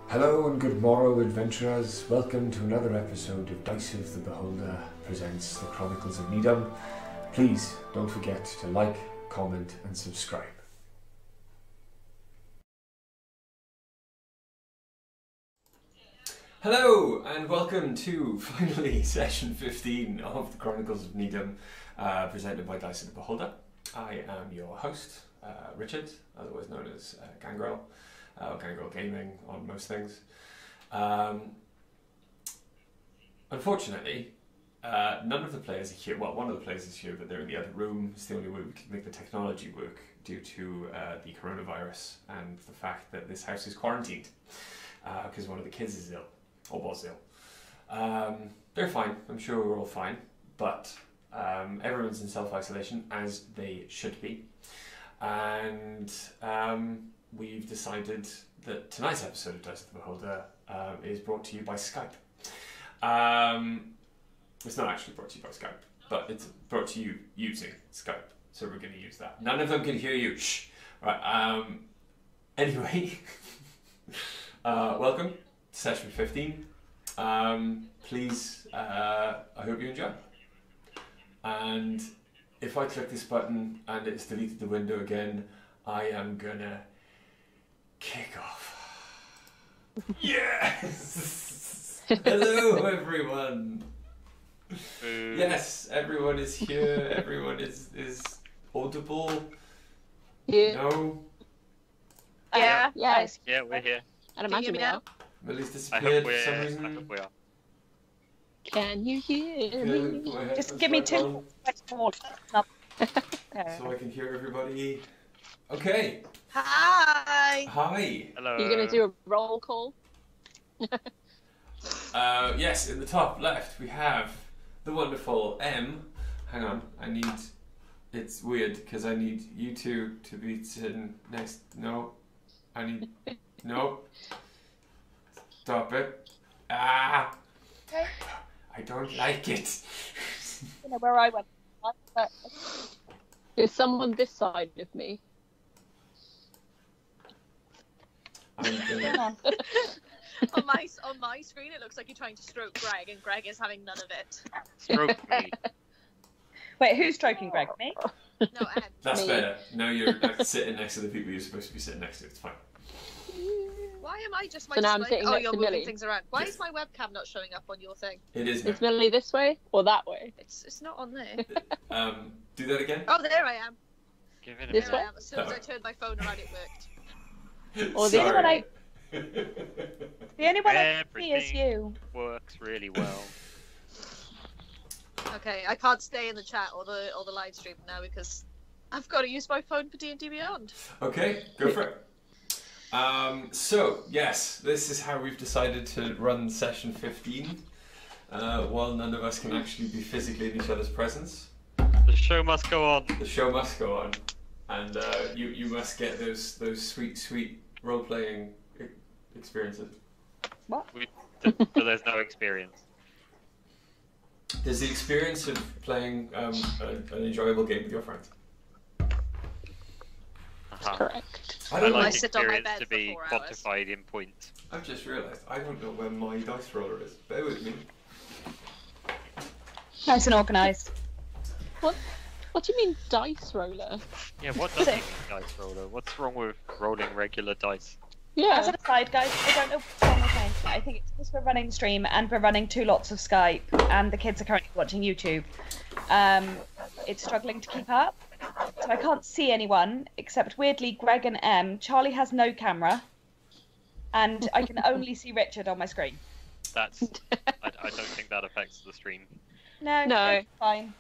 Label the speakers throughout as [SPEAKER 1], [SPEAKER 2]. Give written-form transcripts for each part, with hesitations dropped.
[SPEAKER 1] Hello and good morrow, adventurers. Welcome to another episode of Dice of the Beholder presents the Chronicles of Nidum. Please don't forget to like, comment and subscribe. Hello and welcome to finally session 15 of the Chronicles of Nidum, presented by Dice of the Beholder. I am your host, Richard, otherwise known as Gangrel. Gangrel Gaming on most things. Unfortunately, none of the players are here. Well, one of the players is here, but they're in the other room. It's the only way we can make the technology work due to the coronavirus and the fact that this house is quarantined because one of the kids is ill, or was ill. They're fine. I'm sure we're all fine, but everyone's in self-isolation, as they should be. And we've decided that tonight's episode of Dice of the Beholder is brought to you by Skype. It's not actually brought to you by Skype, but it's brought to you using Skype, so we're going to use that. None of them can hear you. Shh. Right. Anyway, welcome to session 15. Please, I hope you enjoy. And if I click this button and it's deleted the window again, I am gonna kick off. Yes! Hello, everyone. Yes, everyone is here. Everyone is audible.
[SPEAKER 2] Yeah.
[SPEAKER 1] No.
[SPEAKER 2] Yeah. Yes.
[SPEAKER 3] Yeah, we're here.
[SPEAKER 2] I'd imagine we are.
[SPEAKER 1] Millie's
[SPEAKER 3] I
[SPEAKER 1] disappeared
[SPEAKER 3] hope
[SPEAKER 1] for some
[SPEAKER 3] I
[SPEAKER 1] reason.
[SPEAKER 3] hope we are.
[SPEAKER 2] Can you hear me?
[SPEAKER 4] Just give me two.
[SPEAKER 1] So I can hear everybody. Okay.
[SPEAKER 4] Hi.
[SPEAKER 1] Hi.
[SPEAKER 3] Hello.
[SPEAKER 2] You're gonna do a roll call?
[SPEAKER 1] Yes, in the top left we have the wonderful M. Hang on, it's weird because I need you two to be sitting next. No. No. Stop it. Ah.
[SPEAKER 4] Okay.
[SPEAKER 1] I don't like it.
[SPEAKER 4] You know where I went.
[SPEAKER 2] Is someone this side of me?
[SPEAKER 1] I'm
[SPEAKER 4] Hang
[SPEAKER 1] gonna...
[SPEAKER 4] on. on my screen, it looks like you're trying to stroke Greg, and Greg is having none of it.
[SPEAKER 3] Stroke me.
[SPEAKER 4] Wait, who's stroking Greg? Me? No, Em.
[SPEAKER 1] That's
[SPEAKER 2] Me.
[SPEAKER 1] better. Now you're like, sitting next to the people you're supposed to be sitting next to. It's fine.
[SPEAKER 4] Why am I just
[SPEAKER 2] So now I'm
[SPEAKER 4] display?
[SPEAKER 2] sitting
[SPEAKER 4] Oh,
[SPEAKER 2] next
[SPEAKER 4] you're
[SPEAKER 2] to
[SPEAKER 4] moving
[SPEAKER 2] Millie.
[SPEAKER 4] things around. Why is my webcam not showing up on your thing?
[SPEAKER 1] It is now.
[SPEAKER 2] Is Millie this way or that way?
[SPEAKER 4] It's not on there.
[SPEAKER 1] Do that again.
[SPEAKER 4] Oh, there I am.
[SPEAKER 3] Give it a
[SPEAKER 2] This
[SPEAKER 4] There
[SPEAKER 3] minute.
[SPEAKER 4] I am. As soon as I turned my phone around, it worked.
[SPEAKER 2] Or the other
[SPEAKER 1] Sorry.
[SPEAKER 2] one I-
[SPEAKER 4] The only one I can see is
[SPEAKER 3] Everything
[SPEAKER 4] you.
[SPEAKER 3] works really well.
[SPEAKER 4] Okay, I can't stay in the chat or the live stream now because I've got to use my phone for D&D Beyond.
[SPEAKER 1] Okay, go for it. So, yes, this is how we've decided to run session 15, while none of us can actually be physically in each other's presence.
[SPEAKER 3] The show must go on.
[SPEAKER 1] The show must go on, and you must get those sweet role-playing experiences.
[SPEAKER 3] But there's no experience.
[SPEAKER 1] There's the experience of playing an enjoyable game with your friends.
[SPEAKER 2] Correct.
[SPEAKER 1] I
[SPEAKER 3] I
[SPEAKER 1] don't
[SPEAKER 3] like
[SPEAKER 4] I sit on my
[SPEAKER 3] experience
[SPEAKER 4] bed
[SPEAKER 3] to be
[SPEAKER 4] for 4 hours.
[SPEAKER 3] quantified in points.
[SPEAKER 1] I've just realised I don't know where my dice roller is. Bear with me.
[SPEAKER 4] Nice and organised.
[SPEAKER 2] What do you mean dice roller?
[SPEAKER 3] Yeah, what does it mean, dice roller? What's wrong with rolling regular dice?
[SPEAKER 2] Yeah.
[SPEAKER 4] As an aside, guys, I don't know what's wrong with mine. I think it's because we're running the stream and we're running 2 lots of Skype, and the kids are currently watching YouTube. It's struggling to keep up, so I can't see anyone except weirdly Greg and Em. Charlie has no camera, and I can only see Richard on my screen.
[SPEAKER 3] That's. I don't think that affects the stream.
[SPEAKER 4] No,
[SPEAKER 2] No.
[SPEAKER 4] it's fine.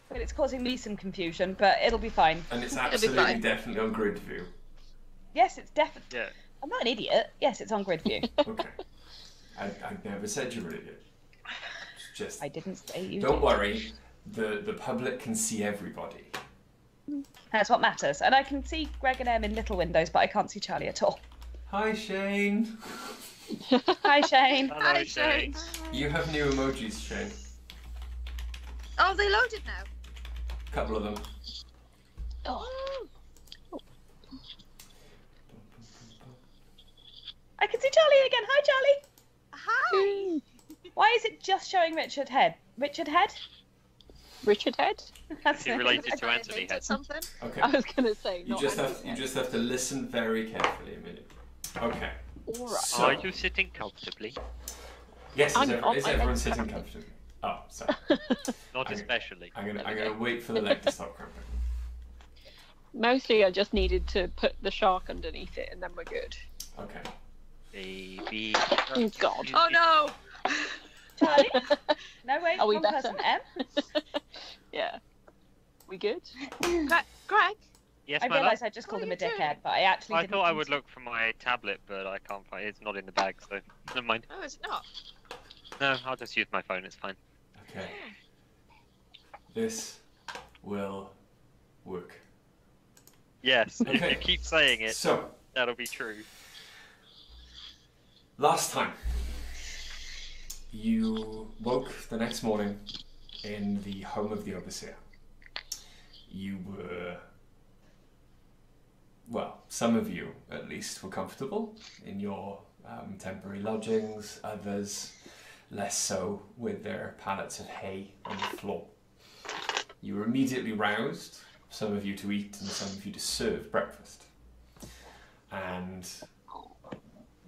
[SPEAKER 4] But it's causing me some confusion, but it'll be fine.
[SPEAKER 1] And it's
[SPEAKER 4] be
[SPEAKER 1] absolutely
[SPEAKER 4] fine.
[SPEAKER 1] definitely on grid view.
[SPEAKER 4] Yes, it's definitely.
[SPEAKER 3] Yeah.
[SPEAKER 4] I'm not an idiot. Yes, it's on grid view.
[SPEAKER 1] Okay. I never said you were an idiot. It's just
[SPEAKER 4] I didn't say you.
[SPEAKER 1] don't
[SPEAKER 4] did.
[SPEAKER 1] worry. The public can see everybody.
[SPEAKER 4] That's what matters. And I can see Greg and Em in little windows, but I can't see Charlie at all.
[SPEAKER 1] Hi Shane.
[SPEAKER 4] Hi, Shane.
[SPEAKER 3] Hello,
[SPEAKER 4] Hi,
[SPEAKER 3] Shane.
[SPEAKER 1] You have new emojis, Shane.
[SPEAKER 4] Oh, they loaded now.
[SPEAKER 1] A couple of them.
[SPEAKER 2] Oh.
[SPEAKER 4] can see Charlie again. Hi, Charlie.
[SPEAKER 2] Hi.
[SPEAKER 4] Why is it just showing Richard Head? Richard Head?
[SPEAKER 2] Richard Head?
[SPEAKER 3] Is he related to Anthony Head?
[SPEAKER 5] Something?
[SPEAKER 1] Okay.
[SPEAKER 2] I was going to say,
[SPEAKER 1] You
[SPEAKER 2] not
[SPEAKER 1] just
[SPEAKER 2] Anthony Head.
[SPEAKER 1] have to listen very carefully a minute. Okay.
[SPEAKER 2] All right.
[SPEAKER 1] So-
[SPEAKER 3] Are you sitting comfortably?
[SPEAKER 1] Yes,
[SPEAKER 2] I'm
[SPEAKER 1] is
[SPEAKER 2] not,
[SPEAKER 1] everyone
[SPEAKER 2] I'm
[SPEAKER 1] sitting
[SPEAKER 2] cramping.
[SPEAKER 1] comfortably? Oh, sorry.
[SPEAKER 3] Not
[SPEAKER 1] I'm-
[SPEAKER 3] especially.
[SPEAKER 1] I'm gonna wait for the leg to stop cramping.
[SPEAKER 2] Mostly I just needed to put the shark underneath it and then we're good.
[SPEAKER 1] Okay.
[SPEAKER 3] Baby.
[SPEAKER 2] Oh, God.
[SPEAKER 5] Oh no!
[SPEAKER 4] Charlie? No, wait.
[SPEAKER 2] Are we
[SPEAKER 4] wrong
[SPEAKER 2] better?
[SPEAKER 4] person. M?
[SPEAKER 2] Yeah. We good?
[SPEAKER 5] Greg?
[SPEAKER 3] Yes,
[SPEAKER 4] I
[SPEAKER 3] my love?
[SPEAKER 4] realised I just called him a dickhead, but I actually
[SPEAKER 3] I
[SPEAKER 4] didn't.
[SPEAKER 3] thought I would look for my tablet, but I can't find it. It's not in the bag, so never mind.
[SPEAKER 5] Oh, is it not?
[SPEAKER 3] No, I'll just use my phone. It's fine.
[SPEAKER 1] Okay. This will work.
[SPEAKER 3] Yes, if
[SPEAKER 1] Okay.
[SPEAKER 3] you keep saying it,
[SPEAKER 1] So,
[SPEAKER 3] that'll be true.
[SPEAKER 1] last time, you woke the next morning in the home of the overseer. You were, well, some of you at least were comfortable in your temporary lodgings, others less so with their pallets of hay on the floor. You were immediately roused, some of you to eat and some of you to serve breakfast, and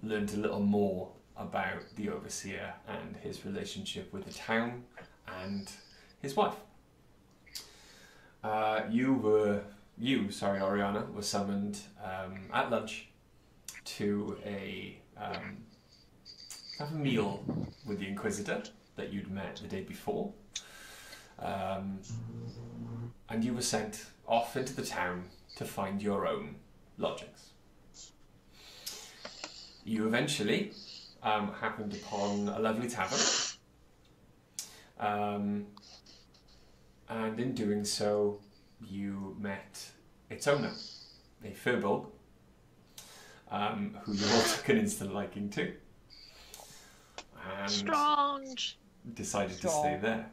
[SPEAKER 1] learned a little more about the overseer and his relationship with the town and his wife. Oriana, was summoned at lunch to have a meal with the Inquisitor that you'd met the day before. And you were sent off into the town to find your own lodgings. You eventually happened upon a lovely tavern, and in doing so, you met its owner, a furball, who you all took an instant liking to, and
[SPEAKER 5] Strong.
[SPEAKER 1] decided to stay there.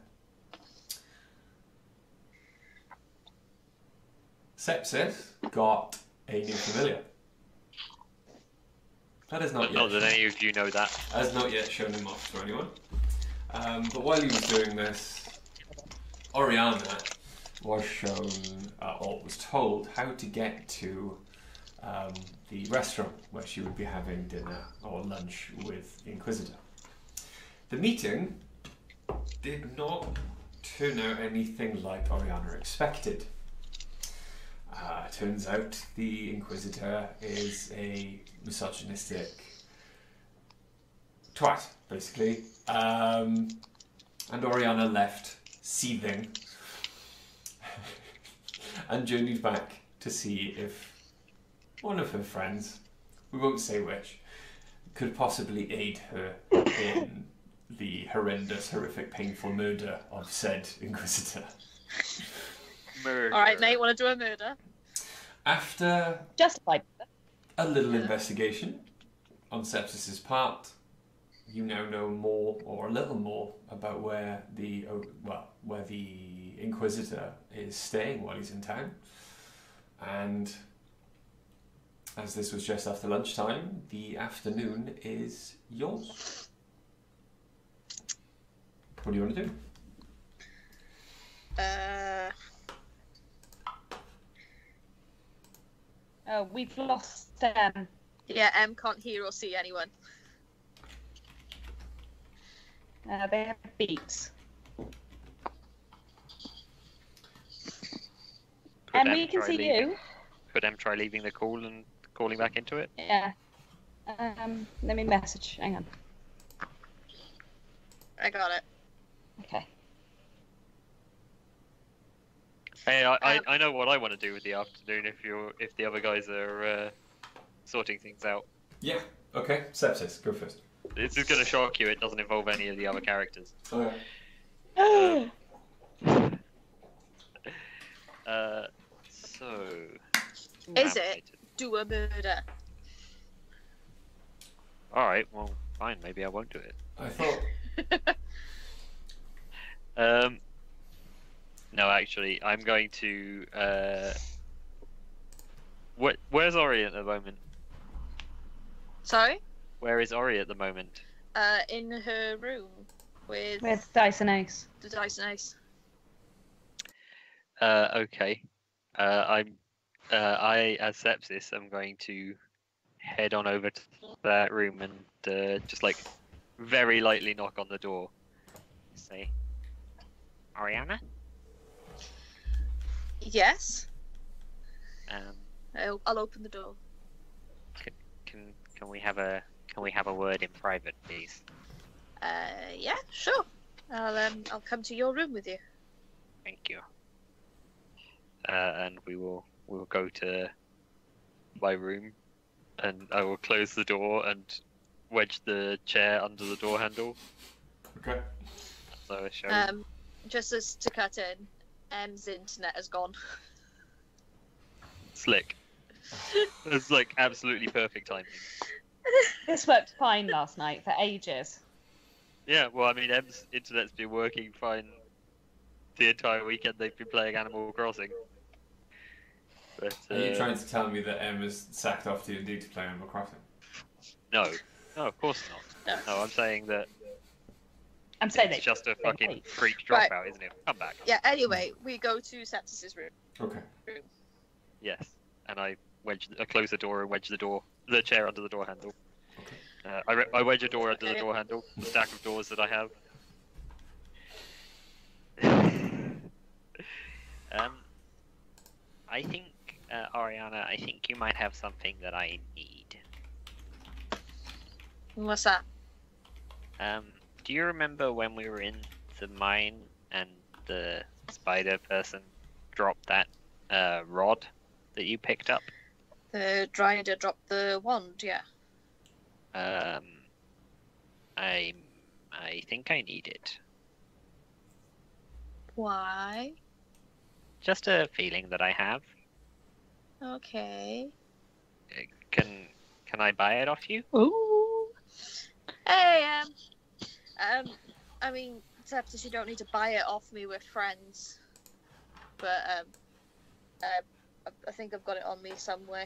[SPEAKER 1] Sepsis got a new familiar. That has not
[SPEAKER 3] Not
[SPEAKER 1] yet
[SPEAKER 3] that any of you know that.
[SPEAKER 1] has not yet shown him off to anyone. But while he was doing this, Oriana was shown, or was told, how to get to the restaurant where she would be having dinner or lunch with the Inquisitor. The meeting did not turn out anything like Oriana expected. Turns out the Inquisitor is a misogynistic twat, basically. And Oriana left seething and journeyed back to see if one of her friends, we won't say which, could possibly aid her in the horrendous, horrific, painful murder of said Inquisitor.
[SPEAKER 3] Murder.
[SPEAKER 5] Alright, Nate, want to do a murder?
[SPEAKER 1] After
[SPEAKER 4] Justified.
[SPEAKER 1] a little investigation on Sepsis's part, you now know more, or a little more, about where the Inquisitor is staying while he's in town. And as this was just after lunchtime, the afternoon is yours. What do you want to do?
[SPEAKER 4] Oh, we've lost them.
[SPEAKER 5] Yeah, M can't hear or see anyone.
[SPEAKER 4] They have beats.
[SPEAKER 3] Could
[SPEAKER 4] And
[SPEAKER 3] M
[SPEAKER 4] we can
[SPEAKER 3] try
[SPEAKER 4] see
[SPEAKER 3] leaving-
[SPEAKER 4] you.
[SPEAKER 3] Could M try leaving the call and calling back into it?
[SPEAKER 4] Yeah. Let me message. Hang on.
[SPEAKER 5] I got it.
[SPEAKER 4] Okay.
[SPEAKER 3] Hey, I know what I want to do with the afternoon if the other guys are sorting things out.
[SPEAKER 1] Yeah, okay. Sepsis, go first.
[SPEAKER 3] This is going to shock you. It doesn't involve any of the other characters.
[SPEAKER 1] Okay.
[SPEAKER 3] So.
[SPEAKER 5] Is it? Do a murder.
[SPEAKER 3] All right. Well, fine. Maybe I won't do it.
[SPEAKER 1] I thought...
[SPEAKER 3] No, actually, I'm going to. Where's Ori at the moment?
[SPEAKER 5] Sorry?
[SPEAKER 3] Where is Ori at the moment?
[SPEAKER 5] In her room with
[SPEAKER 4] Dyson Ace.
[SPEAKER 5] the Dyson Ace.
[SPEAKER 3] Okay. I, as Sepsis, am going to head on over to that room and just like very lightly knock on the door. Say, Ariana?
[SPEAKER 5] Yes.
[SPEAKER 3] Um,
[SPEAKER 5] I'll open the door.
[SPEAKER 3] can we have a word in private, please?
[SPEAKER 5] Yeah, sure. I'll come to your room with you.
[SPEAKER 3] Thank you. And we'll go to my room, and I will close the door and wedge the chair under the door handle.
[SPEAKER 1] Okay.
[SPEAKER 3] So I show.
[SPEAKER 5] Just as to cut in, M's internet has gone.
[SPEAKER 3] Slick. It's like absolutely perfect timing.
[SPEAKER 4] This worked fine last night for ages.
[SPEAKER 3] Yeah, well, I mean, M's internet's been working fine the entire weekend. They've been playing Animal Crossing. But,
[SPEAKER 1] Are you trying to tell me that M is sacked off D&D to play Animal Crossing?
[SPEAKER 3] No, of course not. No, I'm saying that
[SPEAKER 4] I'm saying
[SPEAKER 3] it's
[SPEAKER 4] that
[SPEAKER 3] just a fucking
[SPEAKER 4] Wait.
[SPEAKER 3] freak
[SPEAKER 5] Right.
[SPEAKER 3] dropout, isn't it? Come back.
[SPEAKER 5] Yeah, anyway, we go to Sepsis' room.
[SPEAKER 1] Okay.
[SPEAKER 3] Yes, and I close the door and wedge the chair under the door handle.
[SPEAKER 1] Okay.
[SPEAKER 3] I wedge a door under the door handle, the stack of doors that I have. I think, Ariana, I think you might have something that I need.
[SPEAKER 5] What's that?
[SPEAKER 3] Do you remember when we were in the mine and the spider person dropped that rod that you picked up?
[SPEAKER 5] The Dryder dropped the wand, yeah.
[SPEAKER 3] I think I need it.
[SPEAKER 5] Why?
[SPEAKER 3] Just a feeling that I have.
[SPEAKER 5] Okay.
[SPEAKER 3] Can I buy it off you?
[SPEAKER 2] Ooh.
[SPEAKER 5] Hey, I mean, Sepsis, you don't need to buy it off me, we're friends. But, I think I've got it on me somewhere.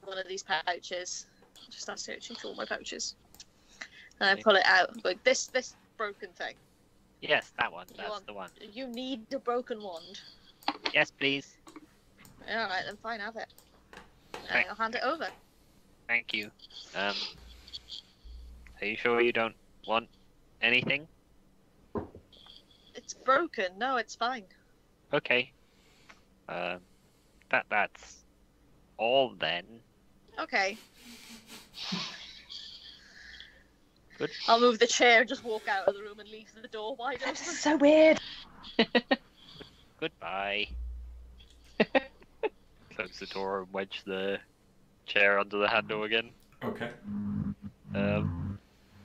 [SPEAKER 5] One of these pouches. Just start searching through all my pouches. And I pull it out. I'm going, this broken thing.
[SPEAKER 3] Yes, that one.
[SPEAKER 5] You
[SPEAKER 3] That's
[SPEAKER 5] want-
[SPEAKER 3] the one.
[SPEAKER 5] You need a broken wand.
[SPEAKER 3] Yes, please.
[SPEAKER 5] Alright, then fine, have it.
[SPEAKER 3] Thank-
[SPEAKER 5] I'll hand it over.
[SPEAKER 3] Thank you. Are you sure you don't want anything?
[SPEAKER 5] It's broken. No, it's fine.
[SPEAKER 3] Okay. That's all then.
[SPEAKER 5] Okay.
[SPEAKER 3] Good.
[SPEAKER 5] I'll move the chair and just walk out of the room and leave the door wide open.
[SPEAKER 4] That's so weird.
[SPEAKER 3] Goodbye. Close the door and wedge the chair under the handle again.
[SPEAKER 1] Okay.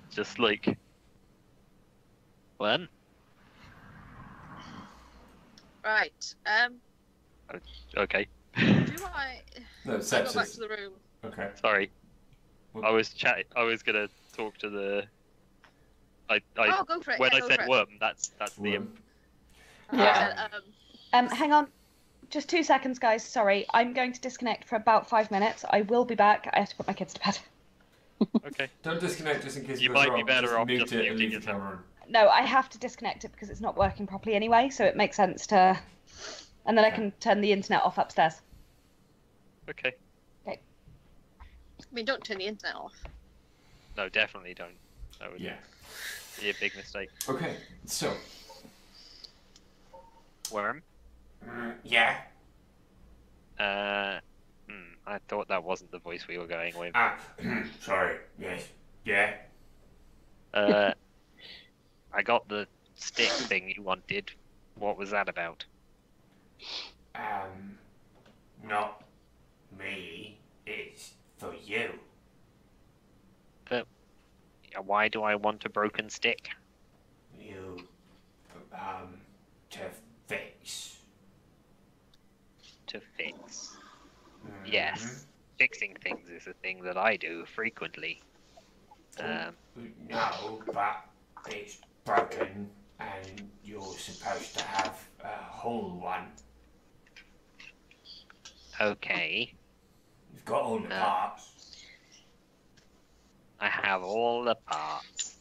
[SPEAKER 3] Just like when?
[SPEAKER 5] Right.
[SPEAKER 3] Okay.
[SPEAKER 5] Do I?
[SPEAKER 1] No,
[SPEAKER 5] I go back
[SPEAKER 1] Sepsis.
[SPEAKER 5] to the room.
[SPEAKER 1] Okay.
[SPEAKER 3] Sorry.
[SPEAKER 1] Well-
[SPEAKER 3] I was gonna talk to the.
[SPEAKER 5] Oh, go for it.
[SPEAKER 3] When
[SPEAKER 5] yeah,
[SPEAKER 3] I
[SPEAKER 5] go
[SPEAKER 3] said
[SPEAKER 5] for it.
[SPEAKER 3] worm, that's the.
[SPEAKER 1] Worm.
[SPEAKER 2] Yeah.
[SPEAKER 4] Hang on. Just 2 seconds, guys. Sorry. I'm going to disconnect for about 5 minutes. I will be back. I have to put my kids to bed.
[SPEAKER 3] Okay.
[SPEAKER 1] Don't disconnect just in case
[SPEAKER 3] You
[SPEAKER 1] it goes
[SPEAKER 3] might be
[SPEAKER 1] wrong.
[SPEAKER 3] better
[SPEAKER 1] just
[SPEAKER 3] off
[SPEAKER 1] mute
[SPEAKER 3] just
[SPEAKER 1] it and leave
[SPEAKER 3] muting
[SPEAKER 1] the
[SPEAKER 3] it.
[SPEAKER 1] camera on.
[SPEAKER 4] No, I have to disconnect it because it's not working properly anyway, so it makes sense to... And then I can turn the internet off upstairs.
[SPEAKER 3] Okay.
[SPEAKER 5] I mean, don't turn the internet off.
[SPEAKER 3] No, definitely don't. That would
[SPEAKER 1] Yeah.
[SPEAKER 3] be a big mistake.
[SPEAKER 1] Okay. So.
[SPEAKER 3] Worm?
[SPEAKER 1] Yeah.
[SPEAKER 3] I thought that wasn't the voice we were going with.
[SPEAKER 1] Sorry. Yes. Yeah.
[SPEAKER 3] I got the stick thing you wanted. What was that about?
[SPEAKER 1] Not me. It's for you.
[SPEAKER 3] But why do I want a broken stick?
[SPEAKER 1] You. To fix.
[SPEAKER 3] To fix. Yes. Fixing things is a thing that I do frequently.
[SPEAKER 1] No, but it's broken and you're supposed to have a whole one.
[SPEAKER 3] Okay.
[SPEAKER 1] You've got all the parts.
[SPEAKER 3] I have all the parts.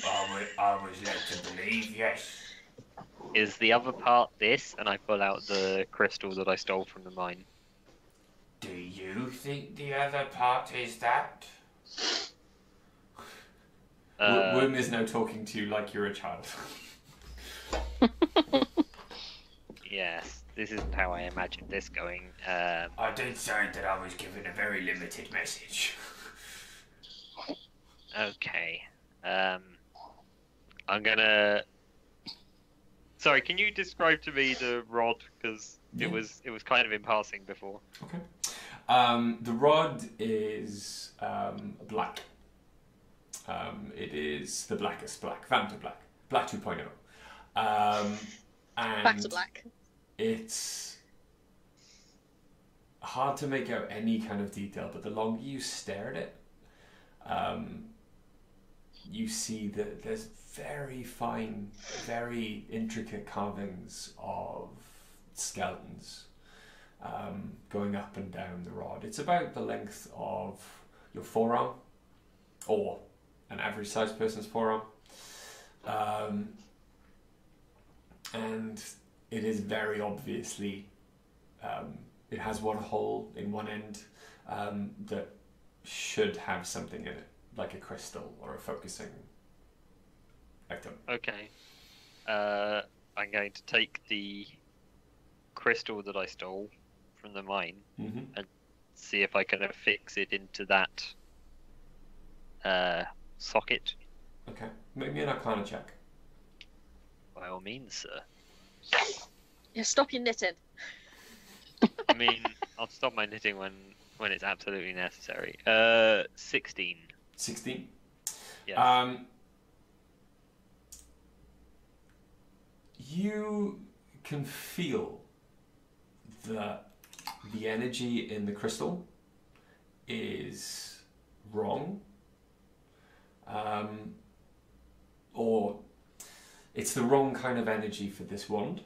[SPEAKER 1] I was led to believe, yes.
[SPEAKER 3] Is the other part this? And I pull out the crystal that I stole from the mine.
[SPEAKER 1] Do you think the other part is that? Womb is now talking to you like you're a child.
[SPEAKER 3] Yes, this isn't how I imagined this going.
[SPEAKER 1] I did say that I was given a very limited message.
[SPEAKER 3] Okay. I'm gonna. Sorry, can you describe to me the rod? Because
[SPEAKER 1] Yeah.
[SPEAKER 3] it was kind of in passing before.
[SPEAKER 1] Okay. The rod is black. It is the blackest black, Vanta black, black 2.0. And
[SPEAKER 5] Back to black.
[SPEAKER 1] it's hard to make out any kind of detail, but the longer you stare at it, you see that there's very fine, very intricate carvings of skeletons going up and down the rod. It's about the length of your forearm, or an average sized person's forearm. And it is very obviously, it has one hole in one end that should have something in it, like a crystal or a focusing item.
[SPEAKER 3] Okay. I'm going to take the crystal that I stole from the mine and see if I can affix it into that socket.
[SPEAKER 1] Okay, make me an Arcana check.
[SPEAKER 3] By all means, sir.
[SPEAKER 5] Yeah, stop your knitting.
[SPEAKER 3] I mean, I'll stop my knitting when it's absolutely necessary. 16.
[SPEAKER 1] 16?
[SPEAKER 3] Yes.
[SPEAKER 1] You can feel that the energy in the crystal is wrong. Or it's the wrong kind of energy for this wand.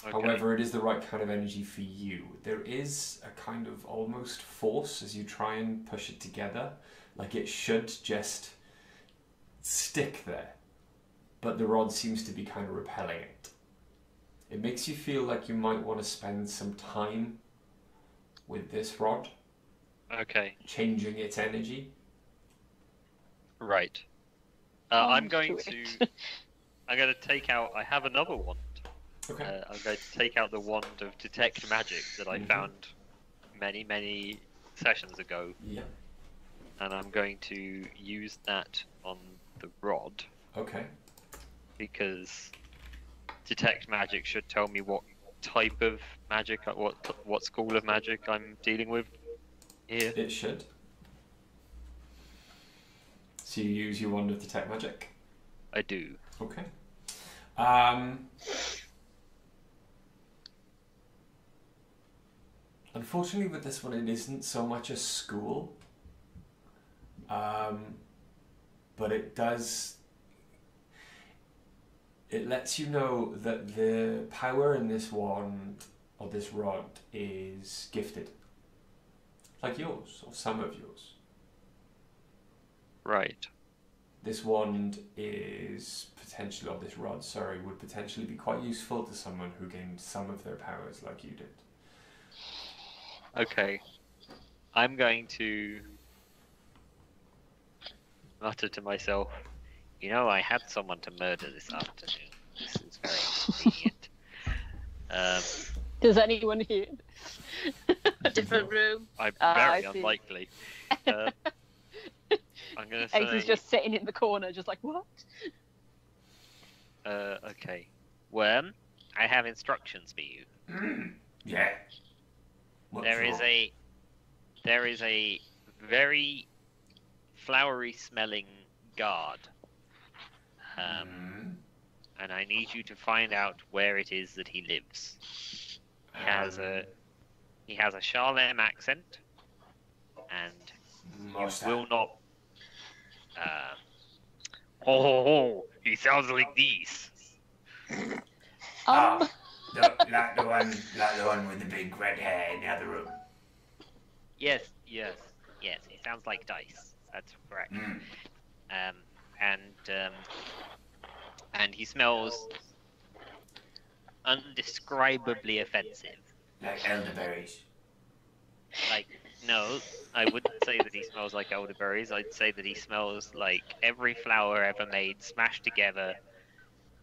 [SPEAKER 3] Okay.
[SPEAKER 1] However, it is the right kind of energy for you. There is a kind of almost force as you try and push it together. Like it should just stick there. But the rod seems to be kind of repelling it. It makes you feel like you might want to spend some time with this rod.
[SPEAKER 3] Okay.
[SPEAKER 1] Changing its energy.
[SPEAKER 3] Right. I'm going to take out. I have another wand.
[SPEAKER 1] Okay.
[SPEAKER 3] I'm going to take out the wand of detect magic that I found many sessions ago.
[SPEAKER 1] Yeah.
[SPEAKER 3] And I'm going to use that on the rod.
[SPEAKER 1] Okay.
[SPEAKER 3] Because detect magic should tell me what type of magic, what school of magic I'm dealing with here.
[SPEAKER 1] It should. So you use your wand of detect magic?
[SPEAKER 3] I do.
[SPEAKER 1] Okay. Unfortunately with this one it isn't so much a school. But it does... It lets you know that the power in this wand, or this rod, is gifted. Like yours, or some of yours.
[SPEAKER 3] Right.
[SPEAKER 1] This wand is potentially, or this rod, sorry, would potentially be quite useful to someone who gained some of their powers like you did.
[SPEAKER 3] Okay. I'm going to mutter to myself, you know, I had someone to murder this afternoon. This is very convenient.
[SPEAKER 2] Does anyone hear?
[SPEAKER 5] A different room.
[SPEAKER 3] I'm
[SPEAKER 2] I
[SPEAKER 3] very
[SPEAKER 2] see.
[SPEAKER 3] unlikely. I'm going to say...
[SPEAKER 2] Eggs is just sitting in the corner, just like, what?
[SPEAKER 3] Okay. Worm, I have instructions for you.
[SPEAKER 1] Yeah. What's
[SPEAKER 3] There is a very flowery smelling guard. And I need you to find out where it is that he lives. He has a Charlem accent, and you will not. He sounds like this.
[SPEAKER 1] like the one with the big red hair in the other room.
[SPEAKER 3] Yes. He sounds like Dice. That's correct.
[SPEAKER 1] Mm.
[SPEAKER 3] And he smells undescribably offensive.
[SPEAKER 1] Like elderberries.
[SPEAKER 3] Like, no, I wouldn't say that he smells like elderberries. I'd say that he smells like every flower ever made smashed together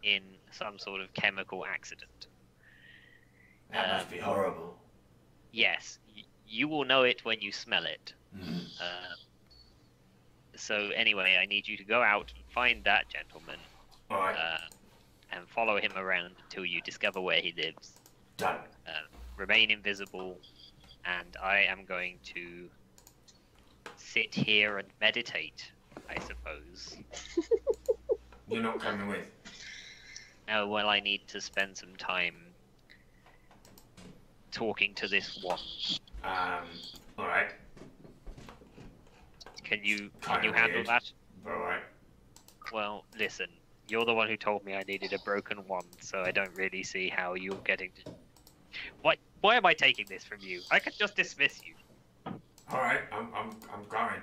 [SPEAKER 3] in some sort of chemical accident.
[SPEAKER 1] That must be horrible.
[SPEAKER 3] Yes, you will know it when you smell it.
[SPEAKER 1] Mm.
[SPEAKER 3] So anyway, I need you to go out and find that gentleman.
[SPEAKER 1] All right.
[SPEAKER 3] And follow him around until you discover where he lives.
[SPEAKER 1] Done.
[SPEAKER 3] Remain invisible, and I am going to sit here and meditate, I suppose.
[SPEAKER 1] You're not coming with.
[SPEAKER 3] Oh, well, I need to spend some time talking to this one.
[SPEAKER 1] All right.
[SPEAKER 3] Can you
[SPEAKER 1] Kinda
[SPEAKER 3] handle
[SPEAKER 1] weird.
[SPEAKER 3] that?
[SPEAKER 1] All right.
[SPEAKER 3] Well, listen, you're the one who told me I needed a broken wand, so I don't really see how you're getting to... Why am I taking this from you? I could just dismiss you.
[SPEAKER 1] All right. I'm going.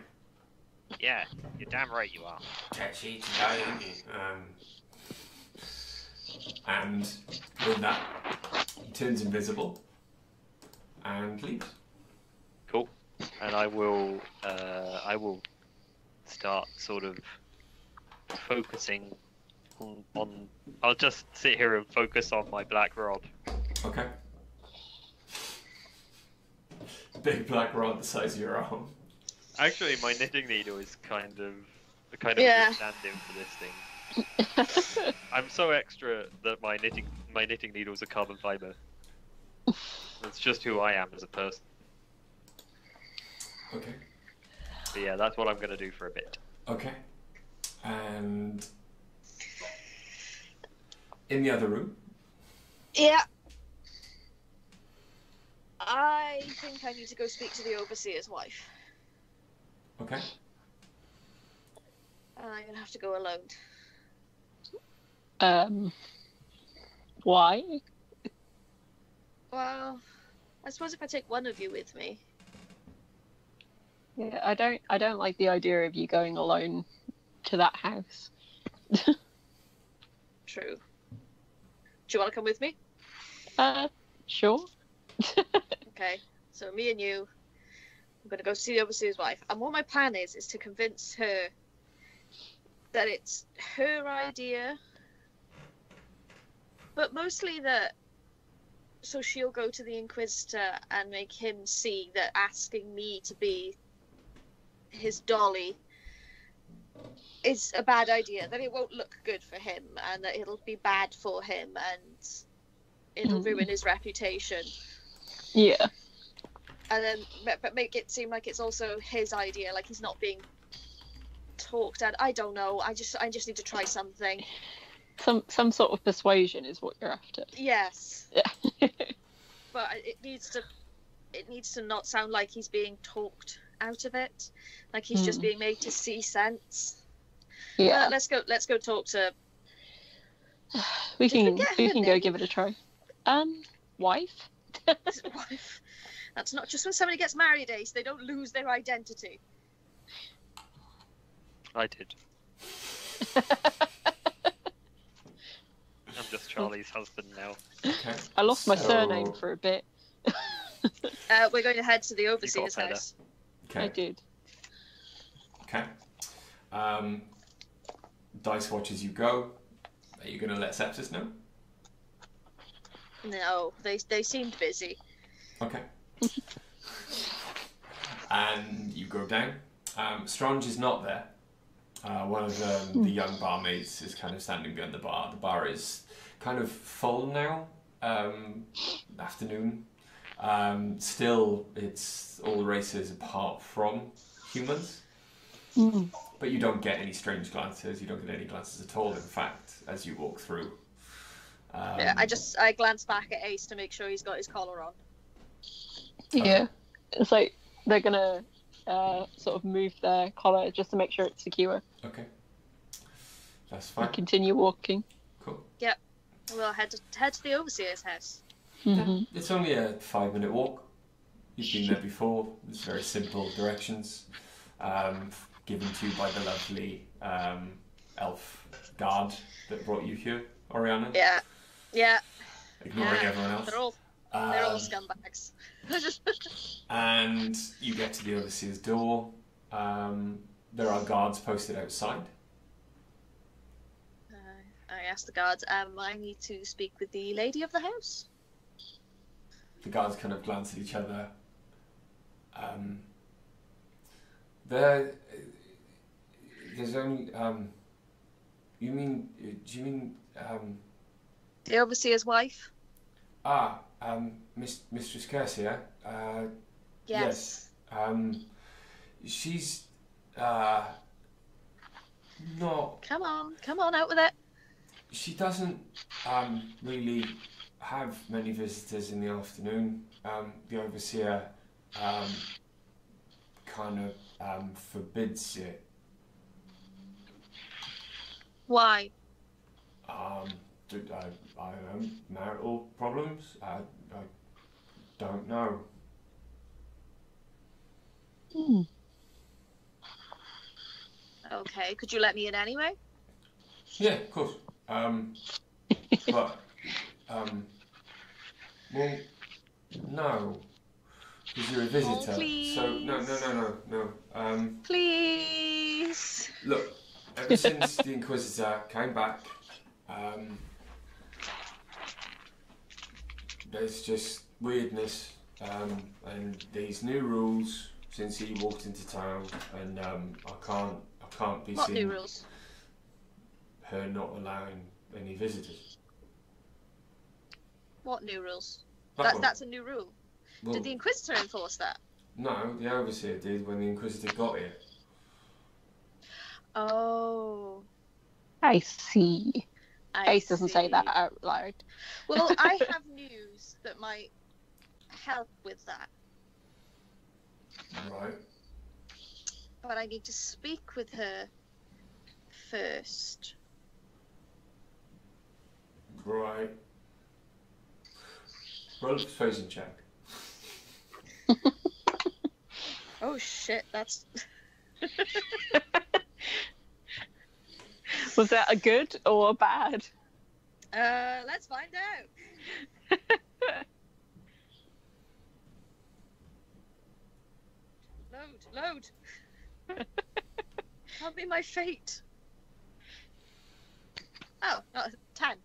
[SPEAKER 3] Yeah, you're damn right you are.
[SPEAKER 1] Catchy today, aren't you? And with that, he turns invisible and leaves.
[SPEAKER 3] Cool. And I will start sort of focusing on I'll just sit here and focus on my black rod.
[SPEAKER 1] Okay. Big black rod the size of your arm.
[SPEAKER 3] Actually, my knitting needle is kind of
[SPEAKER 5] Yeah.
[SPEAKER 3] a stand-in for this thing. I'm so extra that my knitting needles are carbon fiber. That's just who I am as a person.
[SPEAKER 1] Okay.
[SPEAKER 3] But yeah, that's what I'm gonna do for a bit.
[SPEAKER 1] Okay. And in the other room.
[SPEAKER 5] Yeah. I think I need to go speak to the overseer's wife.
[SPEAKER 1] Okay.
[SPEAKER 5] And I'm gonna have to go alone.
[SPEAKER 2] Why?
[SPEAKER 5] Well, I suppose if I take one of you with me.
[SPEAKER 2] Yeah, I don't like the idea of you going alone to that house.
[SPEAKER 5] True. Do you want to come with me?
[SPEAKER 2] Sure.
[SPEAKER 5] Okay. So me and you, I'm gonna go see the overseer's wife. And what my plan is to convince her that it's her idea, but mostly that so she'll go to the Inquisitor and make him see that asking me to be his dolly is a bad idea, that it won't look good for him and that it'll be bad for him and it'll ruin his reputation.
[SPEAKER 2] Yeah.
[SPEAKER 5] And then but make it seem like it's also his idea, like he's not being talked at. I don't know, I just need to try something.
[SPEAKER 2] Some sort of persuasion is what you're after.
[SPEAKER 5] Yes.
[SPEAKER 2] Yeah.
[SPEAKER 5] But it needs to not sound like he's being talked out of it, like he's just being made to see sense.
[SPEAKER 2] Yeah.
[SPEAKER 5] Let's go talk to.
[SPEAKER 2] We
[SPEAKER 5] Did we
[SPEAKER 2] can
[SPEAKER 5] get
[SPEAKER 2] we
[SPEAKER 5] her
[SPEAKER 2] can go
[SPEAKER 5] name?
[SPEAKER 2] give it a try. Wife?
[SPEAKER 5] His wife. That's not just when somebody gets married, Ace. They don't lose their identity.
[SPEAKER 3] I did. I'm just Charlie's husband now.
[SPEAKER 1] Okay.
[SPEAKER 2] I lost my
[SPEAKER 1] So-
[SPEAKER 2] surname for a bit.
[SPEAKER 5] We're going to head to the overseer's
[SPEAKER 3] better.
[SPEAKER 5] house.
[SPEAKER 1] Okay.
[SPEAKER 2] I did.
[SPEAKER 1] Okay. Dice watches you go. Are you going to let Sepsis know?
[SPEAKER 5] No, they seemed busy.
[SPEAKER 1] Okay. And you go down. Strange is not there. One of the young barmaids is kind of standing behind the bar. The bar is kind of full now. Afternoon. Still, it's all races apart from humans. But you don't get any strange glances. You don't get any glances at all, in fact, as you walk through.
[SPEAKER 5] Yeah, I glance back at Ace to make sure he's got his collar on.
[SPEAKER 2] Yeah. It's like they're gonna sort of move their collar just to make sure it's secure.
[SPEAKER 1] Okay. That's
[SPEAKER 2] And
[SPEAKER 1] fine.
[SPEAKER 2] continue walking.
[SPEAKER 1] Cool.
[SPEAKER 5] We'll head to the overseer's house.
[SPEAKER 1] It's only a 5-minute walk. You've been there before. It's very simple directions. given to you by the lovely elf guard that brought you here, Oriana.
[SPEAKER 5] Yeah. Yeah.
[SPEAKER 1] Ignoring everyone else.
[SPEAKER 5] They're all scumbags.
[SPEAKER 1] And you get to the overseer's door. There are guards posted outside.
[SPEAKER 5] I asked the guards, I need to speak with the lady of the house.
[SPEAKER 1] The guards kind of glance at each other. There's only, do you mean,
[SPEAKER 5] The overseer's wife?
[SPEAKER 1] Mistress Kersia?
[SPEAKER 5] Yes.
[SPEAKER 1] She's, not...
[SPEAKER 5] Come on, out with it.
[SPEAKER 1] She doesn't, really have many visitors in the afternoon. The overseer, kind of, forbids it.
[SPEAKER 5] Why?
[SPEAKER 1] I don't know, marital problems? I don't know.
[SPEAKER 5] Okay, could you let me in anyway?
[SPEAKER 1] Yeah, of course. But, well, no. Because you're a visitor.
[SPEAKER 5] please.
[SPEAKER 1] So, no.
[SPEAKER 5] Please.
[SPEAKER 1] Look, ever since the Inquisitor came back, there's just weirdness, and these new rules since he walked into town, and I can't be
[SPEAKER 5] What
[SPEAKER 1] seen
[SPEAKER 5] new rules?
[SPEAKER 1] her not allowing any visitors.
[SPEAKER 5] What new rules?
[SPEAKER 1] That one.
[SPEAKER 5] That's a new rule.
[SPEAKER 1] Well,
[SPEAKER 5] Did the Inquisitor enforce that?
[SPEAKER 1] no, the Overseer did when the Inquisitor got here.
[SPEAKER 5] Oh.
[SPEAKER 2] I see.
[SPEAKER 5] I
[SPEAKER 2] Ace doesn't say
[SPEAKER 5] see.
[SPEAKER 2] that out loud.
[SPEAKER 5] Well, I have news that might help with that,
[SPEAKER 1] Right.
[SPEAKER 5] but I need to speak with her first.
[SPEAKER 1] Right. Roll a persuasion check.
[SPEAKER 5] Oh shit, that's...
[SPEAKER 2] Was that a good or a bad?
[SPEAKER 5] Let's find out. Load. Can't be my fate. Oh, no, 10.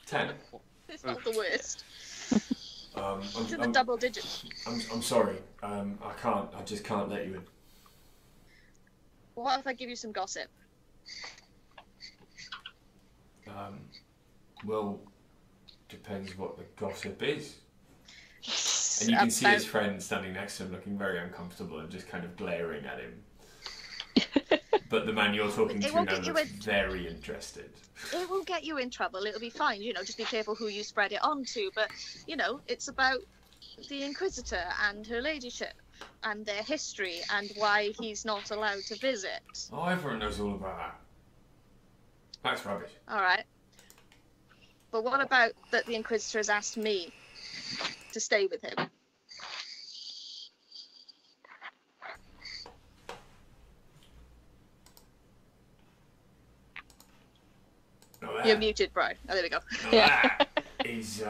[SPEAKER 1] 10.
[SPEAKER 5] It's not the worst. It's in the
[SPEAKER 1] I'm,
[SPEAKER 5] double digits.
[SPEAKER 1] I'm sorry. I just can't let you in.
[SPEAKER 5] What if I give you some gossip?
[SPEAKER 1] Well, depends what the gossip is. And you can see his friend standing next to him looking very uncomfortable and just kind of glaring at him. But the man you're talking
[SPEAKER 5] It
[SPEAKER 1] to
[SPEAKER 5] won't
[SPEAKER 1] now
[SPEAKER 5] get you
[SPEAKER 1] looks
[SPEAKER 5] in-
[SPEAKER 1] very interested.
[SPEAKER 5] It won't get you in trouble. It'll be fine. You know, just be careful who you spread it onto. But, you know, it's about the Inquisitor and her ladyship and their history and why he's not allowed to visit.
[SPEAKER 1] Oh, everyone knows all about that. That's rubbish.
[SPEAKER 5] All right. But what about that the Inquisitor has asked me to stay with him?
[SPEAKER 1] Now
[SPEAKER 5] You're
[SPEAKER 1] that,
[SPEAKER 5] muted, bro. Oh, there we go.
[SPEAKER 1] now that is,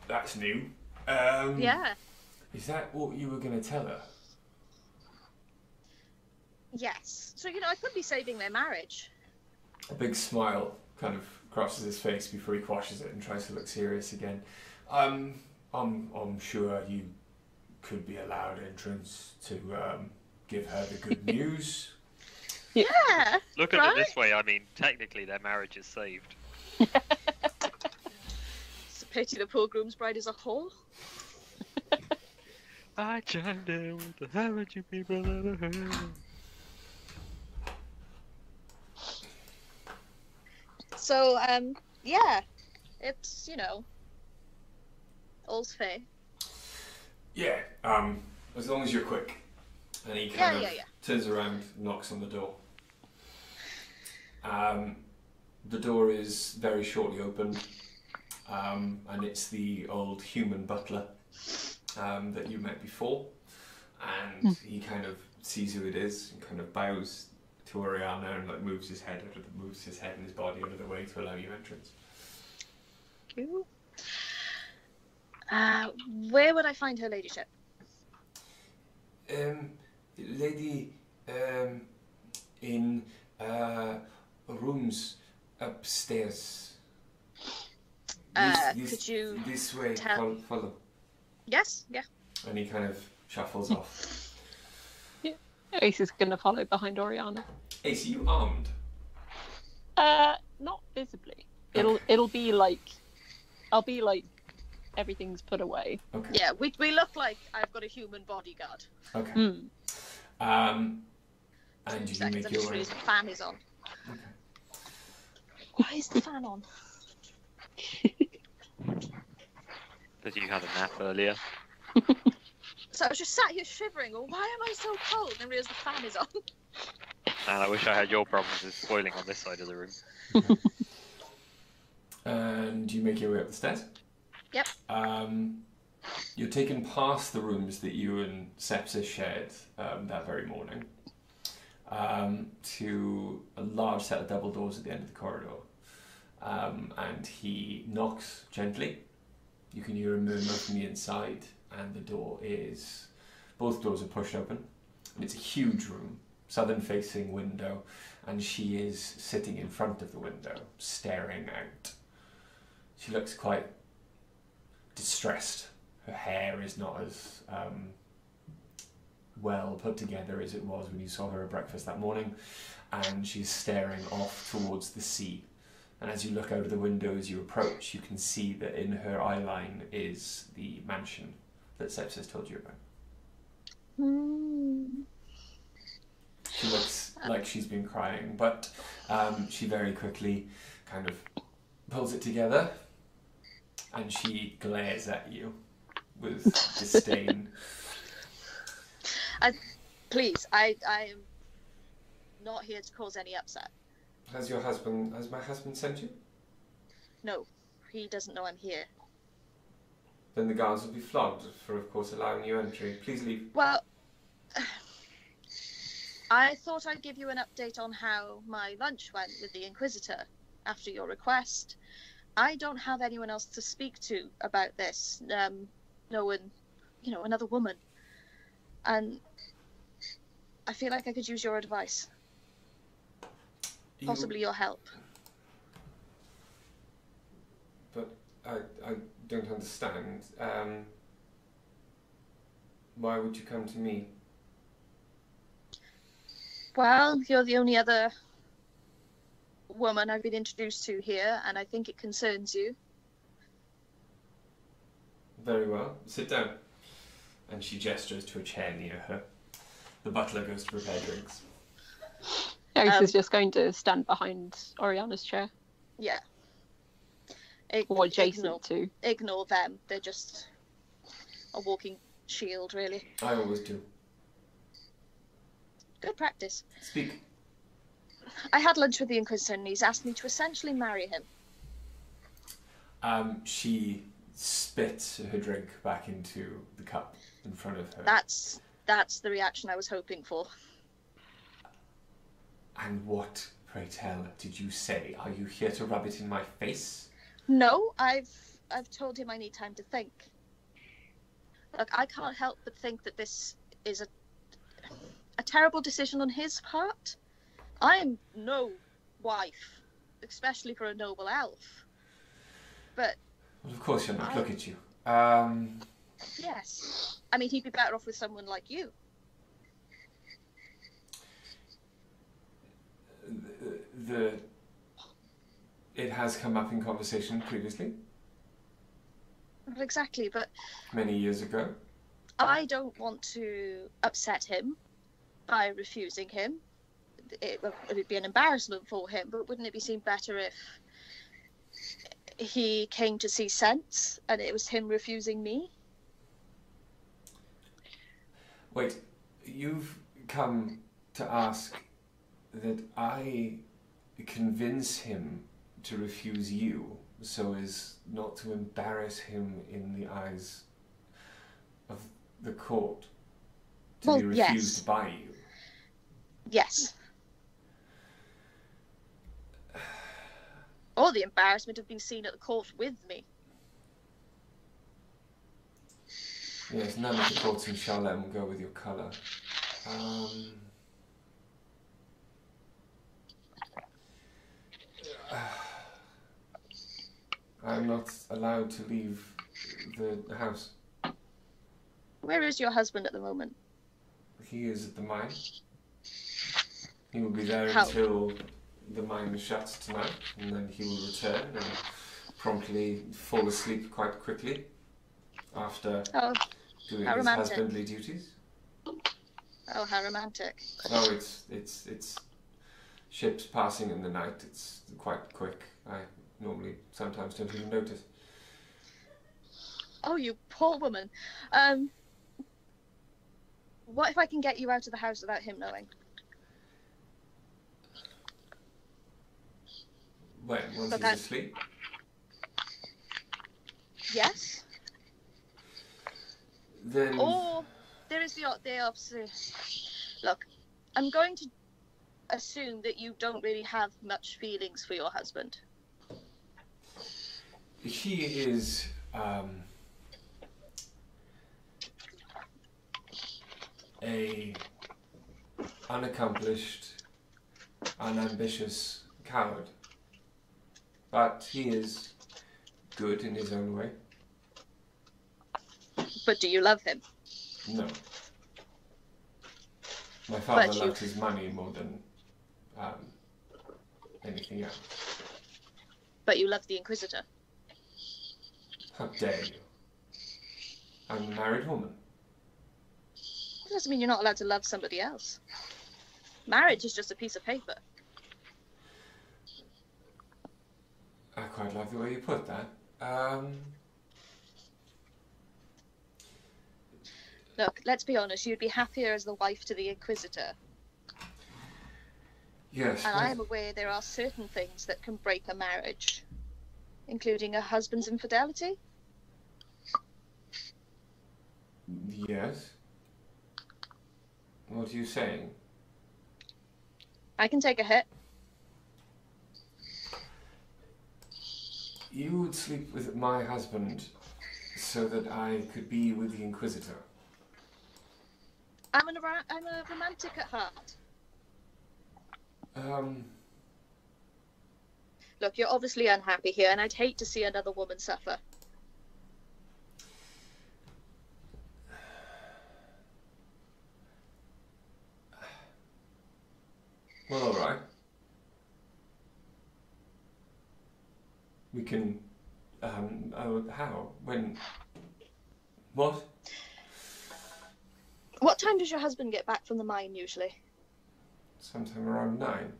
[SPEAKER 1] that's new.
[SPEAKER 5] Yeah.
[SPEAKER 1] Is that what you were going to tell her?
[SPEAKER 5] Yes. So, you know, I could be saving their marriage.
[SPEAKER 1] A big smile kind of crosses his face before he quashes it and tries to look serious again. I'm sure you could be allowed entrance to give her the good news.
[SPEAKER 5] Yeah.
[SPEAKER 3] Look at
[SPEAKER 5] Right?
[SPEAKER 3] it this way, I mean, technically their marriage is saved.
[SPEAKER 5] It's a pity the poor groom's bride is a whore.
[SPEAKER 3] I chimed in with the haven't you people ever heard?
[SPEAKER 5] So, yeah. It's, you know, all's fair.
[SPEAKER 1] Yeah, as long as you're quick. And he kind of turns around, knocks on the door. The door is very shortly opened, and it's the old human butler that you met before. and he kind of sees who it is and kind of bows to Oriana and like moves his head and his body out of the way to allow you entrance.
[SPEAKER 5] Thank you. Where would I find her ladyship?
[SPEAKER 1] Lady, in rooms upstairs.
[SPEAKER 5] Could you
[SPEAKER 1] this way? Follow.
[SPEAKER 5] Yes, yeah.
[SPEAKER 1] And he kind of shuffles off.
[SPEAKER 2] Yeah. Ace is going to follow behind Oriana.
[SPEAKER 1] Ace, are you armed?
[SPEAKER 2] Not visibly. It'll be like, I'll be like, everything's put away.
[SPEAKER 1] Okay.
[SPEAKER 5] Yeah, we look like I've got a human bodyguard.
[SPEAKER 1] Okay. And you can make your way.
[SPEAKER 5] The fan is on.
[SPEAKER 1] Okay.
[SPEAKER 5] Why is the fan on?
[SPEAKER 3] Because you had a nap earlier.
[SPEAKER 5] So I was just sat here shivering. Well, why am I so cold? And realised the fan is on.
[SPEAKER 3] And I wish I had your problems with spoiling on this side of the room.
[SPEAKER 1] Okay. And you make your way up the stairs.
[SPEAKER 5] Yep.
[SPEAKER 1] You're taken past the rooms that you and Sepsis shared that very morning to a large set of double doors at the end of the corridor. And he knocks gently. You can hear a murmur from the inside, and both doors are pushed open. And it's a huge room, southern-facing window, and she is sitting in front of the window, staring out. She looks quite distressed. Her hair is not as well put together as it was when you saw her at breakfast that morning, and she's staring off towards the sea. And as you look out of the window as you approach, you can see that in her eye line is the mansion that Sepsis told you about. She looks like she's been crying, but she very quickly kind of pulls it together, and she glares at you with disdain.
[SPEAKER 5] Please, I am not here to cause any upset.
[SPEAKER 1] Has my husband sent you?
[SPEAKER 5] No, he doesn't know I'm here.
[SPEAKER 1] Then the guards will be flogged for, of course, allowing you entry. Please leave.
[SPEAKER 5] Well, I thought I'd give you an update on how my lunch went with the Inquisitor after your request. I don't have anyone else to speak to about this. No one, another woman. And I feel like I could use your advice. Possibly your help.
[SPEAKER 1] But I don't understand. Why would you come to me?
[SPEAKER 5] Well, you're the only other woman I've been introduced to here, and I think it concerns you.
[SPEAKER 1] Very well. Sit down. And she gestures to a chair near her. The butler goes to prepare drinks.
[SPEAKER 2] Ace is just going to stand behind Oriana's chair.
[SPEAKER 5] Yeah.
[SPEAKER 2] Or adjacent to.
[SPEAKER 5] Ignore them. They're just a walking shield, really.
[SPEAKER 1] I always do.
[SPEAKER 5] Good practice.
[SPEAKER 1] Speak.
[SPEAKER 5] I had lunch with the Inquisitor, and he's asked me to essentially marry him.
[SPEAKER 1] She spits her drink back into the cup in front of her.
[SPEAKER 5] That's the reaction I was hoping for.
[SPEAKER 1] And what, pray tell, did you say? Are you here to rub it in my face?
[SPEAKER 5] No, I've told him I need time to think. Look, I can't help but think that this is a terrible decision on his part. I am no wife, especially for a noble elf. But...
[SPEAKER 1] Well, of course you're not. Look at you.
[SPEAKER 5] Yes. I mean, he'd be better off with someone like you.
[SPEAKER 1] It has come up in conversation previously.
[SPEAKER 5] Not exactly, but...
[SPEAKER 1] Many years ago.
[SPEAKER 5] I don't want to upset him by refusing him. It would be an embarrassment for him, but wouldn't it seem better if he came to see sense and it was him refusing me?
[SPEAKER 1] Wait, you've come to ask that I convince him to refuse you so as not to embarrass him in the eyes of the court.
[SPEAKER 5] Well,
[SPEAKER 1] be refused
[SPEAKER 5] yes.
[SPEAKER 1] by you.
[SPEAKER 5] Yes. Or the embarrassment of being seen at the court with me.
[SPEAKER 1] Yes, none of the courts in Shalem go with your colour. I'm not allowed to leave the house.
[SPEAKER 5] Where is your husband at the moment?
[SPEAKER 1] He is at the mine. He will be there
[SPEAKER 5] How?
[SPEAKER 1] until the mine shuts tonight, and then he will return and promptly fall asleep quite quickly after doing
[SPEAKER 5] how
[SPEAKER 1] his
[SPEAKER 5] romantic.
[SPEAKER 1] husbandly duties.
[SPEAKER 5] Oh, how romantic.
[SPEAKER 1] Oh, it's ships passing in the night. It's quite quick. I normally sometimes don't even notice.
[SPEAKER 5] Oh, you poor woman. What if I can get you out of the house without him knowing?
[SPEAKER 1] When? Once
[SPEAKER 5] But
[SPEAKER 1] he's asleep?
[SPEAKER 5] Yes.
[SPEAKER 1] Then...
[SPEAKER 5] Or there is the opposite. Look, I'm going to assume that you don't really have much feelings for your husband.
[SPEAKER 1] He is... a unaccomplished, unambitious coward. But he is good in his own way.
[SPEAKER 5] But do you love him?
[SPEAKER 1] No. My father loved his money more than anything else.
[SPEAKER 5] But you love the Inquisitor.
[SPEAKER 1] How dare you? I'm a married woman.
[SPEAKER 5] That doesn't mean you're not allowed to love somebody else. Marriage is just a piece of paper.
[SPEAKER 1] I quite like the way you put that.
[SPEAKER 5] Look, let's be honest, you'd be happier as the wife to the Inquisitor.
[SPEAKER 1] Yes.
[SPEAKER 5] And I am aware there are certain things that can break a marriage, including a husband's infidelity.
[SPEAKER 1] Yes. What are you saying?
[SPEAKER 5] I can take a hit.
[SPEAKER 1] You would sleep with my husband so that I could be with the Inquisitor.
[SPEAKER 5] I'm a romantic at heart. Look, you're obviously unhappy here, and I'd hate to see another woman suffer.
[SPEAKER 1] Well, all right. We can. How? When? What?
[SPEAKER 5] What time does your husband get back from the mine usually?
[SPEAKER 1] Sometime around 9.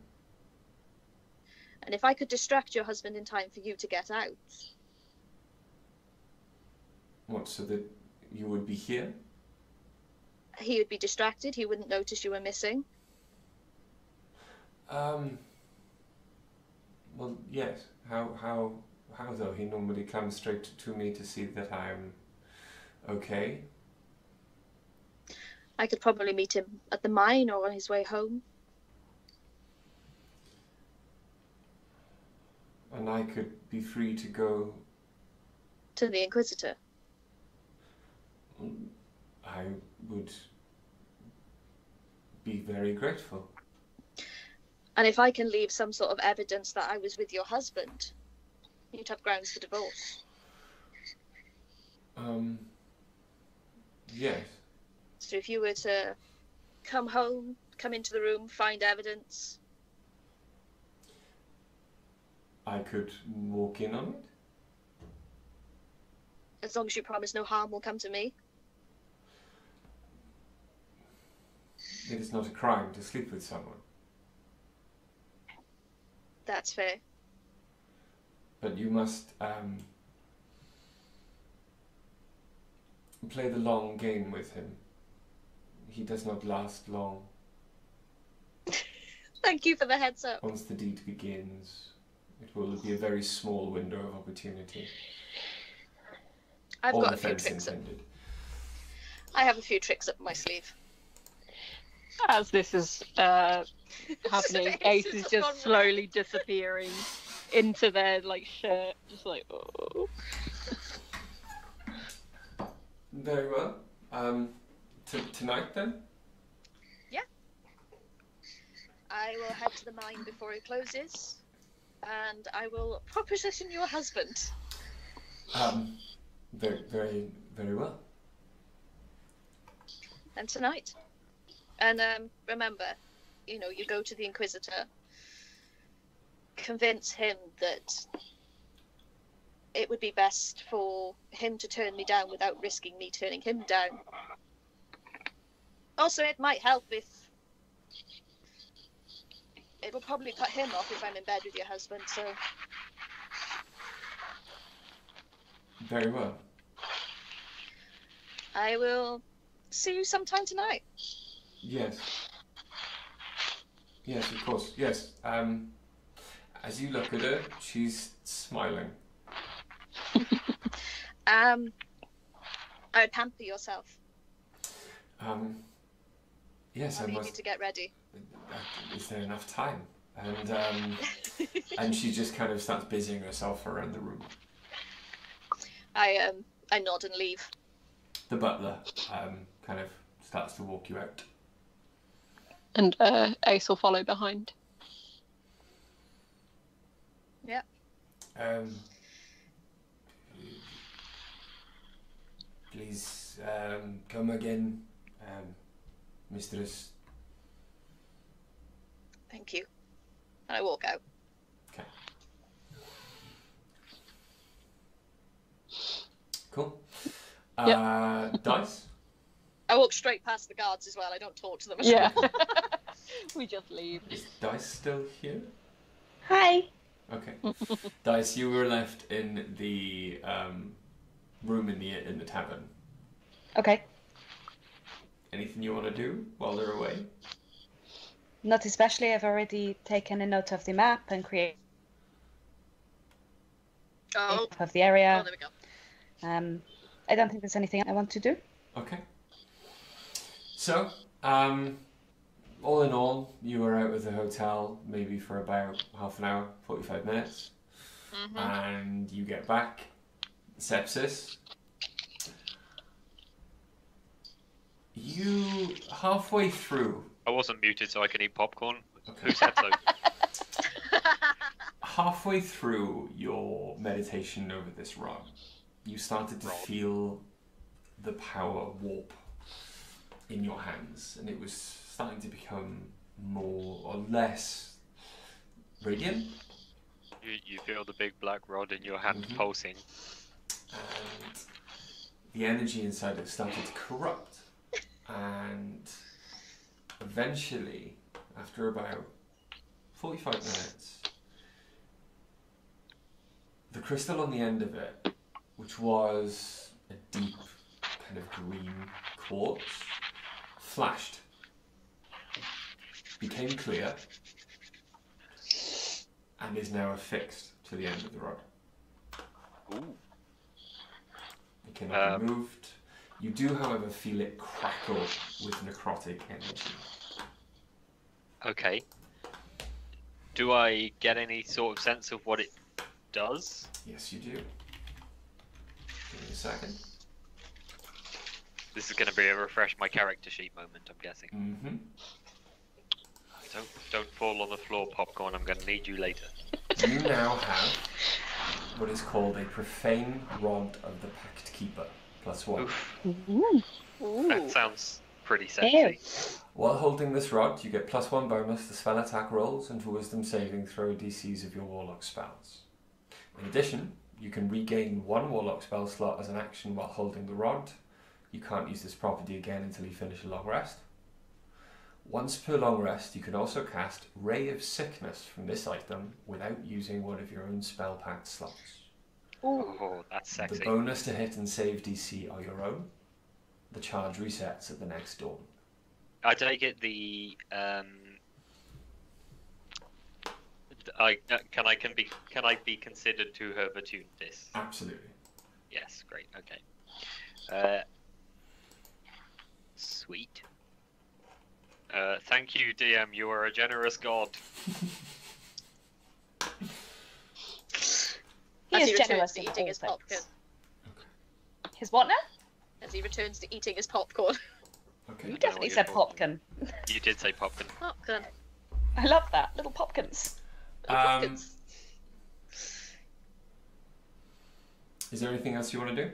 [SPEAKER 5] And if I could distract your husband in time for you to get out.
[SPEAKER 1] What, so that you would be here?
[SPEAKER 5] He would be distracted, he wouldn't notice you were missing.
[SPEAKER 1] Well, yes. How though? He normally comes straight to me to see that I'm okay.
[SPEAKER 5] I could probably meet him at the mine or on his way home.
[SPEAKER 1] And I could be free to go...
[SPEAKER 5] To the Inquisitor.
[SPEAKER 1] I would be very grateful.
[SPEAKER 5] And if I can leave some sort of evidence that I was with your husband, you'd have grounds for divorce.
[SPEAKER 1] Yes.
[SPEAKER 5] So if you were to come home, come into the room, find evidence...
[SPEAKER 1] I could walk in on it?
[SPEAKER 5] As long as you promise no harm will come to me.
[SPEAKER 1] It is not a crime to sleep with someone.
[SPEAKER 5] That's fair.
[SPEAKER 1] But you must play the long game with him. He does not last long.
[SPEAKER 5] Thank you for the heads up.
[SPEAKER 1] Once the deed begins, it will be a very small window of opportunity.
[SPEAKER 5] I've
[SPEAKER 1] All
[SPEAKER 5] got a few
[SPEAKER 1] offense
[SPEAKER 5] tricks
[SPEAKER 1] intended.
[SPEAKER 5] I have a few tricks up my sleeve.
[SPEAKER 2] As this is happening, Ace is just slowly disappearing into their like shirt, just like oh.
[SPEAKER 1] Very well. Tonight then?
[SPEAKER 5] Yeah. I will head to the mine before it closes, and I will proposition your husband.
[SPEAKER 1] Very, very, very well.
[SPEAKER 5] And tonight. And remember, you go to the Inquisitor, convince him that it would be best for him to turn me down without risking me turning him down. Also, it might help if... It will probably put him off if I'm in bed with your husband, so...
[SPEAKER 1] Very well.
[SPEAKER 5] I will see you sometime tonight.
[SPEAKER 1] Yes. Yes, of course. Yes. As you look at her, she's smiling.
[SPEAKER 5] I would pamper yourself.
[SPEAKER 1] Yes,
[SPEAKER 5] I'll
[SPEAKER 1] I
[SPEAKER 5] need
[SPEAKER 1] must.
[SPEAKER 5] you to get ready.
[SPEAKER 1] Is there enough time? And she just kind of starts busying herself around the room.
[SPEAKER 5] I nod and leave.
[SPEAKER 1] The butler kind of starts to walk you out.
[SPEAKER 2] And Ace will follow behind.
[SPEAKER 5] Yeah.
[SPEAKER 1] Please come again, mistress.
[SPEAKER 5] Thank you. And I walk out.
[SPEAKER 1] Okay. Cool. Dice?
[SPEAKER 5] I walk straight past the guards as well. I don't talk to them.
[SPEAKER 2] Yeah. We just leave.
[SPEAKER 1] Is Dice still here?
[SPEAKER 4] Hi.
[SPEAKER 1] Okay. Dice, you were left in the room in the tavern.
[SPEAKER 4] Okay.
[SPEAKER 1] Anything you want to do while they're away?
[SPEAKER 4] Not especially. I've already taken a note of the map and created of the area.
[SPEAKER 5] Oh, there we go.
[SPEAKER 4] I don't think there's anything I want to do.
[SPEAKER 1] Okay. So, all in all, you were out of the hotel maybe for about half an hour, 45 minutes.
[SPEAKER 5] Mm-hmm.
[SPEAKER 1] And you get back. Sepsis. You, halfway through...
[SPEAKER 3] I wasn't muted so I can eat popcorn.
[SPEAKER 1] Okay.
[SPEAKER 3] Who said so?
[SPEAKER 1] Halfway through your meditation over this run, you started to feel the power warp in your hands, and it was starting to become more or less radiant.
[SPEAKER 3] You feel the big black rod in your hand pulsing.
[SPEAKER 1] And the energy inside it started to corrupt, and eventually, after about 45 minutes, the crystal on the end of it, which was a deep kind of green quartz, flashed, became clear, and is now affixed to the end of the rod.
[SPEAKER 3] Ooh.
[SPEAKER 1] It cannot be moved. You do, however, feel it crackle with necrotic energy.
[SPEAKER 3] Okay. Do I get any sort of sense of what it does?
[SPEAKER 1] Yes, you do. Give me a second.
[SPEAKER 3] This is going to be a refresh my character sheet moment, I'm guessing.
[SPEAKER 1] Mm-hmm.
[SPEAKER 3] Don't fall on the floor, popcorn. I'm going to need you later.
[SPEAKER 1] You now have what is called a profane rod of the Pact Keeper, +1.
[SPEAKER 3] Oof.
[SPEAKER 2] Ooh.
[SPEAKER 3] That sounds pretty sexy.
[SPEAKER 1] While holding this rod, you get +1 bonus to spell attack rolls and to wisdom saving throw DCs of your warlock spells. In addition, you can regain 1 warlock spell slot as an action while holding the rod. You can't use this property again until you finish a long rest. Once per long rest, you can also cast Ray of Sickness from this item without using one of your own spell pact slots.
[SPEAKER 3] Oh, that's sexy.
[SPEAKER 1] The bonus to hit and save DC are your own. The charge resets at the next dawn.
[SPEAKER 3] I take it the can I be considered to have attuned this?
[SPEAKER 1] Absolutely.
[SPEAKER 3] Yes, great. Okay. Sweet. Thank you, DM. You are a generous god.
[SPEAKER 4] He
[SPEAKER 5] As
[SPEAKER 4] is
[SPEAKER 5] he returns
[SPEAKER 4] generous
[SPEAKER 5] to
[SPEAKER 4] in
[SPEAKER 5] eating
[SPEAKER 4] all
[SPEAKER 5] his popcorn.
[SPEAKER 4] things. His what now?
[SPEAKER 5] As he returns to eating his popcorn.
[SPEAKER 1] Okay.
[SPEAKER 4] You definitely said popcorn.
[SPEAKER 3] You did say popcorn.
[SPEAKER 5] Popcorn.
[SPEAKER 4] I love that. Little popkins.
[SPEAKER 5] Popkins.
[SPEAKER 1] Is there anything else you want to do?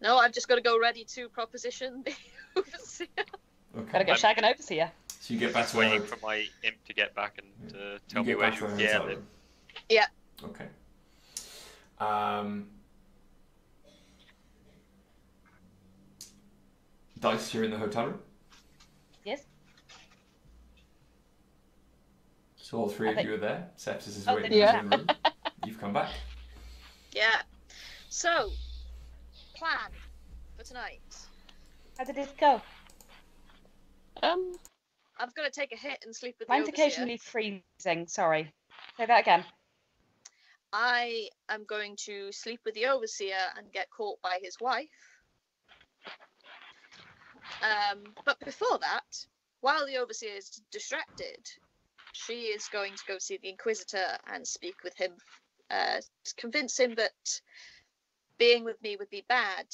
[SPEAKER 5] No, I've just got to go ready to proposition the overseer.
[SPEAKER 1] Okay.
[SPEAKER 4] Gotta go shagging overseer.
[SPEAKER 1] So you get back to
[SPEAKER 3] Waiting for my imp to get back and tell me where you live.
[SPEAKER 5] Yeah.
[SPEAKER 1] Okay. Dice, you're in the hotel room.
[SPEAKER 4] Yes.
[SPEAKER 1] So all three of you are there. Sepsis is
[SPEAKER 4] Oh,
[SPEAKER 1] waiting
[SPEAKER 4] yeah.
[SPEAKER 1] in the room. You've come back.
[SPEAKER 5] Yeah. So, plan for tonight.
[SPEAKER 4] How did it go?
[SPEAKER 5] I'm going to take a hit and sleep with
[SPEAKER 4] Mine's
[SPEAKER 5] the overseer.
[SPEAKER 4] occasionally freezing. Sorry. Say that again.
[SPEAKER 5] I am going to sleep with the overseer and get caught by his wife. But before that, while the overseer is distracted, she is going to go see the Inquisitor and speak with him, to convince him that being with me would be bad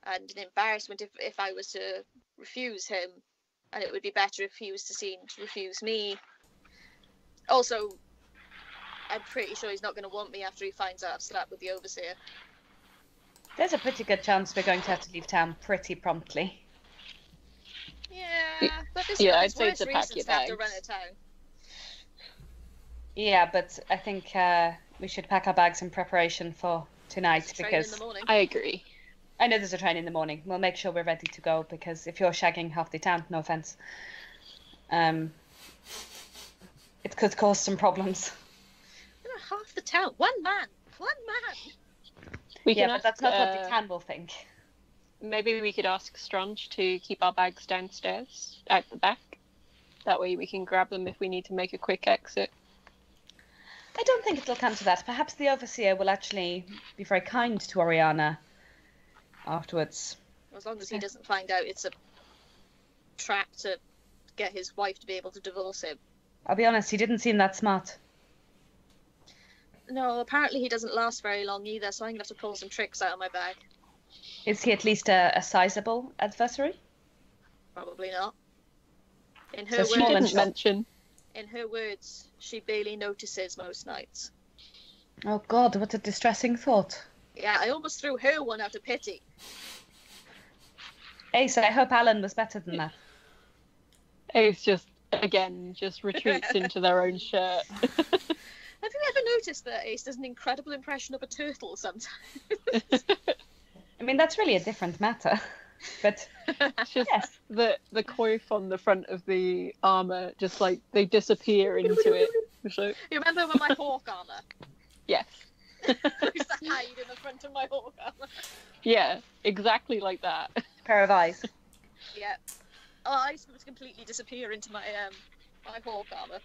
[SPEAKER 5] and an embarrassment if I was to refuse him, and it would be better if he was to refuse me. Also, I'm pretty sure he's not going to want me after he finds out I've slept with the overseer.
[SPEAKER 4] There's a pretty good chance we're going to have to leave town pretty promptly.
[SPEAKER 5] Yeah, but this
[SPEAKER 2] I'd
[SPEAKER 5] is
[SPEAKER 2] say
[SPEAKER 5] worse
[SPEAKER 2] to pack
[SPEAKER 5] reasons
[SPEAKER 2] your
[SPEAKER 5] to have to
[SPEAKER 2] bags.
[SPEAKER 5] run a town.
[SPEAKER 4] Yeah, but I think we should pack our bags in preparation for tonight
[SPEAKER 5] Train in
[SPEAKER 4] because
[SPEAKER 5] the morning.
[SPEAKER 2] I agree.
[SPEAKER 4] I know there's a train in the morning. We'll make sure we're ready to go because if you're shagging half the town, no offense, it could cause some problems.
[SPEAKER 5] Half the town. One man.
[SPEAKER 2] We
[SPEAKER 4] Yeah,
[SPEAKER 2] can
[SPEAKER 4] but that's not what the
[SPEAKER 2] ask,
[SPEAKER 4] town will think.
[SPEAKER 2] maybe we could ask Strange to keep our bags downstairs, out the back. That way we can grab them if we need to make a quick exit.
[SPEAKER 4] I don't think it'll come to that. Perhaps the overseer will actually be very kind to Oriana afterwards.
[SPEAKER 5] As long as he doesn't find out it's a trap to get his wife to be able to divorce him.
[SPEAKER 4] I'll be honest, he didn't seem that smart.
[SPEAKER 5] No, apparently he doesn't last very long either, so I'm going to have to pull some tricks out of my bag.
[SPEAKER 4] Is he at least a sizable adversary?
[SPEAKER 5] Probably not. In
[SPEAKER 4] So
[SPEAKER 5] her
[SPEAKER 4] she didn't
[SPEAKER 5] words,
[SPEAKER 2] Mention.
[SPEAKER 5] in her words, she barely notices most nights.
[SPEAKER 4] Oh God, what a distressing thought.
[SPEAKER 5] Yeah, I almost threw her one out of pity.
[SPEAKER 4] Ace, I hope Alan was better than that.
[SPEAKER 2] Ace just retreats into their own shirt.
[SPEAKER 5] Have you ever noticed that Ace does an incredible impression of a turtle sometimes?
[SPEAKER 4] I mean, that's really a different matter. But
[SPEAKER 2] It's just
[SPEAKER 4] yes,
[SPEAKER 2] the coif on the front of the armor, just like they disappear into it. So,
[SPEAKER 5] You remember when my hawk armor?
[SPEAKER 2] yes.
[SPEAKER 5] I used to hide in the front of my hawk armor.
[SPEAKER 2] Yeah, exactly like that.
[SPEAKER 4] pair of eyes.
[SPEAKER 5] Yeah. Oh, I used to completely disappear into my my hawk armor.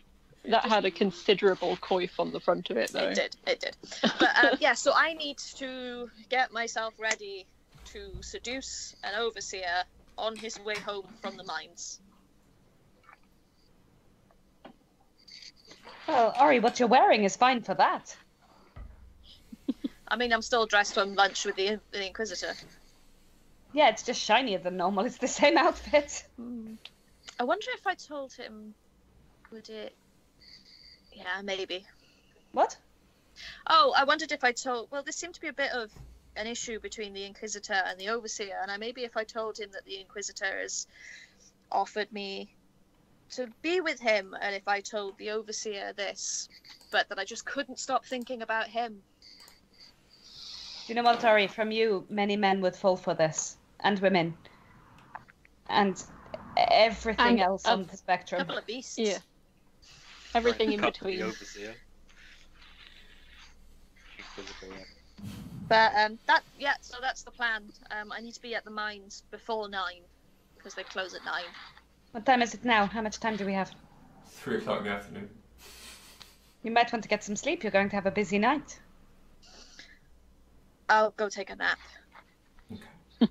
[SPEAKER 2] That had a considerable coif on the front of it, though.
[SPEAKER 5] It did. But yeah, so I need to get myself ready to seduce an overseer on his way home from the mines.
[SPEAKER 4] Well, Ori, what you're wearing is fine for that.
[SPEAKER 5] I mean, I'm still dressed from lunch with the Inquisitor.
[SPEAKER 4] Yeah, it's just shinier than normal. It's the same outfit.
[SPEAKER 5] I wonder if I told him, would it... Yeah, maybe.
[SPEAKER 4] What?
[SPEAKER 5] Oh, I wondered if I told... Well, there seemed to be a bit of an issue between the Inquisitor and the Overseer, and maybe if I told him that the Inquisitor has offered me to be with him, and if I told the Overseer this, but that I just couldn't stop thinking about him.
[SPEAKER 4] Do you know what, Ori? From you, many men would fall for this. And women. And everything
[SPEAKER 2] And
[SPEAKER 4] else on the
[SPEAKER 5] A
[SPEAKER 4] spectrum.
[SPEAKER 5] couple of beasts.
[SPEAKER 2] Yeah. Everything in
[SPEAKER 3] Cut the
[SPEAKER 2] between.
[SPEAKER 3] overseer. Inquisitor, yeah.
[SPEAKER 5] But so that's the plan. I need to be at the mines before 9 because they close at 9.
[SPEAKER 4] What time is it now? How much time do we have?
[SPEAKER 1] 3 o'clock in the afternoon.
[SPEAKER 4] You might want to get some sleep. You're going to have a busy night.
[SPEAKER 5] I'll go take a nap.
[SPEAKER 1] Okay.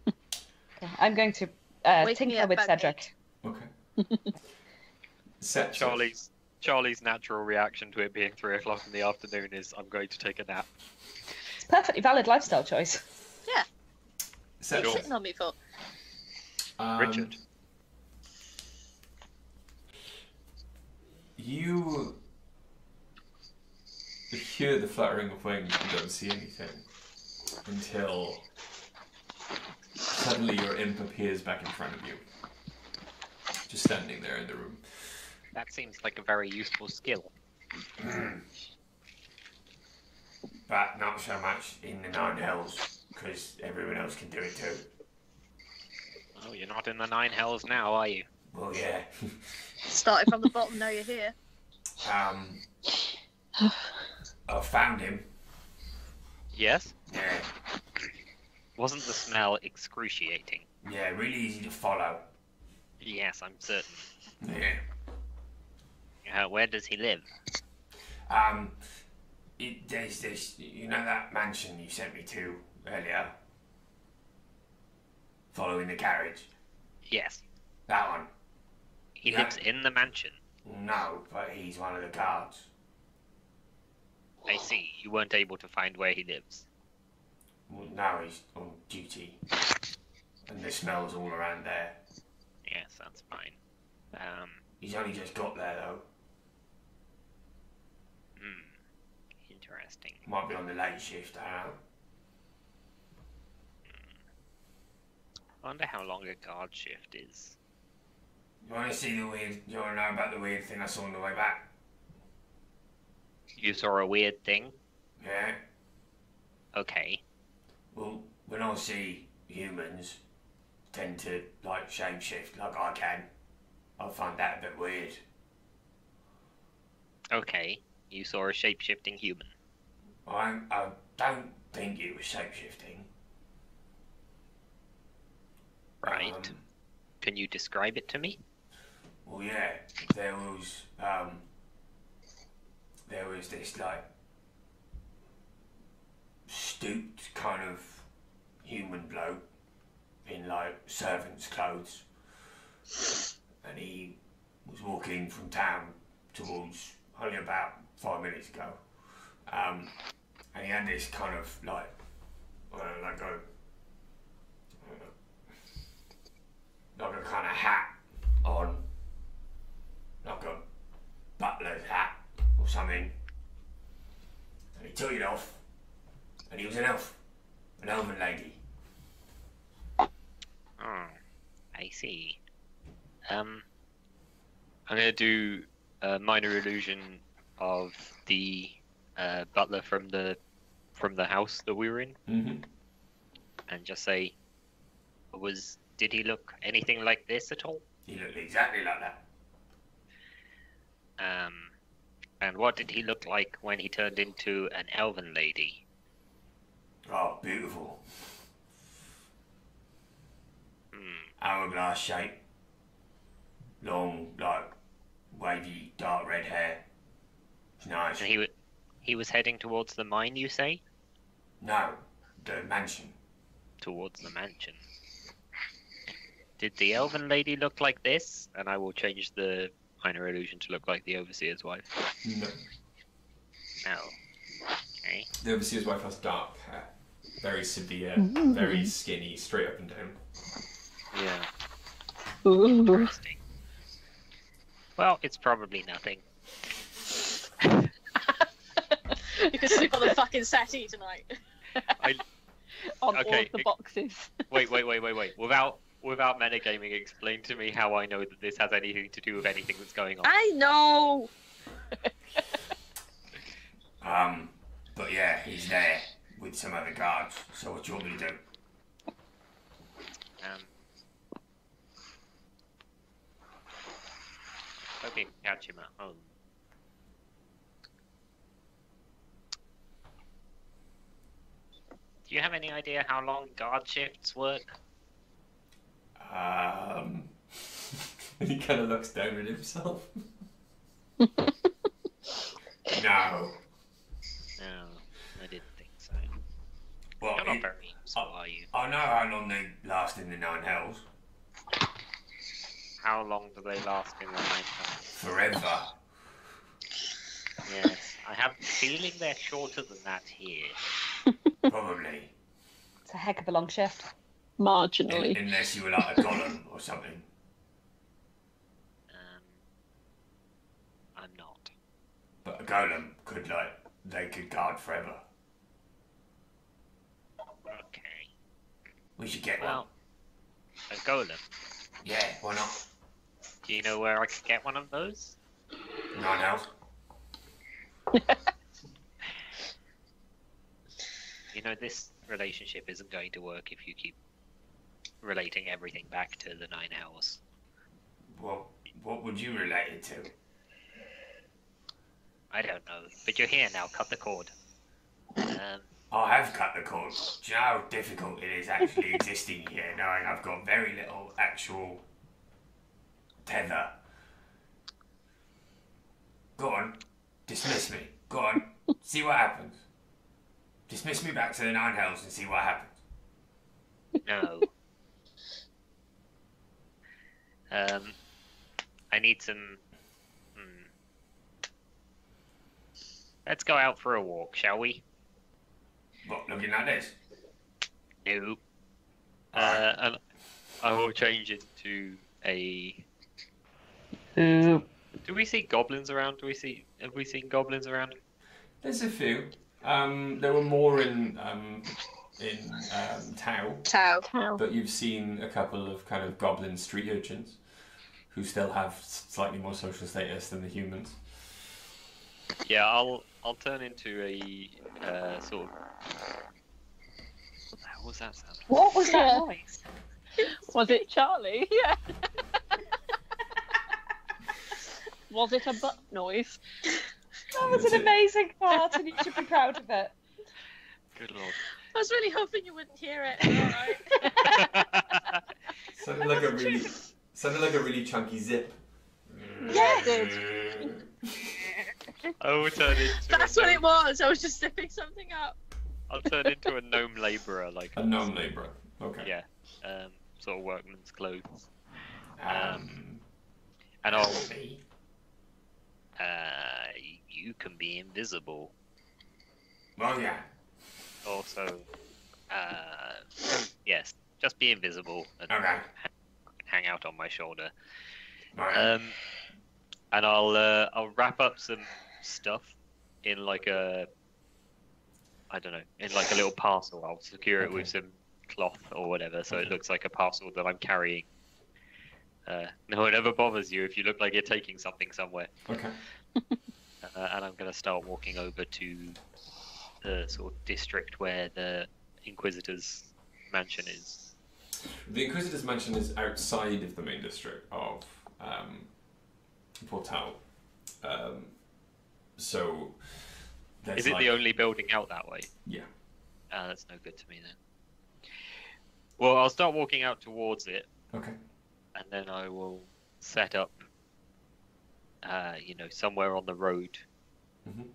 [SPEAKER 4] Okay, I'm going to
[SPEAKER 5] Wake me
[SPEAKER 4] tinker
[SPEAKER 5] up
[SPEAKER 4] with
[SPEAKER 5] at
[SPEAKER 4] Cedric.
[SPEAKER 1] Okay.
[SPEAKER 3] Charlie's natural reaction to it being 3 o'clock in the afternoon is, I'm going to take a nap.
[SPEAKER 4] It's a perfectly valid lifestyle choice.
[SPEAKER 5] Yeah.
[SPEAKER 1] Set.
[SPEAKER 5] What are you sitting on me for?
[SPEAKER 3] Richard.
[SPEAKER 1] You hear the fluttering of wings and don't see anything until suddenly your imp appears back in front of you, just standing there in the room.
[SPEAKER 3] That seems like a very useful skill.
[SPEAKER 1] But not so much in the Nine Hells, because everyone else can do it too.
[SPEAKER 3] Oh, you're not in the 9 hells now, are you?
[SPEAKER 1] Well, yeah.
[SPEAKER 5] Started from the bottom, now you're here.
[SPEAKER 1] I found him.
[SPEAKER 3] Yes?
[SPEAKER 1] Yeah.
[SPEAKER 3] Wasn't the smell excruciating?
[SPEAKER 1] Yeah, really easy to follow.
[SPEAKER 3] Yes, I'm certain.
[SPEAKER 1] Yeah.
[SPEAKER 3] Where does he live?
[SPEAKER 1] There's this, you know that mansion you sent me to earlier? Following the carriage?
[SPEAKER 3] Yes.
[SPEAKER 1] That one?
[SPEAKER 3] He
[SPEAKER 1] Yeah.
[SPEAKER 3] lives in the mansion.
[SPEAKER 1] No, but he's one of the guards.
[SPEAKER 3] I see. You weren't able to find where he lives.
[SPEAKER 1] Well, now he's on duty. And the smell's all around there.
[SPEAKER 3] Yes, that's fine.
[SPEAKER 1] He's only just got there though.
[SPEAKER 3] Interesting.
[SPEAKER 1] Might be on the late shift, I don't know.
[SPEAKER 3] I wonder how long a guard shift is.
[SPEAKER 1] You want to know about the weird thing I saw on the way back?
[SPEAKER 3] You saw a weird thing?
[SPEAKER 1] Yeah?
[SPEAKER 3] Okay.
[SPEAKER 1] Well, when I see humans tend to, like, shapeshift like I can, I find that a bit weird.
[SPEAKER 3] Okay. You saw a shape-shifting human.
[SPEAKER 1] I don't think it was shapeshifting.
[SPEAKER 3] Right. Can you describe it to me?
[SPEAKER 1] Well, yeah, there was this, like, stooped kind of human bloke in, like, servant's clothes. And he was walking from town towards only about 5 minutes ago. And he had this kind of, like, like a kind of hat on, like a butler's hat or something, and he took it off, and he was an elf, an elven lady.
[SPEAKER 3] Oh, I see. I'm gonna do a minor illusion of the butler from the house that we were in, and just say, did he look anything like this at all?
[SPEAKER 1] He looked exactly like that.
[SPEAKER 3] And what did he look like when he turned into an elven lady?
[SPEAKER 1] Oh, beautiful. Hourglass shape. Long, like, wavy, dark red hair. It's nice.
[SPEAKER 3] And he was heading towards the mine, you say?
[SPEAKER 1] No, the mansion.
[SPEAKER 3] Towards the mansion. Did the elven lady look like this? And I will change the minor illusion to look like the overseer's wife.
[SPEAKER 1] No.
[SPEAKER 3] No. Okay.
[SPEAKER 1] The overseer's wife has dark hair. Very severe, very skinny, straight up and down.
[SPEAKER 3] Yeah.
[SPEAKER 2] Ooh.
[SPEAKER 3] Interesting. Well, it's probably nothing.
[SPEAKER 5] You can sleep on the fucking settee tonight.
[SPEAKER 2] On all
[SPEAKER 3] Okay,
[SPEAKER 2] of the boxes.
[SPEAKER 3] Wait. Without metagaming, explain to me how I know that this has anything to do with anything that's going on.
[SPEAKER 5] I know!
[SPEAKER 1] But yeah, he's there with some other guards. So what do you want me to do?
[SPEAKER 3] Hope you can catch him at home. Do you have any idea how long guard shifts work?
[SPEAKER 1] He kind of looks down at himself. No.
[SPEAKER 3] No, I didn't think so.
[SPEAKER 1] Well,
[SPEAKER 3] You're not very useful, are you?
[SPEAKER 1] I know how long they last in the Nine Hells.
[SPEAKER 3] How long do they last in the night?
[SPEAKER 1] Forever.
[SPEAKER 3] Yes, I have a feeling they're shorter than that here.
[SPEAKER 1] Probably.
[SPEAKER 4] It's a heck of a long shift.
[SPEAKER 2] Marginally.
[SPEAKER 1] Unless you were like a golem or something.
[SPEAKER 3] I'm not.
[SPEAKER 1] But a golem could, like, they could guard forever.
[SPEAKER 3] Okay.
[SPEAKER 1] We should get
[SPEAKER 3] Well, a golem.
[SPEAKER 1] one. Yeah, why not?
[SPEAKER 3] Do you know where I could get one of those?
[SPEAKER 1] Nine else.
[SPEAKER 3] You know, this relationship isn't going to work if you keep relating everything back to the 9 Hells.
[SPEAKER 1] What would you relate it to?
[SPEAKER 3] I don't know, but you're here now. Cut the cord.
[SPEAKER 1] I have cut the cord. Do you know how difficult it is actually existing here, knowing I've got very little actual tether? Go on, dismiss me. Go on, see what happens. Dismiss me back to the 9 Hells and see what happens.
[SPEAKER 3] No. I need some. Let's go out for a walk, shall we?
[SPEAKER 1] What, looking like this?
[SPEAKER 3] No. And I will change it to a. Do we see goblins around? Have we seen goblins around?
[SPEAKER 1] There's a few. There were more in Tau,
[SPEAKER 5] Tau.
[SPEAKER 1] but you've seen a couple of kind of goblin street urchins who still have slightly more social status than the humans.
[SPEAKER 3] Yeah, I'll turn into a sort of. What the hell was that sound?
[SPEAKER 4] What was that noise?
[SPEAKER 2] Was it Charlie? Yeah. Was it a butt noise?
[SPEAKER 4] That was an amazing part, and you should be proud of it.
[SPEAKER 3] Good lord.
[SPEAKER 5] I was really hoping you wouldn't hear it. Alright.
[SPEAKER 1] Sounded like a really chunky zip.
[SPEAKER 2] Yeah, it
[SPEAKER 3] I will turn into.
[SPEAKER 5] That's what it was. I was just zipping something up.
[SPEAKER 3] I'll turn into a gnome labourer, like
[SPEAKER 1] A gnome labourer. Okay.
[SPEAKER 3] yeah, sort of workman's clothes,
[SPEAKER 1] Um,
[SPEAKER 3] and I'll.
[SPEAKER 1] me.
[SPEAKER 3] You can be invisible.
[SPEAKER 1] Oh yeah.
[SPEAKER 3] Also, yes, just be invisible and
[SPEAKER 1] Okay.
[SPEAKER 3] hang out on my shoulder.
[SPEAKER 1] Right.
[SPEAKER 3] And I'll wrap up some stuff in like a, I don't know, in like a little parcel. I'll secure it with some cloth or whatever, so it looks like a parcel that I'm carrying. No one ever bothers you if you look like you're taking something somewhere.
[SPEAKER 1] Okay.
[SPEAKER 3] And I'm going to start walking over to the sort of district where the Inquisitor's mansion is.
[SPEAKER 1] The Inquisitor's mansion is outside of the main district of Porth Tal. So there's
[SPEAKER 3] Is it the only building out that way?
[SPEAKER 1] Yeah.
[SPEAKER 3] That's no good to me then. Well, I'll start walking out towards it,
[SPEAKER 1] Okay.
[SPEAKER 3] and then I will set up, somewhere on the road,
[SPEAKER 1] Mhm.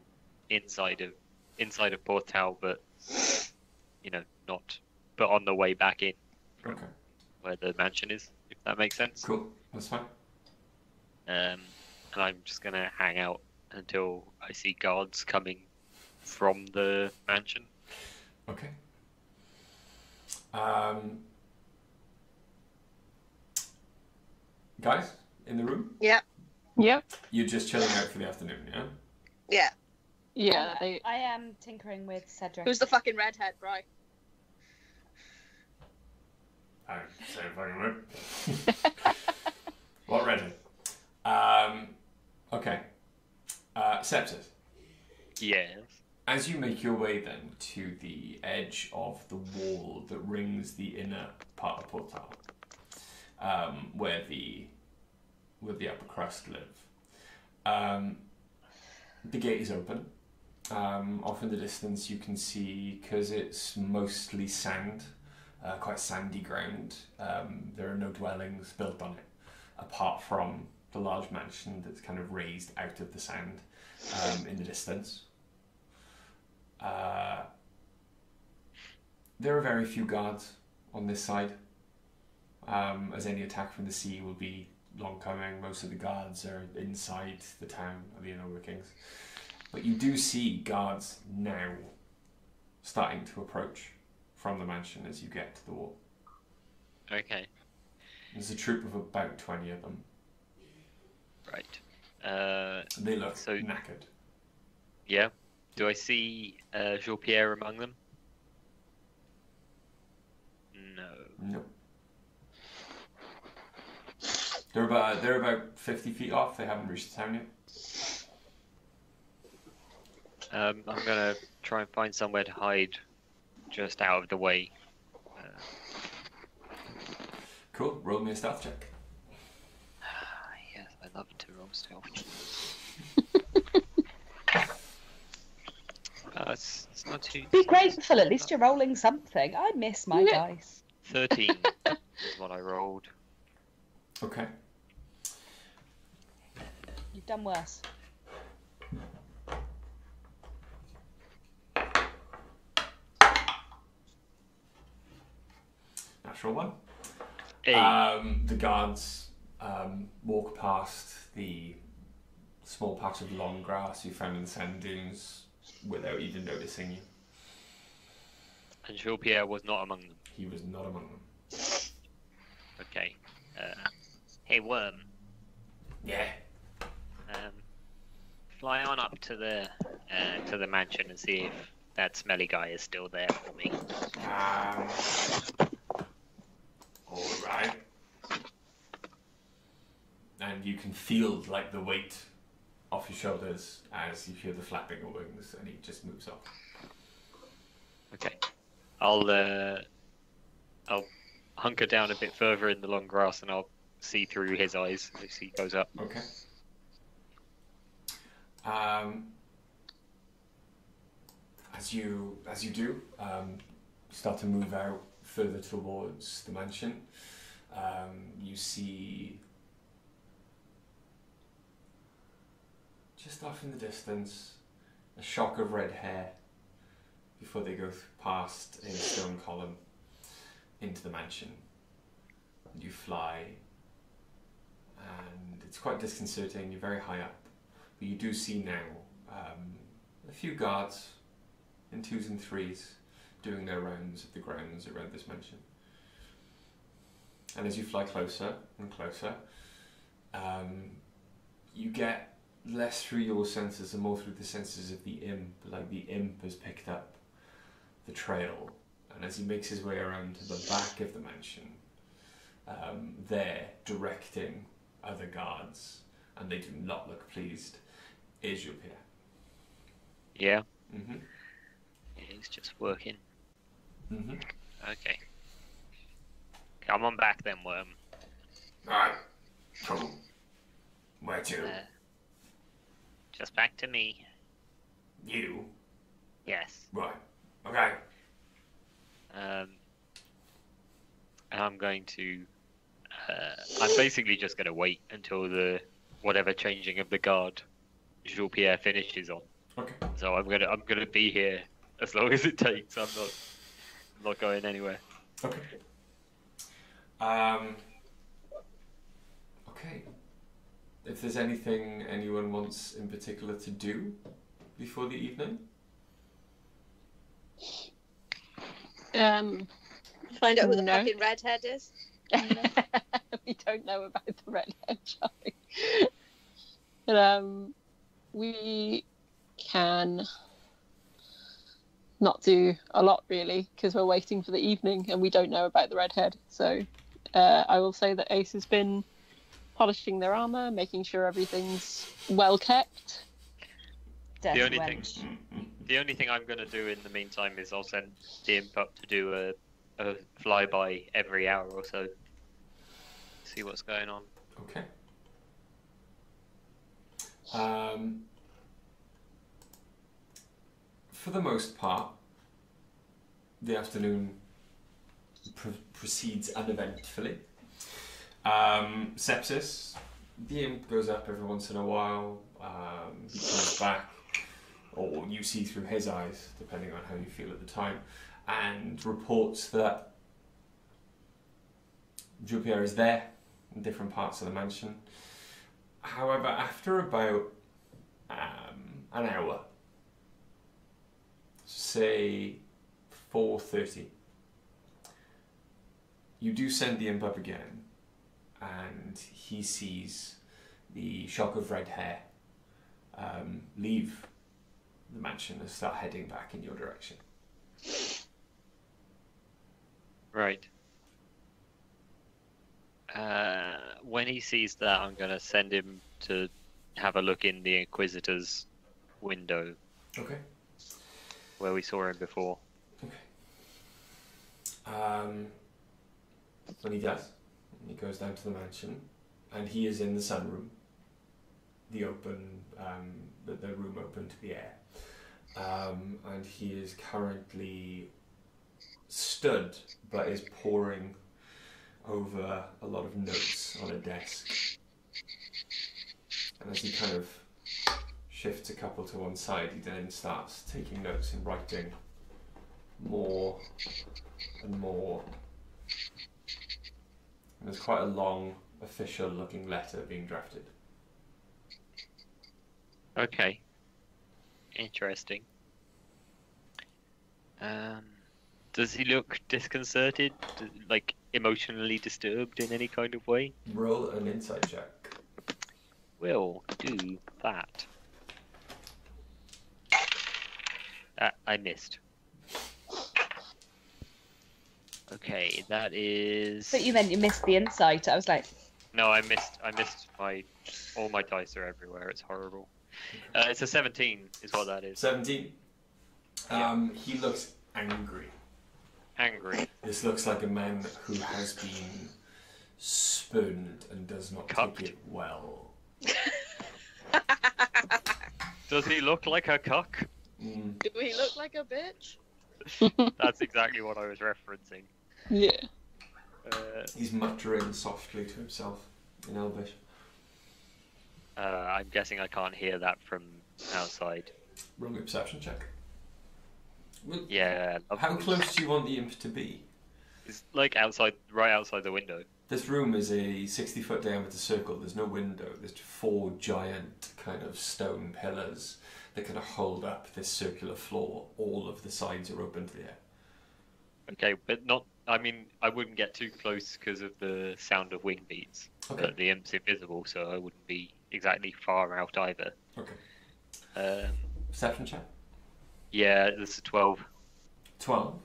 [SPEAKER 3] inside of Porth Tal, but not, but on the way back in from
[SPEAKER 1] Okay.
[SPEAKER 3] where the mansion is, if that makes sense.
[SPEAKER 1] Cool. That's fine.
[SPEAKER 3] And I'm just gonna hang out until I see guards coming from the mansion.
[SPEAKER 1] Okay. Guys, in the room?
[SPEAKER 5] Yep.
[SPEAKER 2] Yep.
[SPEAKER 1] You're just chilling out for the afternoon, yeah?
[SPEAKER 5] Yeah.
[SPEAKER 2] Yeah. They,
[SPEAKER 4] I am tinkering with Cedric.
[SPEAKER 5] Who's the fucking redhead, bro?
[SPEAKER 1] I don't say a fucking word. What redhead? Okay. Sepsis.
[SPEAKER 3] Yes.
[SPEAKER 1] As you make your way then to the edge of the wall that rings the inner part of Porth Tal, where the upper crust live, the gate is open. Off in the distance you can see, because it's mostly sand, quite sandy ground, there are no dwellings built on it, apart from the large mansion that's kind of raised out of the sand in the distance. There are very few guards on this side, as any attack from the sea will be long coming. Most of the guards are inside the town of the inner workings. But you do see guards now starting to approach from the mansion as you get to the wall.
[SPEAKER 3] Okay.
[SPEAKER 1] There's a troop of about 20 of them.
[SPEAKER 3] Right.
[SPEAKER 1] They look
[SPEAKER 3] so-
[SPEAKER 1] knackered.
[SPEAKER 3] Yeah. Do I see Jean-Pierre among them? No.
[SPEAKER 1] Nope. They're about 50 feet off. They haven't reached the town yet.
[SPEAKER 3] I'm gonna try and find somewhere to hide, just out of the way.
[SPEAKER 1] Cool. Roll me a stealth check.
[SPEAKER 3] Yes, I love to roll stealth. It's not too.
[SPEAKER 4] Be grateful, at least you're rolling something. I miss my dice.
[SPEAKER 3] 13 is what I rolled.
[SPEAKER 1] Okay.
[SPEAKER 4] You've done worse.
[SPEAKER 1] Natural one.
[SPEAKER 3] Hey.
[SPEAKER 1] The guards walk past the small patch of long grass you found in the sand dunes without even noticing you.
[SPEAKER 3] And Jean-Pierre was not among them.
[SPEAKER 1] He was not among them.
[SPEAKER 3] Okay. Hey, Worm.
[SPEAKER 1] Yeah.
[SPEAKER 3] Fly on up to the mansion and see if that smelly guy is still there for me.
[SPEAKER 1] Alright. And you can feel like the weight off your shoulders as you hear the flapping of wings, and he just moves off.
[SPEAKER 3] Okay. I'll hunker down a bit further in the long grass and I'll see through his eyes as he goes up.
[SPEAKER 1] Okay. As you do, start to move out further towards the mansion. You see, just off in the distance, a shock of red hair before they go past a stone column into the mansion. And you fly, and it's quite disconcerting. You're very high up, but you do see now a few guards in 2s and 3s doing their rounds of the grounds around this mansion. And as you fly closer and closer, you get less through your senses and more through the senses of the imp. Like the imp has picked up the trail, and as he makes his way around to the back of the mansion, there, directing other guards, and they do not look pleased, is Jean-Pierre.
[SPEAKER 3] Yeah?
[SPEAKER 1] Mm-hmm.
[SPEAKER 3] He's just working.
[SPEAKER 1] Mm-hmm.
[SPEAKER 3] Okay. Come on back then, Worm.
[SPEAKER 1] Alright. Cool. Where to?
[SPEAKER 3] Just back to me.
[SPEAKER 1] You?
[SPEAKER 3] Yes.
[SPEAKER 1] Right. Okay.
[SPEAKER 3] And I'm going to... I'm basically just going to wait until the whatever changing of the guard Jean-Pierre finishes on.
[SPEAKER 1] Okay.
[SPEAKER 3] So I'm gonna be here as long as it takes. I'm not going anywhere.
[SPEAKER 1] Okay. Okay. If there's anything anyone wants in particular to do before the evening?
[SPEAKER 5] Find out who the
[SPEAKER 2] No.
[SPEAKER 5] fucking redhead is.
[SPEAKER 2] We don't know about the redhead, shall we? But we can not do a lot really because we're waiting for the evening and we don't know about the redhead. So I will say that Ace has been polishing their armor, making sure everything's well kept.
[SPEAKER 3] The only thing I'm going to do in the meantime is I'll send the imp up to do a flyby every hour or so. See what's going on.
[SPEAKER 1] Okay. For the most part, the afternoon proceeds uneventfully. Sepsis, the imp goes up every once in a while. He comes back, or you see through his eyes, depending on how you feel at the time, and reports that Jean-Pierre is there in different parts of the mansion. However, after about an hour, say 4:30, you do send the imp up again, and he sees the shock of red hair leave the mansion and start heading back in your direction.
[SPEAKER 3] Right. When he sees that, I'm going to send him to have a look in the Inquisitor's window.
[SPEAKER 1] Okay.
[SPEAKER 3] Where we saw him before.
[SPEAKER 1] Okay. When he does, he goes down to the mansion, and he is in the sunroom, the open, the room open to the air, and he is currently stood, but is poring over a lot of notes on a desk. And as he kind of shifts a couple to one side, he then starts taking notes and writing more and more. And there's quite a long, official-looking letter being drafted.
[SPEAKER 3] Okay. Interesting. Does he look disconcerted? Like, emotionally disturbed in any kind of way?
[SPEAKER 1] Roll an insight check.
[SPEAKER 3] Will do that. I missed. Okay, that is.
[SPEAKER 4] But you meant you missed the insight. I was like,
[SPEAKER 3] No, I missed all my dice are everywhere. It's horrible. It's a 17, is what that is.
[SPEAKER 1] 17. He looks angry.
[SPEAKER 3] Angry.
[SPEAKER 1] This looks like a man who has been spurned and does not
[SPEAKER 3] Cucked.
[SPEAKER 1] take it well.
[SPEAKER 3] Does he look like a cuck?
[SPEAKER 5] Do he look like a bitch?
[SPEAKER 3] That's exactly what I was referencing.
[SPEAKER 2] Yeah.
[SPEAKER 1] He's muttering softly to himself in Elvish.
[SPEAKER 3] I'm guessing I can't hear that from outside.
[SPEAKER 1] Roll a perception check. Well,
[SPEAKER 3] Yeah.
[SPEAKER 1] how close do you want the imp to be?
[SPEAKER 3] It's like right outside the window.
[SPEAKER 1] This room is a 60-foot diameter circle. There's no window. There's 4 giant kind of stone pillars that kind of hold up this circular floor. All of the sides are open to the air.
[SPEAKER 3] Okay, but not. I mean, I wouldn't get too close because of the sound of wing beats.
[SPEAKER 1] Okay.
[SPEAKER 3] But the imp's invisible, so I wouldn't be exactly far out either.
[SPEAKER 1] Okay. Perception check.
[SPEAKER 3] Yeah, this is 12.
[SPEAKER 1] 12.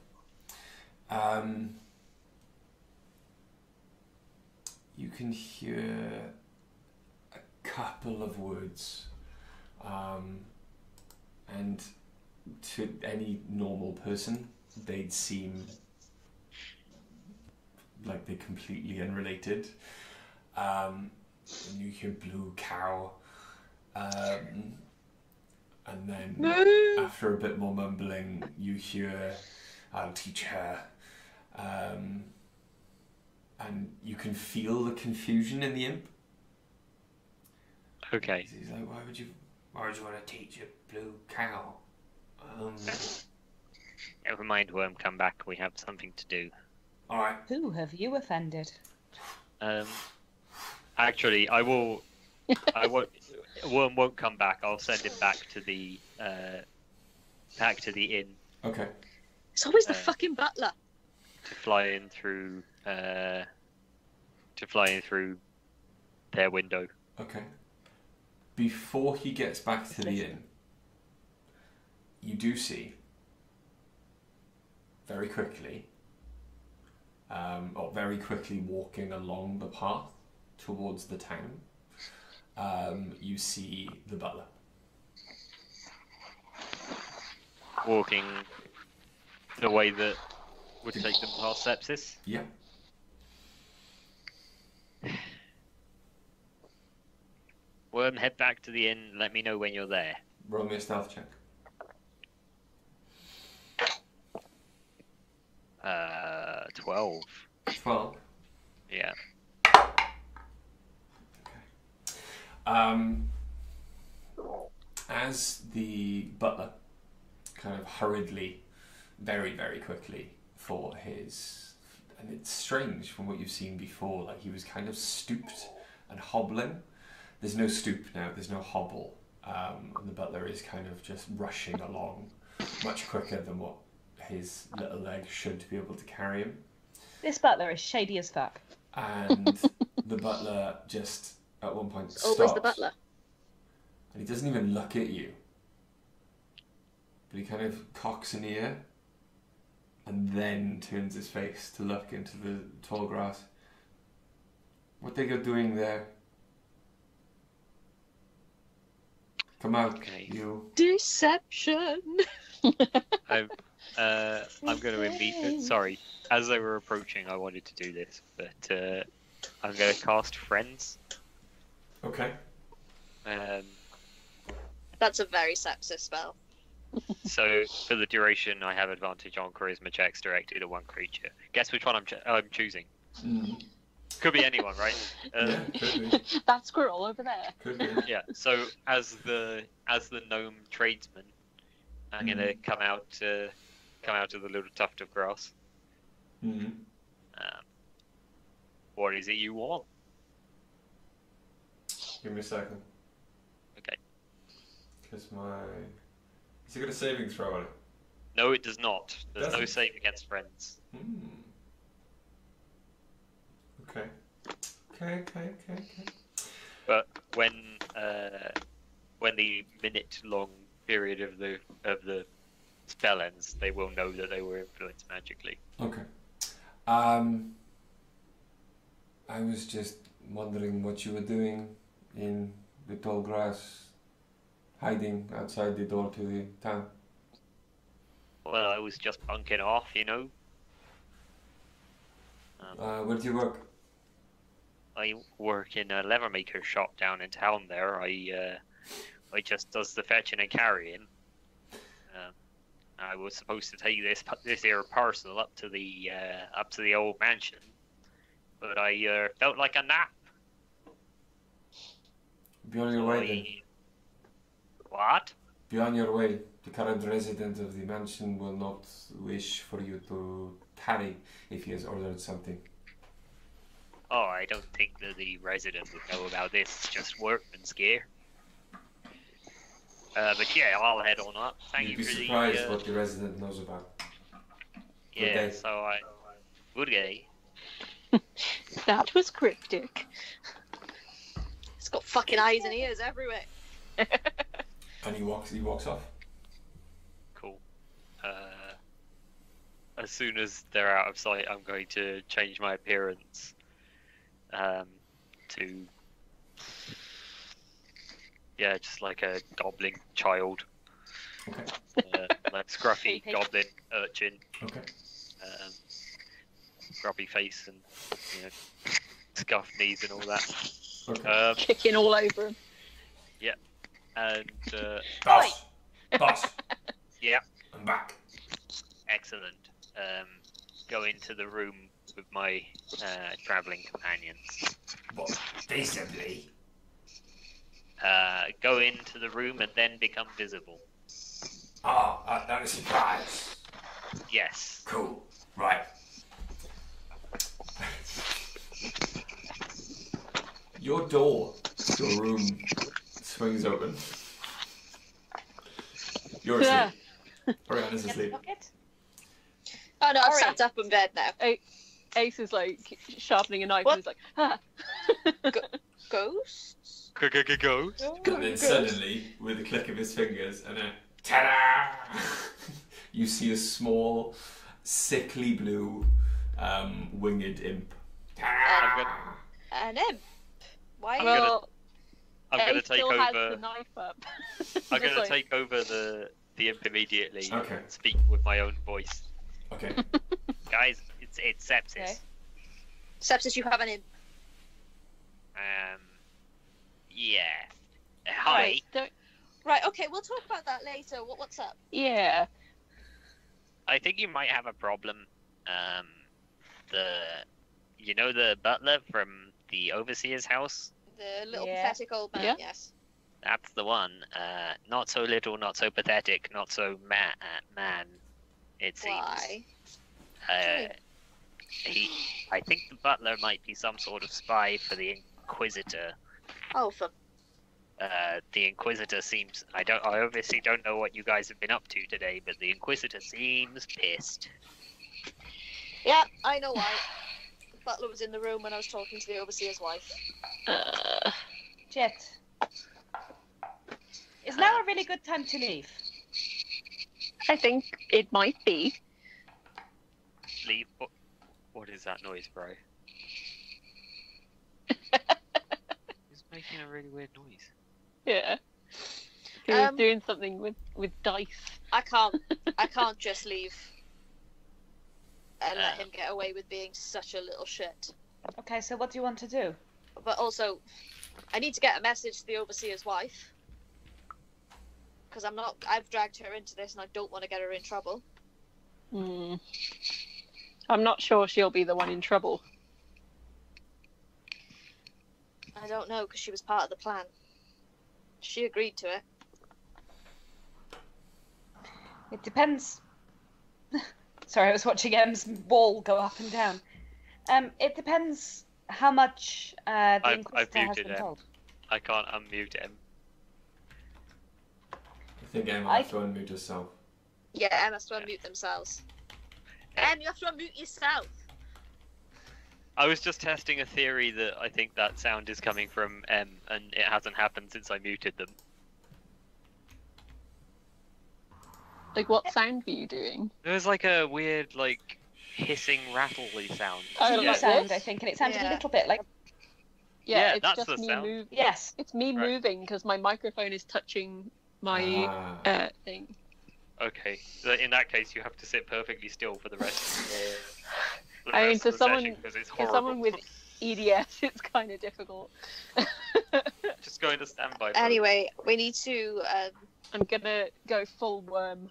[SPEAKER 1] You can hear a couple of words, and to any normal person, they'd seem like they're completely unrelated. And you hear blue cow, and then after a bit more mumbling, you hear, "I'll teach her," and you can feel the confusion in the imp.
[SPEAKER 3] Okay.
[SPEAKER 1] He's like, why would you want to teach a blue cow?
[SPEAKER 3] Never mind, Worm, come back. We have something to do.
[SPEAKER 1] Alright.
[SPEAKER 4] who have you offended?
[SPEAKER 3] Actually, I will. Worm won't come back. I'll send him back to the inn
[SPEAKER 1] Okay.
[SPEAKER 5] It's always the fucking butler.
[SPEAKER 3] to fly in through their window.
[SPEAKER 1] Okay. Before he gets back to the inn, you do see, very quickly walking along the path towards the town, you see the butler.
[SPEAKER 3] Walking the way that would take them past sepsis.
[SPEAKER 1] Yeah.
[SPEAKER 3] Worm, head back to the inn. Let me know when you're there.
[SPEAKER 1] Roll me a stealth check.
[SPEAKER 3] 12.
[SPEAKER 1] 12.
[SPEAKER 3] Yeah.
[SPEAKER 1] As the butler kind of hurriedly, very, very quickly, for his and it's strange from what you've seen before. Like he was kind of stooped and hobbling. There's no stoop now. There's no hobble. And the butler is kind of just rushing along, much quicker than what his little legs should be able to carry him.
[SPEAKER 4] This butler is shady as fuck.
[SPEAKER 1] And the butler just at one point stops.
[SPEAKER 5] Always the butler.
[SPEAKER 1] And he doesn't even look at you. But he kind of cocks an ear and then turns his face to look into the tall grass. What are you doing there? Come out, you.
[SPEAKER 2] Deception.
[SPEAKER 3] I'm going to immediately. Sorry, as they were approaching, I wanted to do this, but I'm going to cast Friends.
[SPEAKER 1] Okay.
[SPEAKER 5] That's a very sepsis spell.
[SPEAKER 3] So for the duration, I have advantage on charisma checks directed at one creature. Guess which one I'm choosing. Could be anyone, right?
[SPEAKER 1] Yeah, could be.
[SPEAKER 2] That squirrel over there.
[SPEAKER 1] Could be.
[SPEAKER 3] Yeah. So as the gnome tradesman, I'm gonna come out of the little tuft of grass.
[SPEAKER 1] Mm-hmm.
[SPEAKER 3] What is it you want?
[SPEAKER 1] Give me a second.
[SPEAKER 3] Okay.
[SPEAKER 1] Because Has it got a saving throw on it?
[SPEAKER 3] No, it does not. There's no
[SPEAKER 1] Doesn't?
[SPEAKER 3] save against friends.
[SPEAKER 1] Okay. Okay.
[SPEAKER 3] But when the minute-long period of the spell ends, they will know that they were influenced magically.
[SPEAKER 1] Okay. I was just wondering what you were doing in the tall grass, hiding outside the door to the town.
[SPEAKER 3] Well, I was just bunking off, you know.
[SPEAKER 1] Where do you work?
[SPEAKER 3] I work in a leather maker's shop down in town there. I just does the fetching and carrying. I was supposed to take this here parcel up to the old mansion, but I felt like a nap.
[SPEAKER 1] Be on your way then.
[SPEAKER 3] What?
[SPEAKER 1] Be on your way. The current resident of the mansion will not wish for you to tarry if he has ordered something.
[SPEAKER 3] Oh, I don't think that the resident would know about this. It's just workman's gear. But yeah, I'll head on up. Thank
[SPEAKER 1] You'd
[SPEAKER 3] you
[SPEAKER 1] be
[SPEAKER 3] for
[SPEAKER 1] surprised what the resident knows about. Good
[SPEAKER 3] Yeah,
[SPEAKER 1] day.
[SPEAKER 3] so I... Good day.
[SPEAKER 2] That was cryptic.
[SPEAKER 5] It's got fucking eyes and ears everywhere.
[SPEAKER 1] And he walks off.
[SPEAKER 3] Cool. As soon as they're out of sight, I'm going to change my appearance to... Yeah, just like a goblin child.
[SPEAKER 1] Okay.
[SPEAKER 3] Like scruffy
[SPEAKER 2] Creepy.
[SPEAKER 3] goblin urchin.
[SPEAKER 1] Okay.
[SPEAKER 3] Grubby face and, you know, scuffed knees and all that.
[SPEAKER 1] Okay.
[SPEAKER 2] Kicking all over him.
[SPEAKER 3] And,
[SPEAKER 1] Boss!
[SPEAKER 3] yeah,
[SPEAKER 1] I'm back.
[SPEAKER 3] excellent. Go into the room with my travelling companions.
[SPEAKER 1] What? Decently.
[SPEAKER 3] Go into the room and then become visible.
[SPEAKER 1] Not a surprise.
[SPEAKER 3] Yes.
[SPEAKER 1] Cool. Right. Your door to your room swings open. You're asleep. Oriana's asleep.
[SPEAKER 5] Oh no, I've
[SPEAKER 4] Sorry.
[SPEAKER 5] sat up in bed now.
[SPEAKER 2] Ace is like sharpening a knife
[SPEAKER 5] What?
[SPEAKER 2] and he's like, ah.
[SPEAKER 5] Ghosts?
[SPEAKER 3] Go.
[SPEAKER 1] And then suddenly, with a click of his fingers and a ta-da, you see a small, sickly blue, winged imp. Ta-da!
[SPEAKER 5] An imp? Why?
[SPEAKER 3] I'm
[SPEAKER 2] Well,
[SPEAKER 3] I'm gonna
[SPEAKER 2] Ace
[SPEAKER 3] take
[SPEAKER 2] still has
[SPEAKER 3] over.
[SPEAKER 2] the knife up.
[SPEAKER 3] I'm
[SPEAKER 2] Just
[SPEAKER 3] gonna
[SPEAKER 2] like,
[SPEAKER 3] take over the imp immediately.
[SPEAKER 1] Okay.
[SPEAKER 3] And speak with my own voice,
[SPEAKER 1] Okay.
[SPEAKER 3] guys. It's sepsis.
[SPEAKER 4] Okay.
[SPEAKER 5] Sepsis, you have an imp.
[SPEAKER 3] Yeah. Hi.
[SPEAKER 2] Right, don't-
[SPEAKER 5] Right, okay, we'll talk about that later. What's up?
[SPEAKER 2] yeah.
[SPEAKER 3] I think you might have a problem. The butler from the overseer's house.
[SPEAKER 5] The little
[SPEAKER 4] Yeah.
[SPEAKER 5] pathetic old man,
[SPEAKER 2] Yeah.
[SPEAKER 5] yes.
[SPEAKER 3] That's the one. Not so little, not so pathetic, not so man. It seems.
[SPEAKER 5] Why?
[SPEAKER 3] I think the butler might be some sort of spy for the Inquisitor.
[SPEAKER 5] Oh, for
[SPEAKER 3] The Inquisitor seems... I obviously don't know what you guys have been up to today, but the Inquisitor seems pissed.
[SPEAKER 5] yeah, I know why. The butler was in the room when I was talking to the overseer's wife.
[SPEAKER 4] Jet. Is now a really good time to leave?
[SPEAKER 2] I think it might be.
[SPEAKER 3] Leave? What is that noise, bro? He's making a really weird noise.
[SPEAKER 2] Yeah. He was doing something with dice.
[SPEAKER 5] I can't just leave and let him get away with being such a little shit.
[SPEAKER 4] Okay, so what do you want to do?
[SPEAKER 5] But also, I need to get a message to the overseer's wife. Because I've dragged her into this and I don't want to get her in trouble.
[SPEAKER 2] I'm not sure she'll be the one in trouble.
[SPEAKER 5] I don't know, because she was part of the plan. She agreed to it.
[SPEAKER 4] It depends. Sorry, I was watching M's wall go up and down. It depends how much the
[SPEAKER 3] I've
[SPEAKER 4] Inquisitor has
[SPEAKER 3] muted
[SPEAKER 4] been
[SPEAKER 3] him.
[SPEAKER 4] told.
[SPEAKER 3] I can't unmute him.
[SPEAKER 1] I think Emma has to unmute herself.
[SPEAKER 5] Yeah, Em has to unmute themselves. Em, you have to unmute yourself.
[SPEAKER 3] I was just testing a theory that I think that sound is coming from M, and it hasn't happened since I muted them.
[SPEAKER 2] Like, what sound were you doing?
[SPEAKER 3] There was like a weird, like, hissing, rattly sound.
[SPEAKER 2] Oh,
[SPEAKER 4] New
[SPEAKER 2] like
[SPEAKER 4] sound,
[SPEAKER 2] this?
[SPEAKER 4] I think, and it sounded a
[SPEAKER 5] Yeah.
[SPEAKER 4] little bit like...
[SPEAKER 3] Yeah,
[SPEAKER 2] it's
[SPEAKER 3] that's
[SPEAKER 2] just
[SPEAKER 3] the
[SPEAKER 2] me
[SPEAKER 3] sound.
[SPEAKER 2] moving.
[SPEAKER 4] Yes.
[SPEAKER 2] It's me
[SPEAKER 3] Right.
[SPEAKER 2] moving because my microphone is touching my thing.
[SPEAKER 3] Okay, so in that case, you have to sit perfectly still for the rest of the,
[SPEAKER 2] I mean,
[SPEAKER 3] rest
[SPEAKER 2] for
[SPEAKER 3] of the
[SPEAKER 2] someone-
[SPEAKER 3] session, 'cause it's
[SPEAKER 2] For
[SPEAKER 3] horrible.
[SPEAKER 2] someone with EDS, it's kind of difficult.
[SPEAKER 3] Just go into standby mode.
[SPEAKER 5] Anyway, we need to...
[SPEAKER 2] I'm gonna go full worm,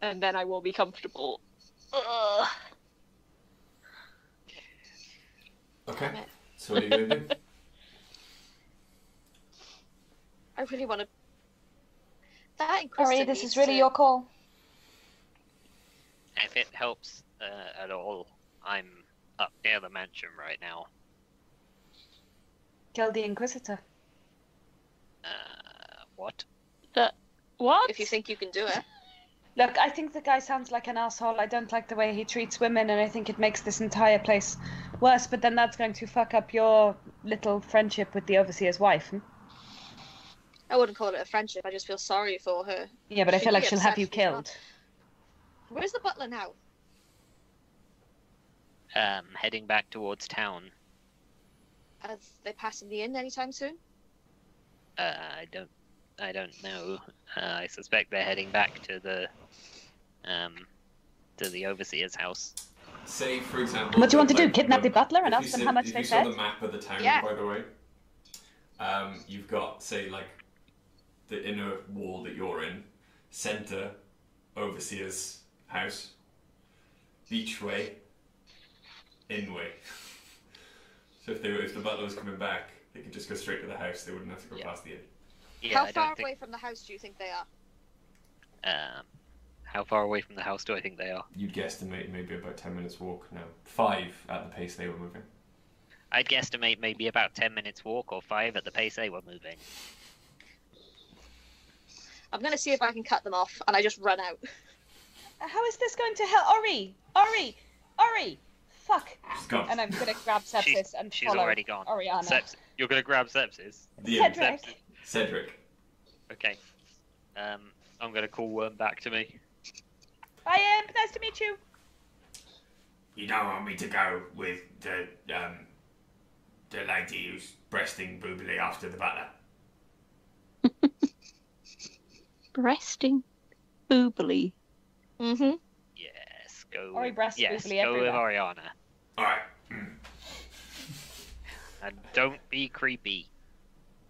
[SPEAKER 2] and then I will be comfortable. Ugh.
[SPEAKER 1] Okay. So what are you going to do?
[SPEAKER 5] I really want to... That Inquisitor
[SPEAKER 4] Sorry, this
[SPEAKER 5] needs
[SPEAKER 4] is really
[SPEAKER 5] to-
[SPEAKER 4] your call.
[SPEAKER 3] If it helps at all, I'm up near the mansion right now.
[SPEAKER 4] Kill the Inquisitor.
[SPEAKER 3] What?
[SPEAKER 2] What?
[SPEAKER 5] If you think you can do it.
[SPEAKER 4] Look, I think the guy sounds like an asshole. I don't like the way he treats women, and I think it makes this entire place worse. But then that's going to fuck up your little friendship with the overseer's wife.
[SPEAKER 5] I wouldn't call it a friendship. I just feel sorry for her.
[SPEAKER 4] Yeah, but I
[SPEAKER 5] She'd
[SPEAKER 4] feel like
[SPEAKER 5] be
[SPEAKER 4] she'll have
[SPEAKER 5] upset
[SPEAKER 4] you
[SPEAKER 5] if he's not.
[SPEAKER 4] killed.
[SPEAKER 5] Where's the butler now?
[SPEAKER 3] Heading back towards town.
[SPEAKER 5] Are they passing the inn anytime soon?
[SPEAKER 3] I don't know. I suspect they're heading back to the overseer's house.
[SPEAKER 1] Say, for example...
[SPEAKER 4] What do you want to do?
[SPEAKER 1] like,
[SPEAKER 4] Kidnap the butler and
[SPEAKER 1] if you
[SPEAKER 4] ask them
[SPEAKER 1] see-
[SPEAKER 4] how much
[SPEAKER 1] if
[SPEAKER 4] they
[SPEAKER 1] you saw
[SPEAKER 4] said?
[SPEAKER 1] the map of the town,
[SPEAKER 5] Yeah.
[SPEAKER 1] by the way, you've got, say, like, the inner wall that you're in, centre, overseer's house, beach way, in way. So if the butler was coming back, they could just go straight to the house. They wouldn't have to go past the inn.
[SPEAKER 3] Yeah,
[SPEAKER 5] How
[SPEAKER 3] I
[SPEAKER 5] far
[SPEAKER 3] don't
[SPEAKER 5] away
[SPEAKER 3] think.
[SPEAKER 5] from the house do you think they are?
[SPEAKER 3] How far away from the house do I think they are?
[SPEAKER 1] You'd guesstimate maybe about 10 minutes walk. No, 5 at the pace they were moving.
[SPEAKER 3] I'd guesstimate maybe about 10 minutes walk or 5 at the pace they were moving.
[SPEAKER 5] I'm going to see if I can cut them off, and I just run out.
[SPEAKER 4] How is this going to help? Ori! Fuck!
[SPEAKER 1] She's gone.
[SPEAKER 4] And I'm gonna grab Sepsis and
[SPEAKER 3] She's
[SPEAKER 4] follow
[SPEAKER 3] already gone.
[SPEAKER 4] Oriana.
[SPEAKER 3] You're gonna grab Sepsis?
[SPEAKER 1] The
[SPEAKER 4] Cedric.
[SPEAKER 3] Sepsis.
[SPEAKER 1] Cedric.
[SPEAKER 3] Okay. I'm gonna call Worm back to me.
[SPEAKER 4] Bye, Imp. Nice to meet you.
[SPEAKER 1] You don't want me to go with the lady who's breasting boobily after the butler?
[SPEAKER 2] Breasting boobily.
[SPEAKER 5] Mm-hmm.
[SPEAKER 3] Yes, go
[SPEAKER 4] Ori
[SPEAKER 3] with,
[SPEAKER 4] breasts
[SPEAKER 3] yes,
[SPEAKER 4] boobily
[SPEAKER 3] go with
[SPEAKER 4] everywhere.
[SPEAKER 3] Oriana.
[SPEAKER 1] Alright.
[SPEAKER 3] And don't be creepy.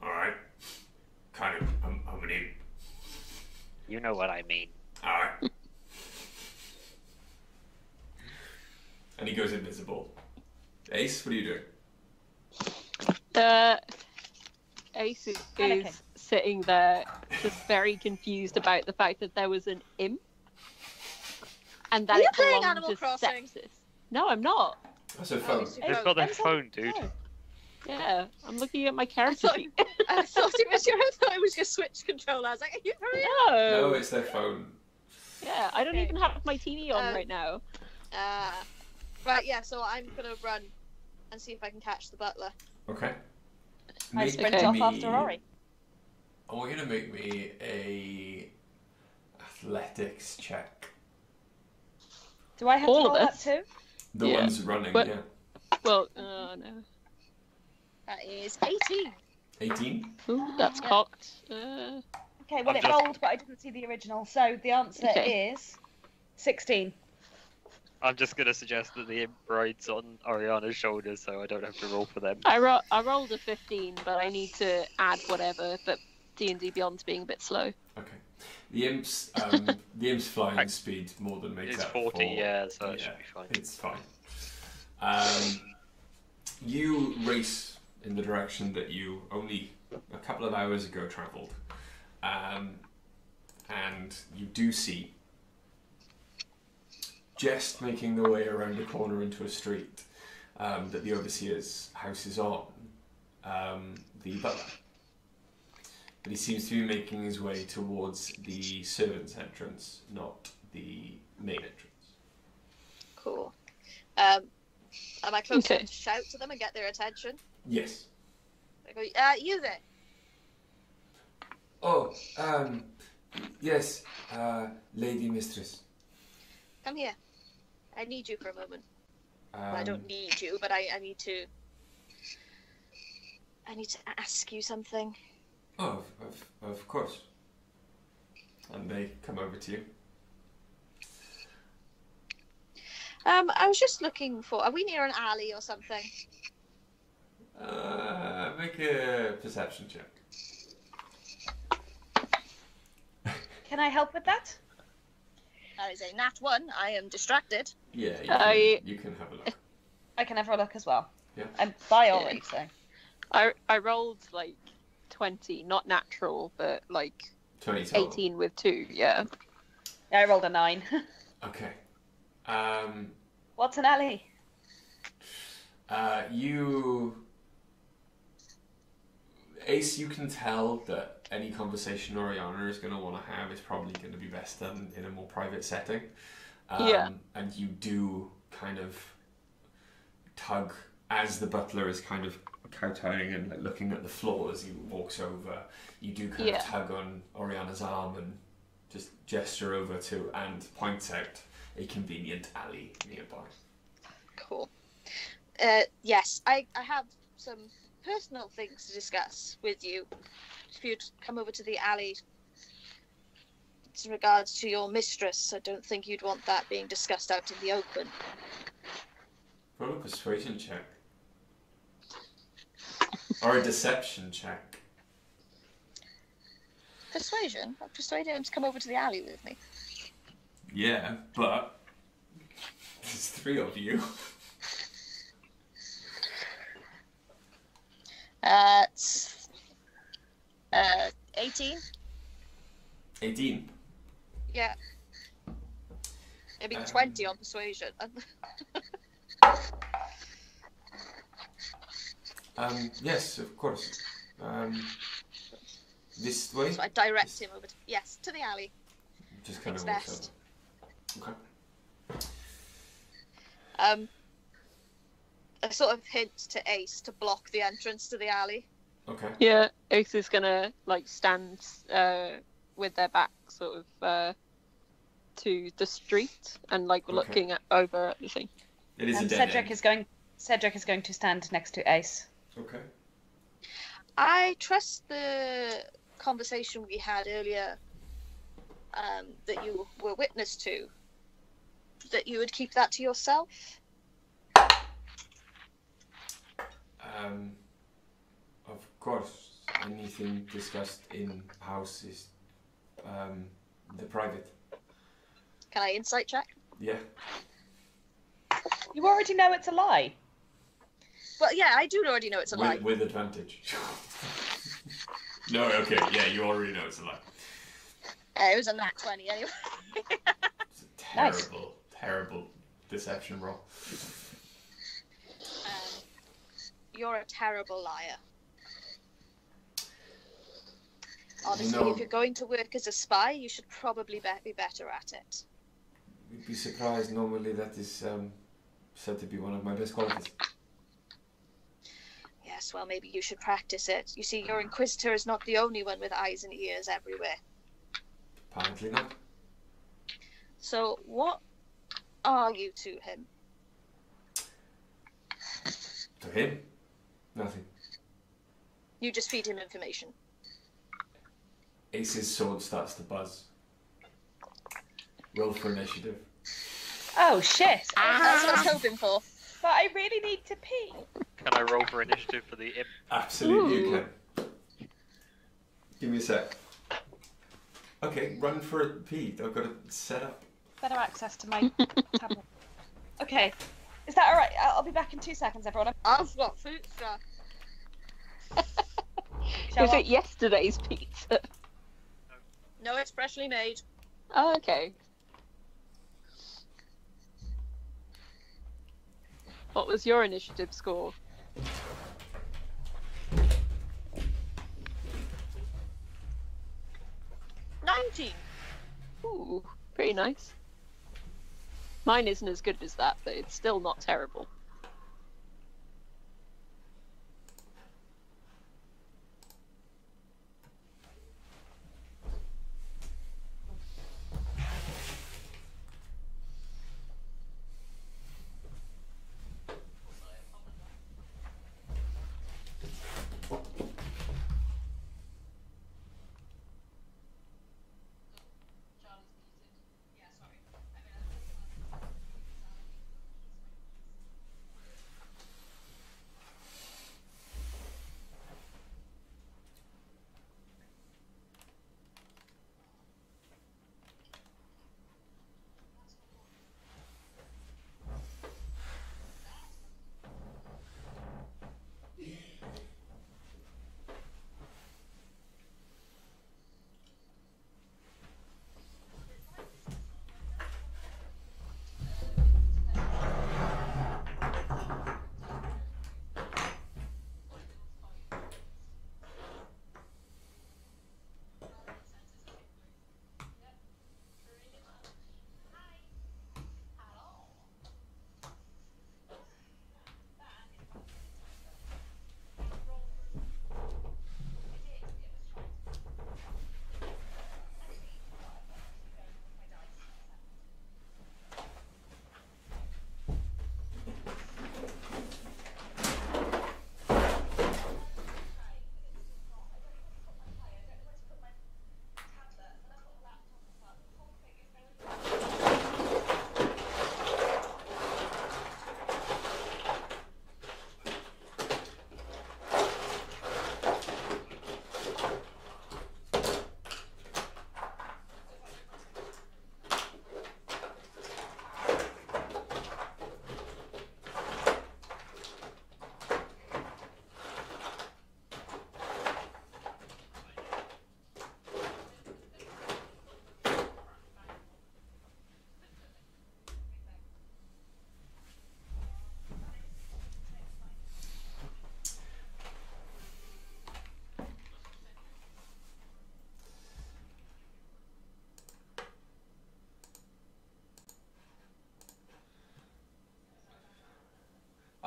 [SPEAKER 1] Alright. Kind of, I'm an imp.
[SPEAKER 3] You know what I mean.
[SPEAKER 1] Alright. And he goes invisible. Ace, what are you doing?
[SPEAKER 2] Ace is
[SPEAKER 4] Panicking.
[SPEAKER 2] sitting there, just very confused about the fact that there was an imp, and that
[SPEAKER 5] Are you
[SPEAKER 2] it
[SPEAKER 5] playing
[SPEAKER 2] belonged
[SPEAKER 5] Animal
[SPEAKER 2] to
[SPEAKER 5] Crossing?
[SPEAKER 2] Sepsis. No, I'm not.
[SPEAKER 1] That's a phone.
[SPEAKER 5] it's your
[SPEAKER 3] They've
[SPEAKER 5] phone.
[SPEAKER 3] got their phone, dude.
[SPEAKER 4] Oh.
[SPEAKER 2] Yeah, I'm looking at my
[SPEAKER 5] I
[SPEAKER 2] character
[SPEAKER 5] thought,
[SPEAKER 2] sheet.
[SPEAKER 5] I thought it was your Switch controller. I was like, are you for real?
[SPEAKER 1] No,
[SPEAKER 2] No.
[SPEAKER 1] it's their phone.
[SPEAKER 2] Yeah, I don't
[SPEAKER 5] Okay.
[SPEAKER 2] even have my TV on right now.
[SPEAKER 5] Right, yeah, so I'm gonna run and see if I can catch the butler.
[SPEAKER 1] Okay.
[SPEAKER 4] I
[SPEAKER 1] Make
[SPEAKER 4] sprint
[SPEAKER 2] Okay.
[SPEAKER 4] off
[SPEAKER 1] me-
[SPEAKER 4] after Rory.
[SPEAKER 1] I want you to make me a athletics check.
[SPEAKER 4] Do I have
[SPEAKER 2] All
[SPEAKER 4] to
[SPEAKER 2] of
[SPEAKER 4] roll that
[SPEAKER 2] us?
[SPEAKER 4] too?
[SPEAKER 1] The
[SPEAKER 2] Yeah.
[SPEAKER 1] ones running,
[SPEAKER 2] But-
[SPEAKER 1] yeah.
[SPEAKER 2] Well, no.
[SPEAKER 5] That is 18.
[SPEAKER 1] 18?
[SPEAKER 2] Ooh, that's
[SPEAKER 5] Yeah.
[SPEAKER 2] cocked.
[SPEAKER 4] Okay, well,
[SPEAKER 3] I'm
[SPEAKER 4] it
[SPEAKER 3] just-
[SPEAKER 4] rolled, but I didn't see the original. So the answer
[SPEAKER 2] Okay.
[SPEAKER 4] is 16.
[SPEAKER 3] I'm just gonna suggest that the imp rides on Oriana's shoulders, so I don't have to roll for them.
[SPEAKER 2] I rolled a 15, but I need to add whatever. But D&D Beyond's being a bit slow.
[SPEAKER 1] Okay. The imp's flying speed more than makes
[SPEAKER 3] It's
[SPEAKER 1] up
[SPEAKER 3] 40,
[SPEAKER 1] for...
[SPEAKER 3] yeah, so it should be fine.
[SPEAKER 1] It's fine. You race in the direction that you only a couple of hours ago travelled. And you do see, just making the way around a corner into a street that the overseer's house is on, the butler. But he seems to be making his way towards the servants' entrance, not the main entrance.
[SPEAKER 5] Cool. Am I close
[SPEAKER 2] Okay.
[SPEAKER 5] enough to shout to them and get their attention?
[SPEAKER 1] Yes.
[SPEAKER 5] I go, you there?
[SPEAKER 1] Oh, yes, lady mistress.
[SPEAKER 5] Come here. I need you for a moment. Well, I
[SPEAKER 1] Um,
[SPEAKER 5] don't need you, but I need to ask you something.
[SPEAKER 1] Oh, of course. And they come over to you.
[SPEAKER 5] I was just looking for. Are we near an alley or something?
[SPEAKER 1] Make a perception check.
[SPEAKER 4] Can I help with that?
[SPEAKER 5] That is a nat 1. I am distracted.
[SPEAKER 1] Yeah, you can have a look.
[SPEAKER 4] I can have a look as well.
[SPEAKER 1] Yeah.
[SPEAKER 4] I'm by Ori, so.
[SPEAKER 2] I rolled like 20, not natural, but like
[SPEAKER 1] 20 total.
[SPEAKER 2] 18 with 2. Yeah.
[SPEAKER 4] I rolled a 9.
[SPEAKER 1] Okay.
[SPEAKER 4] What's an alley?
[SPEAKER 1] Ace, you can tell that any conversation Oriana is going to want to have is probably going to be best done in a more private setting.
[SPEAKER 2] Yeah.
[SPEAKER 1] And you do kind of tug as the butler is kind of kowtowing and like, looking at the floor as he walks over. You do kind of tug on Oriana's arm and just gesture over to and points out a convenient alley nearby.
[SPEAKER 5] Cool. Yes, I have some personal things to discuss with you. If you'd come over to the alley in regards to your mistress, I don't think you'd want that being discussed out in the open.
[SPEAKER 1] Roll a persuasion check. Or a deception check.
[SPEAKER 5] Persuasion? I've persuaded him to come over to the alley with me.
[SPEAKER 1] Yeah, but there's 3 of you.
[SPEAKER 5] It's 18.
[SPEAKER 1] 18.
[SPEAKER 5] Yeah. Maybe 20 on persuasion.
[SPEAKER 1] Yes, of course. This way?
[SPEAKER 5] So I direct him over to the alley.
[SPEAKER 1] Just kind of
[SPEAKER 5] Thanks,
[SPEAKER 1] walks
[SPEAKER 5] best.
[SPEAKER 1] over. Okay.
[SPEAKER 5] I sort of hint to Ace to block the entrance to the alley.
[SPEAKER 1] Okay.
[SPEAKER 2] Yeah, Ace is gonna like stand with their back sort of to the street and like looking over at the thing.
[SPEAKER 1] It is a
[SPEAKER 4] And
[SPEAKER 1] dead
[SPEAKER 4] Cedric
[SPEAKER 1] end.
[SPEAKER 4] is going to stand next to Ace.
[SPEAKER 1] Okay.
[SPEAKER 5] I trust the conversation we had earlier that you were witness to, that you would keep that to yourself.
[SPEAKER 1] Of course, anything discussed in house is the private.
[SPEAKER 5] Can I insight check?
[SPEAKER 1] Yeah.
[SPEAKER 4] You already know it's a lie.
[SPEAKER 5] Well, yeah, I do already know it's a lie.
[SPEAKER 1] With advantage. No, okay, yeah, you already know it's a lie.
[SPEAKER 5] It was a nat 20 anyway.
[SPEAKER 1] It's a terrible, terrible deception roll.
[SPEAKER 5] you're a terrible liar. Honestly,
[SPEAKER 1] No.
[SPEAKER 5] if you're going to work as a spy, you should probably be better at it.
[SPEAKER 1] You'd be surprised. Normally, that is said to be one of my best qualities.
[SPEAKER 5] Yes, well, maybe you should practice it. You see, your Inquisitor is not the only one with eyes and ears everywhere.
[SPEAKER 1] Apparently not.
[SPEAKER 5] So, what are you to him?
[SPEAKER 1] To him? Nothing.
[SPEAKER 5] You just feed him information.
[SPEAKER 1] Ace's sword starts to buzz. Roll for initiative.
[SPEAKER 4] Oh shit!
[SPEAKER 5] That's what I was hoping for.
[SPEAKER 4] But I really need to pee.
[SPEAKER 3] Can I roll for initiative for the imp?
[SPEAKER 1] Absolutely, you can. Give me a sec. Okay, run for a pee. I've got it set up.
[SPEAKER 4] Better access to my tablet. Okay. Is that alright? I'll be back in 2 seconds, everyone.
[SPEAKER 5] I've got pizza.
[SPEAKER 2] Is it yesterday's pizza?
[SPEAKER 5] No, it's freshly made.
[SPEAKER 2] Oh, okay. What was your initiative score?
[SPEAKER 5] 19.
[SPEAKER 2] Ooh, pretty nice. Mine isn't as good as that, but it's still not terrible.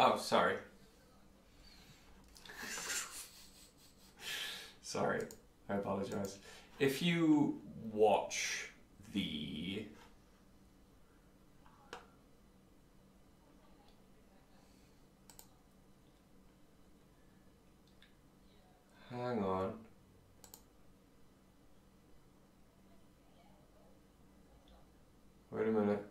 [SPEAKER 1] Oh, sorry. Sorry. I apologize. If you watch the... Hang on. Wait a minute.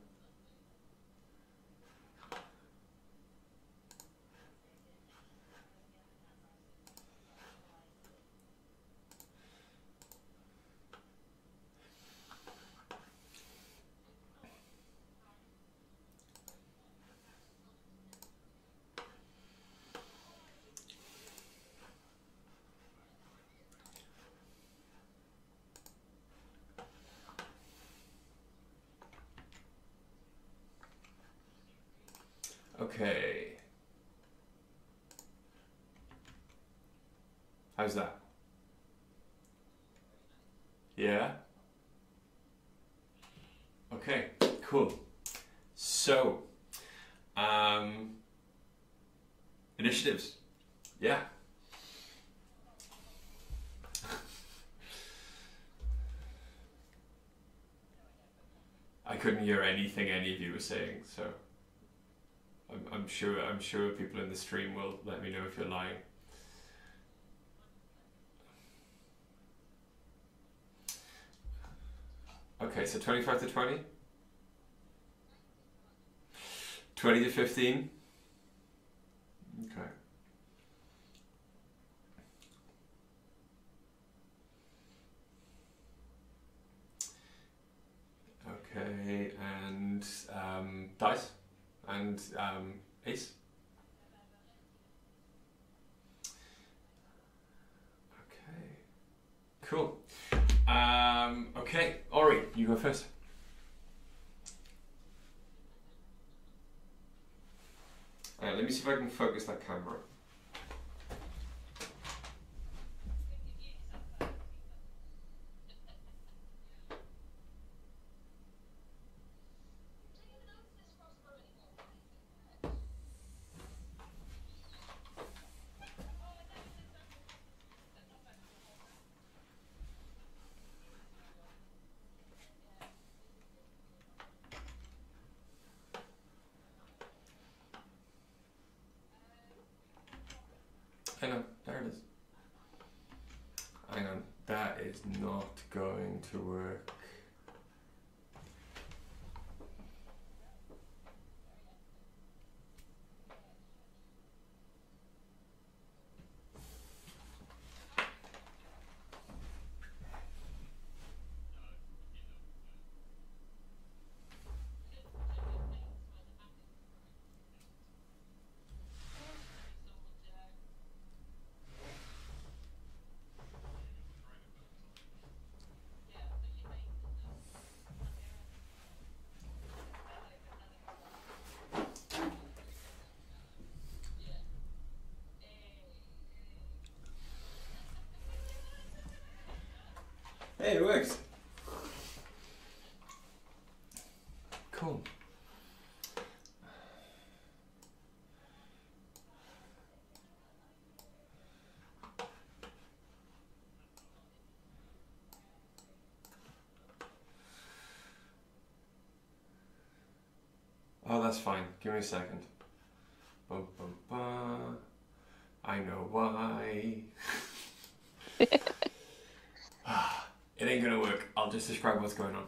[SPEAKER 1] Okay. How's that? Yeah? Okay, cool. So, initiatives. Yeah. I couldn't hear anything any of you were saying, so I'm sure people in the stream will let me know if you're lying. Okay, so 25 to 20? 20 to 15? Okay. Okay, and dice? And ace? Okay. Cool. Okay, Ori, you go first. Alright, let me see if I can focus that camera. Hang on, there it is. Hang on, that is not going to work. Hey, it works. Cool. Oh, that's fine. Give me a second. Bum, bum, bum. I know why. It ain't gonna work. I'll just describe what's going on.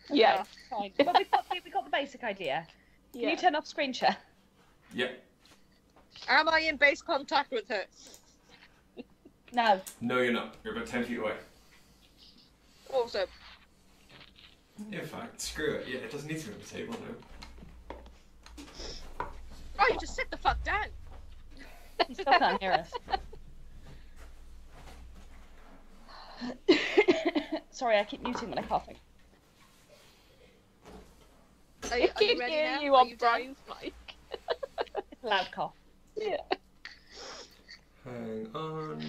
[SPEAKER 2] Yeah.
[SPEAKER 4] Fine. But we got the basic idea. Can you turn off screen share?
[SPEAKER 1] Yep.
[SPEAKER 5] Am I in base contact with her?
[SPEAKER 4] No.
[SPEAKER 1] No, you're not. You're about 10 feet away.
[SPEAKER 5] Awesome.
[SPEAKER 1] In fact, screw it. Yeah, it doesn't need to be on the table now.
[SPEAKER 5] Right, just sit the fuck down.
[SPEAKER 4] You still can't hear us. Sorry, I keep muting when I'm coughing.
[SPEAKER 5] Are you ready now?
[SPEAKER 2] You
[SPEAKER 5] Are
[SPEAKER 2] on
[SPEAKER 5] you done?
[SPEAKER 2] Brian's mic.
[SPEAKER 4] It's a loud cough.
[SPEAKER 2] Yeah.
[SPEAKER 1] Hang on.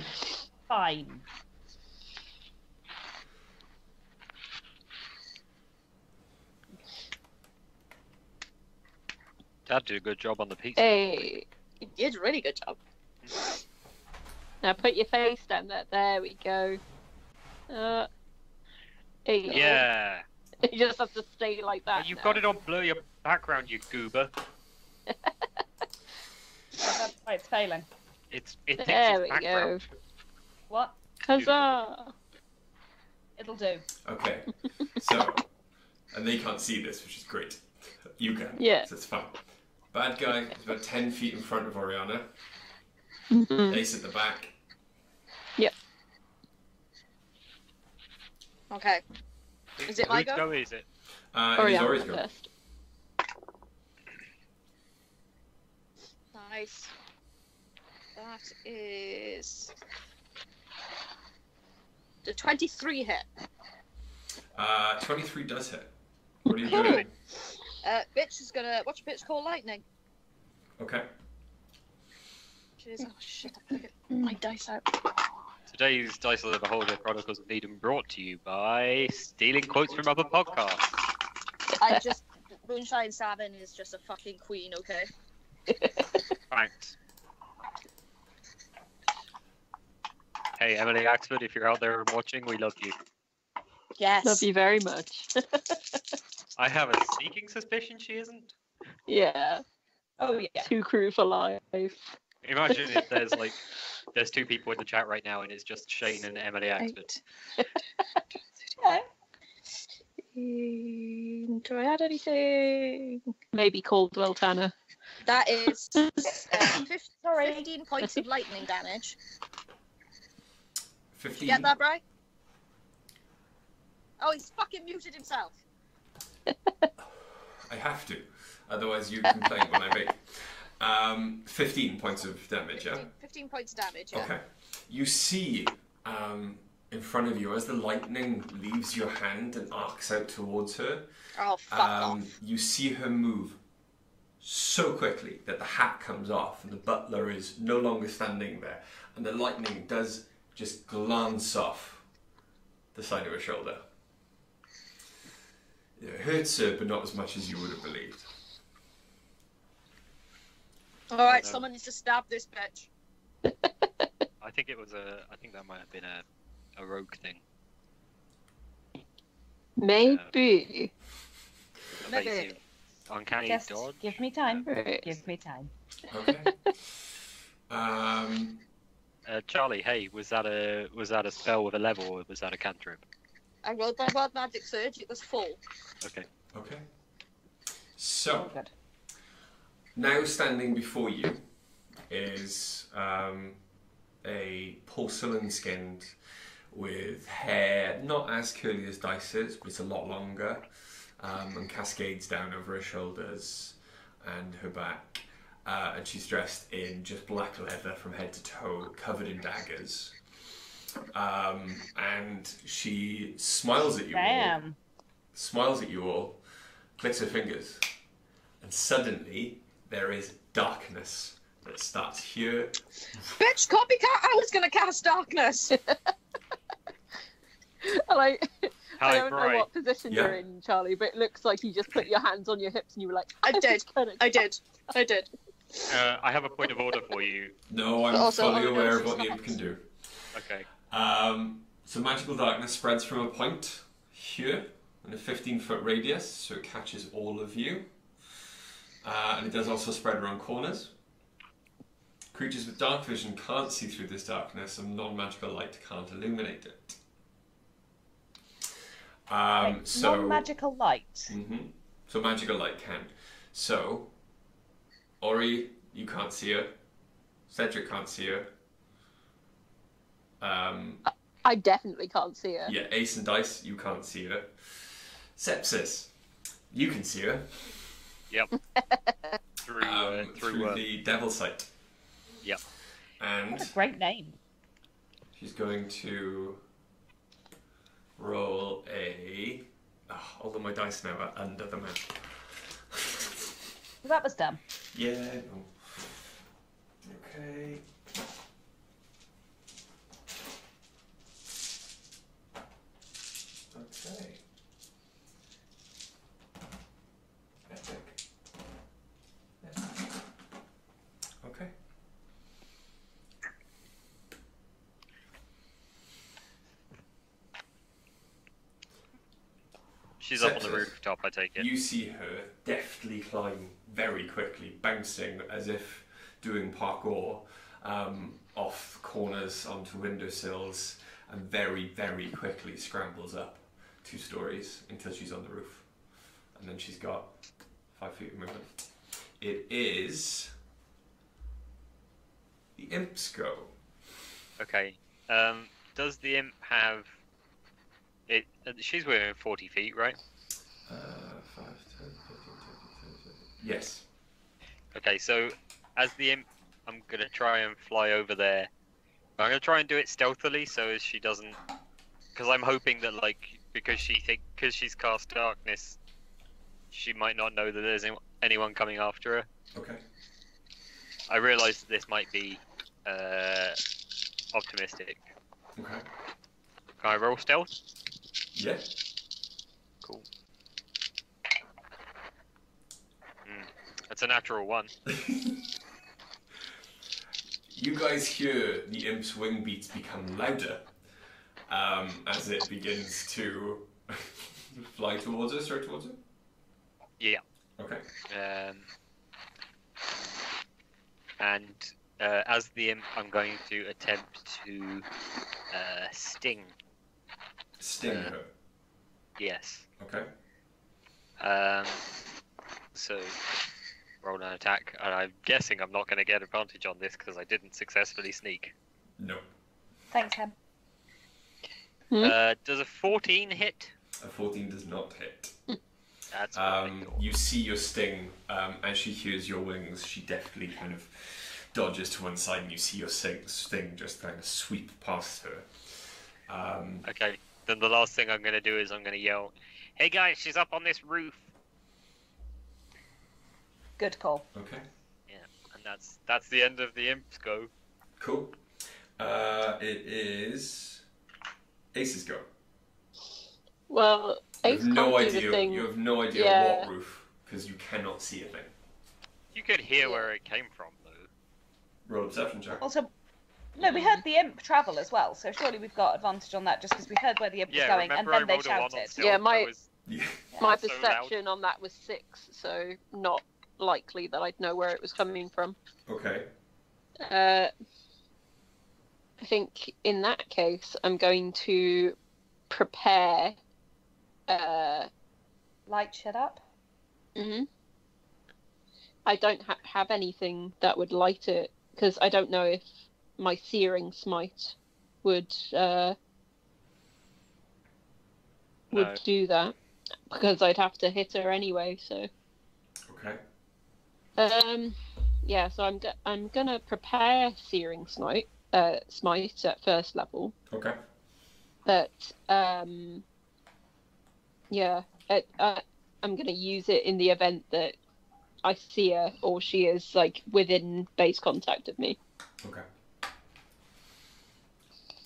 [SPEAKER 4] Fine.
[SPEAKER 3] Dad did a good job on the pizza.
[SPEAKER 2] Hey.
[SPEAKER 5] You did a really good job.
[SPEAKER 2] Now put your face down there. There we go. There you go.
[SPEAKER 3] Yeah.
[SPEAKER 2] You just have to stay like that.
[SPEAKER 3] Well, you've
[SPEAKER 2] now.
[SPEAKER 3] got it on blur your background, you goober.
[SPEAKER 4] That's why it's failing.
[SPEAKER 3] It thinks
[SPEAKER 2] There
[SPEAKER 3] it's
[SPEAKER 2] we
[SPEAKER 3] background.
[SPEAKER 4] What?
[SPEAKER 2] Huzzah!
[SPEAKER 4] It'll do.
[SPEAKER 1] Okay. So, and they can't see this, which is great. You can.
[SPEAKER 2] Yeah.
[SPEAKER 1] So it's fine. Bad guy is about 10 feet in front of Oriana.
[SPEAKER 2] Mhm.
[SPEAKER 1] Ace at the back.
[SPEAKER 2] Yep.
[SPEAKER 5] Okay. Is it my
[SPEAKER 3] Whose
[SPEAKER 5] go?
[SPEAKER 3] go is it?
[SPEAKER 1] It is
[SPEAKER 2] Oriana
[SPEAKER 1] Ori's go.
[SPEAKER 2] first.
[SPEAKER 5] Nice. That is the 23 hit.
[SPEAKER 1] 23 does hit. What are you doing?
[SPEAKER 5] Bitch is gonna watch bitch call lightning.
[SPEAKER 1] Okay.
[SPEAKER 5] Which is, oh shit, I gotta get my dice out.
[SPEAKER 3] Today's Dice of the Beholder Chronicles of Nidum brought to you by stealing quotes from other podcasts.
[SPEAKER 5] Moonshine Savin is just a fucking queen, okay?
[SPEAKER 3] Thanks. Hey, Emily Axford, if you're out there and watching, we love you.
[SPEAKER 5] Yes.
[SPEAKER 2] Love you very much.
[SPEAKER 3] I have a sneaking suspicion she isn't.
[SPEAKER 2] Yeah.
[SPEAKER 4] Oh yeah.
[SPEAKER 2] 2 crew for life.
[SPEAKER 3] Imagine if there's 2 people in the chat right now and it's just Shane and Emily Axford.
[SPEAKER 4] Yeah.
[SPEAKER 5] Do I add anything?
[SPEAKER 2] Maybe Caldwell Tanner.
[SPEAKER 5] That is
[SPEAKER 4] sorry.
[SPEAKER 5] 15 points of lightning damage.
[SPEAKER 1] 15.
[SPEAKER 5] You get that, Bri? Oh, he's fucking muted himself.
[SPEAKER 1] I have to, otherwise you complain when I make. 15 points of damage, yeah?
[SPEAKER 5] 15 points of damage, yeah.
[SPEAKER 1] Okay. You see in front of you as the lightning leaves your hand and arcs out towards her.
[SPEAKER 5] Oh, fuck off.
[SPEAKER 1] You see her move so quickly that the hat comes off and the butler is no longer standing there. And the lightning does just glance off the side of her shoulder. It hurts her, but not as much as you would have believed.
[SPEAKER 5] Alright, someone needs to stab this bitch.
[SPEAKER 3] I think that might have been a rogue thing.
[SPEAKER 2] Maybe.
[SPEAKER 3] Evasive. Uncanny
[SPEAKER 4] Just
[SPEAKER 3] dodge.
[SPEAKER 4] give me time.
[SPEAKER 2] Right.
[SPEAKER 4] Give me time.
[SPEAKER 1] Okay.
[SPEAKER 3] Charlie, hey, was that a spell with a level or was that a cantrip?
[SPEAKER 5] I rolled my wild magic surge, it was full.
[SPEAKER 3] Okay.
[SPEAKER 1] Okay. So,
[SPEAKER 4] Good.
[SPEAKER 1] now standing before you is a porcelain-skinned with hair not as curly as Dice's, but it's a lot longer, and cascades down over her shoulders and her back. And she's dressed in just black leather from head to toe, covered in daggers. And she smiles at you all, clicks her fingers, and suddenly there is darkness that starts here.
[SPEAKER 5] Bitch, copycat, I was gonna cast darkness!
[SPEAKER 2] I
[SPEAKER 3] Hi,
[SPEAKER 2] don't know
[SPEAKER 3] Bri.
[SPEAKER 2] what position
[SPEAKER 1] Yeah.
[SPEAKER 2] you're in, Charlie, but it looks like you just put your hands on your hips and you were like,
[SPEAKER 5] I did. I did.
[SPEAKER 3] I have a point of order for you.
[SPEAKER 1] No, I'm
[SPEAKER 5] Also,
[SPEAKER 1] fully
[SPEAKER 5] oh, no,
[SPEAKER 1] aware of
[SPEAKER 5] she's
[SPEAKER 1] what the
[SPEAKER 5] not.
[SPEAKER 1] imp can do.
[SPEAKER 3] Okay.
[SPEAKER 1] So magical darkness spreads from a point here in a 15-foot radius, so it catches all of you. And it does also spread around corners. Creatures with dark vision can't see through this darkness, and non-magical light can't illuminate it. So
[SPEAKER 4] non-magical light.
[SPEAKER 1] Mhm. So magical light can. So, Ori, you can't see her. Cedric can't see her.
[SPEAKER 2] I definitely can't see her.
[SPEAKER 1] Yeah, Ace and Dice, you can't see her. Sepsis, you can see her.
[SPEAKER 3] Yep. Through
[SPEAKER 1] the devil sight.
[SPEAKER 3] Yep.
[SPEAKER 1] And
[SPEAKER 4] What a great name.
[SPEAKER 1] she's going to roll a... although my dice now are under the map.
[SPEAKER 4] That was dumb.
[SPEAKER 1] Yeah. Okay. Okay. Epic. Yeah. Okay.
[SPEAKER 3] She's up on the
[SPEAKER 1] Sepsis.
[SPEAKER 3] rooftop, I take it.
[SPEAKER 1] You see her deftly climb very quickly, bouncing as if doing parkour off corners onto windowsills, and very, very quickly scrambles up 2 stories until she's on the roof. And then she's got 5 feet of movement. It is the imp's go.
[SPEAKER 3] Okay. Does the imp have it? She's within 40 feet, right?
[SPEAKER 1] 5, 10, 15, 20, 30. Yes.
[SPEAKER 3] Okay, so as the imp, I'm gonna try and fly over there. I'm gonna try and do it stealthily, so as she doesn't, because I'm hoping that because she's cast darkness, she might not know that there's anyone coming after her.
[SPEAKER 1] Okay.
[SPEAKER 3] I realise that this might be optimistic,
[SPEAKER 1] Okay.
[SPEAKER 3] Can I roll stealth?
[SPEAKER 1] Yeah.
[SPEAKER 3] Cool. That's a natural 1.
[SPEAKER 1] You guys hear the imp's wing beats become louder as it begins to fly towards us, straight towards it?
[SPEAKER 3] Yeah.
[SPEAKER 1] Okay.
[SPEAKER 3] And as the imp, I'm going to attempt to sting.
[SPEAKER 1] Sting her.
[SPEAKER 3] Yes.
[SPEAKER 1] Okay.
[SPEAKER 3] So roll an attack, and I'm guessing I'm not going to get advantage on this because I didn't successfully sneak.
[SPEAKER 1] No.
[SPEAKER 4] Thanks, Hem.
[SPEAKER 3] Does a 14 hit?
[SPEAKER 1] A 14 does not hit.
[SPEAKER 3] That's what I thought.
[SPEAKER 1] You see your sting, as she hears your wings, she deftly kind of dodges to one side, and you see your sting just kind of sweep past her.
[SPEAKER 3] Okay, then the last thing I'm going to do is I'm going to yell, "Hey guys, she's up on this roof!"
[SPEAKER 4] Good call.
[SPEAKER 1] Okay.
[SPEAKER 3] Yeah, and that's the end of the imp's go.
[SPEAKER 1] Cool. It is Ace's go.
[SPEAKER 2] Well, Ace
[SPEAKER 1] You have no
[SPEAKER 2] can't do the
[SPEAKER 1] idea.
[SPEAKER 2] thing.
[SPEAKER 1] You have no idea
[SPEAKER 2] Yeah.
[SPEAKER 1] what roof because you cannot see a thing.
[SPEAKER 3] You could hear where it came from, though.
[SPEAKER 1] Roll a perception check.
[SPEAKER 4] Also, no, we heard the imp travel as well, so surely we've got advantage on that just because we heard where the imp was going and
[SPEAKER 3] remember
[SPEAKER 4] then
[SPEAKER 3] I
[SPEAKER 4] they
[SPEAKER 3] rolled a 1 on
[SPEAKER 4] shouted.
[SPEAKER 3] stealth?
[SPEAKER 2] Yeah,
[SPEAKER 3] That was-
[SPEAKER 1] Yeah.
[SPEAKER 2] My
[SPEAKER 3] so loud.
[SPEAKER 2] perception on that was 6, so not likely that I'd know where it was coming from.
[SPEAKER 1] Okay.
[SPEAKER 2] I think in that case, I'm going to prepare.
[SPEAKER 4] Light shut up.
[SPEAKER 2] I don't have anything that would light it because I don't know if my searing smite would
[SPEAKER 3] No.
[SPEAKER 2] do that because I'd have to hit her anyway. So
[SPEAKER 1] Okay.
[SPEAKER 2] yeah. So I'm gonna prepare searing smite at first level.
[SPEAKER 1] Okay.
[SPEAKER 2] But yeah, I'm gonna use it in the event that I see her or she is like within base contact of me.
[SPEAKER 1] Okay.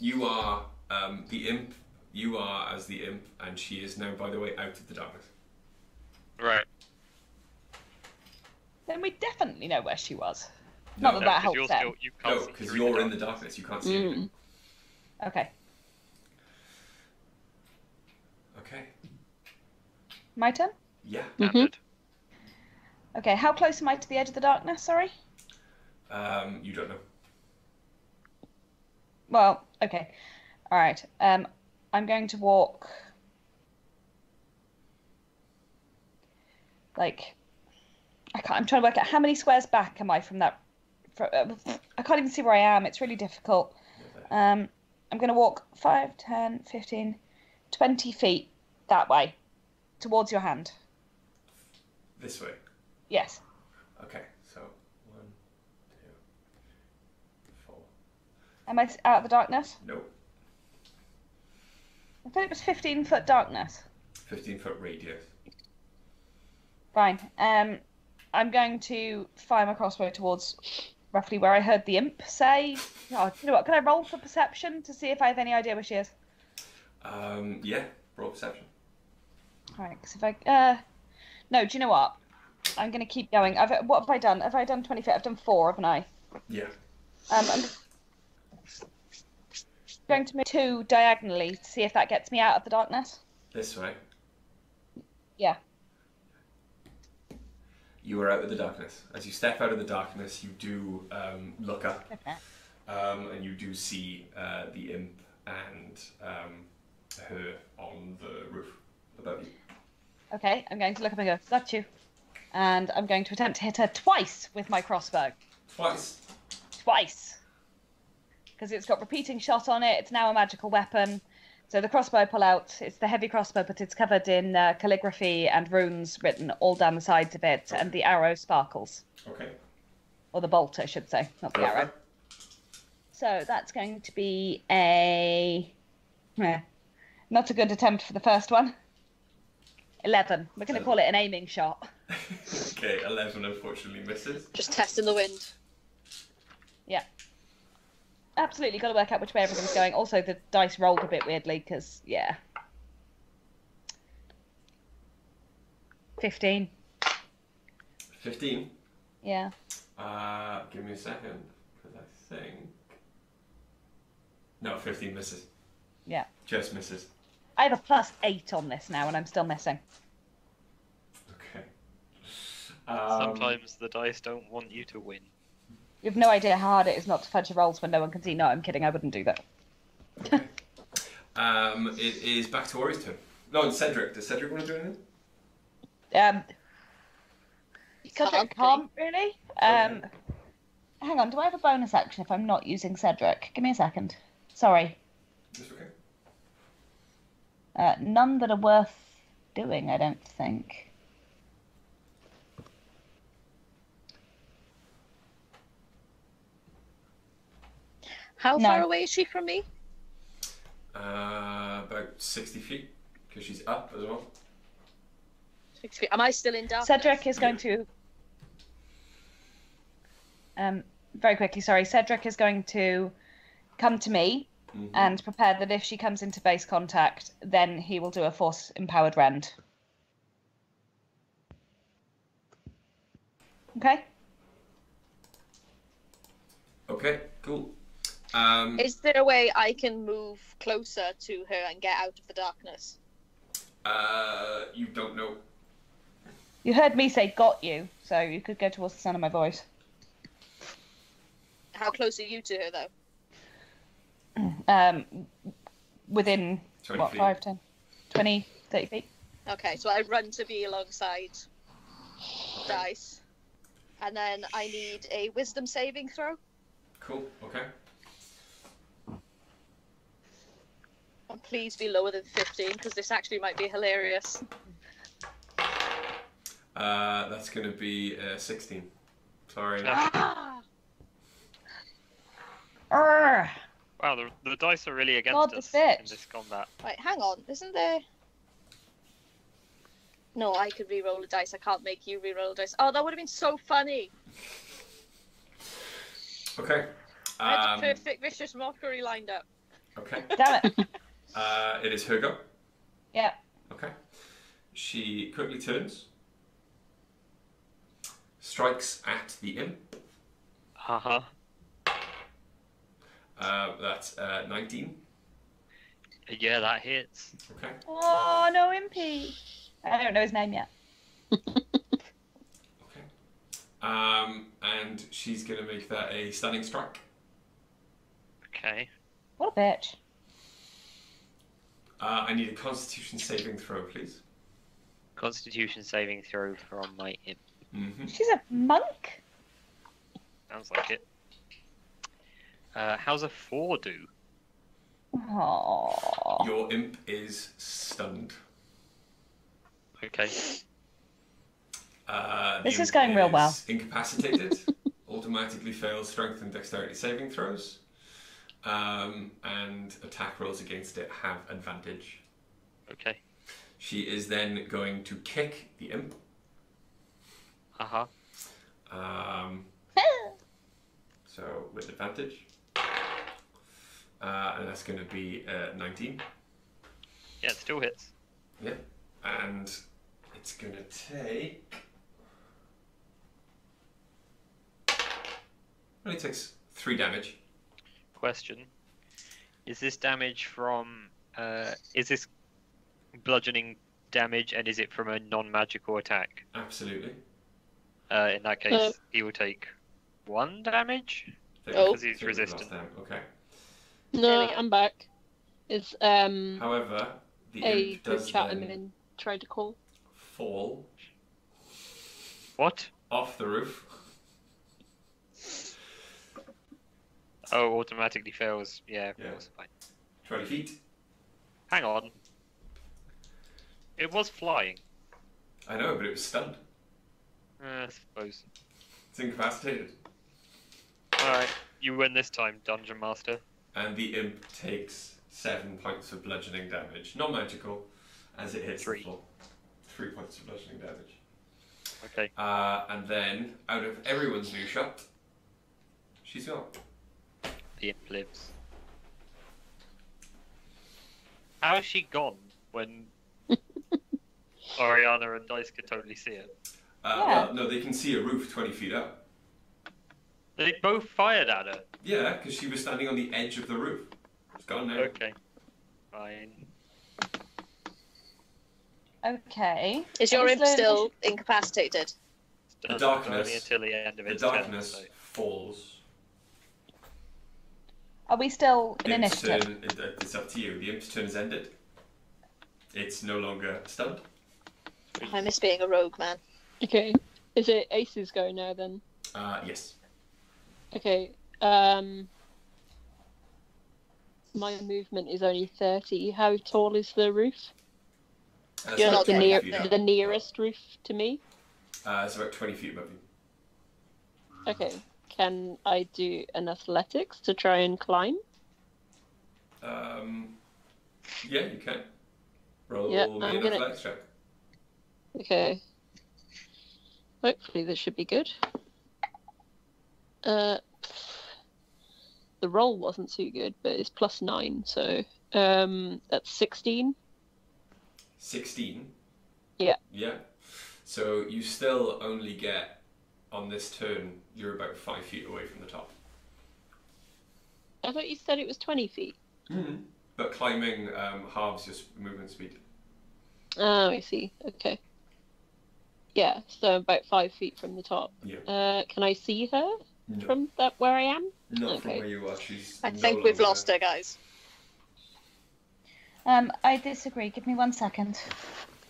[SPEAKER 1] You are the imp. You are as the imp, and she is now, by the way, out of the darkness.
[SPEAKER 3] Right.
[SPEAKER 4] Then we definitely know where she was.
[SPEAKER 1] No,
[SPEAKER 4] Not that
[SPEAKER 3] No,
[SPEAKER 4] that
[SPEAKER 3] 'cause
[SPEAKER 4] helps
[SPEAKER 3] you're
[SPEAKER 4] them.
[SPEAKER 3] still, you can't
[SPEAKER 1] No,
[SPEAKER 3] see
[SPEAKER 1] because
[SPEAKER 3] through
[SPEAKER 1] you're in the darkness. You can't see anything.
[SPEAKER 4] Okay.
[SPEAKER 1] Okay.
[SPEAKER 4] My turn?
[SPEAKER 1] Yeah.
[SPEAKER 3] Standard.
[SPEAKER 4] Okay, how close am I to the edge of the darkness, sorry?
[SPEAKER 1] You don't know.
[SPEAKER 4] Well, okay. Alright. I'm going to walk like I'm trying to work out how many squares back am I from that I can't even see where I am. It's really difficult. I'm going to walk 5, 10, 15, 20 feet that way towards your hand.
[SPEAKER 1] This way.
[SPEAKER 4] Yes.
[SPEAKER 1] Okay. So 1, 2, 4.
[SPEAKER 4] Am I out of the darkness?
[SPEAKER 1] Nope.
[SPEAKER 4] I thought it was 15-foot darkness.
[SPEAKER 1] 15-foot radius.
[SPEAKER 4] Fine. I'm going to fire my crossbow towards roughly where I heard the imp say. Oh, you know what? Can I roll for perception to see if I have any idea where she is?
[SPEAKER 1] Yeah. Roll perception.
[SPEAKER 4] Alright, because if I... No, do you know what? I'm going to keep going. What have I done? Have I done 20 feet? I've done 4, haven't I?
[SPEAKER 1] Yeah.
[SPEAKER 4] I'm going to move 2 diagonally to see if that gets me out of the darkness.
[SPEAKER 1] This way.
[SPEAKER 4] Yeah.
[SPEAKER 1] You are out of the darkness. As you step out of the darkness, you do look up, and you do see the imp and her on the roof above you.
[SPEAKER 4] Okay, I'm going to look up and go, got you. And I'm going to attempt to hit her twice with my crossbow.
[SPEAKER 1] Twice.
[SPEAKER 4] Twice. Because it's got repeating shot on it. It's now a magical weapon. So the crossbow I pull out, it's the heavy crossbow, but it's covered in calligraphy and runes written all down the sides of it, and the arrow sparkles.
[SPEAKER 1] Okay.
[SPEAKER 4] Or the bolt, I should say, not the arrow. So that's going to be a... not a good attempt for the first one. 11. We're going to call it an aiming shot.
[SPEAKER 1] Okay, 11 unfortunately misses.
[SPEAKER 5] Just testing the wind.
[SPEAKER 4] Yeah. absolutely got to work out which way everything's going. Also, the dice rolled a bit weirdly because, yeah. 15.
[SPEAKER 1] 15?
[SPEAKER 4] Yeah.
[SPEAKER 1] Give me a second, because I think... No, 15 misses.
[SPEAKER 4] Yeah.
[SPEAKER 1] Just misses.
[SPEAKER 4] I have a +8 on this now, and I'm still missing.
[SPEAKER 1] Okay.
[SPEAKER 3] Sometimes the dice don't want you to win.
[SPEAKER 4] You have no idea how hard it is not to fudge your rolls when no one can see. No, I'm kidding. I wouldn't do that.
[SPEAKER 1] Okay. It is back to Ori's turn. No, it's Cedric. Does Cedric want to do anything?
[SPEAKER 4] Cedric can't really. Hang on. Do I have a bonus action if I'm not using Cedric? Give me a second. Sorry.
[SPEAKER 1] That's okay.
[SPEAKER 4] None that are worth doing, I don't think.
[SPEAKER 5] How far away is she from me?
[SPEAKER 1] About 60 feet, because she's up as well.
[SPEAKER 5] 60 feet. Am I still in darkness?
[SPEAKER 4] Cedric is going to... very quickly, sorry. Cedric is going to come to me and prepare that if she comes into base contact, then he will do a force-empowered rend. Okay?
[SPEAKER 1] Okay, cool.
[SPEAKER 5] Is there a way I can move closer to her and get out of the darkness?
[SPEAKER 1] You don't know.
[SPEAKER 4] You heard me say got you, so you could go towards the sound of my voice.
[SPEAKER 5] How close are you to her, though?
[SPEAKER 4] Within,
[SPEAKER 1] 20
[SPEAKER 4] what,
[SPEAKER 1] feet.
[SPEAKER 4] 5, 10, 20, 30 feet?
[SPEAKER 5] Okay, so I run to be alongside Dice. And then I need a wisdom saving throw.
[SPEAKER 1] Cool, okay.
[SPEAKER 5] And please be lower than 15, because this actually might be hilarious.
[SPEAKER 1] That's going to be 16. Sorry.
[SPEAKER 5] Ah!
[SPEAKER 4] Urgh.
[SPEAKER 3] Wow, the dice are really against
[SPEAKER 4] God,
[SPEAKER 3] us
[SPEAKER 4] this bitch.
[SPEAKER 3] in this combat.
[SPEAKER 5] Right, hang on. Isn't there... No, I could re-roll a dice. I can't make you re-roll a dice. Oh, that would have been so funny.
[SPEAKER 1] Okay.
[SPEAKER 5] I had the perfect vicious mockery lined up.
[SPEAKER 1] Okay.
[SPEAKER 4] Damn it.
[SPEAKER 1] It is her go.
[SPEAKER 4] Yeah.
[SPEAKER 1] Okay. She quickly turns. Strikes at the imp.
[SPEAKER 3] Haha.
[SPEAKER 1] That's 19.
[SPEAKER 3] Yeah, that hits.
[SPEAKER 1] Okay.
[SPEAKER 4] Oh, no, Impy. I don't know his name yet.
[SPEAKER 1] Okay. And she's going to make that a stunning strike.
[SPEAKER 3] Okay.
[SPEAKER 4] What a bitch.
[SPEAKER 1] I need a Constitution saving throw, please.
[SPEAKER 3] Constitution saving throw from my imp.
[SPEAKER 1] Mm-hmm.
[SPEAKER 4] She's a monk?
[SPEAKER 3] Sounds like it. How's a 4 do?
[SPEAKER 4] Aww.
[SPEAKER 1] Your imp is stunned.
[SPEAKER 3] Okay.
[SPEAKER 4] This
[SPEAKER 1] The
[SPEAKER 4] is
[SPEAKER 1] imp
[SPEAKER 4] going real well.
[SPEAKER 1] Incapacitated. Automatically fails strength and dexterity saving throws. And attack rolls against it have advantage.
[SPEAKER 3] Okay.
[SPEAKER 1] She is then going to kick the imp.
[SPEAKER 3] Haha.
[SPEAKER 1] So with advantage. And that's going to be 19.
[SPEAKER 3] Yeah, it still hits.
[SPEAKER 1] Yeah. And it's going to take... Only takes 3 damage.
[SPEAKER 3] Question. Is this damage from... is this bludgeoning damage and is it from a non-magical attack?
[SPEAKER 1] Absolutely.
[SPEAKER 3] In that case, he will take 1 damage?
[SPEAKER 5] Oh.
[SPEAKER 3] Because he's resistant.
[SPEAKER 1] Okay.
[SPEAKER 2] No, I'm back. It's
[SPEAKER 1] However, the
[SPEAKER 2] a
[SPEAKER 1] imp
[SPEAKER 2] group
[SPEAKER 1] does
[SPEAKER 2] chat I'm
[SPEAKER 1] then
[SPEAKER 2] in tried to call.
[SPEAKER 1] fall
[SPEAKER 3] What?
[SPEAKER 1] off the roof.
[SPEAKER 3] Oh, automatically fails. Yeah, of
[SPEAKER 1] Yeah.
[SPEAKER 3] course. Fine.
[SPEAKER 1] 20 feet.
[SPEAKER 3] Hang on. It was flying.
[SPEAKER 1] I know, but it was stunned.
[SPEAKER 3] I suppose.
[SPEAKER 1] It's incapacitated.
[SPEAKER 3] Alright, you win this time, Dungeon Master.
[SPEAKER 1] And the imp takes 7 points of bludgeoning damage. Not magical, as it hits
[SPEAKER 3] 3.
[SPEAKER 1] the floor. 3 points of bludgeoning damage.
[SPEAKER 3] Okay.
[SPEAKER 1] And then, out of everyone's new shot, she's gone.
[SPEAKER 3] the imp lives. How has she gone when Oriana and Dice could totally see it?
[SPEAKER 1] Well, no, they can see a roof 20 feet up.
[SPEAKER 3] They both fired at her.
[SPEAKER 1] Yeah, because she was standing on the edge of the roof. It's gone now.
[SPEAKER 3] Okay. Fine.
[SPEAKER 4] Okay.
[SPEAKER 5] Is your imp
[SPEAKER 4] Slowly-
[SPEAKER 5] still incapacitated?
[SPEAKER 1] The darkness-
[SPEAKER 3] Only until the end of
[SPEAKER 1] The
[SPEAKER 3] its
[SPEAKER 1] darkness
[SPEAKER 3] turn, so-
[SPEAKER 1] falls.
[SPEAKER 4] Are we still in
[SPEAKER 1] Imp's
[SPEAKER 4] initiative?
[SPEAKER 1] turn, it's up to you. The imp's turn is ended. It's no longer stunned.
[SPEAKER 5] I miss being a rogue, man.
[SPEAKER 2] Okay. Is it Ace's go now then?
[SPEAKER 1] Yes.
[SPEAKER 2] Okay. My movement is only 30. How tall is the roof?
[SPEAKER 5] You're not
[SPEAKER 2] The,
[SPEAKER 5] getting
[SPEAKER 2] near,
[SPEAKER 5] up there.
[SPEAKER 2] the nearest roof to me?
[SPEAKER 1] It's about 20 feet above you.
[SPEAKER 2] Okay. Can I do an athletics to try and climb?
[SPEAKER 1] Yeah, you can. Roll
[SPEAKER 2] Yeah,
[SPEAKER 1] me
[SPEAKER 2] I'm
[SPEAKER 1] an
[SPEAKER 2] gonna-
[SPEAKER 1] athletics check.
[SPEAKER 2] Okay. Hopefully this should be good. The roll wasn't too good, but it's +9, so that's 16.
[SPEAKER 1] 16?
[SPEAKER 2] Yeah.
[SPEAKER 1] Yeah. So you still only get, on this turn, you're about 5 feet away from the top.
[SPEAKER 2] I thought you said it was 20 feet.
[SPEAKER 1] Mm-hmm. But climbing halves your movement speed.
[SPEAKER 2] Oh, I see. Okay. Yeah, so about 5 feet from the top.
[SPEAKER 1] Yeah.
[SPEAKER 2] Can I see her
[SPEAKER 1] No.
[SPEAKER 2] from that where I am?
[SPEAKER 1] Not from
[SPEAKER 2] Okay.
[SPEAKER 1] where you are. She's
[SPEAKER 5] I
[SPEAKER 1] no
[SPEAKER 5] think we've
[SPEAKER 1] longer-
[SPEAKER 5] lost her, guys.
[SPEAKER 4] I disagree. Give me 1 second.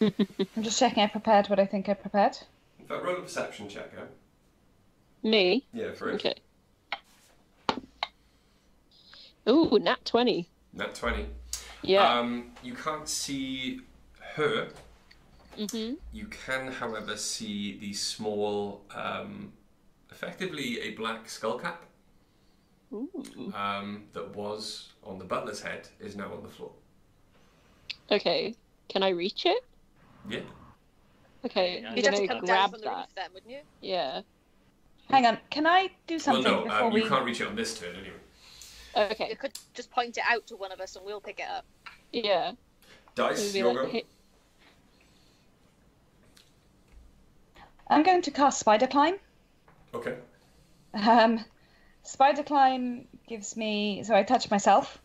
[SPEAKER 4] I'm just checking I prepared what I think I prepared.
[SPEAKER 1] In fact, roll a perception check, yeah?
[SPEAKER 2] Me?
[SPEAKER 1] Yeah, for it.
[SPEAKER 2] Okay. Ooh, nat 20.
[SPEAKER 1] Nat 20.
[SPEAKER 2] Yeah.
[SPEAKER 1] You can't see her.
[SPEAKER 2] Mhm.
[SPEAKER 1] You can, however, see the small, effectively a black skull cap
[SPEAKER 2] Ooh.
[SPEAKER 1] that was on the butler's head is now on the floor.
[SPEAKER 2] Okay. Can I reach it?
[SPEAKER 1] Yeah.
[SPEAKER 2] Okay.
[SPEAKER 3] Yeah.
[SPEAKER 2] I'm
[SPEAKER 5] You'd have to
[SPEAKER 2] gonna
[SPEAKER 5] come down
[SPEAKER 2] grab
[SPEAKER 5] from the
[SPEAKER 2] that.
[SPEAKER 5] roof then, wouldn't you?
[SPEAKER 2] Yeah.
[SPEAKER 4] Hang on. Can I do something
[SPEAKER 1] well, no,
[SPEAKER 4] before we?
[SPEAKER 1] you can't reach it on this turn anyway.
[SPEAKER 2] Okay.
[SPEAKER 5] You could just point it out to one of us and we'll pick it up.
[SPEAKER 2] Yeah.
[SPEAKER 1] Dice,
[SPEAKER 2] Maybe
[SPEAKER 1] your
[SPEAKER 2] like
[SPEAKER 1] go.
[SPEAKER 2] hit-
[SPEAKER 4] I'm going to cast Spider Climb.
[SPEAKER 1] Okay.
[SPEAKER 4] Spider Climb gives me. So I touch myself.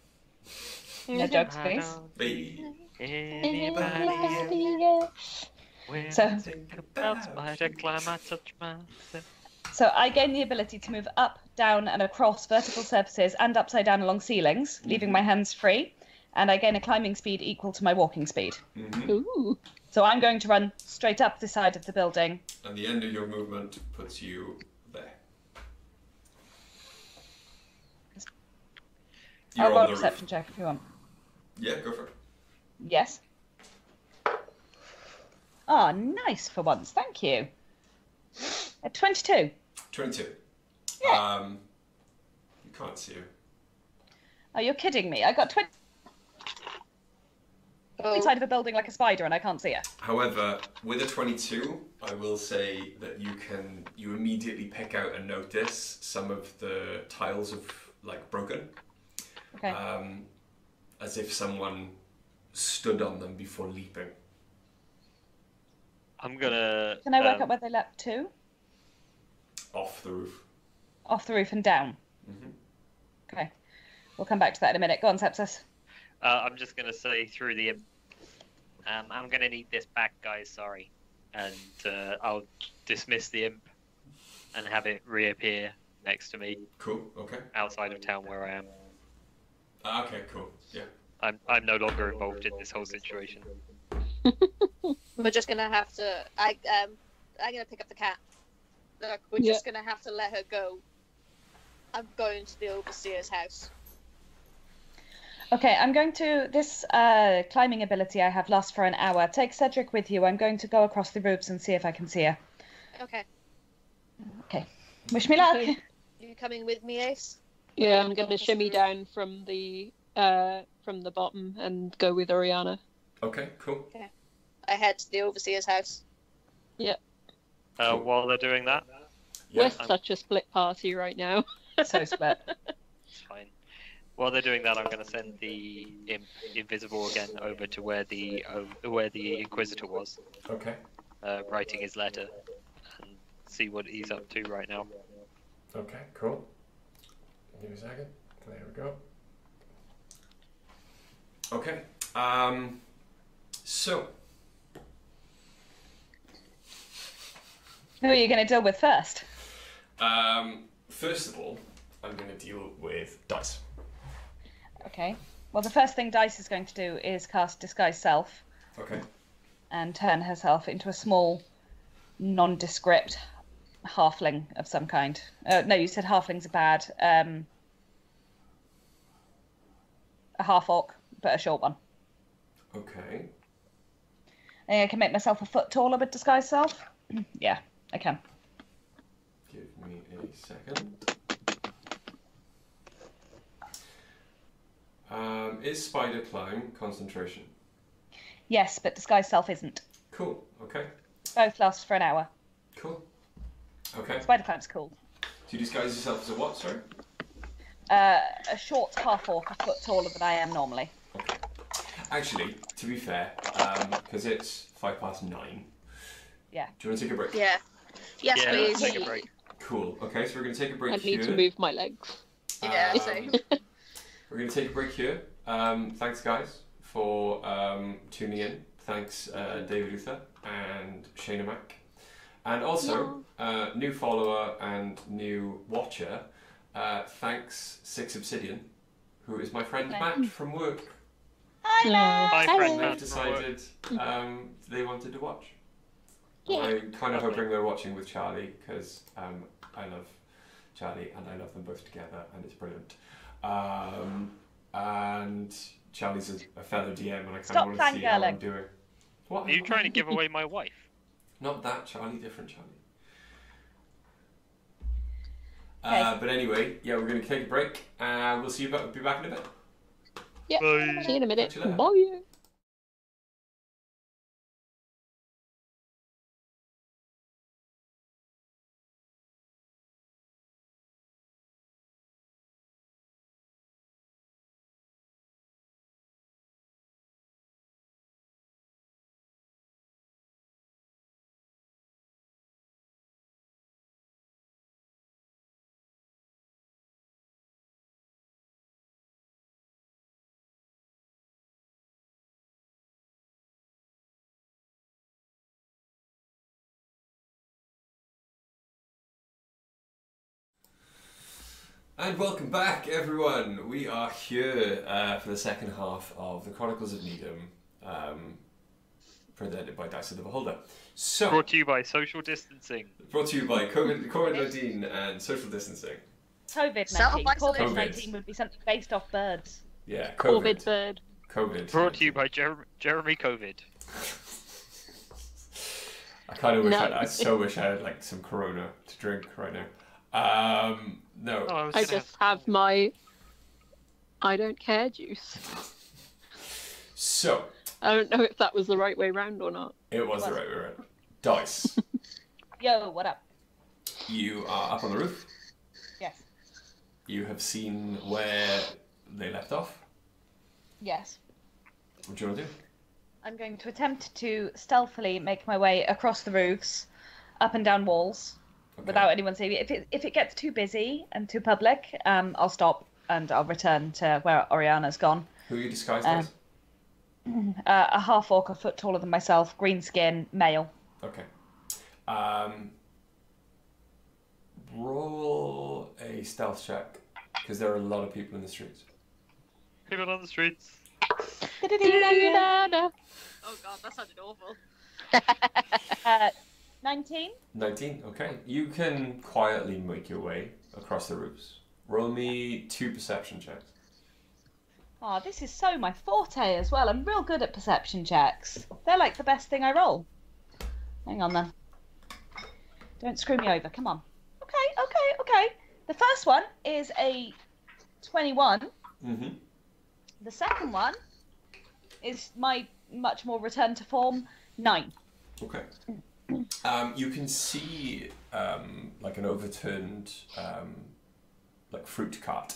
[SPEAKER 4] No jokes, please.
[SPEAKER 1] Hey.
[SPEAKER 3] Anybody else? When
[SPEAKER 4] So-
[SPEAKER 3] I think about spider climb, I touch myself.
[SPEAKER 4] So I gain the ability to move up, down, and across vertical surfaces and upside down along ceilings, leaving my hands free. And I gain a climbing speed equal to my walking speed.
[SPEAKER 1] Mm-hmm.
[SPEAKER 2] Ooh.
[SPEAKER 4] So I'm going to run straight up the side of the building.
[SPEAKER 1] And the end of your movement puts you there. You're
[SPEAKER 4] I'll roll
[SPEAKER 1] on
[SPEAKER 4] a
[SPEAKER 1] the
[SPEAKER 4] perception
[SPEAKER 1] roof.
[SPEAKER 4] check if you want.
[SPEAKER 1] Yeah, go for it.
[SPEAKER 4] Yes. Ah, nice for once. Thank you. 22.
[SPEAKER 1] 22.
[SPEAKER 4] Yeah.
[SPEAKER 1] You can't see her.
[SPEAKER 4] Oh, you're kidding me. I got 20
[SPEAKER 5] Oh,
[SPEAKER 4] side of a building like a spider and I can't see her.
[SPEAKER 1] However, with a 22, I will say that you immediately pick out and notice some of the tiles have like broken,
[SPEAKER 4] Okay.
[SPEAKER 1] as if someone stood on them before leaping.
[SPEAKER 3] I'm gonna.
[SPEAKER 4] Can I work out where they leapt to?
[SPEAKER 1] Off the roof.
[SPEAKER 4] Off the roof and down.
[SPEAKER 1] Mm-hmm.
[SPEAKER 4] Okay. We'll come back to that in a minute. Go on, Sepsis.
[SPEAKER 3] I'm just gonna say through the. I'm gonna need this back, guys. Sorry, and I'll dismiss the imp and have it reappear next to me
[SPEAKER 1] Cool. Okay.
[SPEAKER 3] outside of town where I am.
[SPEAKER 1] Okay. Cool. Yeah.
[SPEAKER 3] I'm no longer involved in this whole situation.
[SPEAKER 5] we're just gonna have to. I'm gonna pick up the cat. Look, we're
[SPEAKER 2] Yeah.
[SPEAKER 5] just gonna have to let her go. I'm going to the overseer's house.
[SPEAKER 4] Okay, I'm going to. This climbing ability I have lasts for an hour. Take Cedric with you. I'm going to go across the roofs and see if I can see her.
[SPEAKER 5] Okay,
[SPEAKER 4] Okay. Wish me luck.
[SPEAKER 2] Okay.
[SPEAKER 5] you coming with me, Ace?
[SPEAKER 2] Yeah, I'm gonna
[SPEAKER 5] Across the
[SPEAKER 2] shimmy
[SPEAKER 5] roof.
[SPEAKER 2] down from the bottom and go with Oriana.
[SPEAKER 1] Okay. Cool.
[SPEAKER 5] I head to the overseer's house.
[SPEAKER 3] While they're doing that,
[SPEAKER 1] Yeah.
[SPEAKER 2] We're such a split party right now.
[SPEAKER 4] So split.
[SPEAKER 3] it's fine. While they're doing that, I'm going to send the imp invisible again over to where the Inquisitor was,
[SPEAKER 1] Okay.
[SPEAKER 3] writing his letter, and see what he's up to right now.
[SPEAKER 1] Okay, cool. Give me a second. There we go. Okay. So.
[SPEAKER 4] Who are you going to deal with first?
[SPEAKER 1] First of all, I'm going to deal with Dice.
[SPEAKER 4] Okay. Well, the first thing Dice is going to do is cast Disguise Self.
[SPEAKER 1] Okay.
[SPEAKER 4] And turn herself into a small, nondescript halfling of some kind. No, you said halflings are bad. A half-orc, but a short one.
[SPEAKER 1] Okay.
[SPEAKER 4] I think I can make myself a foot taller with Disguise Self. Yeah, I can.
[SPEAKER 1] Give me a second. Is spider climb concentration?
[SPEAKER 4] Yes, but Disguise Self isn't.
[SPEAKER 1] Cool. Okay.
[SPEAKER 4] Both last for an hour.
[SPEAKER 1] Cool. Okay.
[SPEAKER 4] Spider climb's cool.
[SPEAKER 1] Do you disguise yourself as a what, sorry?
[SPEAKER 4] A short half-orc, a foot taller than I am normally.
[SPEAKER 1] Okay. Actually, to be fair, because it's 9:05.
[SPEAKER 4] Yeah.
[SPEAKER 1] Do you want to take a break?
[SPEAKER 5] Yeah. Yes,
[SPEAKER 3] Yeah,
[SPEAKER 5] please.
[SPEAKER 3] let's take a break.
[SPEAKER 1] Cool. Okay, so we're going to take a break
[SPEAKER 2] I
[SPEAKER 1] here.
[SPEAKER 2] need to move my legs.
[SPEAKER 5] Yeah, same.
[SPEAKER 1] We're going to take a break here. Thanks, guys, for tuning in. Thanks, David Luther and Shayna Mack. And also, new follower and new watcher, thanks, Six Obsidian, who is my friend Matt from work.
[SPEAKER 4] Hi, Matt.
[SPEAKER 3] Hi,
[SPEAKER 2] Hello.
[SPEAKER 3] friend
[SPEAKER 1] They've
[SPEAKER 3] Matt.
[SPEAKER 1] decided they wanted to watch.
[SPEAKER 2] Yeah.
[SPEAKER 1] I'm kind of hoping they're watching with Charlie, because I love Charlie and I love them both together, and it's brilliant. And Charlie's a fellow DM, and I kind of want to see how I'm doing. What?
[SPEAKER 3] Are you trying to give away my wife?
[SPEAKER 1] Not that Charlie, different Charlie.
[SPEAKER 4] Okay.
[SPEAKER 1] But anyway, yeah, we're going to take a break, and we'll see you be back in a bit.
[SPEAKER 2] Yeah.
[SPEAKER 3] Bye.
[SPEAKER 2] See you in a minute.
[SPEAKER 1] Catch you later.
[SPEAKER 2] Bye.
[SPEAKER 1] And welcome back, everyone. We are here for the second half of the Chronicles of Nidum, presented by Dice of the Beholder. So,
[SPEAKER 3] Brought to you by social distancing.
[SPEAKER 1] brought to you by COVID-19 and social distancing.
[SPEAKER 4] COVID-19.
[SPEAKER 5] Self-isolation.
[SPEAKER 4] COVID-19 would be something based off birds.
[SPEAKER 1] Yeah,
[SPEAKER 2] Corbid bird.
[SPEAKER 1] COVID.
[SPEAKER 3] Brought to you by Jeremy COVID.
[SPEAKER 1] I kind of wish
[SPEAKER 2] No.
[SPEAKER 1] I so wish I had like some Corona to drink right now. No.
[SPEAKER 3] Oh,
[SPEAKER 2] I just have my I don't care juice.
[SPEAKER 1] So,
[SPEAKER 2] I don't know if that was the right way round or not.
[SPEAKER 1] it was the right way around. Dice,
[SPEAKER 4] Yo, what up?
[SPEAKER 1] you are up on the roof.
[SPEAKER 4] Yes.
[SPEAKER 1] You have seen where they left off.
[SPEAKER 4] Yes.
[SPEAKER 1] What do you want to do?
[SPEAKER 4] I'm going to attempt to stealthily make my way across the roofs, up and down walls,
[SPEAKER 1] Okay.
[SPEAKER 4] without anyone seeing me. If it gets too busy and too public, I'll stop and I'll return to where Oriana's gone.
[SPEAKER 1] Who are you disguised as?
[SPEAKER 4] A half-orc, a foot taller than myself, green skin, male.
[SPEAKER 1] Okay. Roll a stealth check, because there are a lot of people in the streets.
[SPEAKER 3] People on the streets.
[SPEAKER 5] Oh god, that sounded awful.
[SPEAKER 4] 19?
[SPEAKER 1] 19, okay. You can quietly make your way across the roofs. Roll me 2 perception checks.
[SPEAKER 4] Oh, this is so my forte as well. I'm real good at perception checks. They're like the best thing I roll. Hang on then. Don't screw me over. Come on. Okay. The first one is a 21.
[SPEAKER 1] Mm-hmm.
[SPEAKER 4] The second one is my much more return to form 9.
[SPEAKER 1] Okay. You can see like an overturned like fruit cart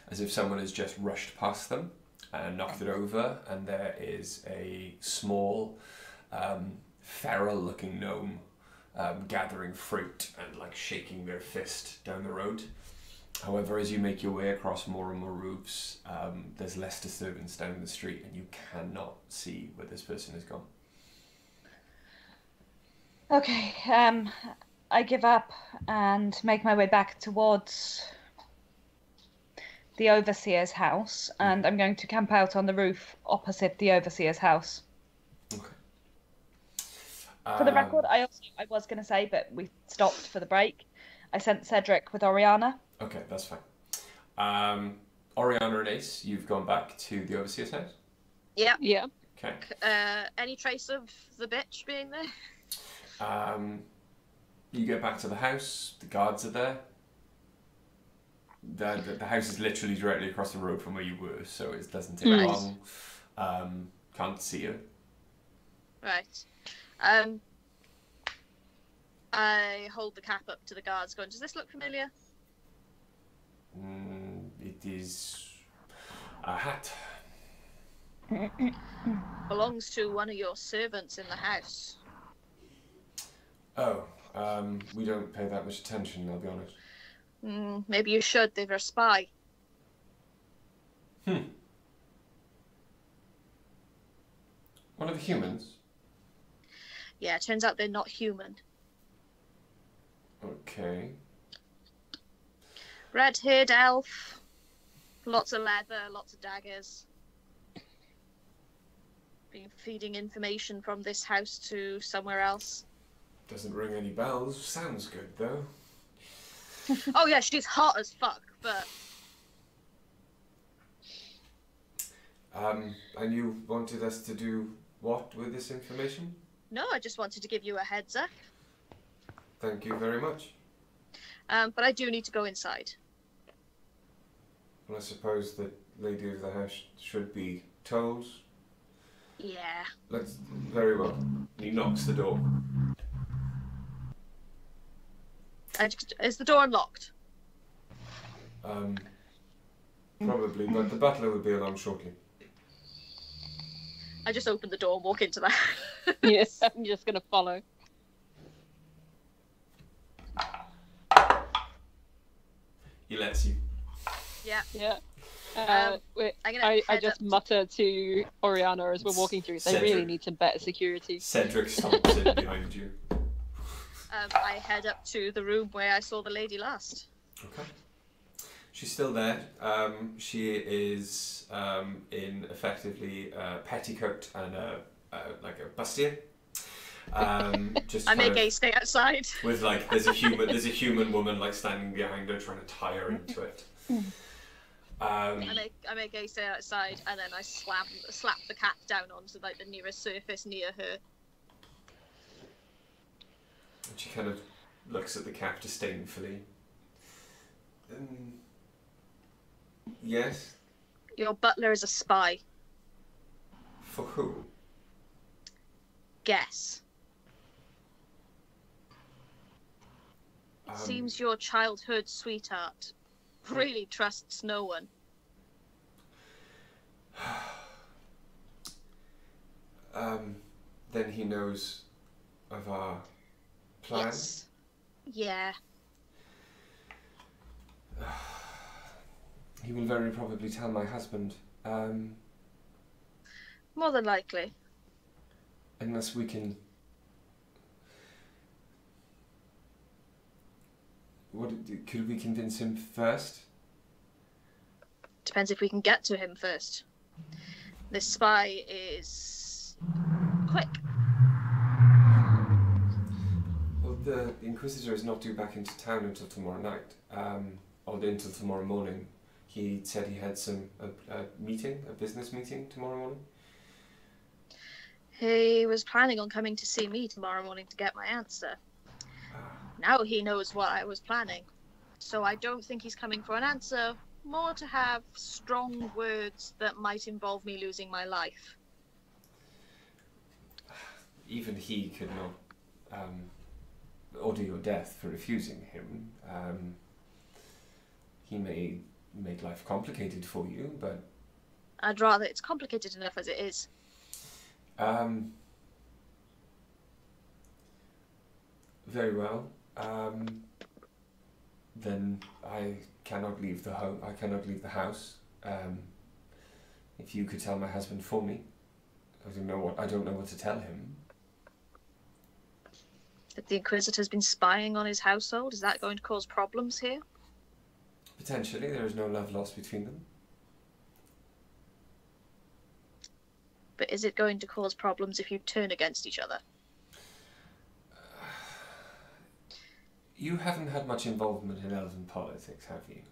[SPEAKER 1] as if someone has just rushed past them and knocked it over, and there is a small, feral-looking gnome gathering fruit and like shaking their fist down the road. However, as you make your way across more and more roofs, there's less disturbance down the street, and you cannot see where this person has gone.
[SPEAKER 4] Okay, I give up and make my way back towards the overseer's house, and I'm going to camp out on the roof opposite the overseer's house.
[SPEAKER 1] Okay.
[SPEAKER 4] For the record, I was going to say, but we stopped for the break. I sent Cedric with Oriana.
[SPEAKER 1] Okay, that's fine. Oriana and Ace, you've gone back to the overseer's house?
[SPEAKER 5] Yeah.
[SPEAKER 2] Yeah.
[SPEAKER 1] Okay.
[SPEAKER 5] Any trace of the bitch being there?
[SPEAKER 1] You get back to the house, the guards are there. The house is literally directly across the road from where you were, so it doesn't take long. Can't see you.
[SPEAKER 5] Right. I hold the cap up to the guards going, does this look familiar?
[SPEAKER 1] It is a hat.
[SPEAKER 5] Belongs to one of your servants in the house.
[SPEAKER 1] Oh, we don't pay that much attention, I'll be honest.
[SPEAKER 5] Maybe you should, they're a spy.
[SPEAKER 1] One of the humans?
[SPEAKER 5] Yeah, it turns out they're not human.
[SPEAKER 1] Okay.
[SPEAKER 5] Red-haired elf. Lots of leather, lots of daggers. Been feeding information from this house to somewhere else.
[SPEAKER 1] Doesn't ring any bells. Sounds good, though.
[SPEAKER 5] Oh yeah, she's hot as fuck, but...
[SPEAKER 1] And you wanted us to do what with this information?
[SPEAKER 5] No, I just wanted to give you a heads up.
[SPEAKER 1] Thank you very much.
[SPEAKER 5] But I do need to go inside.
[SPEAKER 1] Well, I suppose the lady of the house should be told.
[SPEAKER 5] Yeah.
[SPEAKER 1] Very well. He knocks the door.
[SPEAKER 5] Is the door unlocked?
[SPEAKER 1] Probably, but the butler will be along shortly.
[SPEAKER 5] I just open the door and walk into that.
[SPEAKER 2] Yes, I'm just gonna follow.
[SPEAKER 1] He lets you.
[SPEAKER 5] Yeah.
[SPEAKER 2] Yeah. I just
[SPEAKER 5] head up
[SPEAKER 2] mutter to Oriana as we're walking through. They really
[SPEAKER 1] Cedric.
[SPEAKER 2] need some better security.
[SPEAKER 1] Cedric stomps in behind you.
[SPEAKER 5] I head up to the room where I saw the lady last.
[SPEAKER 1] Okay. She's still there. She is in effectively a petticoat and like a bustier. Just
[SPEAKER 5] I
[SPEAKER 1] kind
[SPEAKER 5] make
[SPEAKER 1] of
[SPEAKER 5] A stay outside.
[SPEAKER 1] with like there's a human woman like standing behind her trying to tie her into it.
[SPEAKER 5] I make A stay outside, and then I slap the cap down onto like the nearest surface near her.
[SPEAKER 1] And she kind of looks at the cap disdainfully. Yes?
[SPEAKER 5] Your butler is a spy.
[SPEAKER 1] For who?
[SPEAKER 5] Guess. It seems your childhood sweetheart really trusts no one.
[SPEAKER 1] Then he knows of our plan?
[SPEAKER 5] Yes. Yeah.
[SPEAKER 1] He will very probably tell my husband.
[SPEAKER 5] More than likely.
[SPEAKER 1] Unless we can... Could we convince him first?
[SPEAKER 5] Depends if we can get to him first. This spy is quick.
[SPEAKER 1] Well, the Inquisitor is not due back into town until tomorrow night. Or until tomorrow morning. He said he had a business meeting tomorrow morning.
[SPEAKER 5] He was planning on coming to see me tomorrow morning to get my answer. Now he knows what I was planning. So I don't think he's coming for an answer, more to have strong words that might involve me losing my life.
[SPEAKER 1] Even he could not order your death for refusing him. He may make life complicated for you, but
[SPEAKER 5] I'd rather it's complicated enough as it is.
[SPEAKER 1] Very well. Then I cannot leave the home. I cannot leave the house. If you could tell my husband for me, I don't know what to tell him.
[SPEAKER 5] That the Inquisitor's been spying on his household. Is that going to cause problems here?
[SPEAKER 1] Potentially, there is no love lost between them.
[SPEAKER 5] But is it going to cause problems if you turn against each other?
[SPEAKER 1] You haven't had much involvement in elven politics, have you?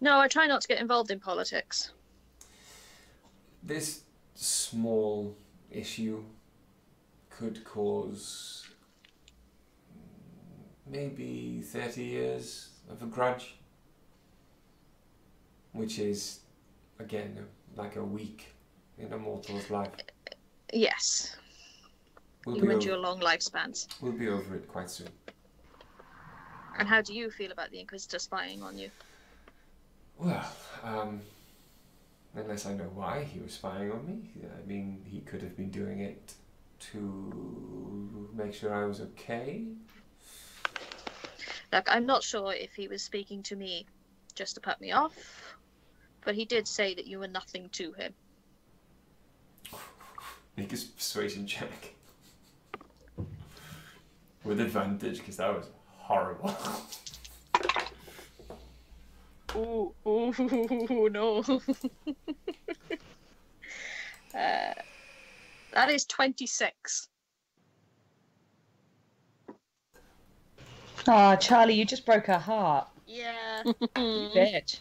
[SPEAKER 5] No, I try not to get involved in politics.
[SPEAKER 1] This small issue could cause maybe 30 years of a grudge, which is, again, like a week in a mortal's life.
[SPEAKER 5] Yes. You and your long lifespans.
[SPEAKER 1] We'll be over it quite soon.
[SPEAKER 5] And how do you feel about the Inquisitor spying on you?
[SPEAKER 1] Well, unless I know why he was spying on me. I mean, he could have been doing it to make sure I was okay.
[SPEAKER 5] Look, I'm not sure if he was speaking to me just to put me off, but he did say that you were nothing to him.
[SPEAKER 1] Make a persuasion check. With advantage, because that was horrible.
[SPEAKER 5] Ooh, no. That is 26.
[SPEAKER 4] Ah, Charlie, you just broke her heart.
[SPEAKER 5] Yeah.
[SPEAKER 4] You bitch.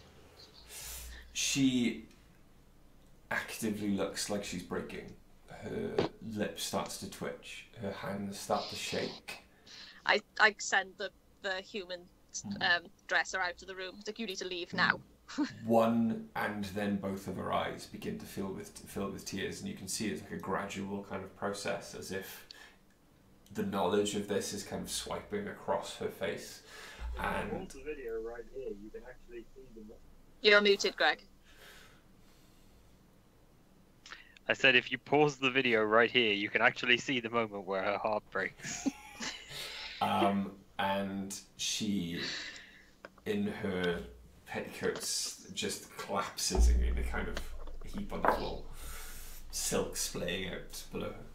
[SPEAKER 1] She actively looks like she's breaking. Her lip starts to twitch. Her hands start to shake.
[SPEAKER 5] I send the human dresser out of the room. Like, you need to leave now.
[SPEAKER 1] One and then both of her eyes begin to fill with tears, and you can see it's like a gradual kind of process, as if the knowledge of this is kind of swiping across her face. And
[SPEAKER 6] the video right here, you can actually see them.
[SPEAKER 5] You're muted, Greg.
[SPEAKER 3] I said if you pause the video right here, you can actually see the moment where her heart breaks.
[SPEAKER 1] and she, in her petticoats, just collapses in a kind of heap on the floor, silk splaying out below her.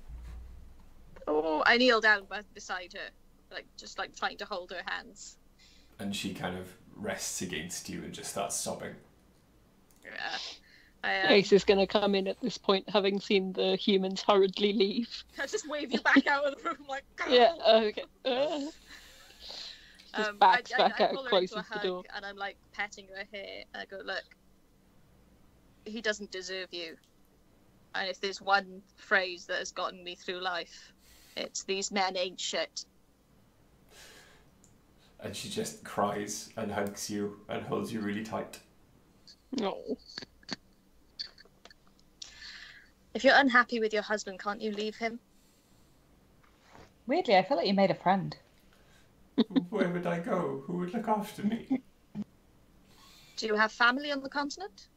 [SPEAKER 5] Oh, I kneel down beside her, just trying to hold her hands.
[SPEAKER 1] And she kind of rests against you and just starts sobbing.
[SPEAKER 5] Yeah.
[SPEAKER 2] Ace is going to come in at this point, having seen the humans hurriedly leave.
[SPEAKER 5] I just wave you back out of the room, like.
[SPEAKER 2] Yeah, okay. Just backs back
[SPEAKER 5] I
[SPEAKER 2] out
[SPEAKER 5] pull her
[SPEAKER 2] close
[SPEAKER 5] into
[SPEAKER 2] to
[SPEAKER 5] a
[SPEAKER 2] the
[SPEAKER 5] hug,
[SPEAKER 2] door.
[SPEAKER 5] and I'm like petting her hair, and I go, look, he doesn't deserve you. And if there's one phrase that has gotten me through life, it's these men ain't shit.
[SPEAKER 1] And she just cries and hugs you and holds you really tight.
[SPEAKER 2] No.
[SPEAKER 5] If you're unhappy with your husband, can't you leave him?
[SPEAKER 4] Weirdly, I feel like you made a friend.
[SPEAKER 1] Where would I go? Who would look after me?
[SPEAKER 5] Do you have family on the continent?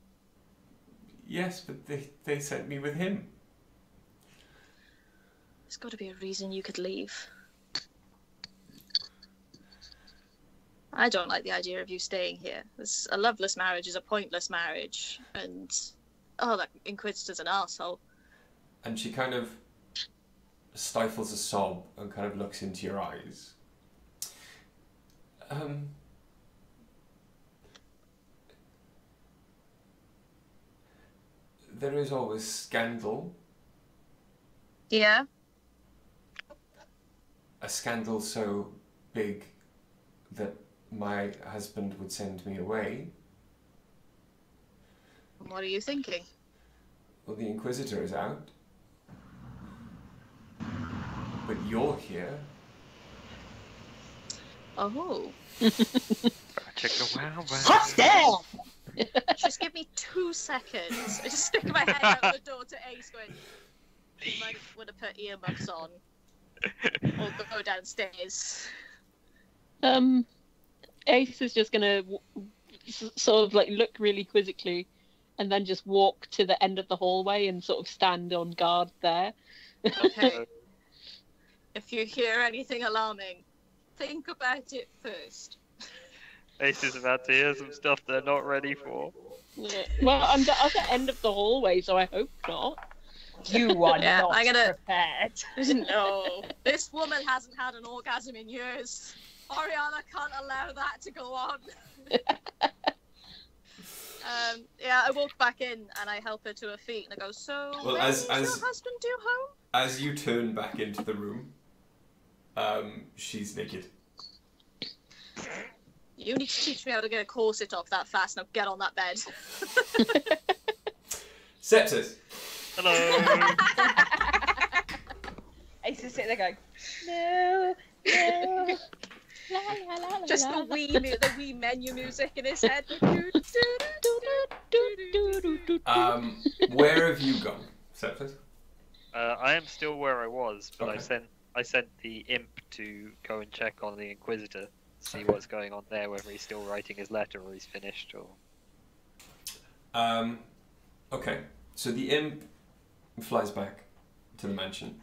[SPEAKER 1] Yes, but they sent me with him.
[SPEAKER 5] There's got to be a reason you could leave. I don't like the idea of you staying here. A loveless marriage is a pointless marriage, and that Inquisitor's an arsehole.
[SPEAKER 1] And she kind of stifles a sob and kind of looks into your eyes. There is always scandal.
[SPEAKER 5] Yeah?
[SPEAKER 1] A scandal so big that my husband would send me away.
[SPEAKER 5] What are you thinking?
[SPEAKER 1] Well, the Inquisitor is out. But you're here.
[SPEAKER 5] Oh.
[SPEAKER 3] Chicka wow wow.
[SPEAKER 4] Hostile!
[SPEAKER 5] Just give me 2 seconds. I just stick my head out the door to Ace going, you might want to put earmuffs on. Or go downstairs.
[SPEAKER 2] Ace is just going to sort of like look really quizzically, and then just walk to the end of the hallway and sort of stand on guard there.
[SPEAKER 5] Okay. If you hear anything alarming, think about it first.
[SPEAKER 3] Ace is about to hear some stuff they're not ready for.
[SPEAKER 2] Yeah. Well, I'm the other end of the hallway, so I hope not.
[SPEAKER 4] You are
[SPEAKER 5] Yeah,
[SPEAKER 4] not
[SPEAKER 5] I'm gonna-
[SPEAKER 4] prepared.
[SPEAKER 5] No, this woman hasn't had an orgasm in years. Ariana can't allow that to go on. Yeah, I walk back in and I help her to her feet and I go, so
[SPEAKER 1] Well,
[SPEAKER 5] when
[SPEAKER 1] as-
[SPEAKER 5] is
[SPEAKER 1] as-
[SPEAKER 5] your husband due home?
[SPEAKER 1] As you turn back into the room, she's naked.
[SPEAKER 5] You need to teach me how to get a corset off that fast. Now get on that bed.
[SPEAKER 1] Sepsis.
[SPEAKER 3] Hello.
[SPEAKER 4] Ace is sitting there going, no, no.
[SPEAKER 5] Just the wee menu music in his head.
[SPEAKER 1] Where have you gone, Sepsis?
[SPEAKER 3] I am still where I was, but
[SPEAKER 1] Okay.
[SPEAKER 3] I sent the imp to go and check on the Inquisitor, see what's going on there, whether he's still writing his letter or he's finished. Or
[SPEAKER 1] Okay, so the imp flies back to the mansion.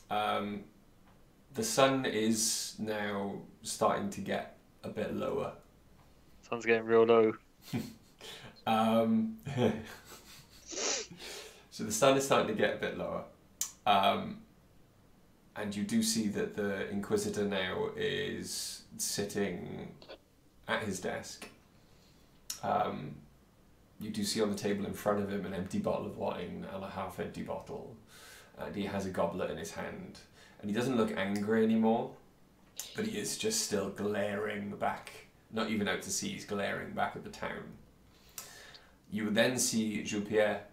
[SPEAKER 1] The sun is now starting to get a bit lower.
[SPEAKER 3] sun's getting real low.
[SPEAKER 1] So the sun is starting to get a bit lower. And you do see that the Inquisitor now is sitting at his desk. You do see on the table in front of him an empty bottle of wine and a half-empty bottle. And he has a goblet in his hand. And he doesn't look angry anymore, but he is just still glaring back, not even out to sea, he's glaring back at the town. You would then see Jules-Pierre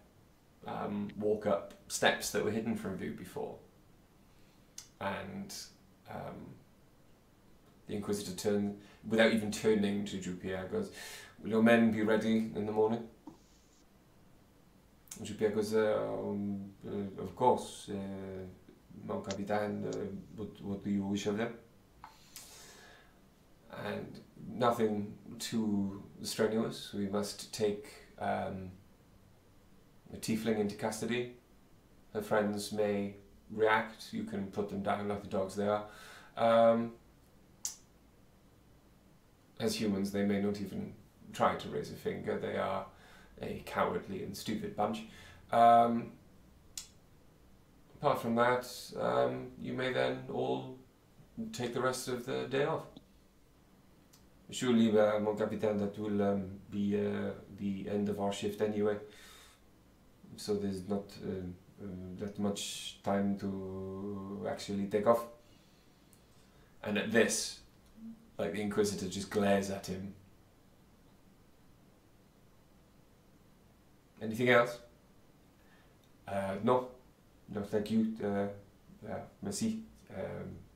[SPEAKER 1] walk up steps that were hidden from view before. And the Inquisitor turns, without even turning to Jules-Pierre, goes, "Will your men be ready in the morning?" And Jules-Pierre goes, "Of course, mon capitaine, what do you wish of them?" And nothing too strenuous. We must take a tiefling into custody. Her friends may react. You can put them down like the dogs they are. As humans, they may not even try to raise a finger. They are a cowardly and stupid bunch. Apart from that, you may then all take the rest of the day off. Surely, mon capitaine, that will be the end of our shift anyway. So there's not that much time to actually take off. And at this, like, the Inquisitor just glares at him. Anything else? No, thank you. Merci.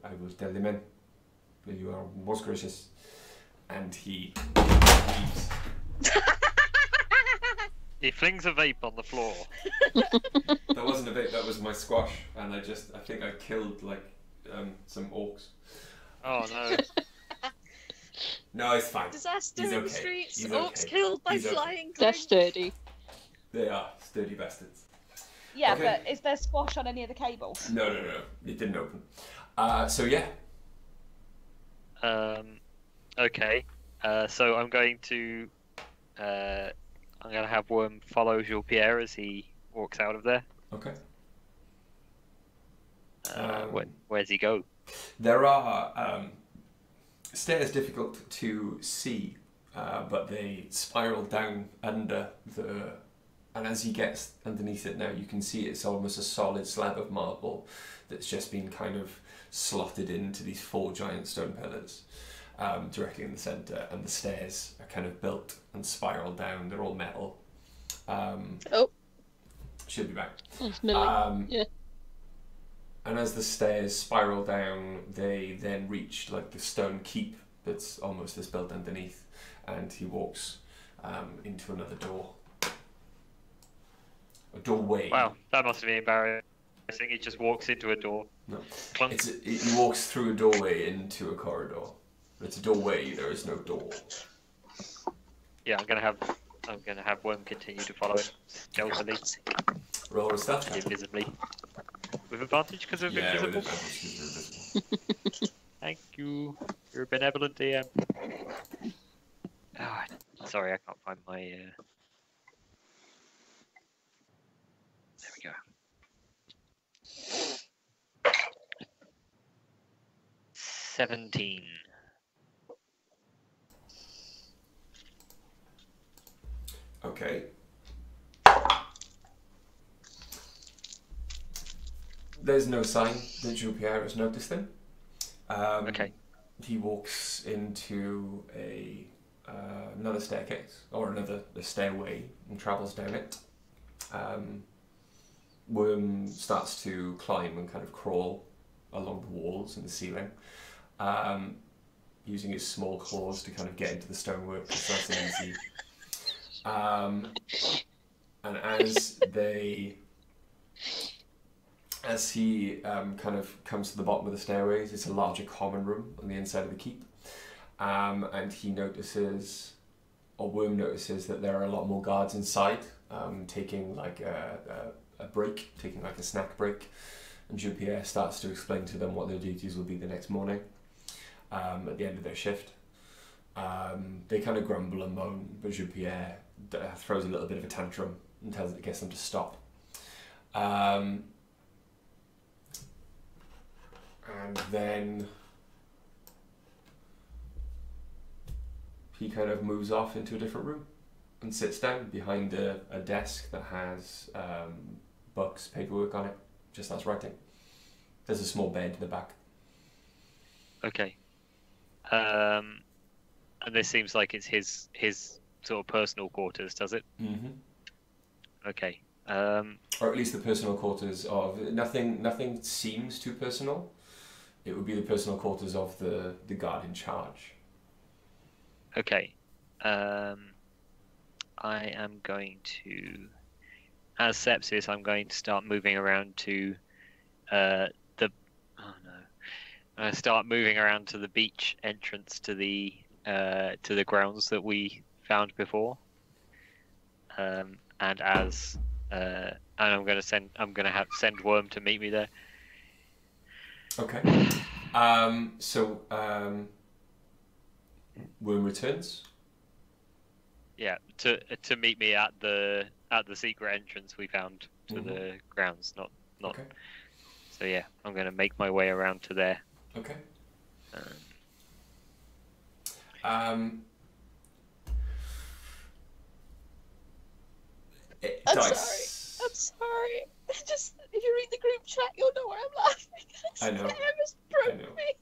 [SPEAKER 1] I will tell the men. You are most gracious. And he leaves.
[SPEAKER 3] He flings a vape on the floor.
[SPEAKER 1] That wasn't a vape, that was my squash. And I think I killed, like, some orcs.
[SPEAKER 3] Oh no.
[SPEAKER 1] No, it's fine.
[SPEAKER 5] Disaster
[SPEAKER 1] He's
[SPEAKER 5] in the
[SPEAKER 1] okay.
[SPEAKER 5] streets.
[SPEAKER 1] He's
[SPEAKER 5] Orcs
[SPEAKER 1] okay.
[SPEAKER 5] killed by
[SPEAKER 1] He's okay.
[SPEAKER 5] flying
[SPEAKER 2] They're
[SPEAKER 5] things.
[SPEAKER 2] sturdy.
[SPEAKER 1] They are sturdy bastards.
[SPEAKER 4] Yeah,
[SPEAKER 1] Okay.
[SPEAKER 4] but is there squash on any of the cables?
[SPEAKER 1] No. It didn't open. So yeah.
[SPEAKER 3] Okay. So I'm going to have Worm follow Jules-Pierre as he walks out of there.
[SPEAKER 1] Okay.
[SPEAKER 3] Where's he go?
[SPEAKER 1] There are stairs difficult to see, but they spiral down under the... And as he gets underneath it now, you can see it's almost a solid slab of marble that's just been kind of slotted into these 4 giant stone pillars directly in the centre. And the stairs are kind of built and spiral down. They're all metal.
[SPEAKER 5] Oh.
[SPEAKER 1] She'll be back.
[SPEAKER 2] It's Millie. Yeah.
[SPEAKER 1] And as the stairs spiral down, they then reach like the stone keep that's almost as built underneath, and he walks into another door. A doorway.
[SPEAKER 3] Wow, that must be embarrassing. He just walks into a door.
[SPEAKER 1] No.
[SPEAKER 3] Clunk.
[SPEAKER 1] He walks through a doorway into a corridor. It's a doorway, there is no door.
[SPEAKER 3] Yeah, I'm gonna have Worm continue to follow him stealthily
[SPEAKER 1] Roll a stealth
[SPEAKER 3] and
[SPEAKER 1] check.
[SPEAKER 3] invisibly. With advantage because of
[SPEAKER 1] Yeah, with
[SPEAKER 3] invisible.
[SPEAKER 1] advantage 'cause you're invisible.
[SPEAKER 3] Thank you. You're a benevolent DM. Oh, sorry, I can't find my. There we go. 17.
[SPEAKER 1] Okay. There's no sign that Jean-Pierre has noticed him.
[SPEAKER 3] Okay.
[SPEAKER 1] He walks into another staircase, or a stairway, and travels down it. Worm starts to climb and kind of crawl along the walls and the ceiling, using his small claws to kind of get into the stonework. It's nice and easy. And as he kind of comes to the bottom of the stairways, it's a larger common room on the inside of the keep, and Worm notices that there are a lot more guards inside, taking like a break, taking like a snack break, and Jean-Pierre starts to explain to them what their duties will be the next morning, at the end of their shift. They kind of grumble and moan, but Jean-Pierre throws a little bit of a tantrum and gets them to stop. And then he kind of moves off into a different room and sits down behind a desk that has books, paperwork on it, just as writing. There's a small bed in the back.
[SPEAKER 3] Okay. And this seems like it's his sort of personal quarters, does it?
[SPEAKER 1] Mm-hmm.
[SPEAKER 3] Okay.
[SPEAKER 1] Or at least the personal quarters of... Nothing seems too personal. It would be the personal quarters of the guard in charge.
[SPEAKER 3] Okay. I am going to... As Sepsis, I'm going to start moving around to start moving around to the beach entrance to the grounds that we found before. And I'm going to send Worm to meet me there.
[SPEAKER 1] Okay. Worm returns.
[SPEAKER 3] Yeah, to meet me at the secret entrance we found to the grounds. Not.
[SPEAKER 1] Okay.
[SPEAKER 3] So yeah, I'm going to make my way around to there.
[SPEAKER 1] Okay.
[SPEAKER 5] I'm
[SPEAKER 1] Dice.
[SPEAKER 5] sorry. Just if you read the group chat, you'll know where I'm laughing.
[SPEAKER 1] I know.
[SPEAKER 5] It broke me.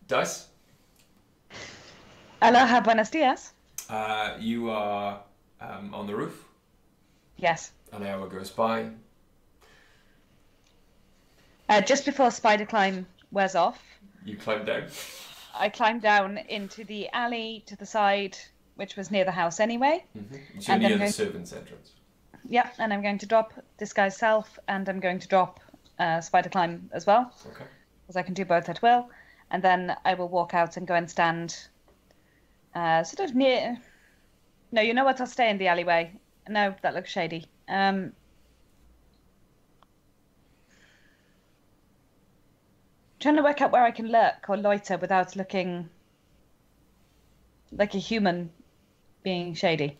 [SPEAKER 1] Dice.
[SPEAKER 4] Aloha, buenos dias.
[SPEAKER 1] You are on the roof.
[SPEAKER 4] Yes.
[SPEAKER 1] An hour goes by.
[SPEAKER 4] Just before spider climb wears off,
[SPEAKER 1] You climb down.
[SPEAKER 4] I climbed down into the alley to the side, which was near the house anyway.
[SPEAKER 1] So
[SPEAKER 4] And
[SPEAKER 1] near
[SPEAKER 4] then
[SPEAKER 1] the
[SPEAKER 4] go-
[SPEAKER 1] servants' entrance.
[SPEAKER 4] Yeah, and I'm going to drop disguise self, and I'm going to drop spider climb as well,
[SPEAKER 1] Okay.
[SPEAKER 4] because I can do both at will. And then I will walk out and go and stand sort of near... No, you know what? I'll stay in the alleyway. No, that looks shady. Trying to work out where I can lurk or loiter without looking like a human being shady.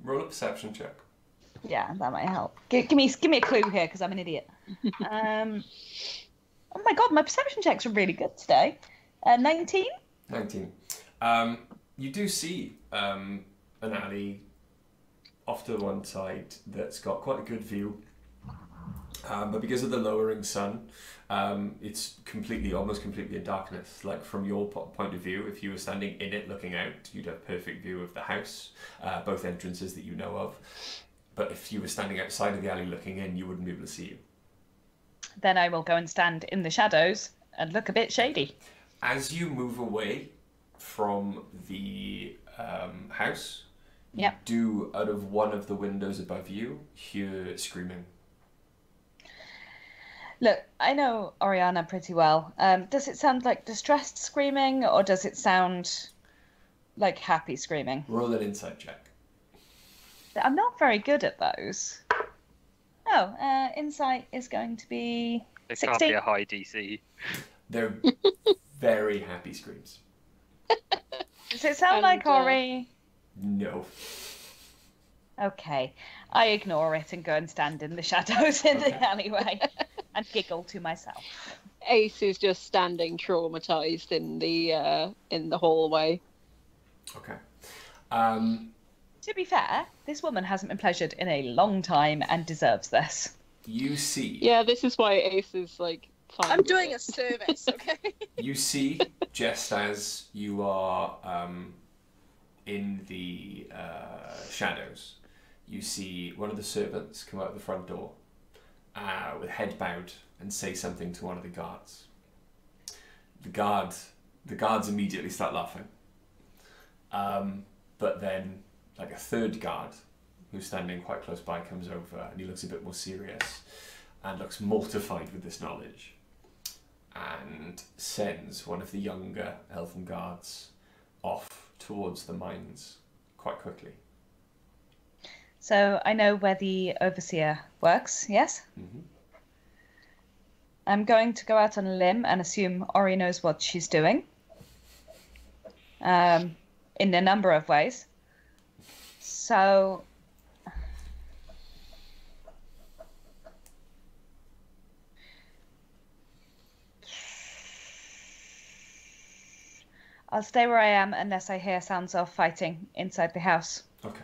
[SPEAKER 1] Roll a perception check.
[SPEAKER 4] Yeah, that might help. Give me a clue here, because I'm an idiot. Oh my god, my perception checks are really good today. 19?
[SPEAKER 1] 19. You do see an alley off to one side that's got quite a good view. But because of the lowering sun, it's almost completely in darkness. Like from your point of view, if you were standing in it looking out, you'd have perfect view of the house, both entrances that you know of. But if you were standing outside of the alley looking in, you wouldn't be able to see you.
[SPEAKER 4] Then I will go and stand in the shadows and look a bit shady.
[SPEAKER 1] As you move away from the house, you do, out of one of the windows above you, hear screaming.
[SPEAKER 4] Look, I know Oriana pretty well. Does it sound like distressed screaming, or does it sound like happy screaming?
[SPEAKER 1] Roll an insight check.
[SPEAKER 4] I'm not very good at those. Oh, insight is going to be
[SPEAKER 3] It can't
[SPEAKER 4] 16.
[SPEAKER 3] be a high DC.
[SPEAKER 1] They're very happy screams.
[SPEAKER 4] Does it sound like
[SPEAKER 2] And,
[SPEAKER 4] Ori?
[SPEAKER 1] No.
[SPEAKER 4] Okay, I ignore it and go and stand in the shadows in the alleyway and giggle to myself.
[SPEAKER 2] Ace is just standing traumatized in the hallway.
[SPEAKER 1] Okay.
[SPEAKER 4] To be fair, this woman hasn't been pleasured in a long time and deserves this.
[SPEAKER 1] You see.
[SPEAKER 2] Yeah, this is why Ace is like. Fine
[SPEAKER 5] I'm
[SPEAKER 2] with
[SPEAKER 5] doing
[SPEAKER 2] it.
[SPEAKER 5] a service, okay?
[SPEAKER 1] You see, just as you are in the shadows, you see one of the servants come out the front door with head bowed and say something to one of the guards. The guards immediately start laughing. But then, like a third guard, who's standing quite close by, comes over and he looks a bit more serious and looks mortified with this knowledge and sends one of the younger elven guards off towards the mines quite quickly.
[SPEAKER 4] So I know where the overseer works, yes?
[SPEAKER 1] Mm-hmm.
[SPEAKER 4] I'm going to go out on a limb and assume Ori knows what she's doing. In a number of ways. So... I'll stay where I am unless I hear sounds of fighting inside the house.
[SPEAKER 1] Okay.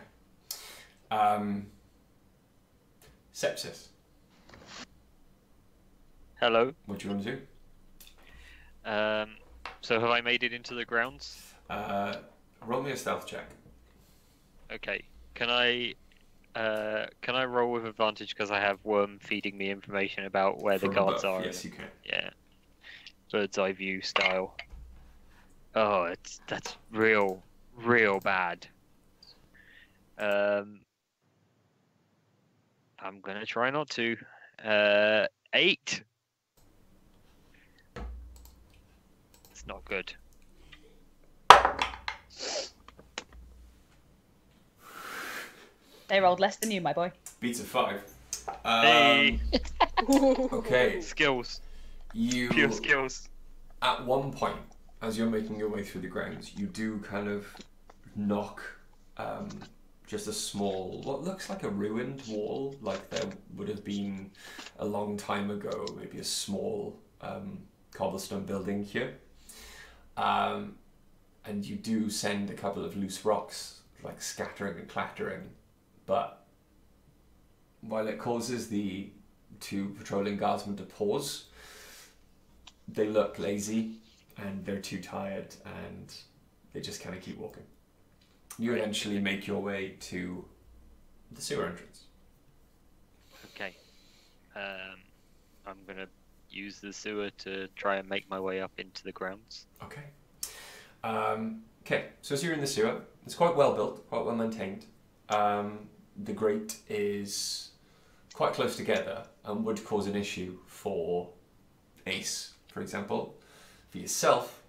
[SPEAKER 1] Sepsis.
[SPEAKER 3] Hello.
[SPEAKER 1] What do you want to do?
[SPEAKER 3] So have I made it into the grounds?
[SPEAKER 1] Roll me a stealth check.
[SPEAKER 3] Okay. Can I roll with advantage because I have Worm feeding me information about where the
[SPEAKER 1] From
[SPEAKER 3] guards
[SPEAKER 1] above.
[SPEAKER 3] are?
[SPEAKER 1] Yes, you can.
[SPEAKER 3] Yeah. Bird's eye view style. Oh, that's real bad. I'm gonna try not to. 8. It's not good.
[SPEAKER 4] They rolled less than you, my boy.
[SPEAKER 1] Beats a 5.
[SPEAKER 3] Hey.
[SPEAKER 1] Okay.
[SPEAKER 3] Skills.
[SPEAKER 1] You
[SPEAKER 3] Pure skills.
[SPEAKER 1] at one point, as you're making your way through the grounds, you do kind of knock just a small, what looks like a ruined wall, like there would have been a long time ago, maybe a small cobblestone building here. And you do send a couple of loose rocks, like scattering and clattering, but while it causes the two patrolling guardsmen to pause, they look lazy and they're too tired and they just kind of keep walking. You eventually make your way to the sewer entrance.
[SPEAKER 3] Okay. I'm gonna use the sewer to try and make my way up into the grounds.
[SPEAKER 1] Okay. Okay, so as you're in the sewer, it's quite well built, quite well maintained. The grate is quite close together and would cause an issue for Ace, for example. For yourself,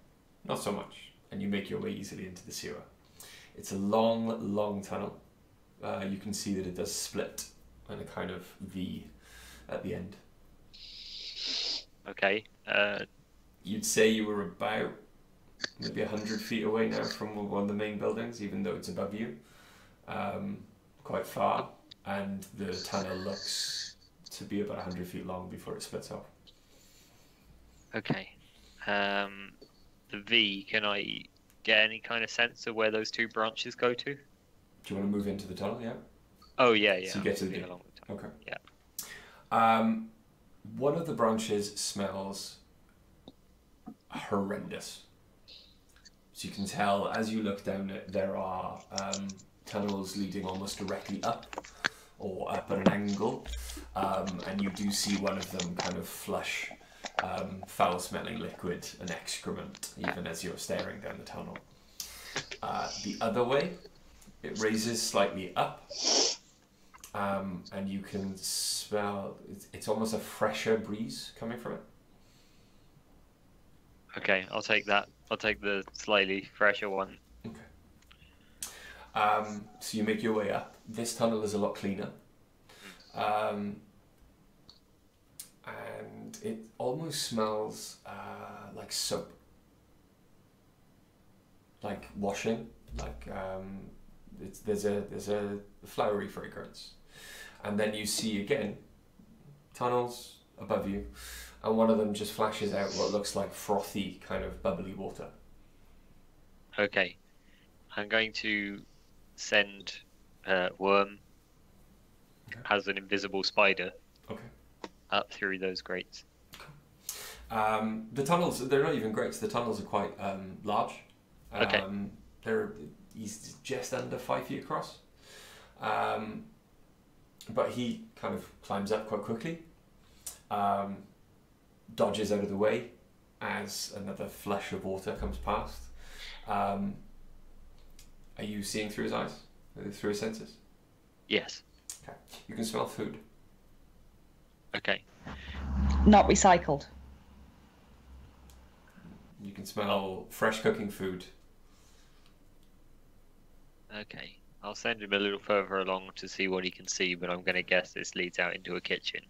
[SPEAKER 1] not so much, and you make your way easily into the sewer. It's a long tunnel. You can see that it does split in a kind of V at the end.
[SPEAKER 3] Okay.
[SPEAKER 1] You'd say you were about maybe 100 feet away now from one of the main buildings, even though it's above you. Quite far, and the tunnel looks to be about 100 feet long before it splits off.
[SPEAKER 3] Okay. The V, can I get any kind of sense of where those two branches go to?
[SPEAKER 1] Do you want to move into the tunnel? Yeah.
[SPEAKER 3] Oh yeah.
[SPEAKER 1] So you get to the
[SPEAKER 3] moving
[SPEAKER 1] V.
[SPEAKER 3] along the tunnel.
[SPEAKER 1] Okay.
[SPEAKER 3] Yeah.
[SPEAKER 1] One of the branches smells horrendous. So you can tell as you look down it, there are tunnels leading almost directly up or up at an angle, and you do see one of them kind of flush foul-smelling liquid and excrement even as you're staring down the tunnel. The other way, it raises slightly up, and you can smell. It's almost a fresher breeze coming from it.
[SPEAKER 3] Okay, I'll take that. I'll take the slightly fresher one.
[SPEAKER 1] Okay. So you make your way up. This tunnel is a lot cleaner. And it almost smells like soap. Like washing. Like there's a flowery fragrance. And then you see again tunnels above you, and one of them just flashes out what looks like frothy, kind of bubbly water.
[SPEAKER 3] Okay, I'm going to send Worm as an invisible spider up through those grates.
[SPEAKER 1] The tunnels, they're not even grates, the tunnels are quite large. He's just under 5 feet across. But he kind of climbs up quite quickly, dodges out of the way as another flush of water comes past. Are you seeing through his eyes? Through his senses?
[SPEAKER 3] Yes.
[SPEAKER 1] Okay. You can smell food.
[SPEAKER 3] Okay.
[SPEAKER 4] Not recycled.
[SPEAKER 1] You can smell fresh cooking food.
[SPEAKER 3] Okay. I'll send him a little further along to see what he can see, but I'm going to guess this leads out into a kitchen.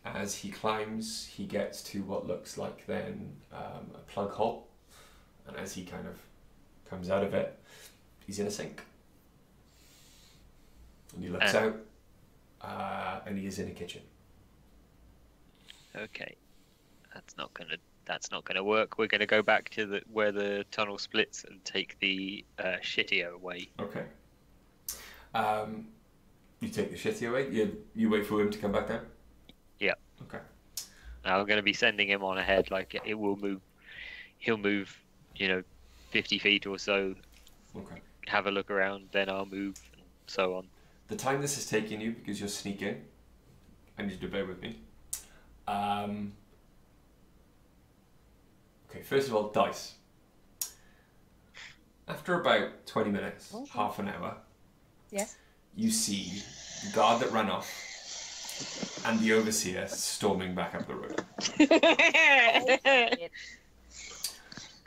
[SPEAKER 1] As he climbs, he gets to what looks like then a plug hole. And as he kind of comes out of it, he's in a sink. And he looks out, and he is in a kitchen.
[SPEAKER 3] Okay. That's not gonna work. We're gonna go back to where the tunnel splits and take the shittier way.
[SPEAKER 1] Okay. You take the shitty away. You wait for him to come back down.
[SPEAKER 3] Yeah.
[SPEAKER 1] Okay.
[SPEAKER 3] Now I'm going to be sending him on ahead. Like it will move. He'll move. 50 feet or so.
[SPEAKER 1] Okay.
[SPEAKER 3] Have a look around. Then I'll move, and so on.
[SPEAKER 1] The time this is taking you, because you're sneaking, I need you to bear with me. Okay. First of all, dice. After about 20 minutes, half an hour.
[SPEAKER 4] Yes.
[SPEAKER 1] You see the guard that ran off and the overseer storming back up the road.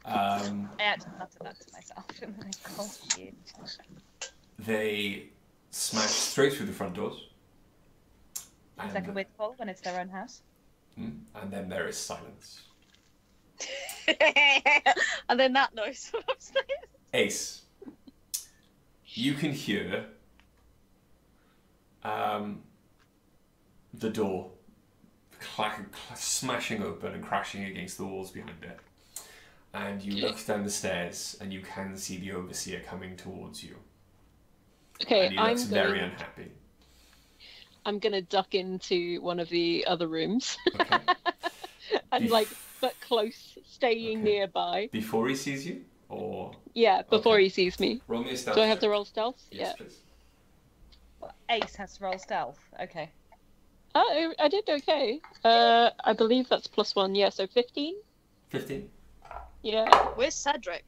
[SPEAKER 4] I actually muttered that to myself. Oh, shit.
[SPEAKER 1] They smash straight through the front doors.
[SPEAKER 4] It's like a windfall when it's their own house.
[SPEAKER 1] And then there is silence.
[SPEAKER 5] And then that noise from upstairs.
[SPEAKER 1] Ace, you can hear the door smashing open and crashing against the walls behind it. And you look down the stairs and you can see the overseer coming towards you.
[SPEAKER 2] Okay,
[SPEAKER 1] And he looks very unhappy.
[SPEAKER 2] I'm gonna duck into one of the other rooms.
[SPEAKER 1] Okay.
[SPEAKER 2] And but close, staying nearby.
[SPEAKER 1] Before he sees you? Or...
[SPEAKER 2] Yeah, before he sees me.
[SPEAKER 1] Roll me a stealth.
[SPEAKER 2] Do I have to roll stealth?
[SPEAKER 1] Yes,
[SPEAKER 2] Yeah.
[SPEAKER 1] please.
[SPEAKER 4] Well, Ace has to roll stealth. Okay.
[SPEAKER 2] Oh, I did okay. I believe that's +1. Yeah, so 15.
[SPEAKER 1] 15.
[SPEAKER 2] Yeah.
[SPEAKER 5] Where's Cedric?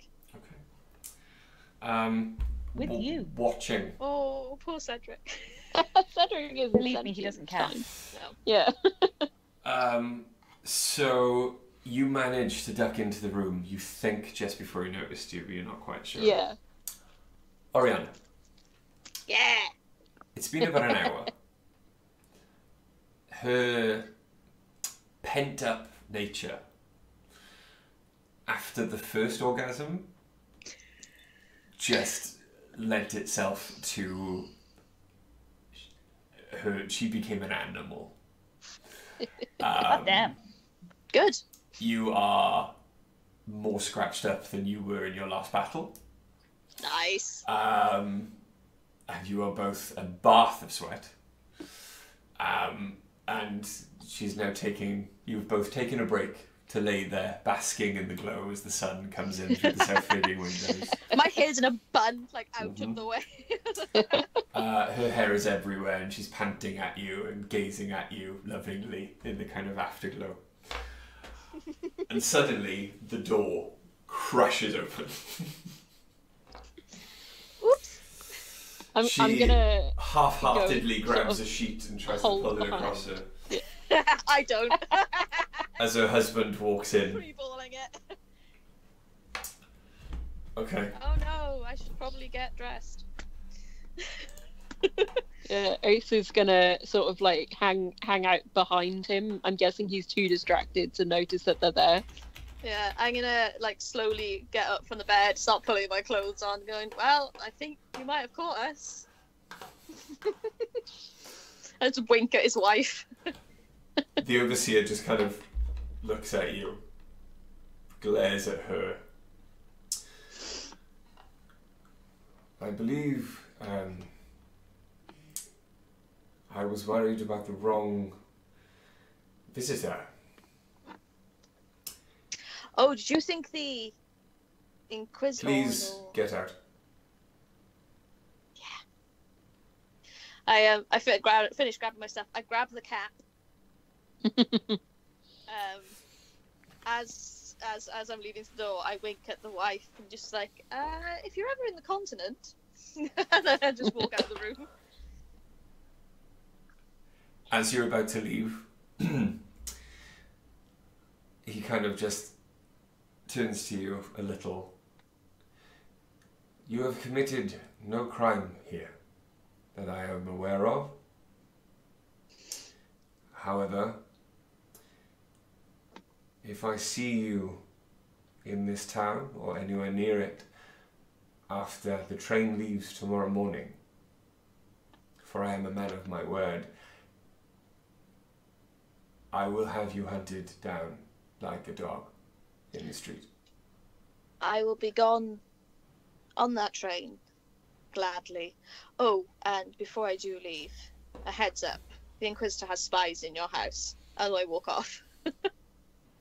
[SPEAKER 1] Okay.
[SPEAKER 4] With you.
[SPEAKER 1] Watching.
[SPEAKER 5] Oh, poor Cedric.
[SPEAKER 2] Cedric is.
[SPEAKER 4] Believe me, he doesn't count.
[SPEAKER 5] No.
[SPEAKER 2] Yeah.
[SPEAKER 1] So you manage to duck into the room. You think just before he noticed you, but you're not quite sure.
[SPEAKER 2] Yeah.
[SPEAKER 1] Oriana.
[SPEAKER 5] Yeah.
[SPEAKER 1] It's been about an hour. Her pent-up nature after the first orgasm just lent itself to her. She became an animal.
[SPEAKER 4] God damn.
[SPEAKER 5] Good.
[SPEAKER 1] You are more scratched up than you were in your last battle.
[SPEAKER 5] Nice.
[SPEAKER 1] And you are both a bath of sweat. And she's now you've both taken a break to lay there basking in the glow as the sun comes in through the south-facing windows.
[SPEAKER 5] My hair's in a bun, like out of the way.
[SPEAKER 1] Her hair is everywhere and she's panting at you and gazing at you lovingly in the kind of afterglow. And suddenly the door crushes open.
[SPEAKER 5] Oops.
[SPEAKER 2] I'm gonna
[SPEAKER 1] half-heartedly
[SPEAKER 2] go
[SPEAKER 1] grabs
[SPEAKER 2] sort
[SPEAKER 1] a sheet and tries to
[SPEAKER 2] hold
[SPEAKER 1] pull it
[SPEAKER 2] behind.
[SPEAKER 1] across her
[SPEAKER 5] I don't.
[SPEAKER 1] as her husband walks in.
[SPEAKER 5] Freeballing it.
[SPEAKER 1] Okay.
[SPEAKER 5] Oh no, I should probably get dressed.
[SPEAKER 2] Ace is gonna sort of like hang out behind him. I'm guessing he's too distracted to notice that they're there.
[SPEAKER 5] Yeah, I'm gonna like slowly get up from the bed, start pulling my clothes on, going, well, I think you might have caught us. I just wink at his wife.
[SPEAKER 1] The overseer just kind of looks at you, glares at her. I believe I was worried about the wrong visitor.
[SPEAKER 5] Oh, did you think the Inquisitor?
[SPEAKER 1] Please get out.
[SPEAKER 5] I finished grabbing my stuff. I grabbed the cap. As I'm leaving the door, I wink at the wife and just like, if you're ever in the continent, and then I just walk out of the room.
[SPEAKER 1] As you're about to leave, he kind of just turns to you a little. You have committed no crime here that I am aware of. However, if I see you in this town or anywhere near it after the train leaves tomorrow morning, for I am a man of my word, I will have you hunted down like a dog in the street.
[SPEAKER 5] I will be gone on that train, gladly. Oh, and before I do leave, a heads up. The Inquisitor has spies in your house. And I walk off.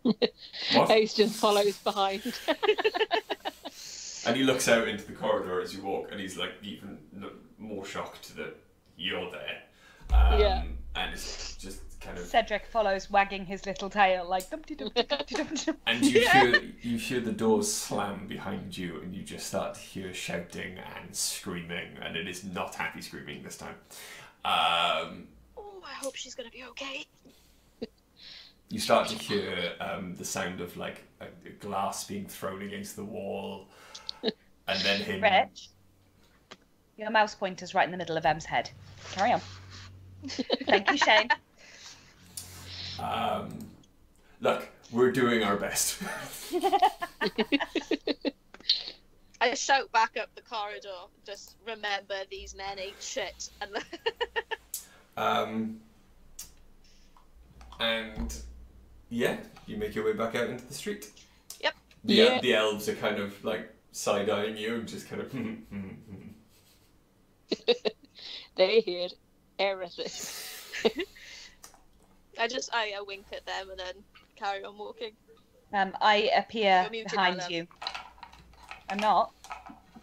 [SPEAKER 1] What?
[SPEAKER 2] Ace just follows behind.
[SPEAKER 1] And he looks out into the corridor as you walk, and he's like even more shocked that you're there.
[SPEAKER 2] Yeah.
[SPEAKER 1] And it's just kind of.
[SPEAKER 4] Cedric follows, wagging his little tail like dumpty dumpty dumpty dumpty.
[SPEAKER 1] And you hear the doors slam behind you, and you just start to hear shouting and screaming, and it is not happy screaming this time.
[SPEAKER 5] Oh, I hope she's gonna be okay.
[SPEAKER 1] You start to hear the sound of like a glass being thrown against the wall, and then him.
[SPEAKER 4] Reg, your mouse pointer's right in the middle of Em's head. Carry on. Thank you, Shane.
[SPEAKER 1] Look, we're doing our best.
[SPEAKER 5] I shout back up the corridor, just remember these men ain't shit.
[SPEAKER 1] And yeah, you make your way back out into the street.
[SPEAKER 5] Yep.
[SPEAKER 1] The elves are kind of like side-eyeing you and just kind of.
[SPEAKER 2] They heard everything.
[SPEAKER 5] I wink at them and then carry on walking.
[SPEAKER 4] I appear
[SPEAKER 5] You're muted,
[SPEAKER 4] behind
[SPEAKER 5] Alan.
[SPEAKER 4] you. I'm not.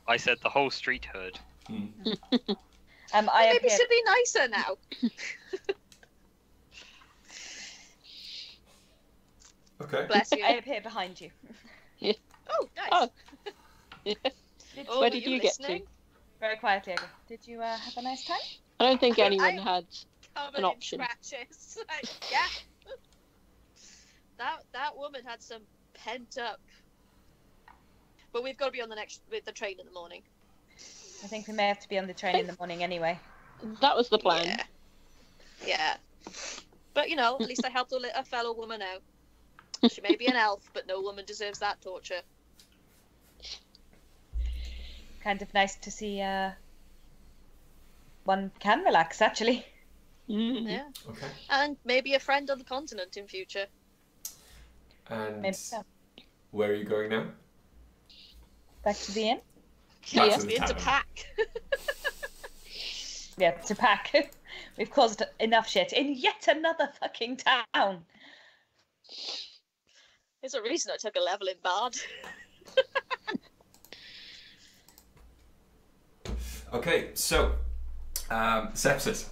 [SPEAKER 3] I said the whole street heard.
[SPEAKER 4] I
[SPEAKER 5] Maybe
[SPEAKER 4] appear.
[SPEAKER 5] should be nicer now.
[SPEAKER 1] Okay.
[SPEAKER 5] Bless you.
[SPEAKER 4] I appear behind you.
[SPEAKER 5] Oh, nice.
[SPEAKER 2] Oh.
[SPEAKER 5] Oh,
[SPEAKER 2] Where
[SPEAKER 5] were
[SPEAKER 2] did
[SPEAKER 5] you
[SPEAKER 2] you get to?
[SPEAKER 5] listening?
[SPEAKER 4] Very quietly, I go, did you have a nice time?
[SPEAKER 2] I don't think anyone
[SPEAKER 5] I-
[SPEAKER 2] had
[SPEAKER 5] Covered
[SPEAKER 2] an
[SPEAKER 5] in
[SPEAKER 2] option.
[SPEAKER 5] scratches. Like, yeah. That woman had some pent up. But we've got to be on the train in the morning.
[SPEAKER 4] I think we may have to be on the train in the morning anyway.
[SPEAKER 2] That was the plan.
[SPEAKER 5] Yeah. Yeah. But you know, at least I helped a fellow woman out. She may be an elf, but no woman deserves that torture.
[SPEAKER 4] Kind of nice to see one can relax, actually.
[SPEAKER 2] Mm.
[SPEAKER 5] Yeah.
[SPEAKER 1] Okay.
[SPEAKER 5] And maybe a friend on the continent in future.
[SPEAKER 1] And
[SPEAKER 4] Maybe so.
[SPEAKER 1] where are you going now?
[SPEAKER 4] Back to the inn?
[SPEAKER 1] Back
[SPEAKER 2] Yeah.
[SPEAKER 1] to the
[SPEAKER 5] We had to
[SPEAKER 1] tavern.
[SPEAKER 5] pack.
[SPEAKER 4] Yeah, to pack. We've caused enough shit in yet another fucking town.
[SPEAKER 5] There's a reason I took a level in Bard.
[SPEAKER 1] Okay, so Sepsis,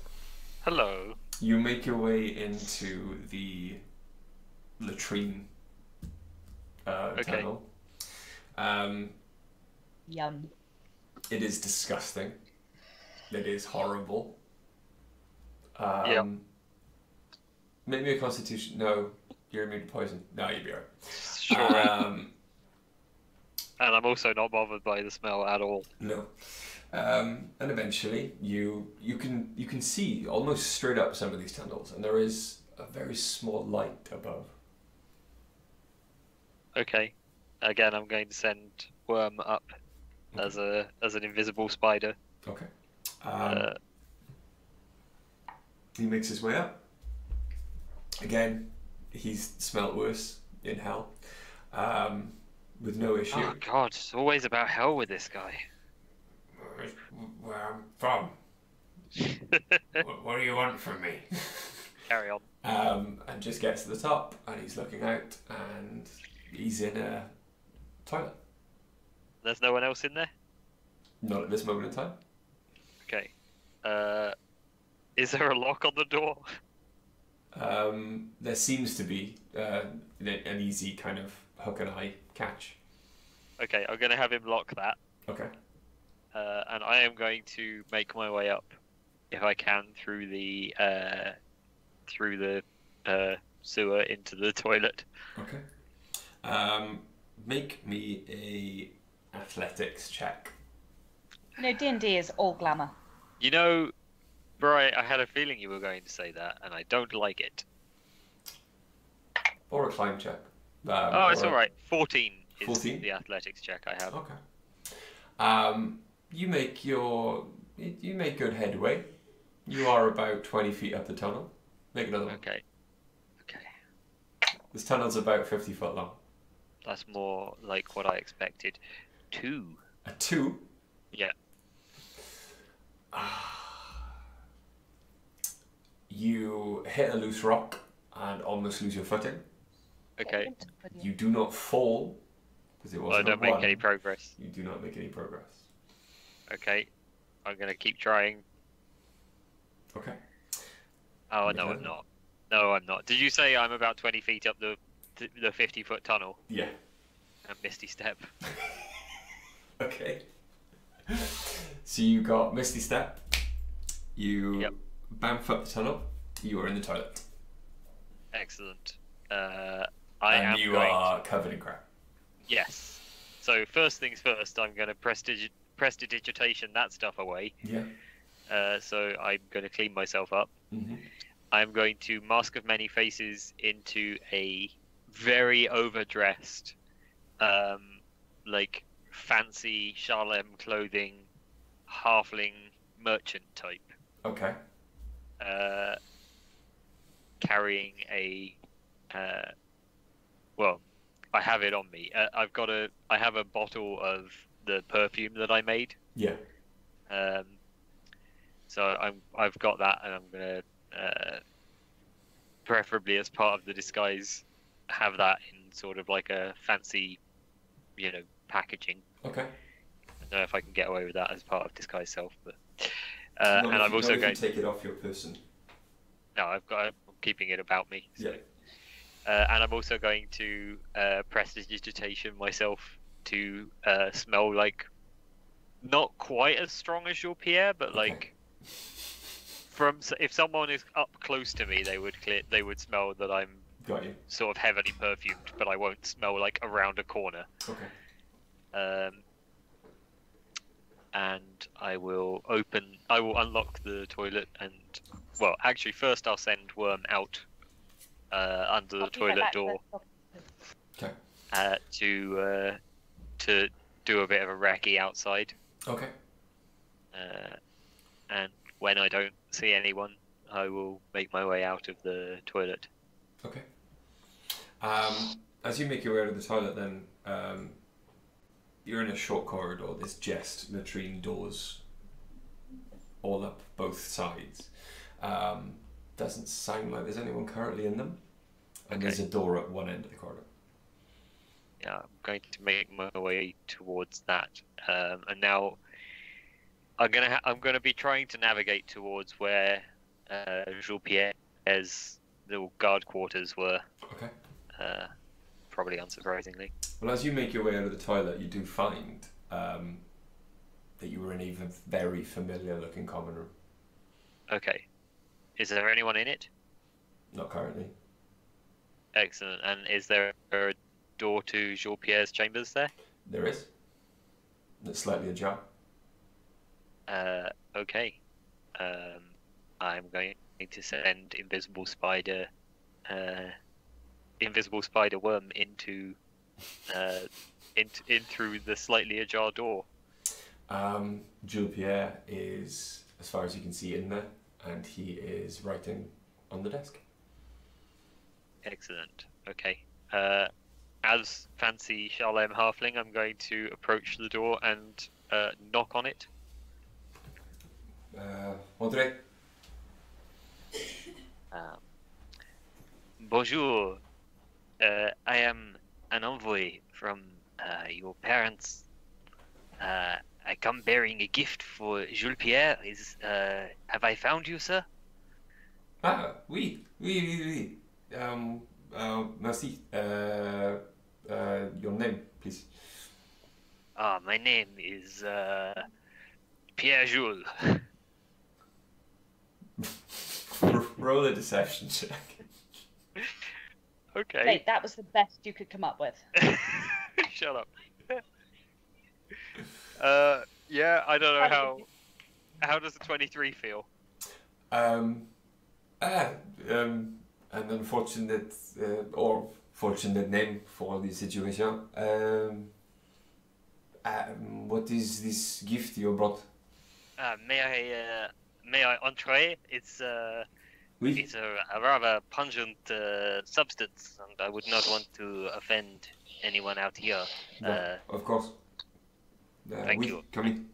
[SPEAKER 3] Hello.
[SPEAKER 1] you make your way into the latrine
[SPEAKER 3] Okay.
[SPEAKER 1] tunnel.
[SPEAKER 4] Yum.
[SPEAKER 1] It is disgusting. It is horrible.
[SPEAKER 3] Yeah.
[SPEAKER 1] Make me a constitution. No, you're immune to poison. No, you'll be alright.
[SPEAKER 3] Sure. And I'm also not bothered by the smell at all.
[SPEAKER 1] No. And eventually, you can see almost straight up some of these tunnels, and there is a very small light above.
[SPEAKER 3] Okay. Again, I'm going to send Worm up as an invisible spider.
[SPEAKER 1] Okay. He makes his way up. Again, he's smelt worse in hell, with no issue.
[SPEAKER 3] Oh God, it's always about hell with this guy.
[SPEAKER 1] Where I'm from. What do you want from me?
[SPEAKER 3] Carry on.
[SPEAKER 1] And just gets to the top, and he's looking out, and he's in a toilet.
[SPEAKER 3] There's no one else in there?
[SPEAKER 1] Not at this moment in time.
[SPEAKER 3] Okay. Is there a lock on the door?
[SPEAKER 1] There seems to be an easy kind of hook and eye catch.
[SPEAKER 3] Okay, I'm going to have him lock that.
[SPEAKER 1] Okay.
[SPEAKER 3] And I am going to make my way up, if I can, through the sewer into the toilet.
[SPEAKER 1] Okay. Make me a athletics check.
[SPEAKER 4] You know, D&D is all glamour.
[SPEAKER 3] You know, Brian, I had a feeling you were going to say that, and I don't like it.
[SPEAKER 1] Or a climb check.
[SPEAKER 3] Oh, it's all right. 14 is
[SPEAKER 1] 14?
[SPEAKER 3] the athletics check I have.
[SPEAKER 1] Okay. You make good headway. You are about 20 feet up the tunnel. Make another one.
[SPEAKER 3] Okay.
[SPEAKER 1] This tunnel's about 50 foot long.
[SPEAKER 3] That's more like what I expected. 2.
[SPEAKER 1] A 2?
[SPEAKER 3] Yeah.
[SPEAKER 1] You hit a loose rock and almost lose your footing.
[SPEAKER 3] Okay.
[SPEAKER 1] You do not fall, because it
[SPEAKER 3] Well, I
[SPEAKER 1] wasn't
[SPEAKER 3] don't
[SPEAKER 1] a
[SPEAKER 3] make
[SPEAKER 1] one.
[SPEAKER 3] any progress.
[SPEAKER 1] You do not make any progress.
[SPEAKER 3] Okay. I'm going to keep trying.
[SPEAKER 1] Okay.
[SPEAKER 3] Oh,
[SPEAKER 1] Make
[SPEAKER 3] no,
[SPEAKER 1] another
[SPEAKER 3] I'm not. No, I'm not. Did you say I'm about 20 feet up the 50-foot tunnel?
[SPEAKER 1] Yeah.
[SPEAKER 3] And Misty Step.
[SPEAKER 1] Okay. So you got Misty Step. You
[SPEAKER 3] Yep.
[SPEAKER 1] bamf up the tunnel. You are in the toilet.
[SPEAKER 3] Excellent. I
[SPEAKER 1] and
[SPEAKER 3] am
[SPEAKER 1] you
[SPEAKER 3] going
[SPEAKER 1] are covered in crap.
[SPEAKER 3] Yes. So first things first, I'm going to prestidigitation that stuff away.
[SPEAKER 1] Yeah.
[SPEAKER 3] So I'm going to clean myself up.
[SPEAKER 1] Mm-hmm.
[SPEAKER 3] I'm going to Mask of Many Faces into a very overdressed, like fancy Sharlem clothing, halfling merchant type.
[SPEAKER 1] Okay.
[SPEAKER 3] Carrying a, well, I have it on me. I have a bottle of the perfume that I made.
[SPEAKER 1] Yeah.
[SPEAKER 3] So I've got that, and I'm gonna, preferably as part of the disguise, have that in sort of like a fancy, packaging.
[SPEAKER 1] Okay.
[SPEAKER 3] I don't know if I can get away with that as part of disguise self, but
[SPEAKER 1] Not
[SPEAKER 3] and
[SPEAKER 1] if
[SPEAKER 3] I'm
[SPEAKER 1] you-
[SPEAKER 3] also
[SPEAKER 1] not if
[SPEAKER 3] going.
[SPEAKER 1] you take it off your person.
[SPEAKER 3] No, I'm keeping it about me. So.
[SPEAKER 1] Yeah.
[SPEAKER 3] And I'm also going to prestidigitation myself to smell like not quite as strong as your Pierre, but
[SPEAKER 1] Okay.
[SPEAKER 3] like if someone is up close to me, they would smell that I'm
[SPEAKER 1] Got you.
[SPEAKER 3] sort of heavily perfumed, but I won't smell like around a corner.
[SPEAKER 1] Okay.
[SPEAKER 3] And I will unlock the toilet, and well, actually, first I'll send Worm out under the toilet door
[SPEAKER 1] Okay.
[SPEAKER 3] to do a bit of a recce outside.
[SPEAKER 1] Okay.
[SPEAKER 3] And when I don't see anyone, I will make my way out of the toilet.
[SPEAKER 1] Okay. As you make your way out of the toilet, then you're in a short corridor. There's just latrine doors all up both sides. Doesn't sound like there's anyone currently in them. And
[SPEAKER 3] Okay.
[SPEAKER 1] there's a door at one end of the corridor.
[SPEAKER 3] Yeah, I'm going to make my way towards that, and now I'm gonna be trying to navigate towards where Jules Pierre's little guard quarters were.
[SPEAKER 1] Okay.
[SPEAKER 3] Probably unsurprisingly.
[SPEAKER 1] Well, as you make your way out of the toilet, you do find that you were in a very familiar-looking common room.
[SPEAKER 3] Okay. Is there anyone in it?
[SPEAKER 1] Not currently.
[SPEAKER 3] Excellent. And is there a door to Jean-Pierre's chambers there?
[SPEAKER 1] There is. It's slightly ajar.
[SPEAKER 3] Okay. I'm going to send Invisible Spider Worm into in through the slightly ajar door.
[SPEAKER 1] Jules Pierre is, as far as you can see, in there, and he is writing on the desk.
[SPEAKER 3] Excellent. Okay. As fancy Charlem Halfling, I'm going to approach the door and knock on it.
[SPEAKER 1] André?
[SPEAKER 3] Bonjour. I am an envoy from your parents. I come bearing a gift for Jules Pierre. Have I found you, sir?
[SPEAKER 1] Ah, oui. Merci. Your name, please.
[SPEAKER 3] My name is Pierre Jules.
[SPEAKER 1] Roll a deception check.
[SPEAKER 3] Okay.
[SPEAKER 4] Wait, that was the best you could come up with.
[SPEAKER 3] Shut up. Yeah, I don't know how does the 23 feel?
[SPEAKER 1] An unfortunate or fortunate name for the situation. What is this gift you brought?
[SPEAKER 3] May I entree? It's
[SPEAKER 1] Oui.
[SPEAKER 3] it's a rather pungent substance, and I would not want to offend anyone out here.
[SPEAKER 1] Yeah, of course.
[SPEAKER 3] Thank
[SPEAKER 1] oui,
[SPEAKER 3] you.
[SPEAKER 1] come in.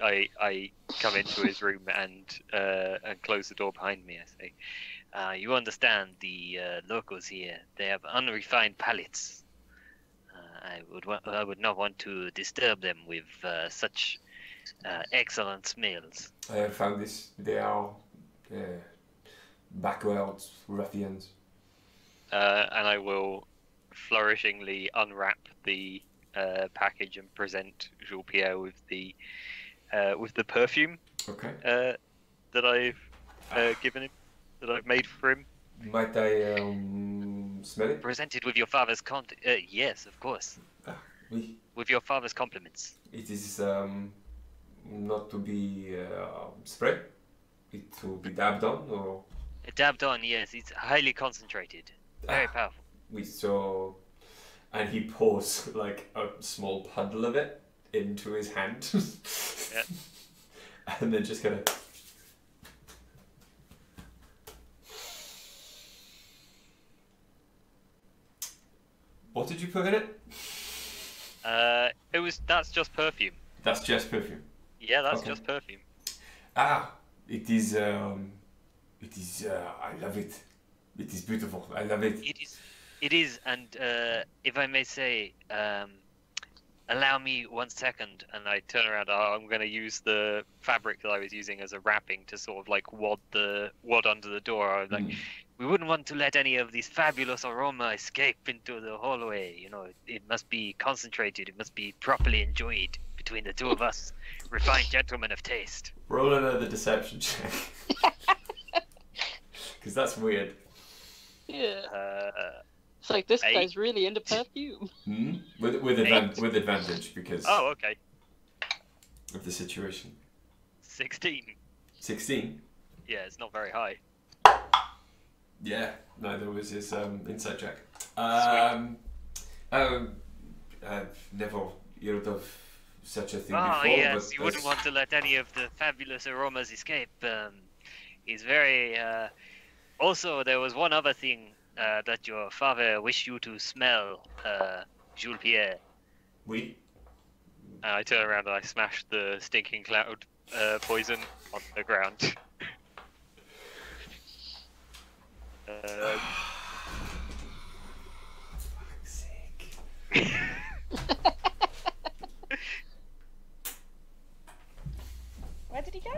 [SPEAKER 3] I come into his room and close the door behind me. I say, you understand the locals here. They have unrefined palates. I would not want to disturb them with such excellent smells.
[SPEAKER 1] I have found this. They are backwards ruffians.
[SPEAKER 3] And I will flourishingly unwrap the package and present Jules Pierre with the perfume
[SPEAKER 1] Okay.
[SPEAKER 3] that I've given him, that I've made for him.
[SPEAKER 1] Might I smell it?
[SPEAKER 3] Presented with your father's yes, of course.
[SPEAKER 1] Oui.
[SPEAKER 3] With your father's compliments.
[SPEAKER 1] It is not to be sprayed. It will be dabbed on, or
[SPEAKER 3] Dabbed on, yes. It's highly concentrated. Very powerful.
[SPEAKER 1] we saw, and he pours like a small puddle of it into his hand,
[SPEAKER 3] Yeah.
[SPEAKER 1] and then just kind of. What did you put in it?
[SPEAKER 3] That's just perfume.
[SPEAKER 1] That's just perfume.
[SPEAKER 3] Yeah, that's
[SPEAKER 1] Okay.
[SPEAKER 3] just perfume.
[SPEAKER 1] Ah, it is. I love it. It is beautiful. I love it.
[SPEAKER 3] It is, and if I may say, allow me 1 second, and I turn around. I'm going to use the fabric that I was using as a wrapping to sort of like wad under the door. I'm like, we wouldn't want to let any of this fabulous aroma escape into the hallway. You know, it must be concentrated. It must be properly enjoyed between the two of us, refined gentlemen of taste.
[SPEAKER 1] Roll another deception check. Because that's weird.
[SPEAKER 2] Yeah. It's like, this
[SPEAKER 3] 8.
[SPEAKER 2] guy's really into perfume.
[SPEAKER 1] With advantage because
[SPEAKER 3] Oh, okay.
[SPEAKER 1] of the situation.
[SPEAKER 3] 16.
[SPEAKER 1] 16.
[SPEAKER 3] Yeah, it's not very high.
[SPEAKER 1] Yeah, neither was his insight check.
[SPEAKER 3] Sweet.
[SPEAKER 1] I've never heard of such a thing
[SPEAKER 3] Oh,
[SPEAKER 1] before.
[SPEAKER 3] yes,
[SPEAKER 1] but
[SPEAKER 3] you wouldn't want to let any of the fabulous aromas escape. He's very... Also, there was one other thing that your father wished you to smell, Jules Pierre.
[SPEAKER 1] We?
[SPEAKER 3] And I turn around and I smash the stinking cloud poison on the ground.
[SPEAKER 1] Fuck's sake.
[SPEAKER 4] Where did he go?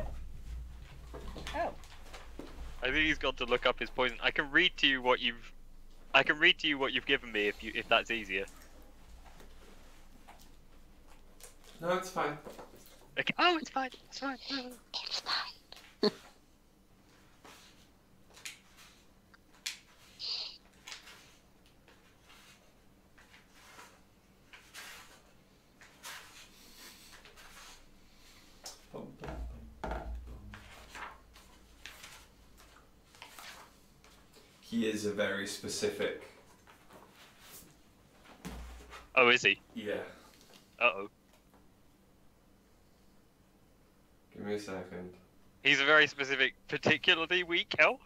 [SPEAKER 4] Oh.
[SPEAKER 3] I think he's gone to look up his poison. I can read to you what you've given me if that's easier.
[SPEAKER 1] No, it's fine.
[SPEAKER 3] Okay. Oh, it's fine. It's fine.
[SPEAKER 2] It's fine.
[SPEAKER 1] Bum, bum, bum, bum. He is a very specific.
[SPEAKER 3] Oh, is he?
[SPEAKER 1] Yeah.
[SPEAKER 3] Uh-oh.
[SPEAKER 1] Give me a second.
[SPEAKER 3] He's a very specific, particularly weak elf.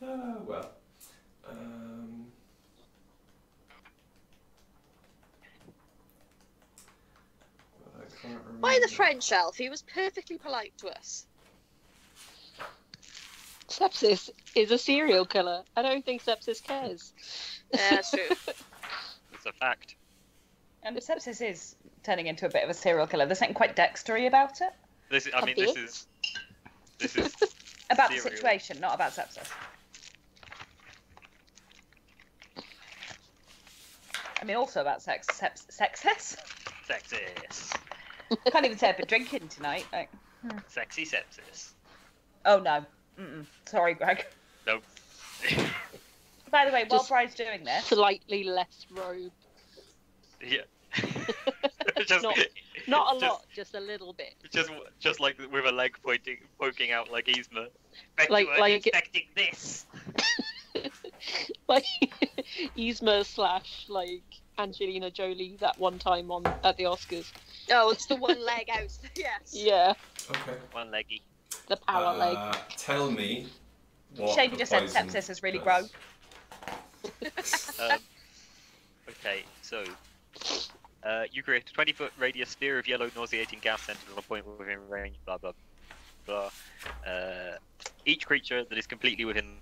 [SPEAKER 1] Well. I can't remember.
[SPEAKER 5] Why the French elf? He was perfectly polite to us.
[SPEAKER 2] Sepsis is a serial killer. I don't think Sepsis cares.
[SPEAKER 5] Yeah, that's true.
[SPEAKER 3] It's a fact.
[SPEAKER 4] And Sepsis is turning into a bit of a serial killer. There's something quite dextery about it.
[SPEAKER 3] This is
[SPEAKER 4] About the
[SPEAKER 3] serial.
[SPEAKER 4] situation, not about Sepsis. I mean, also about sexist.
[SPEAKER 3] Sexist.
[SPEAKER 4] I can't even say I've been drinking tonight. Like,
[SPEAKER 3] Sexy sepsis.
[SPEAKER 4] oh no. Mm-mm. Sorry, Greg.
[SPEAKER 3] Nope.
[SPEAKER 4] By the way, while
[SPEAKER 2] Just-
[SPEAKER 4] Bry's doing this,
[SPEAKER 2] Slightly less robe.
[SPEAKER 3] Yeah. just,
[SPEAKER 2] Not a lot, just a little bit.
[SPEAKER 3] just like with a leg poking out like Yzma. Bet
[SPEAKER 2] Like-
[SPEAKER 3] you weren't
[SPEAKER 2] like-
[SPEAKER 3] expecting this.
[SPEAKER 2] Like Yzma / like Angelina Jolie that one time at the Oscars.
[SPEAKER 5] Oh, it's the one leg out. Yes.
[SPEAKER 2] Yeah,
[SPEAKER 1] Okay.
[SPEAKER 3] One leggy.
[SPEAKER 2] the power leg.
[SPEAKER 1] Tell me what.
[SPEAKER 4] Shane
[SPEAKER 1] the
[SPEAKER 4] just said
[SPEAKER 1] poison
[SPEAKER 4] sepsis has really
[SPEAKER 1] does.
[SPEAKER 4] grown.
[SPEAKER 3] Okay, so you create a 20-foot radius sphere of yellow nauseating gas centered on a point within range, blah blah blah. Each creature that is completely within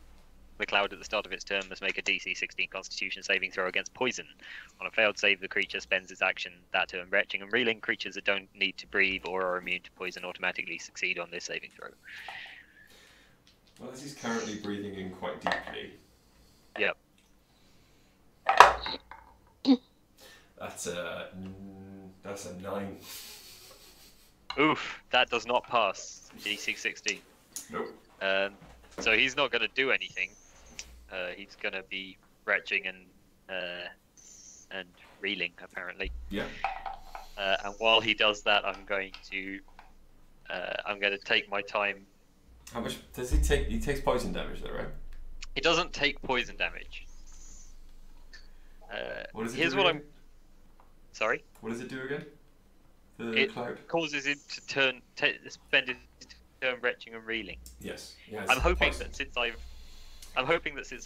[SPEAKER 3] the cloud at the start of its turn must make a DC 16 Constitution saving throw against poison. On a failed save, the creature spends its action that turn retching and reeling. Creatures that don't need to breathe or are immune to poison automatically succeed on this saving throw.
[SPEAKER 1] Well, as he's currently breathing in quite deeply.
[SPEAKER 3] Yep.
[SPEAKER 1] That's a 9.
[SPEAKER 3] Oof, that does not pass DC 16.
[SPEAKER 1] Nope.
[SPEAKER 3] So he's not going to do anything. He's going to be retching and reeling apparently.
[SPEAKER 1] Yeah.
[SPEAKER 3] And while he does that, I'm going to take my time.
[SPEAKER 1] How much does he take? He takes poison damage, though, right?
[SPEAKER 3] He doesn't take poison damage.
[SPEAKER 1] What does it
[SPEAKER 3] Here's
[SPEAKER 1] do
[SPEAKER 3] what
[SPEAKER 1] again?
[SPEAKER 3] I'm. Sorry.
[SPEAKER 1] What does it do again? The
[SPEAKER 3] It
[SPEAKER 1] cloud.
[SPEAKER 3] causes him to spend his turn retching and reeling.
[SPEAKER 1] Yes. Yeah.
[SPEAKER 3] I'm hoping that since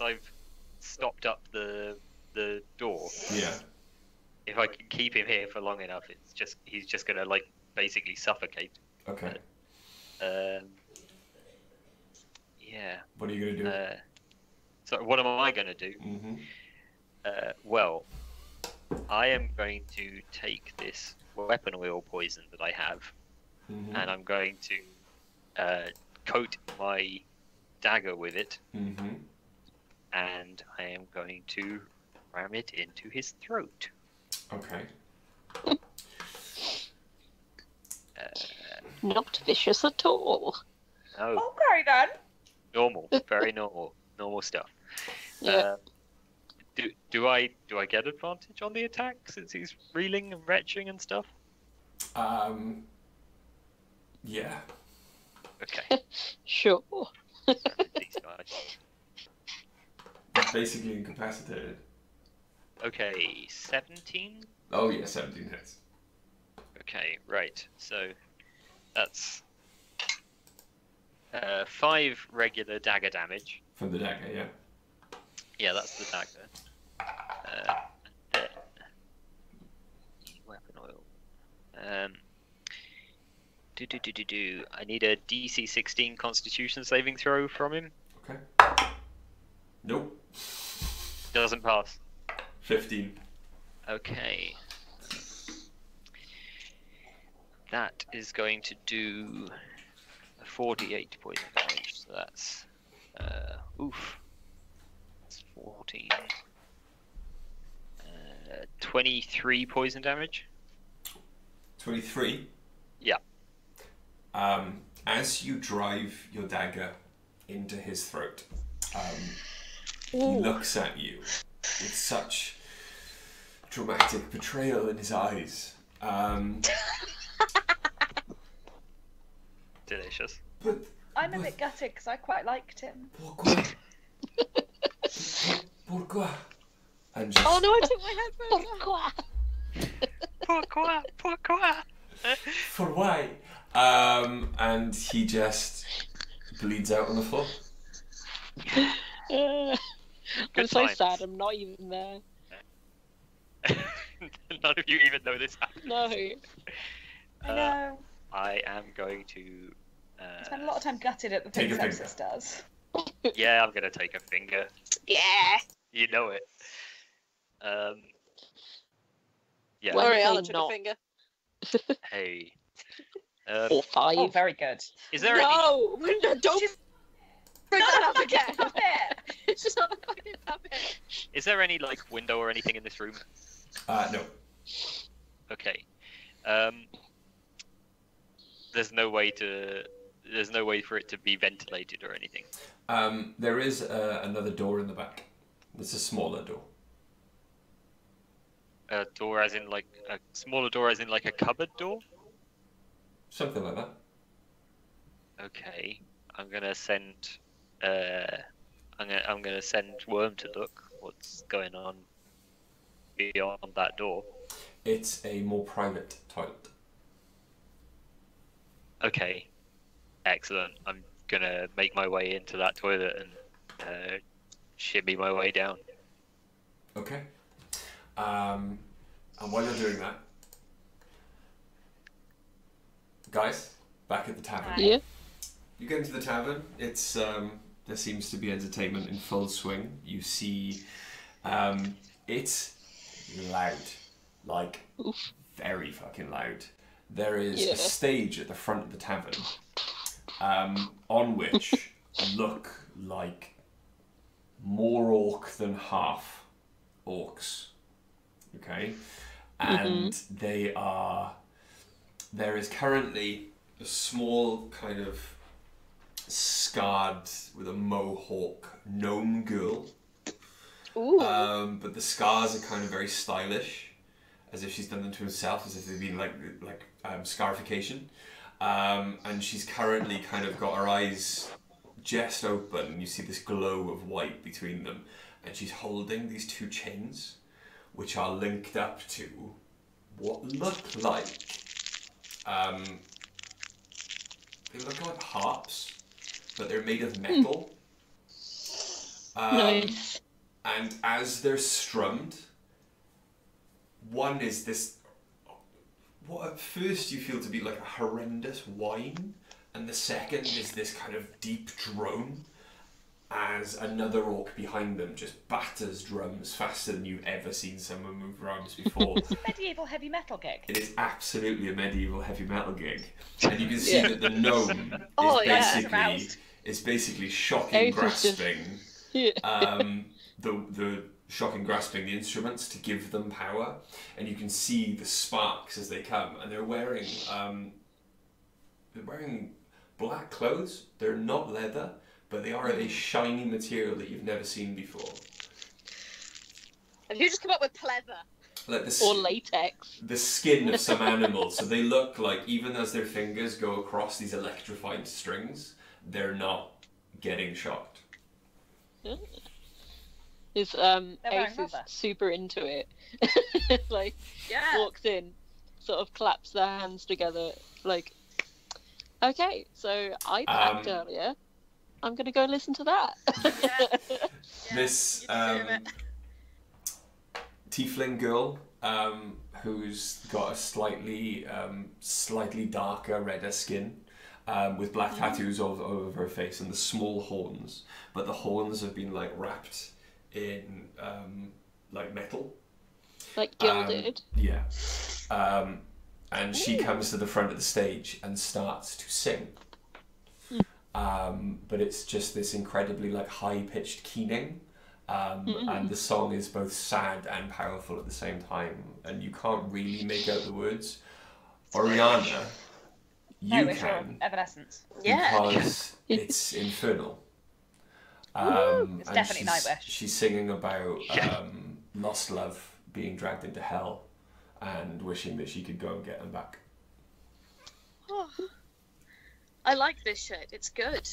[SPEAKER 3] I've stopped up the door,
[SPEAKER 1] Yeah.
[SPEAKER 3] if I can keep him here for long enough, he's just gonna like basically suffocate.
[SPEAKER 1] Okay.
[SPEAKER 3] Yeah.
[SPEAKER 1] What are you gonna do?
[SPEAKER 3] So what am I gonna do?
[SPEAKER 1] Mm-hmm.
[SPEAKER 3] Well, I am going to take this weapon oil poison that I have,
[SPEAKER 1] Mm-hmm.
[SPEAKER 3] and I'm going to coat my dagger with it,
[SPEAKER 1] Mm-hmm.
[SPEAKER 3] and I am going to ram it into his throat.
[SPEAKER 1] Okay.
[SPEAKER 2] Not vicious at all.
[SPEAKER 3] No,
[SPEAKER 4] Okay then.
[SPEAKER 3] normal, very normal stuff.
[SPEAKER 2] Yeah.
[SPEAKER 3] Do I get advantage on the attack since he's reeling and retching and stuff?
[SPEAKER 1] Yeah.
[SPEAKER 3] Okay.
[SPEAKER 2] Sure.
[SPEAKER 3] These guys.
[SPEAKER 1] He's basically incapacitated.
[SPEAKER 3] Okay, 17.
[SPEAKER 1] Oh yeah, 17 hits.
[SPEAKER 3] Okay, right. So that's 5 regular dagger damage.
[SPEAKER 1] From the dagger, yeah.
[SPEAKER 3] Yeah, that's the dagger. And then weapon oil. I need a DC 16 Constitution saving throw from him.
[SPEAKER 1] Okay. Nope.
[SPEAKER 3] Doesn't pass.
[SPEAKER 1] 15.
[SPEAKER 3] Okay. That is going to do 48 poison damage. So that's oof. That's 14. 23 poison damage.
[SPEAKER 1] 23.
[SPEAKER 3] Yeah.
[SPEAKER 1] As you drive your dagger into his throat, he
[SPEAKER 5] Ooh.
[SPEAKER 1] looks at you with such dramatic betrayal in his eyes.
[SPEAKER 3] Delicious.
[SPEAKER 1] But
[SPEAKER 4] I'm a bit gutted because I quite liked him.
[SPEAKER 1] pourquoi? Pourquoi? And just,
[SPEAKER 5] Oh no, I took my headphones off.
[SPEAKER 3] Pourquoi?
[SPEAKER 1] for why? And he just bleeds out on the floor.
[SPEAKER 2] I'm
[SPEAKER 3] Good
[SPEAKER 2] so
[SPEAKER 3] times.
[SPEAKER 2] sad. I'm not even there.
[SPEAKER 3] None of you even know this happened.
[SPEAKER 2] No.
[SPEAKER 4] I know.
[SPEAKER 3] I am going to.
[SPEAKER 4] I spend a lot of time gutted at the
[SPEAKER 1] Take
[SPEAKER 4] things
[SPEAKER 1] a finger.
[SPEAKER 4] Exodus does.
[SPEAKER 3] Yeah, I'm gonna take a finger.
[SPEAKER 5] Yeah.
[SPEAKER 3] You know it. Yeah.
[SPEAKER 2] Well-
[SPEAKER 5] L'Oreal
[SPEAKER 2] say
[SPEAKER 5] took
[SPEAKER 2] not.
[SPEAKER 5] a finger.
[SPEAKER 3] Hey.
[SPEAKER 2] Or 5.
[SPEAKER 4] Oh, very good.
[SPEAKER 3] Is there any?
[SPEAKER 5] No, don't
[SPEAKER 4] She's
[SPEAKER 5] bring that
[SPEAKER 4] not
[SPEAKER 5] up
[SPEAKER 4] a
[SPEAKER 5] again.
[SPEAKER 4] fucking puppet.
[SPEAKER 5] She's not a fucking puppet.
[SPEAKER 3] Is there any like window or anything in this room?
[SPEAKER 1] No.
[SPEAKER 3] Okay. There's no way for it to be ventilated or anything.
[SPEAKER 1] There is another door in the back. It's a smaller door.
[SPEAKER 3] A door as in like a smaller door as in like a cupboard door?
[SPEAKER 1] Something like that.
[SPEAKER 3] Okay. I'm gonna send I'm gonna send Worm to look what's going on beyond that door.
[SPEAKER 1] It's a more private toilet.
[SPEAKER 3] Okay. Excellent. I'm gonna make my way into that toilet and shimmy my way down.
[SPEAKER 1] Okay. And while you're doing that, guys, back at the tavern.
[SPEAKER 2] Yeah.
[SPEAKER 1] You get into the tavern. It's there seems to be entertainment in full swing. You see, it's loud, like very fucking loud. There is
[SPEAKER 2] Yeah.
[SPEAKER 1] a stage at the front of the tavern, on which look like more orc than half orcs. Okay, and they are. There is currently a small kind of scarred with a mohawk gnome girl.
[SPEAKER 5] Ooh.
[SPEAKER 1] But the scars are kind of very stylish, as if she's done them to herself, as if they've been like scarification. And she's currently kind of got her eyes just open, and you see this glow of white between them, and she's holding these two chains, which are linked up to what look like they look like harps, but they're made of metal.
[SPEAKER 2] Nice.
[SPEAKER 1] And as they're strummed, one is this, what at first you feel to be like a horrendous whine, and the second is this kind of deep drone, as another orc behind them just batters drums faster than you've ever seen someone move drums before.
[SPEAKER 4] Medieval heavy metal gig.
[SPEAKER 1] It is absolutely a medieval heavy metal gig, and you can see
[SPEAKER 2] Yeah.
[SPEAKER 1] that the gnome
[SPEAKER 5] Oh,
[SPEAKER 1] is
[SPEAKER 5] yeah.
[SPEAKER 1] basically
[SPEAKER 4] Aroused.
[SPEAKER 1] shocking
[SPEAKER 2] Ace is just-
[SPEAKER 1] grasping
[SPEAKER 2] Yeah.
[SPEAKER 1] the shocking grasping the instruments to give them power, and you can see the sparks as they come, and they're wearing black clothes. They're not leather, but they are of a shiny material that you've never seen before.
[SPEAKER 5] Have you just come up with pleather?
[SPEAKER 1] Like the
[SPEAKER 2] Or latex.
[SPEAKER 1] the skin of some animal, so they look like, even as their fingers go across these electrified strings, they're not getting shocked.
[SPEAKER 2] His
[SPEAKER 4] wearing
[SPEAKER 2] Ace is
[SPEAKER 4] rubber.
[SPEAKER 2] super into it. Like
[SPEAKER 5] Yeah.
[SPEAKER 2] walks in, sort of claps their hands together, like, okay, so I packed earlier. I'm gonna go listen to that.
[SPEAKER 5] Yeah.
[SPEAKER 1] This
[SPEAKER 5] you deserve it.
[SPEAKER 1] tiefling girl, who's got a slightly darker, redder skin, with black tattoos all over her face and the small horns, but the horns have been like wrapped in like metal.
[SPEAKER 2] Like gilded.
[SPEAKER 1] Yeah. And she comes to the front of the stage and starts to sing. But it's just this incredibly like high-pitched keening. And the song is both sad and powerful at the same time. And you can't really make out the words. Oriana, you
[SPEAKER 4] Nightwish or
[SPEAKER 1] can,
[SPEAKER 4] Evanescence.
[SPEAKER 5] Yeah.
[SPEAKER 1] because it's infernal.
[SPEAKER 4] It's
[SPEAKER 1] and
[SPEAKER 4] definitely Nightwish.
[SPEAKER 1] She's singing about lost love being dragged into hell and wishing that she could go and get them back.
[SPEAKER 5] Oh, I like this shit. It's good.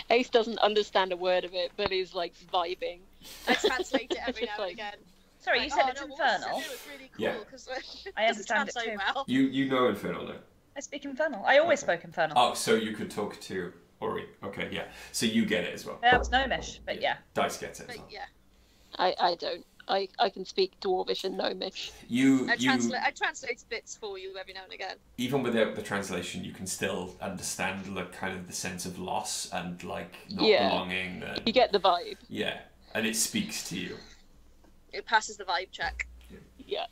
[SPEAKER 2] Ace doesn't understand a word of it, but is like vibing.
[SPEAKER 5] I translate it every
[SPEAKER 2] Just
[SPEAKER 5] now
[SPEAKER 2] like-
[SPEAKER 5] and again.
[SPEAKER 4] Sorry, you said it's
[SPEAKER 5] no, what
[SPEAKER 4] infernal.
[SPEAKER 5] was it? It was really cool
[SPEAKER 1] Yeah.
[SPEAKER 5] because
[SPEAKER 4] I understand it
[SPEAKER 5] translate
[SPEAKER 4] too.
[SPEAKER 5] well.
[SPEAKER 1] You know infernal now.
[SPEAKER 4] I speak infernal. I always
[SPEAKER 1] Okay.
[SPEAKER 4] spoke infernal.
[SPEAKER 1] Oh, so you could talk to Ori. Okay, yeah. So you get it as well.
[SPEAKER 4] That was Gnomish, but yeah.
[SPEAKER 1] Dice gets it as
[SPEAKER 5] But
[SPEAKER 1] well.
[SPEAKER 5] yeah,
[SPEAKER 2] I don't. I can speak Dwarvish and Gnomish.
[SPEAKER 1] You
[SPEAKER 5] I translate bits for you every now and again.
[SPEAKER 1] even without the translation, you can still understand like kind of the sense of loss and like not
[SPEAKER 2] Yeah.
[SPEAKER 1] belonging. And,
[SPEAKER 2] You get the vibe.
[SPEAKER 1] yeah, and it speaks to you.
[SPEAKER 5] It passes the vibe check.
[SPEAKER 2] Yeah.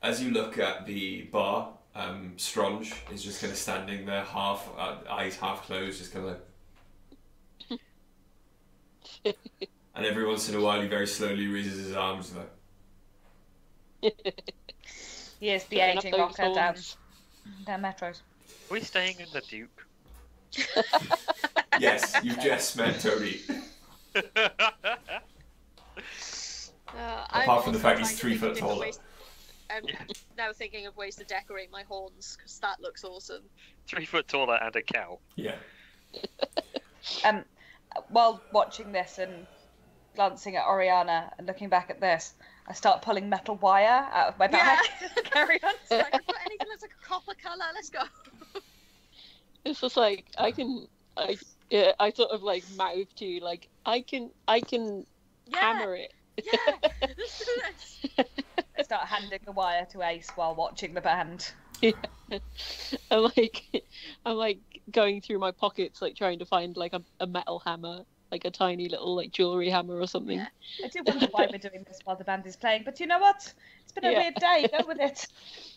[SPEAKER 1] As you look at the bar, Stronge is just kind of standing there, half eyes half closed, just kind of like. And every once in a while, he very slowly raises his arms, like.
[SPEAKER 4] He is the
[SPEAKER 2] Putting up
[SPEAKER 4] aging
[SPEAKER 2] those
[SPEAKER 4] rocker down
[SPEAKER 2] horns.
[SPEAKER 4] metros.
[SPEAKER 3] Are we staying in the Duke?
[SPEAKER 1] Yes, you've just met Tony. Apart from the fact he's 3 foot taller.
[SPEAKER 5] I'm now thinking of ways to decorate my horns because that looks awesome.
[SPEAKER 3] 3 foot taller and a cow.
[SPEAKER 1] Yeah.
[SPEAKER 4] While watching this and glancing at Oriana and looking back at this, I start pulling metal wire out of my bag. Carry on.
[SPEAKER 5] It's like, I've got anything that's like a copper colour, let's go.
[SPEAKER 2] It's just like I sort of like mouth to you, like I can hammer it.
[SPEAKER 5] Yeah, let's do this.
[SPEAKER 4] I start handing the wire to Ace while watching the band.
[SPEAKER 2] I'm like going through my pockets, like trying to find like a metal hammer, like a tiny little like jewelry hammer or something.
[SPEAKER 5] Yeah.
[SPEAKER 4] I do wonder why we're doing this while the band is playing, but you know what? It's been a weird day. Go with it.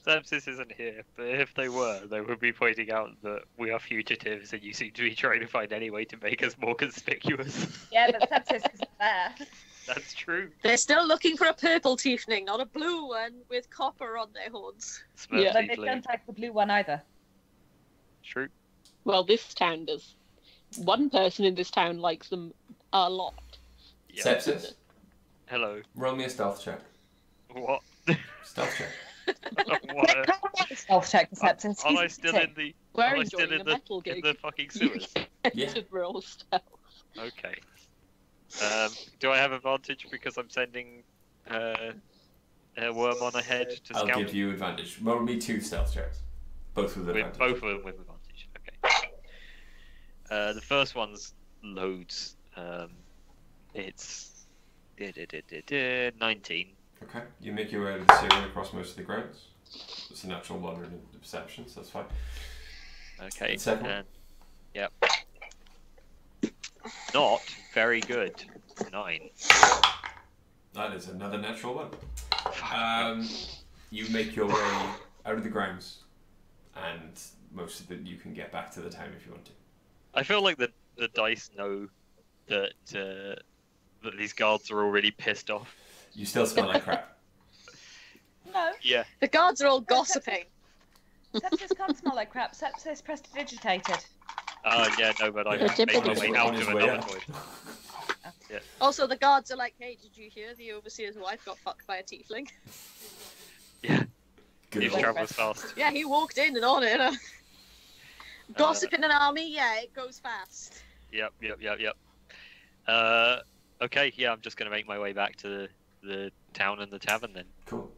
[SPEAKER 3] Sepsis isn't here, but if they were, they would be pointing out that we are fugitives and you seem to be trying to find any way to make us more conspicuous.
[SPEAKER 4] Yeah, but Sepsis isn't there.
[SPEAKER 3] That's true.
[SPEAKER 5] They're still looking for a purple tiefling, not a blue one with copper on their horns.
[SPEAKER 3] Smurf
[SPEAKER 2] Yeah.
[SPEAKER 4] But they
[SPEAKER 3] tiefling.
[SPEAKER 4] don't like the blue one either.
[SPEAKER 3] True.
[SPEAKER 2] Well, this town does. One person in this town likes them a lot.
[SPEAKER 3] Yeah.
[SPEAKER 1] Sepsis,
[SPEAKER 3] Hello.
[SPEAKER 1] roll me a stealth check.
[SPEAKER 3] What?
[SPEAKER 1] Stealth check.
[SPEAKER 3] What?
[SPEAKER 4] Stealth check for Sepsis.
[SPEAKER 3] Am I still in the?
[SPEAKER 2] We're
[SPEAKER 3] am I still
[SPEAKER 2] enjoying
[SPEAKER 3] in
[SPEAKER 2] a
[SPEAKER 3] the
[SPEAKER 2] metal
[SPEAKER 3] in
[SPEAKER 2] gig.
[SPEAKER 3] the fucking sewers?
[SPEAKER 1] Yeah.
[SPEAKER 2] To roll stealth.
[SPEAKER 3] Okay. Do I have advantage because I'm sending a worm on ahead to
[SPEAKER 1] I'll
[SPEAKER 3] scout?
[SPEAKER 1] give you advantage. Roll me 2 stealth checks. Both with
[SPEAKER 3] With
[SPEAKER 1] advantage.
[SPEAKER 3] both of them with advantage. Okay. The first one's loads. It's 19.
[SPEAKER 1] Okay. You make your way out of the sewer across most of the grounds. It's a natural 1 in the perception, so that's fine.
[SPEAKER 3] Okay.
[SPEAKER 1] And second one?
[SPEAKER 3] And, yep. Not very good. 9.
[SPEAKER 1] That is another natural 1. You make your way out of the grounds, and most of it you can get back to the town if you want to.
[SPEAKER 3] I feel like the dice know that that these guards are already pissed off.
[SPEAKER 1] You still smell like crap.
[SPEAKER 4] No,
[SPEAKER 3] Yeah.
[SPEAKER 5] The guards are all gossiping.
[SPEAKER 4] Sepsis can't smell like crap. Sepsis prestidigitated.
[SPEAKER 3] Yeah, no, but I
[SPEAKER 2] Yeah,
[SPEAKER 3] made my
[SPEAKER 2] typical.
[SPEAKER 3] way out
[SPEAKER 1] On his
[SPEAKER 3] of
[SPEAKER 1] way
[SPEAKER 3] another
[SPEAKER 1] out.
[SPEAKER 3] void.
[SPEAKER 5] Also, the guards are like, hey, did you hear the overseer's wife got fucked by a tiefling?
[SPEAKER 3] Yeah.
[SPEAKER 1] Good
[SPEAKER 3] These
[SPEAKER 1] roll.
[SPEAKER 3] travels fast.
[SPEAKER 5] Yeah, he walked in and on it. Gossip in an army, yeah, it goes fast.
[SPEAKER 3] Yep. Okay, yeah, I'm just gonna make my way back to the town and the tavern then.
[SPEAKER 1] Cool.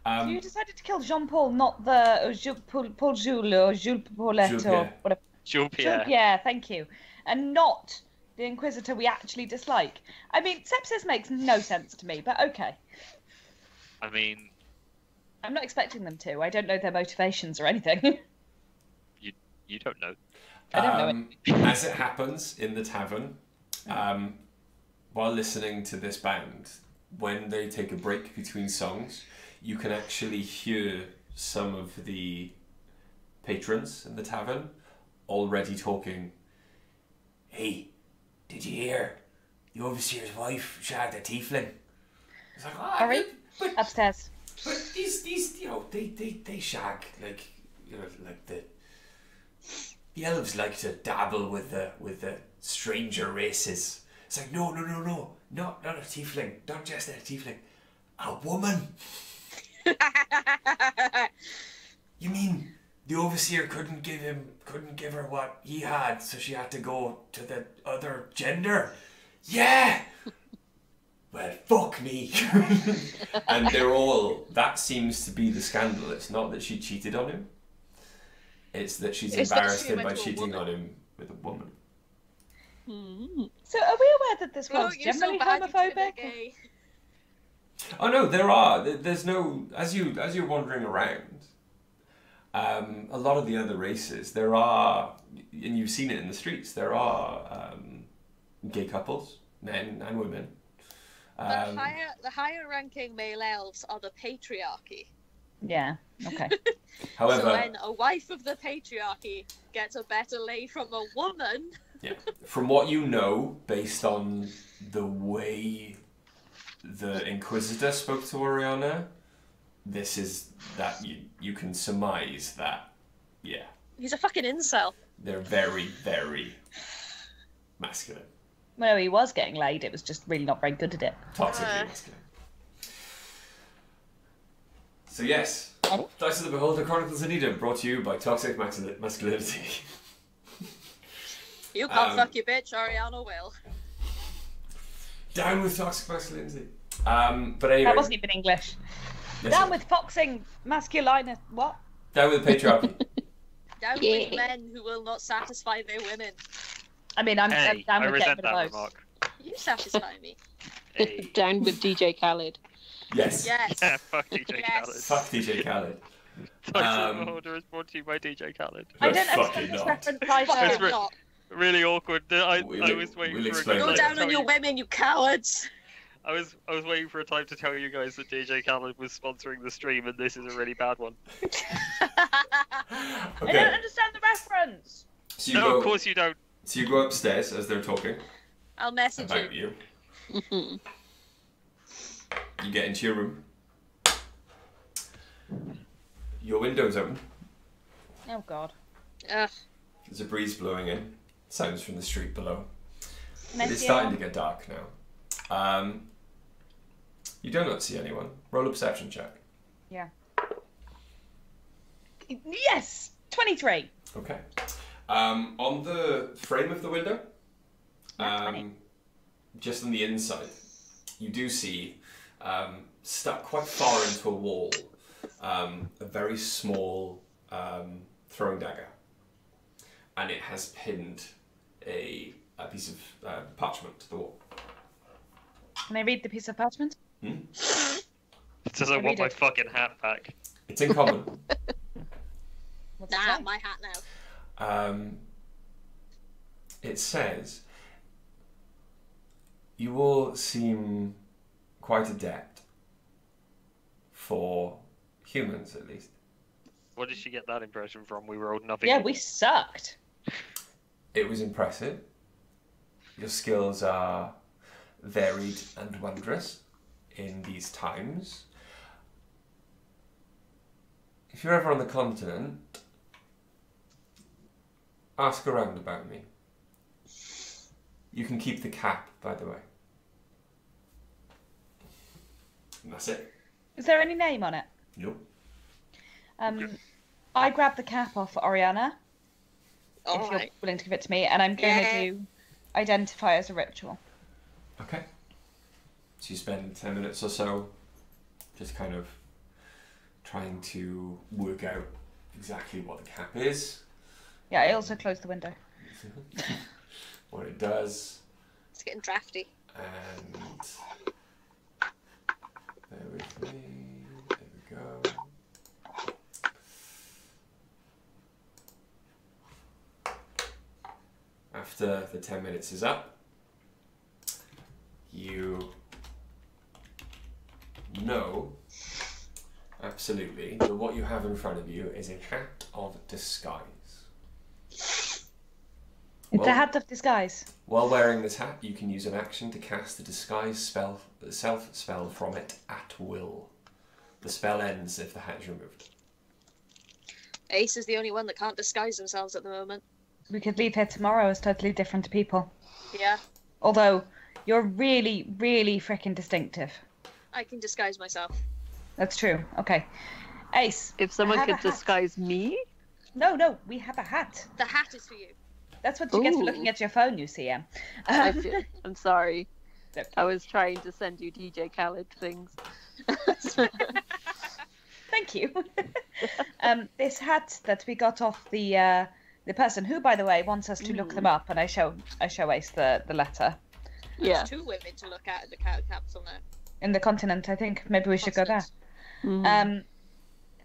[SPEAKER 4] So you decided to kill Jean-Paul, not the Paul Jules or Jules Paulette
[SPEAKER 1] Jules
[SPEAKER 4] or
[SPEAKER 1] Pierre.
[SPEAKER 4] whatever.
[SPEAKER 3] Jules
[SPEAKER 4] Jules
[SPEAKER 3] Pierre.
[SPEAKER 4] Pierre, thank you. And not the Inquisitor we actually dislike. I mean, Sepsis makes no sense to me, but okay.
[SPEAKER 3] I mean,
[SPEAKER 4] I'm not expecting them to. I don't know their motivations or anything.
[SPEAKER 3] you don't know.
[SPEAKER 4] I don't know
[SPEAKER 1] As it happens in the tavern, while listening to this band, when they take a break between songs, you can actually hear some of the patrons in the tavern already talking. Hey, did you hear? The overseer's wife shagged a tiefling. It's like,
[SPEAKER 4] Hurry. Upstairs.
[SPEAKER 1] But these, they shag, like, like the elves like to dabble with the stranger races. It's like, no, not a tiefling, not just a tiefling, a woman. You mean the overseer couldn't give her what he had, so she had to go to the other gender? Yeah. Well, fuck me. And they're all. That seems to be the scandal. It's not that she cheated on him. It's that she's embarrassed him by cheating on him with a woman.
[SPEAKER 4] So, are we aware that this world's
[SPEAKER 5] you're so
[SPEAKER 4] generally
[SPEAKER 5] bad, you should be
[SPEAKER 4] homophobic?
[SPEAKER 5] gay.
[SPEAKER 1] Oh no, there are. There's no. As you're wandering around, a lot of the other races, there are, and you've seen it in the streets. There are gay couples, men and women.
[SPEAKER 5] The higher ranking male elves are the patriarchy.
[SPEAKER 4] Yeah. Okay.
[SPEAKER 1] However,
[SPEAKER 5] So when a wife of the patriarchy gets a better lay from a woman,
[SPEAKER 1] yeah, from what you know, based on the way the Inquisitor spoke to Oriana, this is that you can surmise that, yeah,
[SPEAKER 5] he's a fucking incel.
[SPEAKER 1] they're very, very masculine.
[SPEAKER 4] Well, he was getting laid. It was just really not very good at it.
[SPEAKER 1] Toxically masculine. So yes, Dice of the Beholder, Chronicles of Nidum, brought to you by Toxic Masculinity.
[SPEAKER 5] You can't fuck your bitch, Ariana will.
[SPEAKER 1] Down with toxic masculinity. But anyway,
[SPEAKER 4] That wasn't even English.
[SPEAKER 1] listen,
[SPEAKER 4] Down with foxing masculine. What?
[SPEAKER 1] down with patriarchy.
[SPEAKER 5] Down with men who will not satisfy their women.
[SPEAKER 4] I mean, I'm
[SPEAKER 3] Hey,
[SPEAKER 4] down
[SPEAKER 3] I
[SPEAKER 4] with
[SPEAKER 3] resent
[SPEAKER 4] getting rid
[SPEAKER 3] that
[SPEAKER 4] of both.
[SPEAKER 3] remark.
[SPEAKER 5] You satisfy me.
[SPEAKER 3] Hey.
[SPEAKER 2] Down with DJ Khaled.
[SPEAKER 1] Yes.
[SPEAKER 5] Yes.
[SPEAKER 3] Yeah, fuck DJ
[SPEAKER 5] Yes.
[SPEAKER 3] Khaled.
[SPEAKER 1] Fuck DJ Khaled.
[SPEAKER 3] Dice of the Beholder is brought to you by DJ Khaled.
[SPEAKER 4] I
[SPEAKER 1] But
[SPEAKER 4] don't
[SPEAKER 1] fucking
[SPEAKER 4] understand this
[SPEAKER 1] not.
[SPEAKER 4] reference
[SPEAKER 5] Fucking
[SPEAKER 4] either.
[SPEAKER 5] not.
[SPEAKER 3] Really awkward. I
[SPEAKER 1] We'll
[SPEAKER 3] was waiting
[SPEAKER 1] we'll
[SPEAKER 3] for
[SPEAKER 1] explain
[SPEAKER 3] a
[SPEAKER 5] Go
[SPEAKER 3] time
[SPEAKER 1] later.
[SPEAKER 3] to
[SPEAKER 5] down on
[SPEAKER 3] tell
[SPEAKER 5] your women, you cowards.
[SPEAKER 3] I was waiting for a time to tell you guys that DJ Khaled was sponsoring the stream, and this is a really bad one.
[SPEAKER 4] I don't
[SPEAKER 1] Okay.
[SPEAKER 4] understand the reference.
[SPEAKER 1] So you
[SPEAKER 3] No,
[SPEAKER 1] go.
[SPEAKER 3] of course you don't.
[SPEAKER 1] So you go upstairs as they're talking
[SPEAKER 5] I'll message
[SPEAKER 1] about
[SPEAKER 5] you.
[SPEAKER 1] you. You get into your room. Your window's open.
[SPEAKER 4] Oh God.
[SPEAKER 5] Ugh.
[SPEAKER 1] There's a breeze blowing in. Sounds from the street below.
[SPEAKER 4] Can I
[SPEAKER 1] It is
[SPEAKER 4] see
[SPEAKER 1] starting to
[SPEAKER 4] anyone?
[SPEAKER 1] get dark now. You do not see anyone. Roll a perception check.
[SPEAKER 4] Yeah. Yes. 23.
[SPEAKER 1] Okay. On the frame of the window,
[SPEAKER 4] Nat 20.
[SPEAKER 1] just on the inside, you do see, stuck quite far into a wall, a very small throwing dagger. And it has pinned a piece of parchment to the wall.
[SPEAKER 4] Can I read the piece of parchment?
[SPEAKER 3] Does I want
[SPEAKER 4] read
[SPEAKER 3] my
[SPEAKER 4] it.
[SPEAKER 3] fucking hat back?
[SPEAKER 1] It's in common.
[SPEAKER 4] What's it
[SPEAKER 5] Nah,
[SPEAKER 4] say?
[SPEAKER 5] my hat now.
[SPEAKER 1] It says, you all seem quite adept, for humans at least.
[SPEAKER 3] Where did she get that impression from? We rolled nothing.
[SPEAKER 4] Yeah, we sucked.
[SPEAKER 1] It was impressive. Your skills are varied and wondrous in these times. If you're ever on the continent, ask around about me. You can keep the cap, by the way. And that's it.
[SPEAKER 4] Is there any name on it?
[SPEAKER 1] Nope.
[SPEAKER 4] I grabbed the cap off for Oriana, if you're
[SPEAKER 5] Alright.
[SPEAKER 4] willing to give it to me, and I'm going to do identify as a ritual.
[SPEAKER 1] Okay. So you spend 10 minutes or so just kind of trying to work out exactly what the cap is,
[SPEAKER 4] Yeah, I also closed the window.
[SPEAKER 1] what it does,
[SPEAKER 5] It's getting drafty.
[SPEAKER 1] and bear with me, there we go. After the 10 minutes is up, you know absolutely that what you have in front of you is a hat of disguise.
[SPEAKER 4] It's
[SPEAKER 1] Well-
[SPEAKER 4] a hat of disguise.
[SPEAKER 1] While wearing this hat, you can use an action to cast a disguise spell, self spell from it at will. The spell ends if the hat is removed.
[SPEAKER 5] Ace is the only one that can't disguise themselves at the moment.
[SPEAKER 4] We could leave here tomorrow as totally different people.
[SPEAKER 5] Yeah,
[SPEAKER 4] Although, you're really, really freaking distinctive.
[SPEAKER 5] I can disguise myself.
[SPEAKER 4] That's true. Okay. Ace.
[SPEAKER 2] If someone
[SPEAKER 4] I have
[SPEAKER 2] could
[SPEAKER 4] a hat.
[SPEAKER 2] disguise me,
[SPEAKER 4] No, we have a hat.
[SPEAKER 5] The hat is for you.
[SPEAKER 4] That's what you get for
[SPEAKER 2] Ooh.
[SPEAKER 4] looking at your phone, you see, Em.
[SPEAKER 2] I'm sorry.
[SPEAKER 4] Okay.
[SPEAKER 2] I was trying to send you DJ Khaled things.
[SPEAKER 4] Thank you. This hat that we got off the person who, by the way, wants us to look them up, and I show Ace the letter.
[SPEAKER 2] Yeah.
[SPEAKER 5] There's 2 women to look at in the capital now.
[SPEAKER 4] In the continent, I think maybe we should go there.
[SPEAKER 2] Mhm.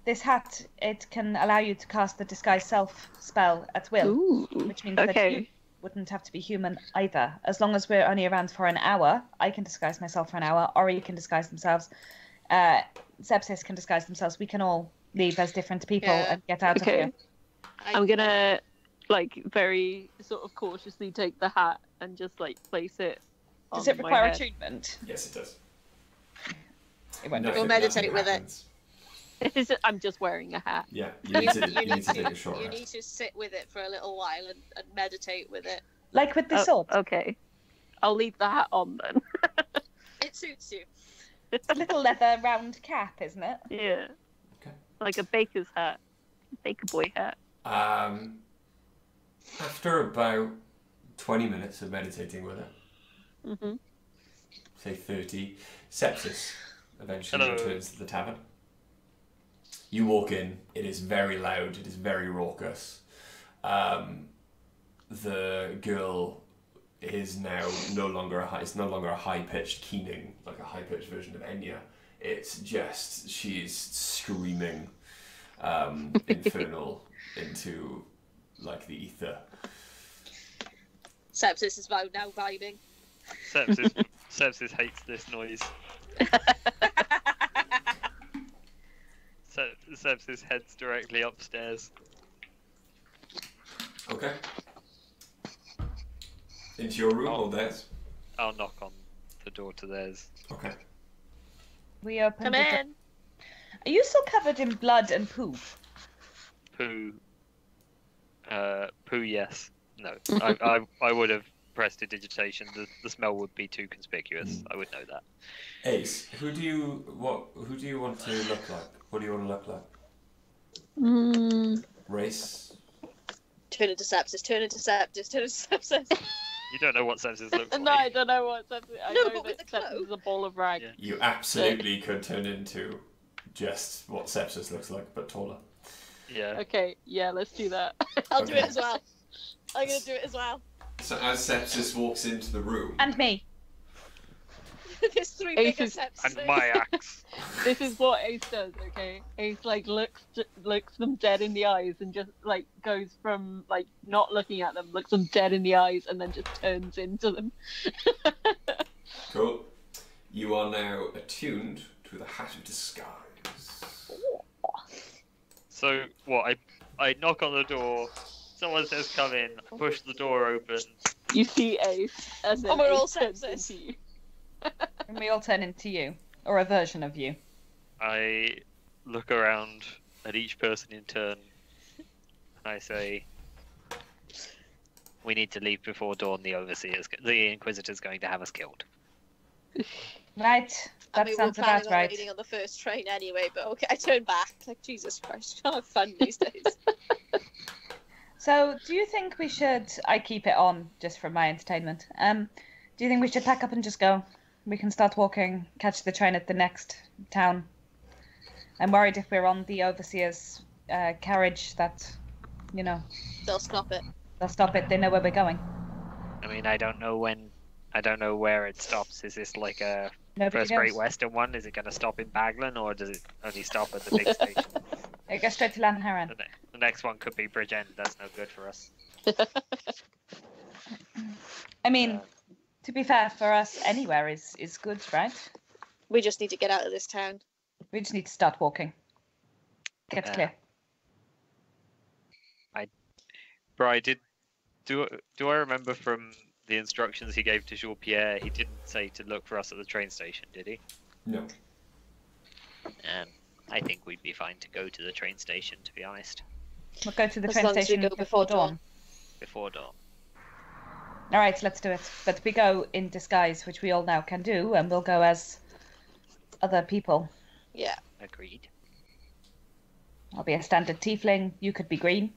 [SPEAKER 4] This hat, it can allow you to cast the disguise self spell at will,
[SPEAKER 2] Ooh.
[SPEAKER 4] which means that you
[SPEAKER 2] Okay.
[SPEAKER 4] wouldn't have to be human either. As long as we're only around for an hour, I can disguise myself for an hour, Ori can disguise themselves, Sepsis can disguise themselves. We can all leave as different people
[SPEAKER 5] Yeah.
[SPEAKER 4] and get out of
[SPEAKER 2] Okay.
[SPEAKER 4] here.
[SPEAKER 2] I'm gonna very sort of cautiously take the hat and just place it.
[SPEAKER 4] Does
[SPEAKER 2] on
[SPEAKER 4] it
[SPEAKER 2] my
[SPEAKER 4] require
[SPEAKER 2] head.
[SPEAKER 4] attunement?
[SPEAKER 1] Yes, it does.
[SPEAKER 4] It won't.
[SPEAKER 5] We'll meditate with it.
[SPEAKER 2] I'm just wearing a hat.
[SPEAKER 1] Yeah, you need to take a short
[SPEAKER 5] You
[SPEAKER 1] rest.
[SPEAKER 5] need to sit with it for a little while and meditate with it.
[SPEAKER 4] Like with the
[SPEAKER 2] Oh,
[SPEAKER 4] sword.
[SPEAKER 2] okay. I'll leave the hat on then.
[SPEAKER 5] It suits you.
[SPEAKER 4] It's a little leather round cap, isn't it?
[SPEAKER 2] Yeah.
[SPEAKER 1] Okay.
[SPEAKER 2] Like a baker's hat. Baker boy hat.
[SPEAKER 1] After about 20 minutes of meditating with it,
[SPEAKER 2] Mhm.
[SPEAKER 1] say 30, Sepsis eventually
[SPEAKER 3] Hello.
[SPEAKER 1] returns to the tavern. You walk in, it is very loud, it is very raucous. The girl is now no longer a high-pitched keening, like a high-pitched version of Enya. It's just, she's screaming infernal into, like, the ether.
[SPEAKER 5] Sepsis is now vibing.
[SPEAKER 3] Sepsis hates this noise. Sepsis heads directly upstairs.
[SPEAKER 1] Okay. Into your room or theirs?
[SPEAKER 3] I'll knock on the door to theirs.
[SPEAKER 1] Okay.
[SPEAKER 4] We open
[SPEAKER 5] Come
[SPEAKER 4] the door.
[SPEAKER 5] in.
[SPEAKER 4] Are you still covered in blood and poop?
[SPEAKER 3] Poo. Poo, yes. No. I would have prestidigitation. The smell would be too conspicuous. I would know that.
[SPEAKER 1] Ace, who do you want to look like? What do you want to look like? Race?
[SPEAKER 5] Turn into Sepsis, turn into Sepsis, turn into Sepsis.
[SPEAKER 3] You don't know what Sepsis looks like.
[SPEAKER 2] No, I don't know what Sepsis. I
[SPEAKER 5] No,
[SPEAKER 2] know
[SPEAKER 5] but with
[SPEAKER 2] that
[SPEAKER 5] the
[SPEAKER 2] Sepsis
[SPEAKER 5] clothes.
[SPEAKER 2] is a ball of rag.
[SPEAKER 3] Yeah.
[SPEAKER 1] You absolutely could turn into just what Sepsis looks like, but taller.
[SPEAKER 3] Yeah.
[SPEAKER 2] Okay, yeah, let's do that.
[SPEAKER 5] I'll do
[SPEAKER 1] Okay.
[SPEAKER 5] it as well. I'm gonna do it as well.
[SPEAKER 1] So as Sepsis walks into the room,
[SPEAKER 4] And me.
[SPEAKER 5] There's 3
[SPEAKER 2] Ace
[SPEAKER 5] bigger
[SPEAKER 2] is-
[SPEAKER 5] Sepsis.
[SPEAKER 3] And my axe.
[SPEAKER 2] This is what Ace does, okay? Ace looks them dead in the eyes and just goes from not looking at them, looks them dead in the eyes, and then just turns into them.
[SPEAKER 1] cool. You are now attuned to the Hat of Disguise.
[SPEAKER 3] So what? I knock on the door. Someone says, "Come in." Push the door open.
[SPEAKER 2] You see Ace, and then
[SPEAKER 5] And we're all
[SPEAKER 2] Ace turns
[SPEAKER 5] Sepsis.
[SPEAKER 2] into you.
[SPEAKER 4] And we all turn into you. Or a version of you.
[SPEAKER 3] I look around at each person in turn. And I say, "We need to leave before dawn. The Inquisitor's going to have us killed."
[SPEAKER 4] Right.
[SPEAKER 5] I
[SPEAKER 4] That
[SPEAKER 5] mean, we're
[SPEAKER 4] sounds
[SPEAKER 5] planning
[SPEAKER 4] about
[SPEAKER 5] on
[SPEAKER 4] right.
[SPEAKER 5] waiting on the first train anyway, but okay, I turn back. Like, Jesus Christ, can't have fun these days.
[SPEAKER 4] So, do you think we should... I keep it on, just for my entertainment. Do you think we should pack up and just go? We can start walking, catch the train at the next town. I'm worried if we're on the Overseer's carriage that,
[SPEAKER 5] They'll stop it.
[SPEAKER 4] they'll stop it. They know where we're going.
[SPEAKER 3] I mean, I don't know where it stops. Is this like a
[SPEAKER 4] Nobody
[SPEAKER 3] First
[SPEAKER 4] knows.
[SPEAKER 3] Great Western one? Is it going to stop in Baglin, or does it only stop at the big station?
[SPEAKER 4] It goes straight to Lanharan.
[SPEAKER 3] The next one could be Bridgend. That's no good for us.
[SPEAKER 4] I mean, to be fair, for us, anywhere is good, right?
[SPEAKER 5] We just need to get out of this town.
[SPEAKER 4] We just need to start walking. Gets
[SPEAKER 3] Yeah.
[SPEAKER 4] clear.
[SPEAKER 3] Bri, do I remember from the instructions he gave to Jean Pierre, he didn't say to look for us at the train station, did he?
[SPEAKER 1] No.
[SPEAKER 3] I think we'd be fine to go to the train station, to be honest.
[SPEAKER 4] We'll go to the
[SPEAKER 5] As
[SPEAKER 4] train
[SPEAKER 5] long as we
[SPEAKER 4] station
[SPEAKER 5] go
[SPEAKER 4] before dawn.
[SPEAKER 3] Before dawn.
[SPEAKER 4] All right, let's do it. But we go in disguise, which we all now can do, and we'll go as other people.
[SPEAKER 5] Yeah.
[SPEAKER 3] Agreed.
[SPEAKER 4] I'll be a standard tiefling. You could be green.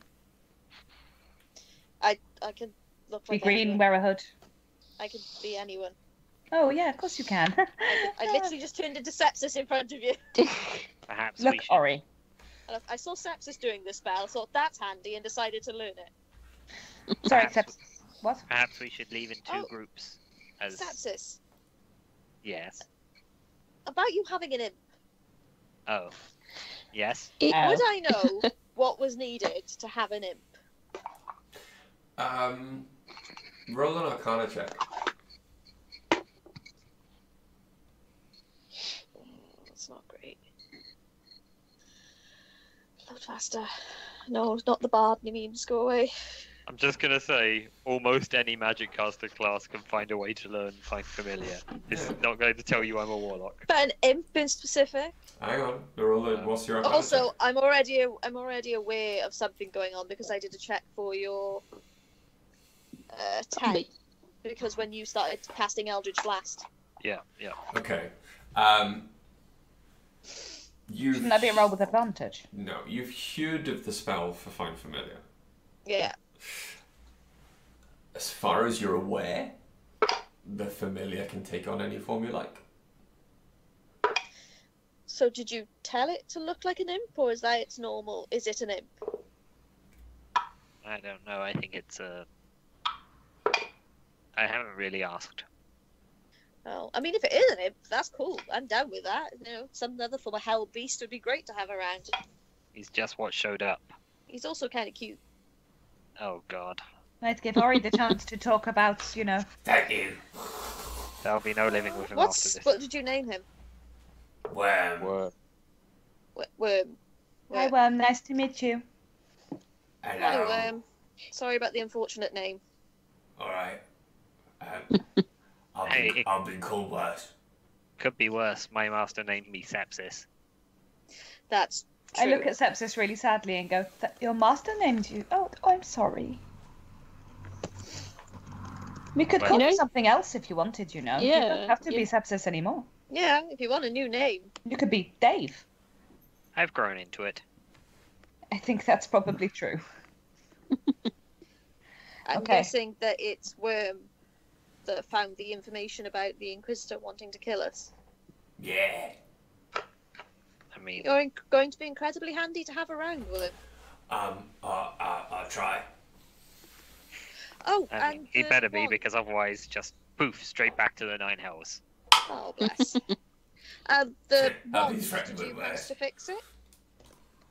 [SPEAKER 5] I can look
[SPEAKER 4] Be
[SPEAKER 5] like
[SPEAKER 4] green,
[SPEAKER 5] anyone.
[SPEAKER 4] wear a hood.
[SPEAKER 5] I can be anyone.
[SPEAKER 4] Oh, yeah, of course you can.
[SPEAKER 5] I literally just turned into Sepsis in front of you.
[SPEAKER 3] Perhaps
[SPEAKER 4] Look,
[SPEAKER 3] we should.
[SPEAKER 4] Ori.
[SPEAKER 5] And I saw Sepsis doing this spell, thought that's handy, and decided to learn it.
[SPEAKER 4] Sorry,
[SPEAKER 3] Perhaps-
[SPEAKER 4] Seps. What?
[SPEAKER 3] Perhaps we should leave in two
[SPEAKER 5] Oh.
[SPEAKER 3] groups. As
[SPEAKER 5] Sepsis,
[SPEAKER 3] yes.
[SPEAKER 5] about you having an imp.
[SPEAKER 3] Oh. Yes.
[SPEAKER 4] Oh.
[SPEAKER 5] Would I know what was needed to have an imp?
[SPEAKER 1] Roll an Arcana check.
[SPEAKER 5] That's not great. Load faster. No, not the bard, memes. Go away.
[SPEAKER 3] I'm just gonna say, almost any magic caster class can find a way to learn Find Familiar. It's not going to tell you I'm a warlock.
[SPEAKER 5] But an imp in specific.
[SPEAKER 1] Hang on. What's your Arcana
[SPEAKER 5] Also,
[SPEAKER 1] check?
[SPEAKER 5] I'm already aware of something going on because I did a check for your 10.
[SPEAKER 2] Me.
[SPEAKER 5] Because when you started casting Eldritch Blast.
[SPEAKER 3] Yeah.
[SPEAKER 1] Okay. You've...
[SPEAKER 4] Shouldn't that be a roll with advantage?
[SPEAKER 1] No, you've hewed of the spell for Find Familiar.
[SPEAKER 5] Yeah.
[SPEAKER 1] As far as you're aware, the familiar can take on any form you like.
[SPEAKER 5] So did you tell it to look like an imp, or is that its normal? Is it an imp?
[SPEAKER 3] I don't know. I think it's I haven't really asked.
[SPEAKER 5] Well, I mean, if it is an imp, that's cool. I'm down with that. You know, some other form of hell beast would be great to have around.
[SPEAKER 3] He's just what showed up.
[SPEAKER 5] He's also kind of cute.
[SPEAKER 3] Oh God.
[SPEAKER 4] Let's give Ori the chance to talk about,
[SPEAKER 1] Thank you.
[SPEAKER 3] There'll be no living with him after this.
[SPEAKER 5] What did you name him?
[SPEAKER 1] Worm.
[SPEAKER 3] Worm.
[SPEAKER 5] Worm.
[SPEAKER 4] Hi, Worm. Nice to meet you.
[SPEAKER 5] Hi,
[SPEAKER 1] Hello.
[SPEAKER 5] Worm. Sorry about the unfortunate name.
[SPEAKER 1] Alright.
[SPEAKER 3] Hey,
[SPEAKER 1] I've been called worse.
[SPEAKER 3] Could be worse. My master named me Sepsis.
[SPEAKER 5] That's true.
[SPEAKER 4] I look at Sepsis really sadly and go, your master named you? Oh, I'm sorry. We could
[SPEAKER 3] Well,
[SPEAKER 4] call
[SPEAKER 2] you
[SPEAKER 4] you
[SPEAKER 2] know-
[SPEAKER 4] something else if you wanted, You
[SPEAKER 2] Yeah,
[SPEAKER 4] don't have to be
[SPEAKER 2] yeah.
[SPEAKER 4] Sepsis anymore.
[SPEAKER 5] Yeah, if you want a new name.
[SPEAKER 4] You could be Dave.
[SPEAKER 3] I've grown into it.
[SPEAKER 4] I think that's probably true.
[SPEAKER 5] I'm
[SPEAKER 4] Okay.
[SPEAKER 5] guessing that it's Worm that found the information about the Inquisitor wanting to kill us.
[SPEAKER 1] Yeah.
[SPEAKER 3] I mean,
[SPEAKER 5] You're going to be incredibly handy to have around, Worm.
[SPEAKER 1] I'll try.
[SPEAKER 5] Oh,
[SPEAKER 3] I
[SPEAKER 5] and
[SPEAKER 3] mean, he
[SPEAKER 5] the
[SPEAKER 3] better be
[SPEAKER 5] wand.
[SPEAKER 3] because otherwise, just poof, straight back to the Nine Hells.
[SPEAKER 5] Oh, bless. The
[SPEAKER 1] I'll be
[SPEAKER 5] wand,
[SPEAKER 1] threatened
[SPEAKER 5] did you
[SPEAKER 1] with
[SPEAKER 5] manage
[SPEAKER 1] worse.
[SPEAKER 5] to fix it?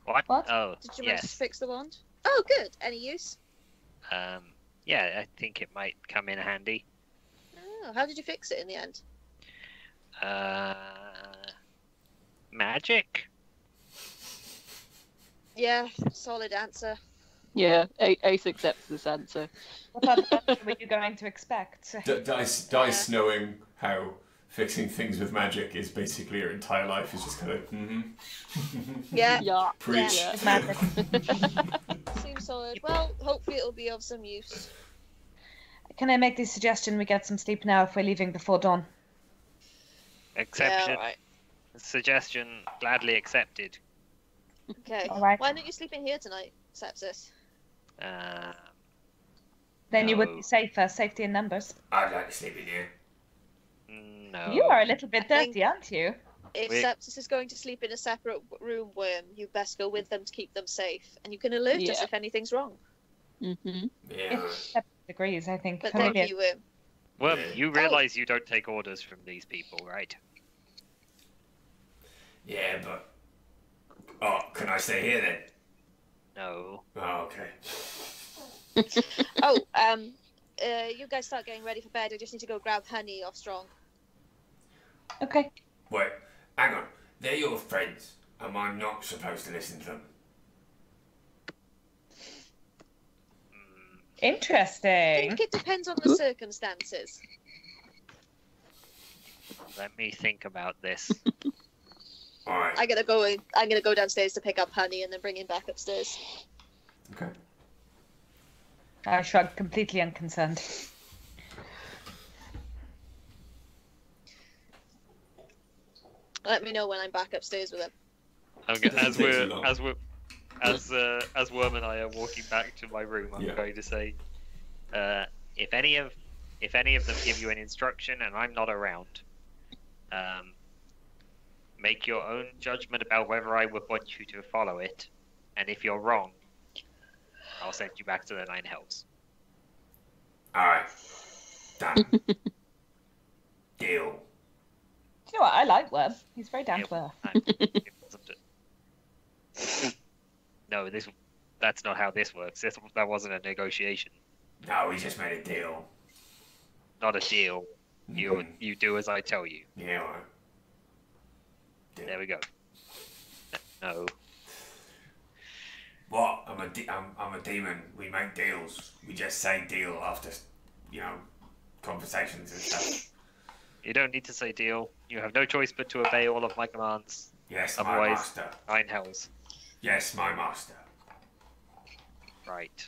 [SPEAKER 3] What?
[SPEAKER 4] What?
[SPEAKER 3] Oh,
[SPEAKER 5] Did you manage to
[SPEAKER 3] yes.
[SPEAKER 5] fix the wand? Oh, good. Any use?
[SPEAKER 3] Yeah, I think it might come in handy.
[SPEAKER 5] Oh, how did you fix it in the end?
[SPEAKER 3] Magic?
[SPEAKER 5] Yeah, solid answer.
[SPEAKER 2] Yeah, Ace accepts this answer.
[SPEAKER 4] What other answer were you going to expect?
[SPEAKER 1] Dice knowing how fixing things with magic is basically your entire life is just kind of,
[SPEAKER 5] Yeah,
[SPEAKER 2] Yeah.
[SPEAKER 1] Preach.
[SPEAKER 2] Yeah.
[SPEAKER 4] Magic.
[SPEAKER 5] seems solid. Well, hopefully it'll be of some use.
[SPEAKER 4] Can I make the suggestion we get some sleep now if we're leaving before dawn?
[SPEAKER 3] Exception.
[SPEAKER 5] Yeah, alright.
[SPEAKER 3] Suggestion gladly accepted.
[SPEAKER 5] Okay.
[SPEAKER 4] All right.
[SPEAKER 5] Why don't you sleep in here tonight, Sepsis?
[SPEAKER 4] Then you would
[SPEAKER 3] No.
[SPEAKER 4] be safer. Safety in numbers.
[SPEAKER 1] I'd like to sleep in here.
[SPEAKER 3] No.
[SPEAKER 4] You are a little bit
[SPEAKER 5] I think-
[SPEAKER 4] dirty, aren't you?
[SPEAKER 5] If
[SPEAKER 3] Wait.
[SPEAKER 5] Sepsis is going to sleep in a separate room, Worm, you best go with them to keep them safe, and you can alert us
[SPEAKER 2] Yeah.
[SPEAKER 5] if anything's wrong.
[SPEAKER 2] Mm-hmm.
[SPEAKER 1] Yeah.
[SPEAKER 4] If agrees, I think.
[SPEAKER 5] But
[SPEAKER 4] Cornelia-
[SPEAKER 5] thank you, Worm.
[SPEAKER 3] Worm,
[SPEAKER 1] Yeah.
[SPEAKER 3] you realise you don't take orders from these people, right?
[SPEAKER 1] Yeah, but... Oh, can I stay here then?
[SPEAKER 3] No.
[SPEAKER 1] Oh, okay.
[SPEAKER 5] Oh, you guys start getting ready for bed. I just need to go grab honey off Strong.
[SPEAKER 4] Okay.
[SPEAKER 1] Wait, hang on. They're your friends. Am I not supposed to listen to them?
[SPEAKER 5] I
[SPEAKER 4] Interesting.
[SPEAKER 5] think it depends on the circumstances.
[SPEAKER 3] Let me think about this.
[SPEAKER 1] All right.
[SPEAKER 5] I'm gonna go downstairs to pick up Honey and then bring him back upstairs.
[SPEAKER 1] Okay.
[SPEAKER 4] I shrug, completely unconcerned.
[SPEAKER 5] Let me know when I'm back upstairs with him.
[SPEAKER 3] As Worm and I are walking back to my room, I'm going to say, if any of them give you an instruction and I'm not around, make your own judgment about whether I would want you to follow it, and if you're wrong, I'll send you back to the Nine Hells.
[SPEAKER 1] All right. Done. Deal.
[SPEAKER 4] Do you know what? I like Worm. He's very down to earth.
[SPEAKER 3] No, that's not how this works. That wasn't a negotiation.
[SPEAKER 1] No, we just made a deal.
[SPEAKER 3] Not a deal. You do as I tell you.
[SPEAKER 1] Yeah, all right. Deal.
[SPEAKER 3] There we go. No.
[SPEAKER 1] What? I'm a demon. We make deals. We just say deal after, conversations and stuff.
[SPEAKER 3] You don't need to say deal. You have no choice but to obey all of my commands.
[SPEAKER 1] Yes,
[SPEAKER 3] Otherwise,
[SPEAKER 1] my master.
[SPEAKER 3] Nine Hells.
[SPEAKER 1] Yes, my master.
[SPEAKER 3] Right.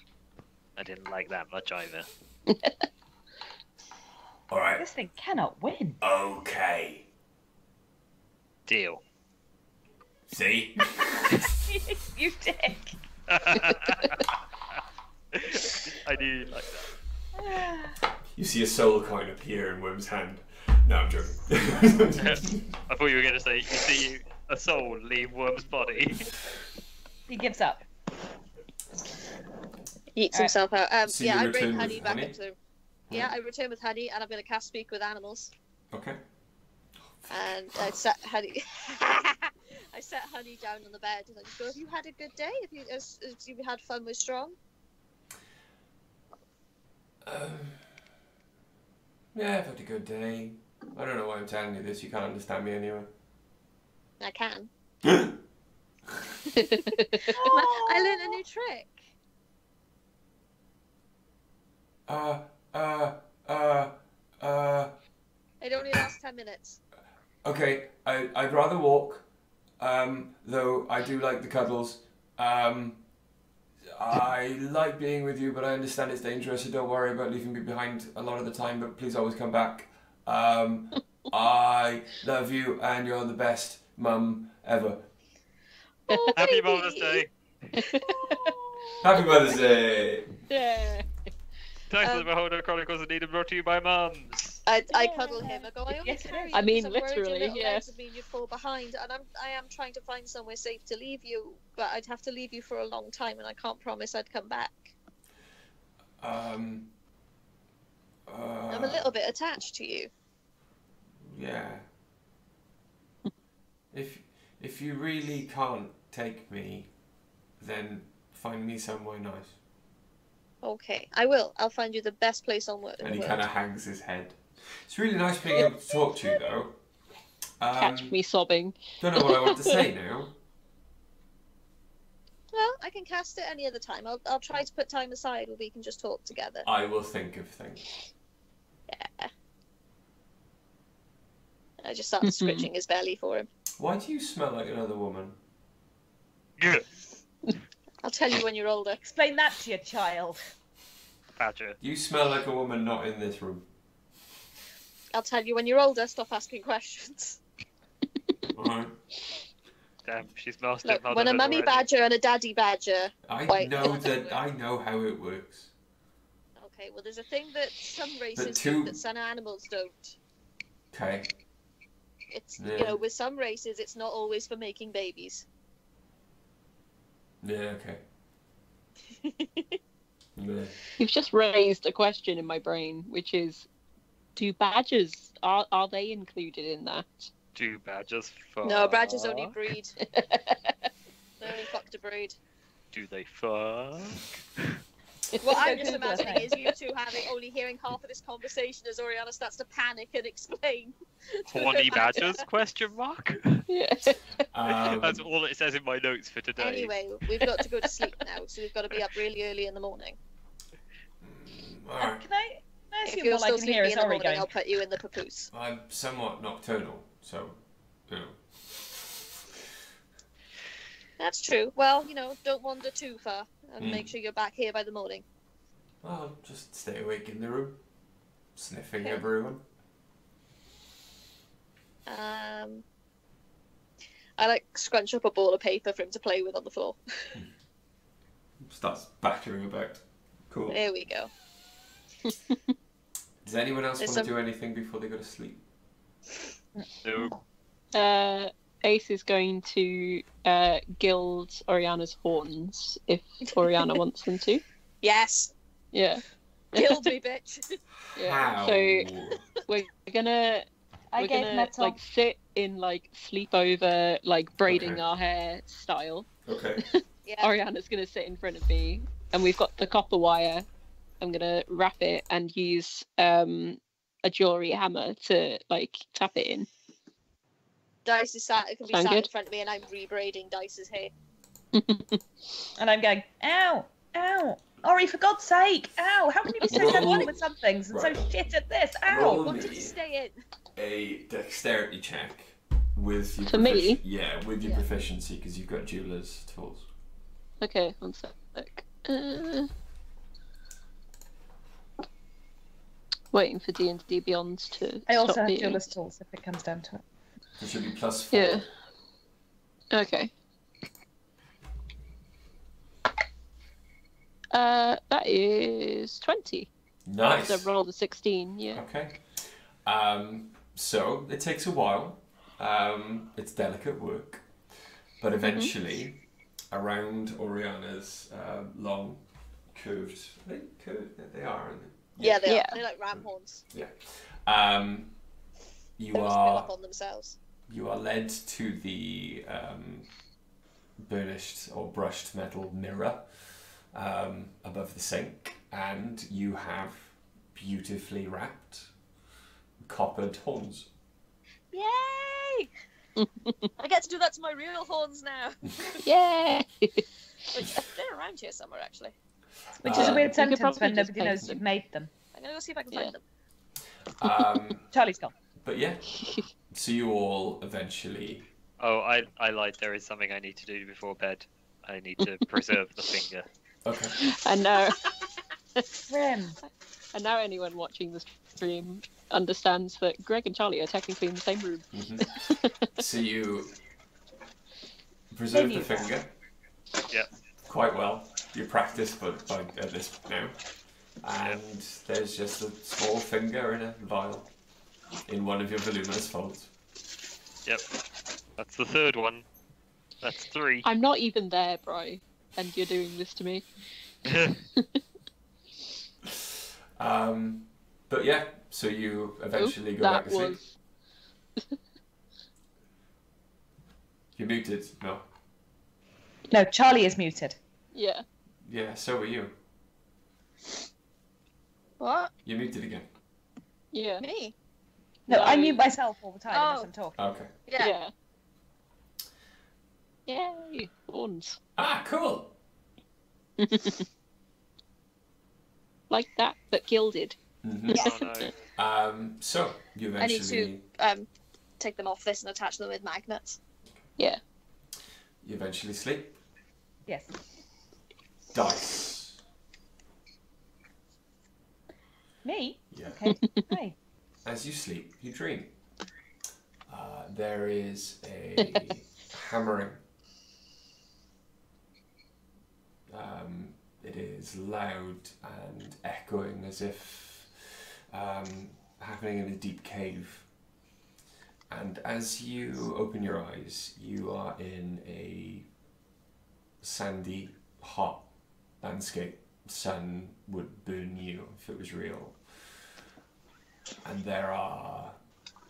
[SPEAKER 3] I didn't like that much either.
[SPEAKER 1] All right.
[SPEAKER 4] This thing cannot win.
[SPEAKER 1] Okay.
[SPEAKER 3] Deal.
[SPEAKER 1] See?
[SPEAKER 4] You dick.
[SPEAKER 3] I knew you'd like that.
[SPEAKER 1] You see a soul coin appear in Worm's hand. No, I'm joking.
[SPEAKER 3] I thought you were going to say, you see a soul leave Worm's body.
[SPEAKER 4] He gives up.
[SPEAKER 5] He eats himself out.
[SPEAKER 1] So
[SPEAKER 5] yeah,
[SPEAKER 1] you
[SPEAKER 5] I bring
[SPEAKER 1] return with
[SPEAKER 5] Honey back
[SPEAKER 1] Honey?
[SPEAKER 5] up to the room. Yeah, I return with Honey, and I'm going to cast Speak with Animals.
[SPEAKER 1] Okay.
[SPEAKER 5] And I set Honey. I set Honey down on the bed, and I just go, "Have you had a good day? Have you had fun with Strong?"
[SPEAKER 1] Yeah, I've had a good day. I don't know why I'm telling you this. You can't understand me anyway.
[SPEAKER 5] I can. I learned a new trick. It only lasts 10 minutes.
[SPEAKER 1] Okay, I'd rather walk, though I do like the cuddles. I like being with you, but I understand it's dangerous, so don't worry about leaving me behind a lot of the time, but please always come back. I love you, and you're the best mum ever.
[SPEAKER 5] Oh,
[SPEAKER 3] Happy
[SPEAKER 5] baby.
[SPEAKER 3] Mother's Day.
[SPEAKER 1] Happy Mother's Day!
[SPEAKER 2] Yeah.
[SPEAKER 3] Thanks for the Beholder Chronicles of Nidum brought to you by mums.
[SPEAKER 5] I cuddle him. I go, I only
[SPEAKER 4] Yes, it
[SPEAKER 5] carry
[SPEAKER 4] is.
[SPEAKER 5] you
[SPEAKER 2] I mean,
[SPEAKER 5] because I'm worried your
[SPEAKER 2] literally,
[SPEAKER 5] little
[SPEAKER 2] yeah.
[SPEAKER 5] legs would mean you'd fall behind, and I am trying to find somewhere safe to leave you, but I'd have to leave you for a long time, and I can't promise I'd come back. I'm a little bit attached to you.
[SPEAKER 1] Yeah. If you really can't take me, then find me somewhere nice.
[SPEAKER 5] Okay, I will. I'll find you the best place on
[SPEAKER 1] And he
[SPEAKER 5] the
[SPEAKER 1] kind
[SPEAKER 5] world.
[SPEAKER 1] of hangs his head. It's really nice being able to talk to you, though.
[SPEAKER 2] Catch me sobbing.
[SPEAKER 1] Don't know what I want to say now.
[SPEAKER 5] Well, I can cast it any other time. I'll try to put time aside where we can just talk together.
[SPEAKER 1] I will think of things.
[SPEAKER 5] Yeah. I just started scritching his belly for him.
[SPEAKER 1] Why do you smell like another woman?
[SPEAKER 3] Good.
[SPEAKER 5] I'll tell you when you're older.
[SPEAKER 4] Explain that to your child.
[SPEAKER 3] Badger.
[SPEAKER 1] You smell like a woman not in this room.
[SPEAKER 5] I'll tell you when you're older. Stop asking questions.
[SPEAKER 1] Alright.
[SPEAKER 3] Damn, she's mastered
[SPEAKER 5] Look, when a
[SPEAKER 3] motherhood
[SPEAKER 5] mummy
[SPEAKER 3] already.
[SPEAKER 5] badger and a daddy badger.
[SPEAKER 1] I
[SPEAKER 5] Wait.
[SPEAKER 1] know how it works.
[SPEAKER 5] Okay, well, there's a thing that some races
[SPEAKER 1] two-
[SPEAKER 5] do that some animals don't.
[SPEAKER 1] Okay.
[SPEAKER 5] It's
[SPEAKER 1] Yeah.
[SPEAKER 5] with some races, it's not always for making babies.
[SPEAKER 1] Yeah, okay. Yeah.
[SPEAKER 2] You've just raised a question in my brain, which is, do badgers, are they included in that?
[SPEAKER 3] Do badgers fuck?
[SPEAKER 5] No, badgers only breed. They only fuck to breed.
[SPEAKER 3] Do they fuck?
[SPEAKER 5] What I'm
[SPEAKER 4] Go
[SPEAKER 5] just
[SPEAKER 4] Google
[SPEAKER 5] imagining
[SPEAKER 4] it.
[SPEAKER 5] is you two only hearing half of this conversation as Oriana starts to panic and explain.
[SPEAKER 3] Horny badgers? Question mark.
[SPEAKER 2] Yeah.
[SPEAKER 3] That's all it says in my notes for today.
[SPEAKER 5] Anyway, we've got to go to sleep now, so we've got to be up really early in the morning.
[SPEAKER 1] Alright.
[SPEAKER 4] Can I
[SPEAKER 5] If
[SPEAKER 4] assume
[SPEAKER 5] you're
[SPEAKER 4] all I
[SPEAKER 5] still
[SPEAKER 4] can hear
[SPEAKER 5] sleepy
[SPEAKER 4] is
[SPEAKER 5] in the
[SPEAKER 4] Ori
[SPEAKER 5] morning,
[SPEAKER 4] going?
[SPEAKER 5] I'll put you in the papoose.
[SPEAKER 1] I'm somewhat nocturnal, so, you know.
[SPEAKER 5] That's true. Well, don't wander too far, and
[SPEAKER 1] Hmm.
[SPEAKER 5] make sure you're back here by the morning.
[SPEAKER 1] Well, just stay awake in the room, sniffing
[SPEAKER 5] Okay.
[SPEAKER 1] everyone.
[SPEAKER 5] I scrunch up a ball of paper for him to play with on the floor.
[SPEAKER 1] Starts battering about. Cool.
[SPEAKER 5] There we go.
[SPEAKER 1] Does anyone else
[SPEAKER 5] There's
[SPEAKER 1] want to do anything before they go to sleep?
[SPEAKER 3] No.
[SPEAKER 2] Ace is going to gild Oriana's horns if Oriana wants them to.
[SPEAKER 5] Yes,
[SPEAKER 2] Yeah.
[SPEAKER 5] killed me, bitch.
[SPEAKER 2] Yeah.
[SPEAKER 1] How?
[SPEAKER 2] So we're gonna
[SPEAKER 4] I
[SPEAKER 2] we're
[SPEAKER 4] gave
[SPEAKER 2] gonna
[SPEAKER 4] metal.
[SPEAKER 2] sit in sleepover braiding
[SPEAKER 1] Okay.
[SPEAKER 2] our hair style.
[SPEAKER 1] Okay.
[SPEAKER 5] Yeah.
[SPEAKER 2] Oriana's gonna sit in front of me, and we've got the copper wire. I'm gonna wrap it and use a jewelry hammer to tap it in.
[SPEAKER 5] Dice is sat. It can be
[SPEAKER 2] Sound
[SPEAKER 5] sat in
[SPEAKER 2] good?
[SPEAKER 5] front of me, and I'm rebraiding Dice's hair.
[SPEAKER 4] And I'm going, ow, ow. Ori, for God's sake, ow. How can you be so
[SPEAKER 1] Roll-
[SPEAKER 4] sensitive with some things and
[SPEAKER 1] Right.
[SPEAKER 4] so shit at this?
[SPEAKER 1] Roll
[SPEAKER 4] Ow.
[SPEAKER 5] Wanted
[SPEAKER 1] me
[SPEAKER 5] to stay in.
[SPEAKER 1] a dexterity check with your
[SPEAKER 2] For me?
[SPEAKER 1] Yeah, with your
[SPEAKER 5] Yeah.
[SPEAKER 1] proficiency because you've got jeweler's tools.
[SPEAKER 2] Okay, one sec. Waiting for D&D Beyond to
[SPEAKER 4] I also
[SPEAKER 2] stop
[SPEAKER 4] have
[SPEAKER 2] being...
[SPEAKER 4] jeweler's tools if it comes down to it.
[SPEAKER 1] It should be +4.
[SPEAKER 2] Yeah. Okay. That is 20.
[SPEAKER 1] Nice.
[SPEAKER 2] So I rolled a 16, yeah.
[SPEAKER 1] Okay. So it takes a while. It's delicate work, but eventually, around Oriana's long, curved. Are they curved? They are, aren't they?
[SPEAKER 5] Yeah, they
[SPEAKER 2] Yeah.
[SPEAKER 5] are. They're like ram horns.
[SPEAKER 1] You
[SPEAKER 5] They must
[SPEAKER 1] are
[SPEAKER 5] fill up on themselves.
[SPEAKER 1] you are led to the burnished or brushed metal mirror above the sink, and you have beautifully wrapped coppered horns.
[SPEAKER 5] Yay! I get to do that to my real horns now.
[SPEAKER 2] Yay!
[SPEAKER 5] They're around here somewhere, actually.
[SPEAKER 4] Which is a
[SPEAKER 1] Uh,
[SPEAKER 4] weird
[SPEAKER 2] could
[SPEAKER 4] sentence
[SPEAKER 2] probably
[SPEAKER 4] when
[SPEAKER 2] just
[SPEAKER 4] nobody
[SPEAKER 2] paste
[SPEAKER 4] knows
[SPEAKER 2] them.
[SPEAKER 4] you've made them.
[SPEAKER 5] I'm gonna go see if I can
[SPEAKER 2] Yeah.
[SPEAKER 5] find them.
[SPEAKER 4] Charlie's gone.
[SPEAKER 1] But yeah, so you all eventually.
[SPEAKER 3] Oh, I lied. There is something I need to do before bed. I need to preserve the finger.
[SPEAKER 1] Okay.
[SPEAKER 2] And now,
[SPEAKER 4] Grim.
[SPEAKER 2] and now anyone watching the stream understands that Greg and Charlie are technically in the same room.
[SPEAKER 1] So you preserve the
[SPEAKER 4] Maybe.
[SPEAKER 1] finger.
[SPEAKER 3] Yep.
[SPEAKER 1] Quite well. You practice, but at this now. And there's just a small finger in a vial in one of your voluminous folds.
[SPEAKER 3] Yep. That's the third one. That's 3.
[SPEAKER 2] I'm not even there, Bri, and you're doing this to me.
[SPEAKER 1] But yeah, so you eventually go back
[SPEAKER 2] That
[SPEAKER 1] to sleep.
[SPEAKER 2] was...
[SPEAKER 1] You're muted. No.
[SPEAKER 4] No, Charlie is muted.
[SPEAKER 2] Yeah.
[SPEAKER 1] Yeah, so are you.
[SPEAKER 5] What?
[SPEAKER 1] You're muted again.
[SPEAKER 2] Yeah.
[SPEAKER 5] Me?
[SPEAKER 4] No, I
[SPEAKER 2] No.
[SPEAKER 4] mute myself all the time unless
[SPEAKER 5] Oh.
[SPEAKER 4] I'm talking.
[SPEAKER 1] Okay.
[SPEAKER 5] Yeah.
[SPEAKER 2] Yay! Horns.
[SPEAKER 1] Ah, cool.
[SPEAKER 2] Like that, but gilded.
[SPEAKER 1] hmm
[SPEAKER 3] Oh no.
[SPEAKER 1] So you
[SPEAKER 5] I need
[SPEAKER 1] eventually
[SPEAKER 5] to take them off this and attach them with magnets.
[SPEAKER 2] Yeah.
[SPEAKER 1] you eventually sleep.
[SPEAKER 4] Yes.
[SPEAKER 1] Dice.
[SPEAKER 4] Me?
[SPEAKER 1] Yeah.
[SPEAKER 4] Okay. Hi.
[SPEAKER 1] As you sleep, you dream. There is a hammering. It is loud and echoing as if happening in a deep cave. And as you open your eyes, you are in a sandy, hot landscape. Sun would burn you if it was real. And there are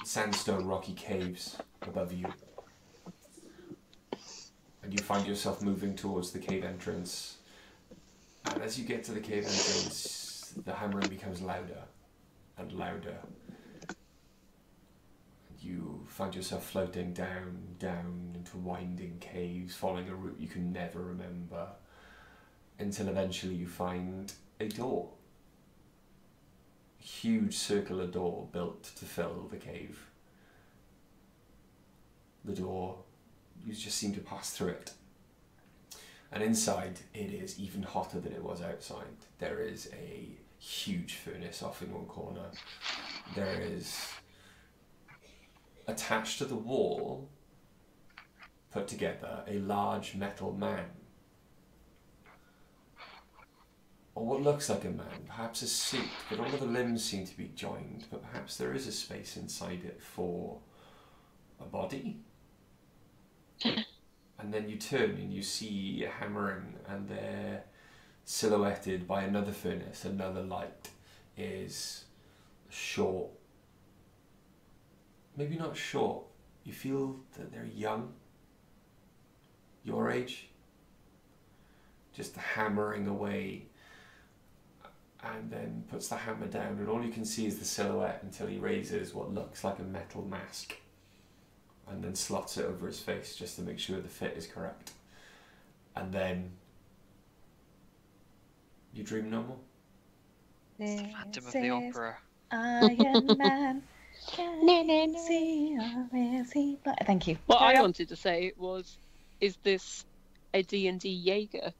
[SPEAKER 1] sandstone rocky caves above you. And you find yourself moving towards the cave entrance. And as you get to the cave entrance, the hammering becomes louder and louder. You find yourself floating down into winding caves, following a route you can never remember, until eventually you find a door. A huge circular door built to fill the cave. The door, you just seem to pass through it, And inside, it is even hotter than it was outside. There is a huge furnace off in one corner. There is, attached to the wall, put together, a large metal man. Or what looks like a man, perhaps a suit, but all of the limbs seem to be joined, but perhaps there is a space inside it for a body. And then you turn and you see a hammering, and they're silhouetted by another furnace. Another light is short, maybe not short, you feel that they're young, your age, just hammering away, and then puts the hammer down, and all you can see is the silhouette until he raises what looks like a metal mask and then slots it over his face just to make sure the fit is correct. And then you dream no more.
[SPEAKER 3] Phantom of the Opera.
[SPEAKER 4] Iron Man. Can see where's he? Thank you.
[SPEAKER 2] What
[SPEAKER 4] Carry
[SPEAKER 2] I
[SPEAKER 4] on.
[SPEAKER 2] wanted to say was, is this a D&D Jaeger?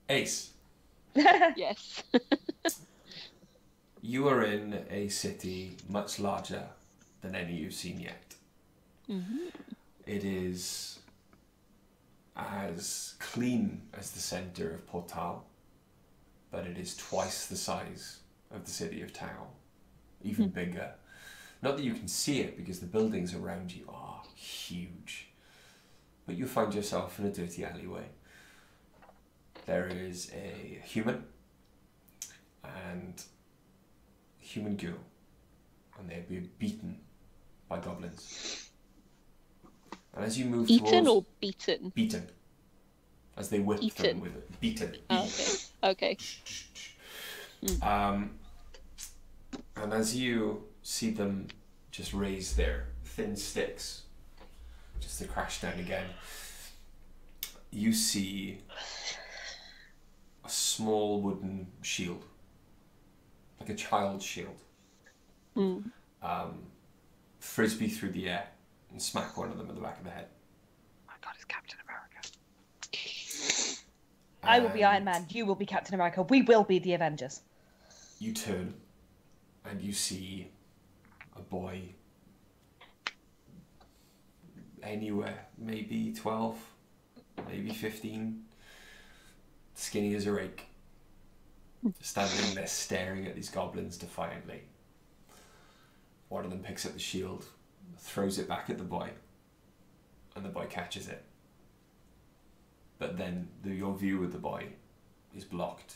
[SPEAKER 1] Ace,
[SPEAKER 2] Yes.
[SPEAKER 1] you are in a city much larger than any you've seen yet.
[SPEAKER 2] Mm-hmm.
[SPEAKER 1] It is as clean as the centre of Porth Tal, but it is twice the size of the city of Tal, even bigger. Not that you can see it because the buildings around you are huge, but you find yourself in a dirty alleyway. There is a human and human ghoul, and they've been beaten by goblins. And as you move
[SPEAKER 2] Eaten
[SPEAKER 1] towards...
[SPEAKER 2] or beaten?
[SPEAKER 1] Beaten. As they whip
[SPEAKER 2] Eaten.
[SPEAKER 1] them with it. Beaten.
[SPEAKER 2] Oh, okay.
[SPEAKER 1] And as you see them just raise their thin sticks, just to crash down again, you see a small wooden shield, like a child's shield, frisbee through the air and smack one of them in the back of the head.
[SPEAKER 3] My God, it's Captain America.
[SPEAKER 4] I will be Iron Man. You will be Captain America. We will be the Avengers.
[SPEAKER 1] You turn and you see a boy, anywhere, maybe 12, maybe 15, skinny as a rake, standing there staring at these goblins defiantly. One of them picks up the shield, throws it back at the boy, and the boy catches it. But then your view of the boy is blocked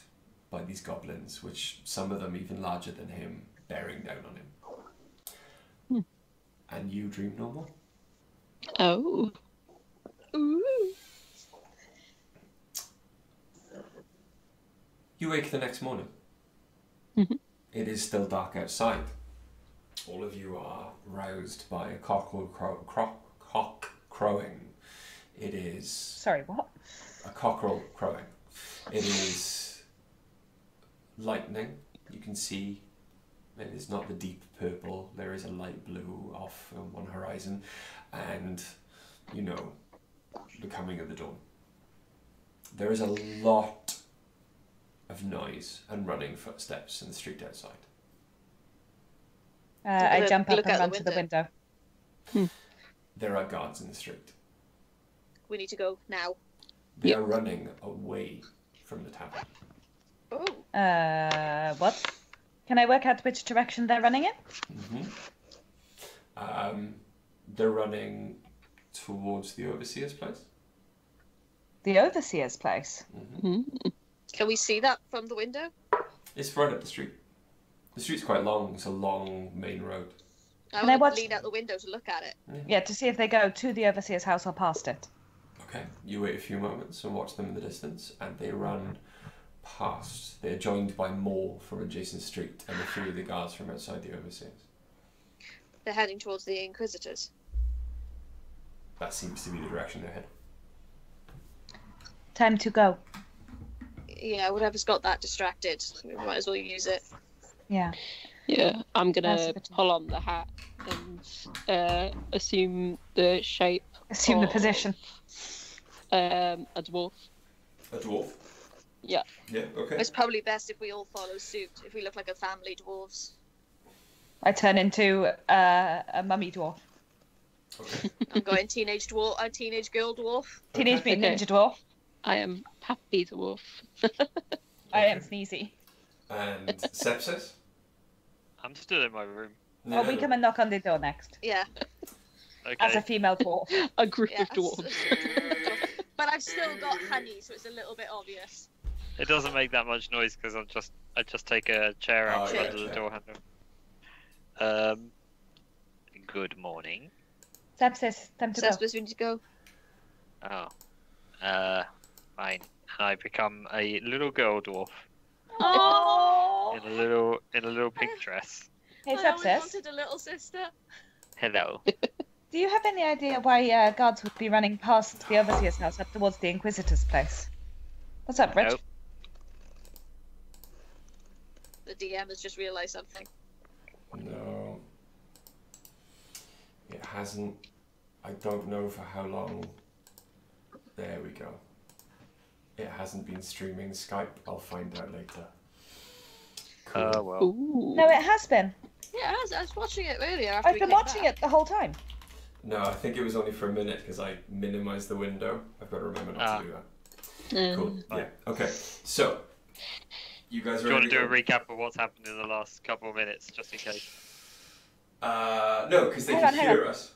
[SPEAKER 1] by these goblins, which some of them even larger than him, bearing down on him. And you dream no more.
[SPEAKER 2] Oh. Ooh.
[SPEAKER 1] You wake the next morning.
[SPEAKER 2] Mhm.
[SPEAKER 1] It is still dark outside. All of you are roused by a cock crowing. It is
[SPEAKER 4] Sorry, what?
[SPEAKER 1] a cockerel crowing. It is lightning. You can see it is not the deep purple. There is a light blue off on one horizon, and you know the coming of the dawn. There is a lot of noise and running footsteps in the street outside.
[SPEAKER 4] I
[SPEAKER 5] Look-
[SPEAKER 4] jump up
[SPEAKER 5] look
[SPEAKER 4] and
[SPEAKER 5] out
[SPEAKER 4] run
[SPEAKER 5] the
[SPEAKER 4] to the window.
[SPEAKER 1] There are guards in the street.
[SPEAKER 5] We need to go now.
[SPEAKER 1] They
[SPEAKER 2] Yep.
[SPEAKER 1] are running away from the tavern.
[SPEAKER 5] Oh.
[SPEAKER 4] What? Can I work out which direction they're running in?
[SPEAKER 1] They're running towards the overseer's place.
[SPEAKER 4] The overseer's place.
[SPEAKER 5] Can we see that from the window?
[SPEAKER 1] It's right up the street. The street's quite long. It's a long main road.
[SPEAKER 5] I
[SPEAKER 4] Can I
[SPEAKER 5] want
[SPEAKER 4] watch-
[SPEAKER 5] to lean out the window to look at it.
[SPEAKER 4] Yeah, to see if they go to the overseer's house or past it.
[SPEAKER 1] Okay, you wait a few moments and watch them in the distance, and they run past. They're joined by more from adjacent street and a few of the guards from outside the overseers.
[SPEAKER 5] They're heading towards the Inquisitors.
[SPEAKER 1] That seems to be the direction they're heading.
[SPEAKER 4] Time to go.
[SPEAKER 5] Yeah, whatever's got that distracted, we might as well use it.
[SPEAKER 4] Yeah.
[SPEAKER 2] Yeah, I'm
[SPEAKER 4] That's
[SPEAKER 2] gonna
[SPEAKER 4] a bit-
[SPEAKER 2] pull on the hat and assume the shape
[SPEAKER 4] Assume the position.
[SPEAKER 2] A dwarf.
[SPEAKER 1] A dwarf?
[SPEAKER 2] Yeah.
[SPEAKER 1] Yeah, okay.
[SPEAKER 5] It's probably best if we all follow suit, if we look like a family dwarves.
[SPEAKER 4] I turn into a mummy dwarf.
[SPEAKER 1] Okay.
[SPEAKER 5] I'm going teenage dwarf, a teenage girl dwarf.
[SPEAKER 4] Teenage
[SPEAKER 1] Okay.
[SPEAKER 4] Mutant Ninja Dwarf.
[SPEAKER 2] I am Happy Dwarf.
[SPEAKER 4] I am Sneezy.
[SPEAKER 1] And Sepsis?
[SPEAKER 3] I'm still in my room.
[SPEAKER 1] No,
[SPEAKER 4] Oh, we come and knock on the door next.
[SPEAKER 5] Yeah.
[SPEAKER 3] Okay.
[SPEAKER 4] As a female dwarf.
[SPEAKER 2] A group
[SPEAKER 5] Yeah.
[SPEAKER 2] of dwarves.
[SPEAKER 5] But I've still got honey, so it's a little bit obvious.
[SPEAKER 3] It doesn't make that much noise because I just take a chair out
[SPEAKER 1] Oh,
[SPEAKER 3] front
[SPEAKER 1] yeah,
[SPEAKER 3] of the
[SPEAKER 1] chair.
[SPEAKER 3] door handle. Good morning.
[SPEAKER 4] Sepsis, time to
[SPEAKER 5] So
[SPEAKER 4] go.
[SPEAKER 5] I suppose we need to go.
[SPEAKER 3] Oh. Fine. I become a little girl dwarf
[SPEAKER 4] Oh!
[SPEAKER 3] in a little pink dress.
[SPEAKER 4] Hey,
[SPEAKER 5] I always
[SPEAKER 4] Sepsis,
[SPEAKER 5] wanted a little sister.
[SPEAKER 3] Hello.
[SPEAKER 4] do you have any idea why guards would be running past the Overseer's house up towards the Inquisitor's place? What's up, Rich?
[SPEAKER 3] Nope.
[SPEAKER 5] The DM has just realised something.
[SPEAKER 1] No. It hasn't. I don't know for how long. There we go. It hasn't been streaming Skype. I'll find out later. Cool.
[SPEAKER 3] Well.
[SPEAKER 2] Ooh.
[SPEAKER 4] No, it has been.
[SPEAKER 5] Yeah, I was watching it earlier. After
[SPEAKER 4] I've been watching it the whole time.
[SPEAKER 1] No, I think it was only for a minute because I minimized the window. I've got to remember not to do that. Cool. Yeah. Okay. So, you guys
[SPEAKER 3] Do you
[SPEAKER 1] ready
[SPEAKER 3] want to do a
[SPEAKER 1] go?
[SPEAKER 3] recap of what's happened in the last couple of minutes, just in case?
[SPEAKER 1] No, because they
[SPEAKER 4] Hang
[SPEAKER 1] can
[SPEAKER 4] on, hang
[SPEAKER 1] hear us.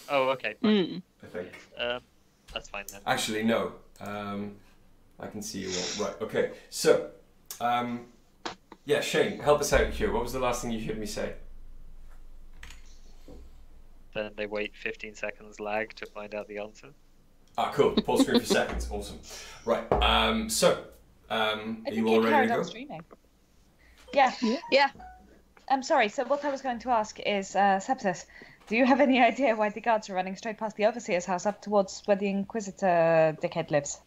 [SPEAKER 3] Oh, okay. Fine.
[SPEAKER 2] Mm.
[SPEAKER 1] I think.
[SPEAKER 3] That's fine then.
[SPEAKER 1] Actually, no. I can see you all. Right. Okay. So, yeah, Shane, help us out here. What was the last thing you heard me say?
[SPEAKER 3] Then they wait 15 seconds lag to find out the answer.
[SPEAKER 1] Ah, cool. Pause screen for seconds. Awesome. Right. So, are
[SPEAKER 4] I think
[SPEAKER 1] you all ready
[SPEAKER 4] carried
[SPEAKER 1] to
[SPEAKER 4] on
[SPEAKER 1] go?
[SPEAKER 4] streaming. Yeah.
[SPEAKER 5] Yeah.
[SPEAKER 4] I'm sorry. So what I was going to ask is, Sepsis, do you have any idea why the guards are running straight past the Overseer's house up towards where the Inquisitor dickhead lives?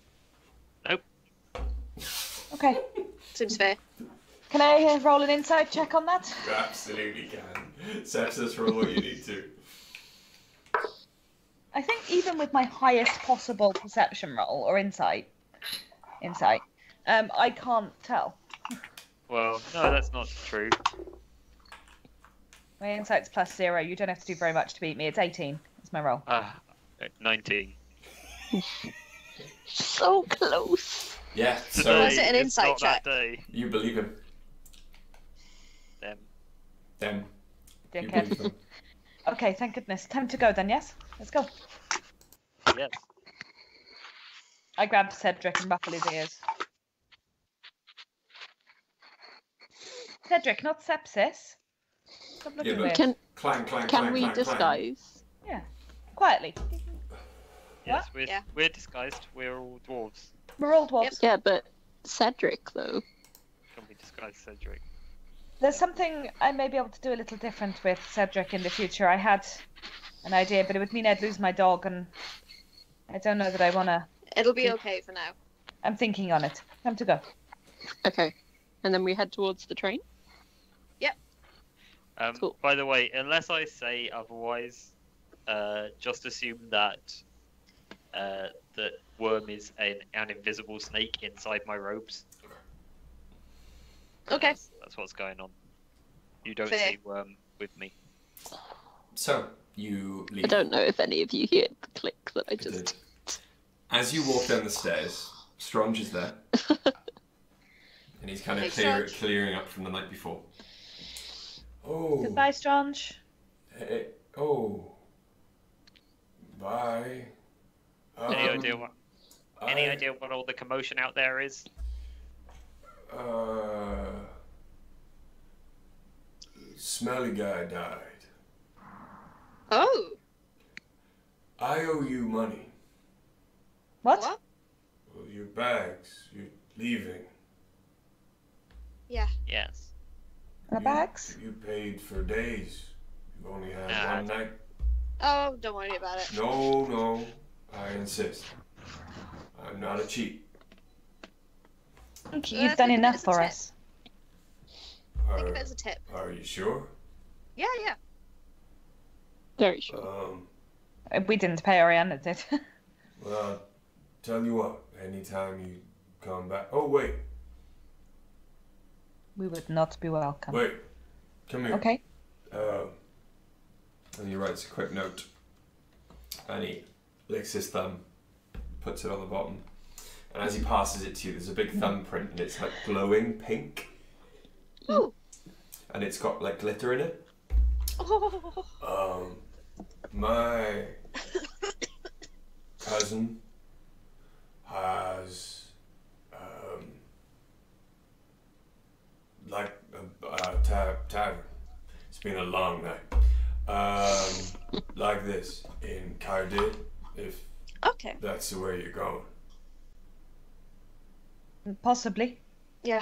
[SPEAKER 3] Nope.
[SPEAKER 4] Okay.
[SPEAKER 5] Seems fair.
[SPEAKER 4] Can I roll an insight check on that?
[SPEAKER 1] You absolutely can. Sepsis, roll what you need to.
[SPEAKER 4] I think even with my highest possible perception roll or insight, I can't tell.
[SPEAKER 3] Well, no, that's not true.
[SPEAKER 4] My insight's +0. You don't have to do very much to beat me. It's 18. That's my roll.
[SPEAKER 3] 19.
[SPEAKER 2] So close.
[SPEAKER 1] Yeah.
[SPEAKER 3] Today,
[SPEAKER 1] So
[SPEAKER 5] Was it an
[SPEAKER 3] it's
[SPEAKER 5] insight
[SPEAKER 3] not
[SPEAKER 5] check?
[SPEAKER 3] that day.
[SPEAKER 1] you believe him.
[SPEAKER 3] Them.
[SPEAKER 1] Them. You
[SPEAKER 4] Dickhead.
[SPEAKER 1] believe them.
[SPEAKER 4] Okay, thank goodness. Time to go then, yes? Let's go.
[SPEAKER 3] Yes.
[SPEAKER 4] I grabbed Cedric and ruffle his ears. Cedric, not Sepsis. Stop looking
[SPEAKER 1] but-
[SPEAKER 4] weird.
[SPEAKER 2] Can
[SPEAKER 1] Clang, clang,
[SPEAKER 2] can
[SPEAKER 1] clang,
[SPEAKER 2] we
[SPEAKER 1] clang, clang.
[SPEAKER 2] disguise?
[SPEAKER 4] Yeah. Quietly.
[SPEAKER 3] Yes,
[SPEAKER 5] Yeah.
[SPEAKER 3] we're disguised. We're all dwarves.
[SPEAKER 4] We're all dwarves.
[SPEAKER 2] Yeah, but Cedric though.
[SPEAKER 3] Can we disguise Cedric?
[SPEAKER 4] There's something I may be able to do a little different with Cedric in the future. I had an idea, but it would mean I'd lose my dog, and I don't know that I want to.
[SPEAKER 5] It'll be okay for now.
[SPEAKER 4] I'm thinking on it. Time to go.
[SPEAKER 2] Okay, and then we head towards the train. Cool.
[SPEAKER 3] By the way, unless I say otherwise, just assume that that Worm is an invisible snake inside my robes.
[SPEAKER 5] Okay.
[SPEAKER 3] That's what's going on. You don't
[SPEAKER 5] Fair.
[SPEAKER 3] see Worm with me.
[SPEAKER 1] So, you leave.
[SPEAKER 2] I don't know if any of you hear the click that I
[SPEAKER 1] I
[SPEAKER 2] just.
[SPEAKER 1] did. As you walk down the stairs, Strange is there. And he's kind of
[SPEAKER 5] Hey, Strange.
[SPEAKER 1] clearing up from the night before. Oh.
[SPEAKER 4] Goodbye, Strange.
[SPEAKER 1] Hey, oh. Bye.
[SPEAKER 3] Any idea what? Any
[SPEAKER 1] I-
[SPEAKER 3] idea what all the commotion out there is?
[SPEAKER 1] Smelly guy died.
[SPEAKER 5] Oh.
[SPEAKER 1] I owe you money.
[SPEAKER 4] What?
[SPEAKER 5] What?
[SPEAKER 1] Well, your bags. You're leaving.
[SPEAKER 5] Yeah.
[SPEAKER 3] Yes.
[SPEAKER 4] My bags?
[SPEAKER 1] You paid for days. You've only had
[SPEAKER 3] Nah.
[SPEAKER 1] one night.
[SPEAKER 5] Oh, don't worry about it.
[SPEAKER 1] No. I insist. I'm not a cheat.
[SPEAKER 4] You've
[SPEAKER 5] think
[SPEAKER 4] done
[SPEAKER 5] of it
[SPEAKER 4] enough
[SPEAKER 5] as a
[SPEAKER 4] for
[SPEAKER 5] tip.
[SPEAKER 4] us.
[SPEAKER 5] Think of it as a tip.
[SPEAKER 1] Are you sure?
[SPEAKER 5] Yeah.
[SPEAKER 2] Very sure.
[SPEAKER 4] We didn't pay, Oriana did.
[SPEAKER 1] Well, tell you what, anytime you come back... Oh, wait.
[SPEAKER 4] We would not be welcome.
[SPEAKER 1] Wait. Come here.
[SPEAKER 4] Okay.
[SPEAKER 1] And he writes a quick note. And he licks his thumb, puts it on the bottom. And as he passes it to you, there's a big thumbprint, and it's like glowing pink.
[SPEAKER 5] Ooh.
[SPEAKER 1] And it's got like glitter in it.
[SPEAKER 5] Oh.
[SPEAKER 1] My cousin has like a tavern. It's been a long night. Like this in Cardiff, if
[SPEAKER 5] Okay.
[SPEAKER 1] that's the way you're going.
[SPEAKER 4] Possibly.
[SPEAKER 5] Yeah.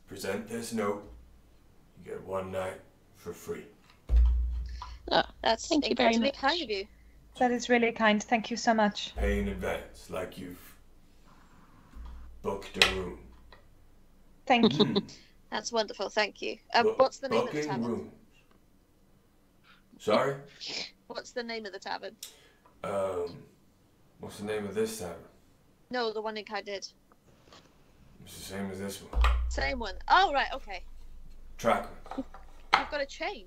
[SPEAKER 1] Present this note. You get one night for free.
[SPEAKER 2] Oh,
[SPEAKER 5] That's
[SPEAKER 2] Thank you very
[SPEAKER 5] incredibly
[SPEAKER 2] much.
[SPEAKER 5] kind of you.
[SPEAKER 4] That is really kind. Thank you so much.
[SPEAKER 1] Pay in advance, like you've booked a room.
[SPEAKER 4] Thank you.
[SPEAKER 5] That's wonderful. Thank you.
[SPEAKER 1] Bu-
[SPEAKER 5] What's the name of the
[SPEAKER 1] booking
[SPEAKER 5] tavern?
[SPEAKER 1] rooms. Sorry?
[SPEAKER 5] What's the name of the tavern?
[SPEAKER 1] What's the name of this tavern?
[SPEAKER 5] No, the one in Kaidid.
[SPEAKER 1] It's the same as this one.
[SPEAKER 5] Same one. Oh, right. Okay.
[SPEAKER 1] Tracker.
[SPEAKER 5] You've got a chain.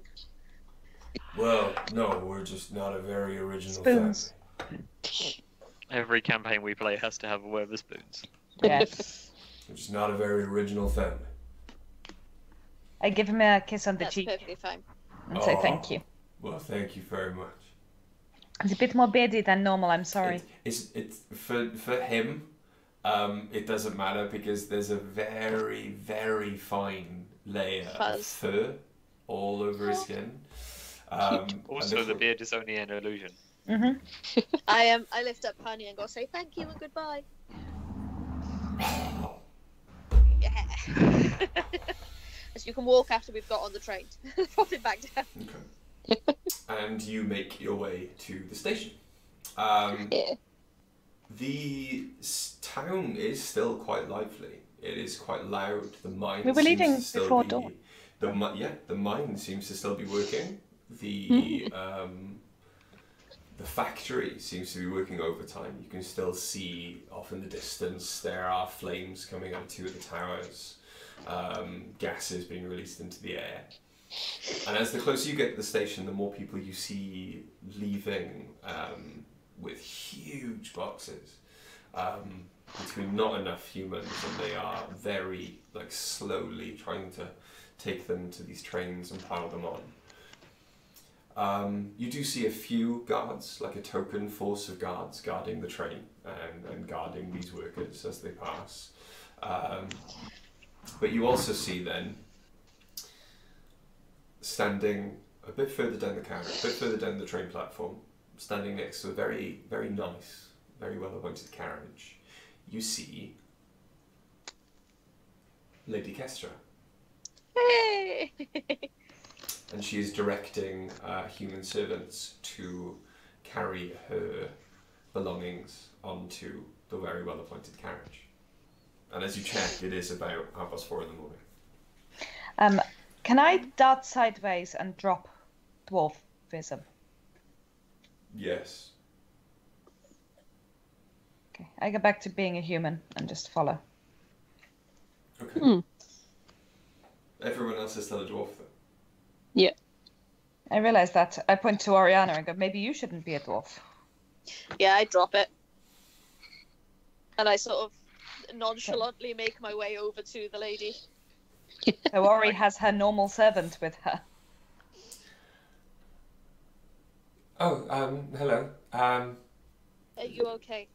[SPEAKER 1] Well, no, we're just not a very original
[SPEAKER 4] Spoons.
[SPEAKER 1] family.
[SPEAKER 3] Every campaign we play has to have a word with spoons.
[SPEAKER 4] Yes.
[SPEAKER 1] We're just not a very original family.
[SPEAKER 4] I give him a kiss on the
[SPEAKER 5] That's
[SPEAKER 4] cheek
[SPEAKER 5] perfectly fine.
[SPEAKER 4] and say
[SPEAKER 1] Oh.
[SPEAKER 4] thank you.
[SPEAKER 1] Well, thank you very much.
[SPEAKER 4] It's a bit more beardy than normal, I'm sorry.
[SPEAKER 1] It's for him. It doesn't matter because there's a very, very fine layer of
[SPEAKER 5] Fuzz.
[SPEAKER 1] fur all over his skin. And
[SPEAKER 3] Also, the beard is only an illusion.
[SPEAKER 4] Mm-hmm.
[SPEAKER 5] I lift up Honey and go say thank you and goodbye. Yeah. As you can walk after we've got on the train. Pop it back down.
[SPEAKER 1] Okay. And you make your way to the station.
[SPEAKER 2] Yeah.
[SPEAKER 1] The town is still quite lively. It is quite loud. The mine.
[SPEAKER 4] We were
[SPEAKER 1] seems
[SPEAKER 4] leaving
[SPEAKER 1] to still
[SPEAKER 4] before
[SPEAKER 1] be,
[SPEAKER 4] dawn.
[SPEAKER 1] the mine seems to still be working. The factory seems to be working overtime. You can still see off in the distance there are flames coming out of two of the towers. Gases being released into the air. And as the closer you get to the station, the more people you see leaving with huge boxes. Between not enough humans, and they are very slowly trying to take them to these trains and pile them on. You do see a few guards, like a token force of guards guarding the train and guarding these workers as they pass. But you also see then, standing a bit further down the carriage, a bit further down the train platform, standing next to a very, very nice, very well-appointed carriage, you see Lady Kestra.
[SPEAKER 5] Hey!
[SPEAKER 1] And she is directing human servants to carry her belongings onto the very well-appointed carriage. And as you check, it is about 4:30 in the morning.
[SPEAKER 4] Can I dart sideways and drop dwarfism?
[SPEAKER 1] Yes.
[SPEAKER 4] Okay, I go back to being a human and just follow.
[SPEAKER 1] Okay. Everyone else is still a dwarf, though.
[SPEAKER 2] Yeah.
[SPEAKER 4] I realize that. I point to Oriana and go, maybe you shouldn't be a dwarf.
[SPEAKER 5] Yeah, I drop it. And I sort of nonchalantly make my way over to the lady.
[SPEAKER 4] So Ori has her normal servant with her.
[SPEAKER 1] Oh, hello.
[SPEAKER 5] Are you okay?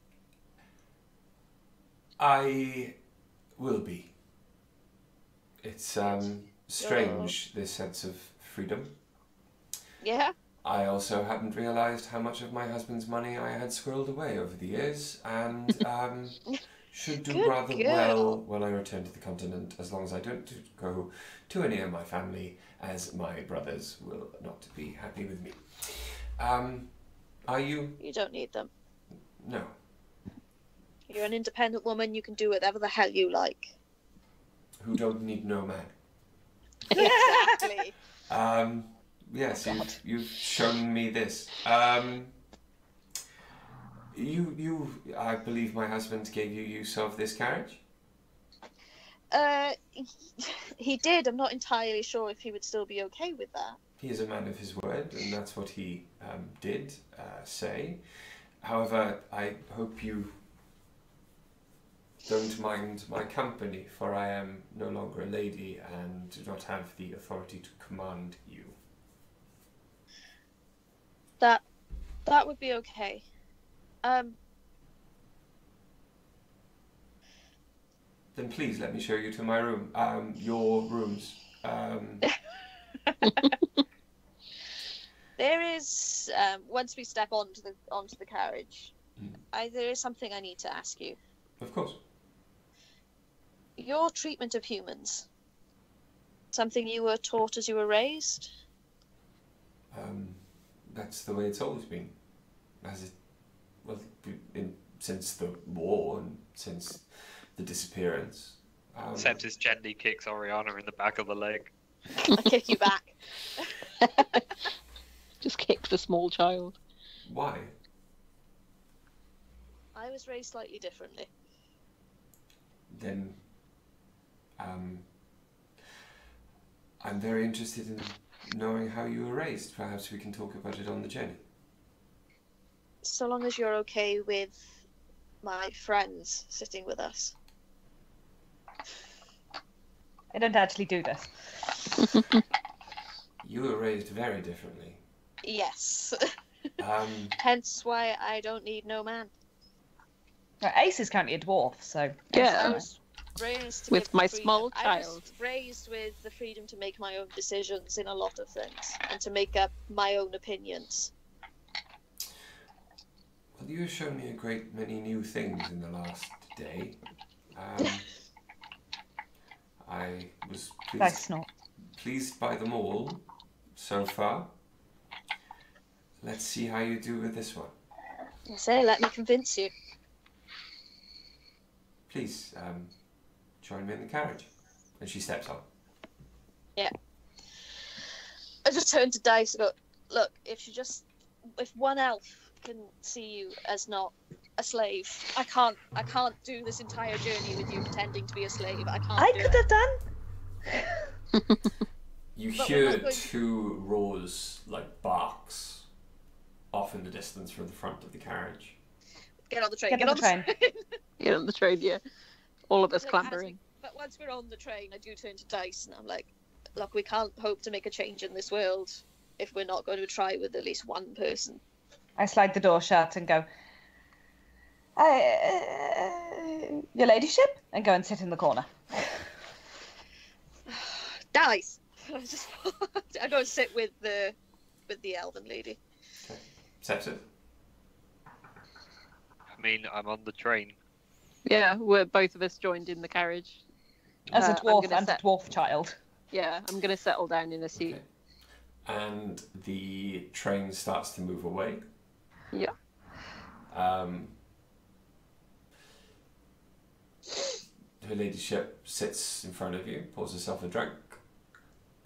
[SPEAKER 1] I will be. It's strange, this sense of freedom.
[SPEAKER 5] Yeah?
[SPEAKER 1] I also hadn't realised how much of my husband's money I had squirreled away over the years, and should do
[SPEAKER 5] Good
[SPEAKER 1] rather
[SPEAKER 5] girl.
[SPEAKER 1] well when I return to the continent, as long as I don't go too near my family, as my brothers will not be happy with me. Are you?
[SPEAKER 5] You don't need them.
[SPEAKER 1] No.
[SPEAKER 5] You're an independent woman, you can do whatever the hell you like.
[SPEAKER 1] Who don't need no man.
[SPEAKER 5] Exactly.
[SPEAKER 1] Yes, you've shown me this. I believe my husband gave you use of this carriage?
[SPEAKER 5] He did. I'm not entirely sure if he would still be okay with that.
[SPEAKER 1] He is a man of his word, and that's what he did say. However, I hope you don't mind my company, for I am no longer a lady and do not have the authority to command you.
[SPEAKER 5] That would be okay.
[SPEAKER 1] Then please let me show you to my room. Your rooms.
[SPEAKER 5] There is once we step onto the carriage, there is something I need to ask you.
[SPEAKER 1] Of course.
[SPEAKER 5] Your treatment of humans, something you were taught as you were raised?
[SPEAKER 1] That's the way it's always been. Since the war and since the disappearance.
[SPEAKER 3] Sepsis gently kicks Oriana in the back of the leg.
[SPEAKER 5] I kick you back.
[SPEAKER 2] Just kick the small child.
[SPEAKER 1] Why?
[SPEAKER 5] I was raised slightly differently.
[SPEAKER 1] Then I'm very interested in knowing how you were raised. Perhaps we can talk about it on the journey.
[SPEAKER 5] So long as you're okay with my friends sitting with us.
[SPEAKER 4] I don't actually do this.
[SPEAKER 1] You were raised very differently.
[SPEAKER 5] Yes. Hence why I don't need no man.
[SPEAKER 4] Now, Ace is currently a dwarf, so...
[SPEAKER 2] Yeah.
[SPEAKER 5] I was raised to
[SPEAKER 2] With
[SPEAKER 5] give the
[SPEAKER 2] my
[SPEAKER 5] freedom.
[SPEAKER 2] small
[SPEAKER 5] I
[SPEAKER 2] child.
[SPEAKER 5] was raised with the freedom to make my own decisions in a lot of things and to make up my own opinions.
[SPEAKER 1] Well, you have shown me a great many new things in the last day. I was pleased by them all so far. Let's see how you do with this one.
[SPEAKER 5] I say, let me convince you.
[SPEAKER 1] Please, join me in the carriage. And she steps on.
[SPEAKER 5] Yeah. I just turned to Dice and go, look, if one elf can see you as not a slave, I can't do this entire journey with you pretending to be a slave. I
[SPEAKER 4] could have done.
[SPEAKER 1] You
[SPEAKER 5] But
[SPEAKER 1] hear
[SPEAKER 5] we're not going-
[SPEAKER 1] two roars like barks off in the distance from the front of the carriage.
[SPEAKER 5] Get on the train.
[SPEAKER 4] Get on the train.
[SPEAKER 2] Get on the train, yeah. All of us
[SPEAKER 5] Look,
[SPEAKER 2] clambering.
[SPEAKER 5] But once we're on the train, I do turn to Dice and I'm like, look, we can't hope to make a change in this world if we're not going to try with at least one person.
[SPEAKER 4] I slide the door shut and go, your ladyship? And go and sit in the corner.
[SPEAKER 5] Dice! I go and sit with the elven lady.
[SPEAKER 1] Okay. Sepsis.
[SPEAKER 3] I mean, I'm on the train.
[SPEAKER 2] Yeah, we're both of us joined in the carriage.
[SPEAKER 4] As a
[SPEAKER 2] I'm
[SPEAKER 4] dwarf
[SPEAKER 2] gonna
[SPEAKER 4] and a dwarf child.
[SPEAKER 2] Yeah, I'm going to settle down in a seat.
[SPEAKER 1] Okay. And the train starts to move away.
[SPEAKER 2] Yeah.
[SPEAKER 1] Her ladyship sits in front of you, pours herself a drink,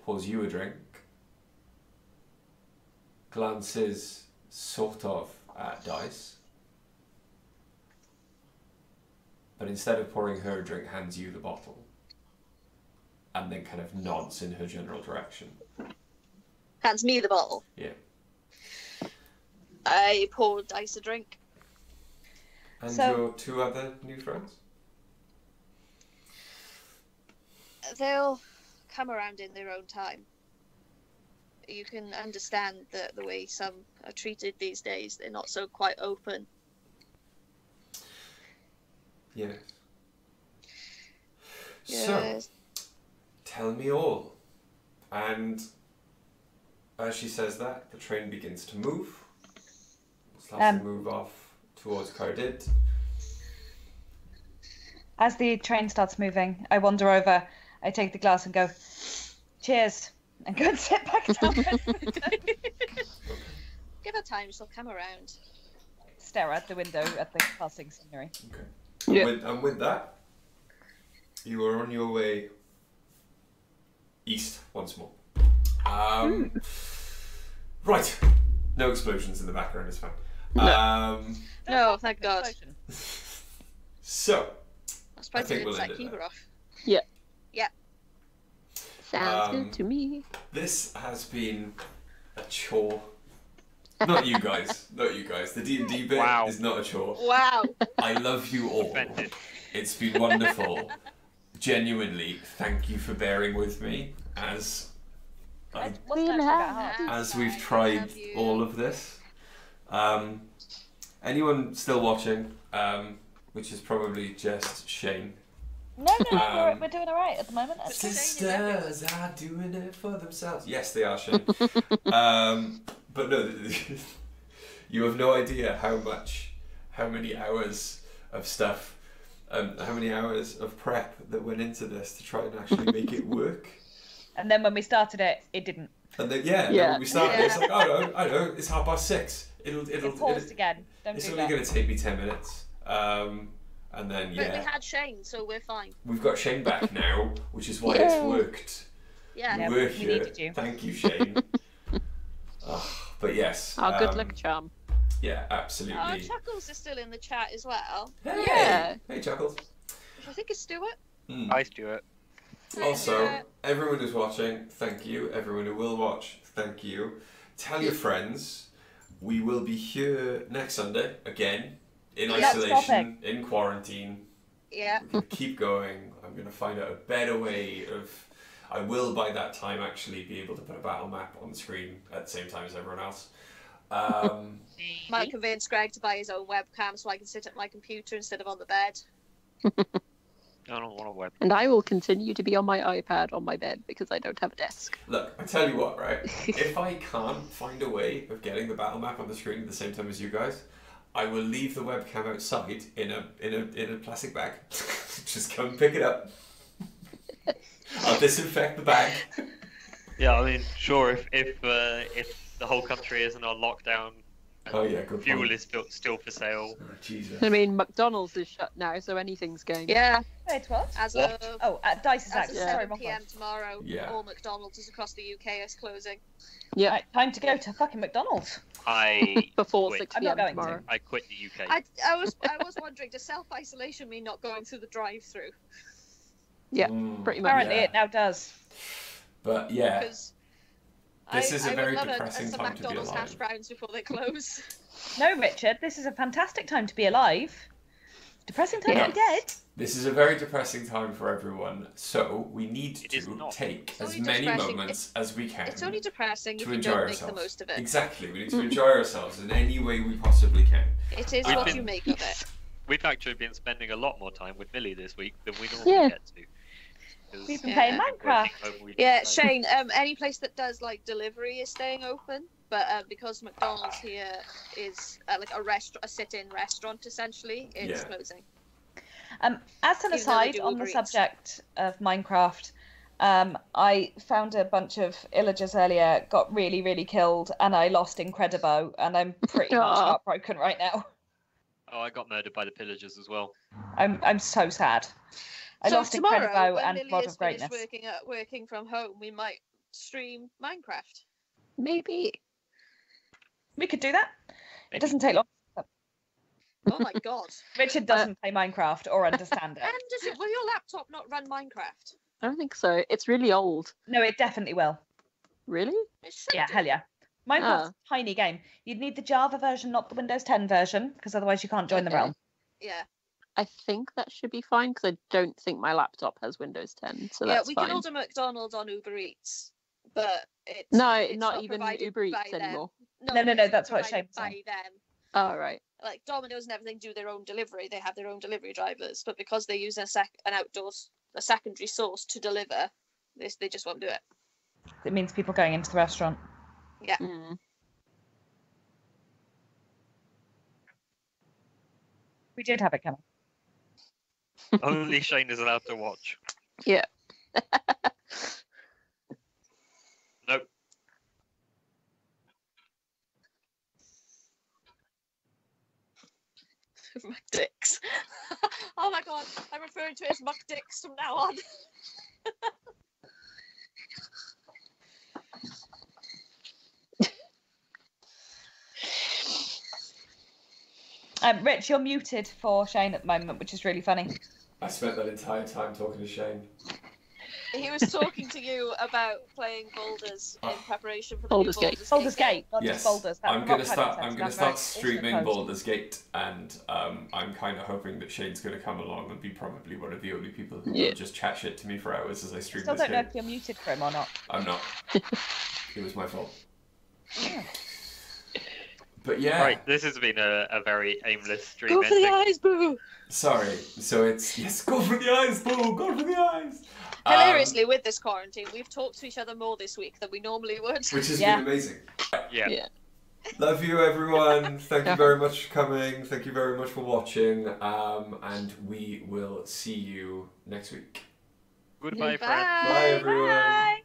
[SPEAKER 1] pours you a drink, glances sort of at Dice, but instead of pouring her a drink, hands you the bottle, and then kind of nods in her general direction.
[SPEAKER 5] Hands me the bottle.
[SPEAKER 1] Yeah.
[SPEAKER 5] I pour Dice a drink.
[SPEAKER 1] And
[SPEAKER 4] So-
[SPEAKER 1] your two other new friends?
[SPEAKER 5] They'll come around in their own time. You can understand the way some are treated these days. They're not so quite open.
[SPEAKER 1] Yes.
[SPEAKER 5] Yes.
[SPEAKER 1] So, tell me all. And as she says that, the train begins to move. Starts to move off towards Cardid.
[SPEAKER 4] As the train starts moving, I wander over, I take the glass and go, cheers, and go and sit back down.
[SPEAKER 5] Give her time, she'll come around.
[SPEAKER 4] Stare out the window at the passing scenery.
[SPEAKER 1] Okay.
[SPEAKER 2] Yeah.
[SPEAKER 1] And with that, you are on your way east once more. Right. No explosions in the background, it's fine.
[SPEAKER 5] No, thank God.
[SPEAKER 1] So,
[SPEAKER 5] I was supposed to
[SPEAKER 1] think we'll
[SPEAKER 5] set
[SPEAKER 1] end it
[SPEAKER 5] Keeper
[SPEAKER 1] there.
[SPEAKER 5] off.
[SPEAKER 2] Sounds good to me.
[SPEAKER 1] This has been a chore. Not you guys. Not you guys. The D&D bit
[SPEAKER 3] Wow.
[SPEAKER 1] is not a chore.
[SPEAKER 5] Wow.
[SPEAKER 1] I love you all.
[SPEAKER 3] Offended.
[SPEAKER 1] It's been wonderful. Genuinely, thank you for bearing with me as we've tried
[SPEAKER 5] Love you.
[SPEAKER 1] all of this. Anyone still watching, which is probably just Shane.
[SPEAKER 4] No, we're doing all right at the moment. Actually.
[SPEAKER 1] Sisters are doing it for themselves. Yes, they are, Shane. But no, you have no idea how many hours of stuff, how many hours of prep that went into this to try and actually make it work.
[SPEAKER 4] And then when we started it, it didn't.
[SPEAKER 1] And then then when we started, it's like, I know, it's 6:30.
[SPEAKER 4] It paused again. Don't
[SPEAKER 1] It's
[SPEAKER 4] do
[SPEAKER 1] only
[SPEAKER 4] that.
[SPEAKER 1] going to take me 10 minutes. And then,
[SPEAKER 5] But we had Shane, so we're fine.
[SPEAKER 1] we've got Shane back now, which is why it's worked.
[SPEAKER 5] Yeah.
[SPEAKER 4] Yeah,
[SPEAKER 1] We're
[SPEAKER 4] we
[SPEAKER 1] here.
[SPEAKER 4] needed you.
[SPEAKER 1] Thank you, Shane. But yes.
[SPEAKER 2] Our good luck charm.
[SPEAKER 1] Yeah, absolutely.
[SPEAKER 5] Chuckles is still in the chat as well,
[SPEAKER 1] Hey!
[SPEAKER 2] Yeah.
[SPEAKER 1] Hey, Chuckles.
[SPEAKER 5] which I think is Stuart.
[SPEAKER 3] Hi, Stuart.
[SPEAKER 1] Also, everyone who's watching, thank you. Everyone who will watch, thank you. Tell your friends. We will be here next Sunday, again, in
[SPEAKER 4] Let's
[SPEAKER 1] isolation, in quarantine.
[SPEAKER 5] Yeah.
[SPEAKER 1] We can keep going. I'm going to find out a better way of... I will, by that time, actually be able to put a battle map on the screen at the same time as everyone else.
[SPEAKER 5] Might convince Greg to buy his own webcam so I can sit at my computer instead of on the bed.
[SPEAKER 3] I don't want to web.
[SPEAKER 2] And I will continue to be on my iPad on my bed because I don't have a desk.
[SPEAKER 1] Look, I tell you what, right? If I can't find a way of getting the battle map on the screen at the same time as you guys, I will leave the webcam outside in a plastic bag. Just come pick it up. I'll disinfect the bag.
[SPEAKER 3] Yeah, I mean, sure. If the whole country isn't on lockdown,
[SPEAKER 1] Oh yeah, good
[SPEAKER 3] fuel
[SPEAKER 1] point.
[SPEAKER 3] is still for sale.
[SPEAKER 1] Oh, Jesus.
[SPEAKER 2] I mean, McDonald's is shut now, so anything's going.
[SPEAKER 5] Yeah.
[SPEAKER 4] Wait, what?
[SPEAKER 5] As
[SPEAKER 3] What?
[SPEAKER 5] of
[SPEAKER 4] Oh, Dice is
[SPEAKER 5] as
[SPEAKER 4] actually.
[SPEAKER 5] of
[SPEAKER 4] Sorry,
[SPEAKER 5] 7
[SPEAKER 4] wrong
[SPEAKER 5] p.m.
[SPEAKER 4] one.
[SPEAKER 5] tomorrow,
[SPEAKER 1] Yeah.
[SPEAKER 5] all McDonald's across the UK is closing.
[SPEAKER 2] Yeah,
[SPEAKER 4] Right, time to go to fucking McDonald's.
[SPEAKER 3] I
[SPEAKER 2] before
[SPEAKER 3] quit.
[SPEAKER 2] 6
[SPEAKER 4] I'm not
[SPEAKER 2] p.m.
[SPEAKER 4] going to.
[SPEAKER 2] tomorrow.
[SPEAKER 3] I quit the UK.
[SPEAKER 5] I was wondering, does self-isolation mean not going through the drive-through?
[SPEAKER 2] Yeah,
[SPEAKER 1] Mm,
[SPEAKER 2] pretty much.
[SPEAKER 4] Apparently,
[SPEAKER 1] yeah.
[SPEAKER 4] it now does.
[SPEAKER 1] But yeah,
[SPEAKER 5] Because
[SPEAKER 1] This is a
[SPEAKER 5] I
[SPEAKER 1] very
[SPEAKER 5] would love
[SPEAKER 1] depressing
[SPEAKER 5] some
[SPEAKER 1] time to be
[SPEAKER 5] McDonald's
[SPEAKER 1] alive.
[SPEAKER 5] hash browns before they close.
[SPEAKER 4] No, Richard, this is a fantastic time to be alive. Depressing time to be dead.
[SPEAKER 1] this is a very depressing time for everyone. So we need
[SPEAKER 3] It is
[SPEAKER 1] to
[SPEAKER 3] not.
[SPEAKER 1] take
[SPEAKER 5] It's
[SPEAKER 1] as
[SPEAKER 5] only
[SPEAKER 1] many
[SPEAKER 5] depressing.
[SPEAKER 1] moments as we can
[SPEAKER 5] It's only depressing
[SPEAKER 1] to
[SPEAKER 5] if you
[SPEAKER 1] enjoy
[SPEAKER 5] don't
[SPEAKER 1] ourselves.
[SPEAKER 5] make the most of it.
[SPEAKER 1] Exactly, we need to enjoy ourselves in any way we possibly can.
[SPEAKER 5] It is
[SPEAKER 3] We've
[SPEAKER 5] what
[SPEAKER 3] been-
[SPEAKER 5] you make of it.
[SPEAKER 3] We've actually been spending a lot more time with Millie this week than we normally
[SPEAKER 2] Yeah.
[SPEAKER 3] get to. 'Cause
[SPEAKER 4] We've been
[SPEAKER 5] Yeah.
[SPEAKER 4] playing
[SPEAKER 3] working
[SPEAKER 4] Minecraft.
[SPEAKER 3] home, we
[SPEAKER 5] Yeah,
[SPEAKER 3] just
[SPEAKER 5] Shane. Any place that does like delivery is staying open, but because McDonald's here is like a sit-in restaurant essentially, it's
[SPEAKER 1] Yeah.
[SPEAKER 5] closing.
[SPEAKER 4] As an
[SPEAKER 5] Even though they
[SPEAKER 4] aside
[SPEAKER 5] do
[SPEAKER 4] on the
[SPEAKER 5] Uber Eats.
[SPEAKER 4] subject of Minecraft, I found a bunch of illagers earlier, got really, really killed, and I lost Incredibo, and I'm pretty much
[SPEAKER 2] Aw.
[SPEAKER 4] heartbroken right now.
[SPEAKER 3] Oh, I got murdered by the pillagers as well.
[SPEAKER 4] I'm so sad. I
[SPEAKER 5] So
[SPEAKER 4] lost
[SPEAKER 5] tomorrow,
[SPEAKER 4] Incredibo
[SPEAKER 5] when
[SPEAKER 4] and
[SPEAKER 5] Lily
[SPEAKER 4] Rod
[SPEAKER 5] is
[SPEAKER 4] of Greatness.
[SPEAKER 5] finished working from home, we might stream Minecraft.
[SPEAKER 2] Maybe.
[SPEAKER 4] We could do that. It
[SPEAKER 3] Maybe.
[SPEAKER 4] doesn't take long.
[SPEAKER 5] Oh my god!
[SPEAKER 4] Richard doesn't play Minecraft or understand it.
[SPEAKER 5] And will your laptop not run Minecraft?
[SPEAKER 2] I don't think so. It's really old.
[SPEAKER 4] No, it definitely will.
[SPEAKER 2] Really?
[SPEAKER 5] It should
[SPEAKER 4] Yeah,
[SPEAKER 5] do.
[SPEAKER 4] hell yeah. Minecraft's
[SPEAKER 2] Ah.
[SPEAKER 4] a tiny game. You'd need the Java version, not the Windows 10 version, because otherwise you can't join the
[SPEAKER 2] Okay.
[SPEAKER 4] realm.
[SPEAKER 5] Yeah,
[SPEAKER 2] I think that should be fine because I don't think my laptop has Windows 10, so
[SPEAKER 5] yeah.
[SPEAKER 2] that's
[SPEAKER 5] We
[SPEAKER 2] fine.
[SPEAKER 5] can order McDonald's on Uber Eats, but it's
[SPEAKER 2] No,
[SPEAKER 5] it's
[SPEAKER 2] not even
[SPEAKER 5] provided
[SPEAKER 2] Uber
[SPEAKER 5] by
[SPEAKER 2] Eats
[SPEAKER 5] them.
[SPEAKER 2] anymore.
[SPEAKER 4] No,
[SPEAKER 5] it's
[SPEAKER 4] that's what
[SPEAKER 5] provided
[SPEAKER 4] Shane's
[SPEAKER 5] by
[SPEAKER 4] saying.
[SPEAKER 5] them.
[SPEAKER 2] Oh, right.
[SPEAKER 5] Like Domino's and everything do their own delivery. They have their own delivery drivers, but because they use a secondary source to deliver, they just won't do it.
[SPEAKER 4] It means people going into the restaurant.
[SPEAKER 2] Mm.
[SPEAKER 4] We did have it coming.
[SPEAKER 3] Only Shane is allowed to watch.
[SPEAKER 2] Yeah.
[SPEAKER 3] Nope.
[SPEAKER 5] McDicks. Oh my god, I'm referring to it as McDicks from now on.
[SPEAKER 4] Rich, you're muted for Shane at the moment, which is really funny.
[SPEAKER 1] I spent that entire time talking to Shane.
[SPEAKER 5] He was talking to you about playing Boulders in preparation for the
[SPEAKER 2] Baldur's
[SPEAKER 5] new
[SPEAKER 2] Gate.
[SPEAKER 4] Baldur's Gate, not
[SPEAKER 1] Yes,
[SPEAKER 4] just Boulders.
[SPEAKER 1] I'm gonna start streaming Baldur's Gate, and I'm kind of hoping that Shane's gonna come along and be probably one of the only people who will just chat shit to me for hours as I stream
[SPEAKER 4] Still
[SPEAKER 1] this
[SPEAKER 4] don't know
[SPEAKER 1] game.
[SPEAKER 4] if you're muted for him or not.
[SPEAKER 1] I'm not. It was my fault.
[SPEAKER 4] Yeah.
[SPEAKER 1] But yeah.
[SPEAKER 3] Right, this has been a very aimless stream
[SPEAKER 5] Go for the
[SPEAKER 3] ending.
[SPEAKER 5] eyes, boo!
[SPEAKER 1] Sorry. So it's yes, go for the eyes, boo, go for the eyes.
[SPEAKER 5] Hilariously, with this quarantine, we've talked to each other more this week than we normally would.
[SPEAKER 1] Which has
[SPEAKER 4] Yeah.
[SPEAKER 1] been amazing.
[SPEAKER 3] Yeah.
[SPEAKER 1] Love you, everyone. Thank you very much for coming. Thank you very much for watching. And we will see you next week.
[SPEAKER 3] Goodbye,
[SPEAKER 5] Bye.
[SPEAKER 3] friends.
[SPEAKER 1] Bye, everyone.
[SPEAKER 4] Bye.